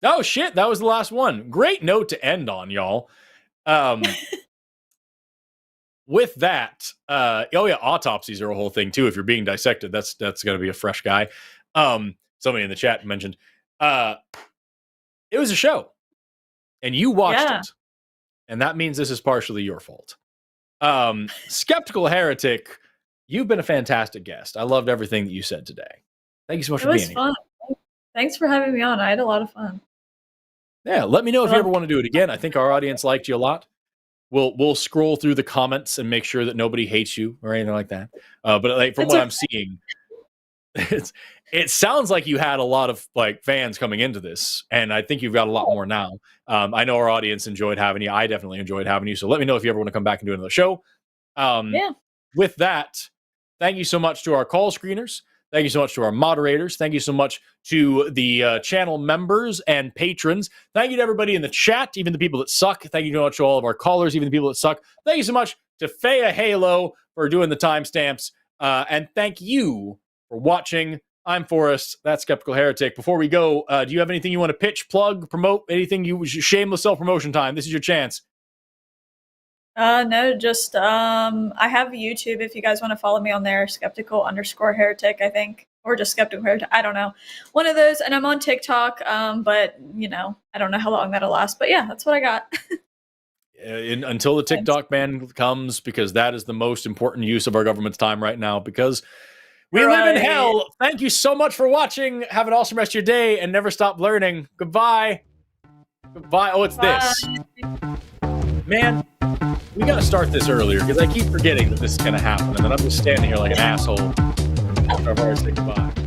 Oh shit, that was the last one. Great note to end on, y'all. With that, autopsies are a whole thing too. If you're being dissected, that's gonna be a fresh guy. Somebody in the chat mentioned it was a show, and you watched it, and that means this is partially your fault. Skeptical Heretic, you've been a fantastic guest. I loved everything that you said today. Thank you so much for being here. Thanks for having me on. I had a lot of fun. Yeah, let me know if you ever want to do it again. I think our audience liked you a lot. We'll scroll through the comments and make sure that nobody hates you or anything like that. But like from what I'm seeing, it sounds like you had a lot of like fans coming into this, and I think you've got a lot more now. I know our audience enjoyed having you. I definitely enjoyed having you. So let me know if you ever want to come back and do another show. With that, thank you so much to our call screeners. Thank you so much to our moderators. Thank you so much to the channel members and patrons. Thank you to everybody in the chat, even the people that suck. Thank you so much to all of our callers, even the people that suck. Thank you so much to Faya Halo for doing the timestamps. And thank you for watching. I'm Forrest. That's Skeptical Heretic. Before we go, do you have anything you want to pitch, plug, promote, anything shameless self-promotion time? This is your chance. No, just I have YouTube if you guys want to follow me on there, skeptical_heretic, I think, or just skeptical heretic. I don't know, one of those. And I'm on TikTok, but I don't know how long that'll last. But yeah, that's what I got. Until the TikTok ban comes, because that is the most important use of our government's time right now. Because we live in hell. Thank you so much for watching. Have an awesome rest of your day, and never stop learning. Goodbye. Goodbye. Oh, it's this. Man, we got to start this earlier because I keep forgetting that this is going to happen, and then I'm just standing here like an asshole after I've already said goodbye.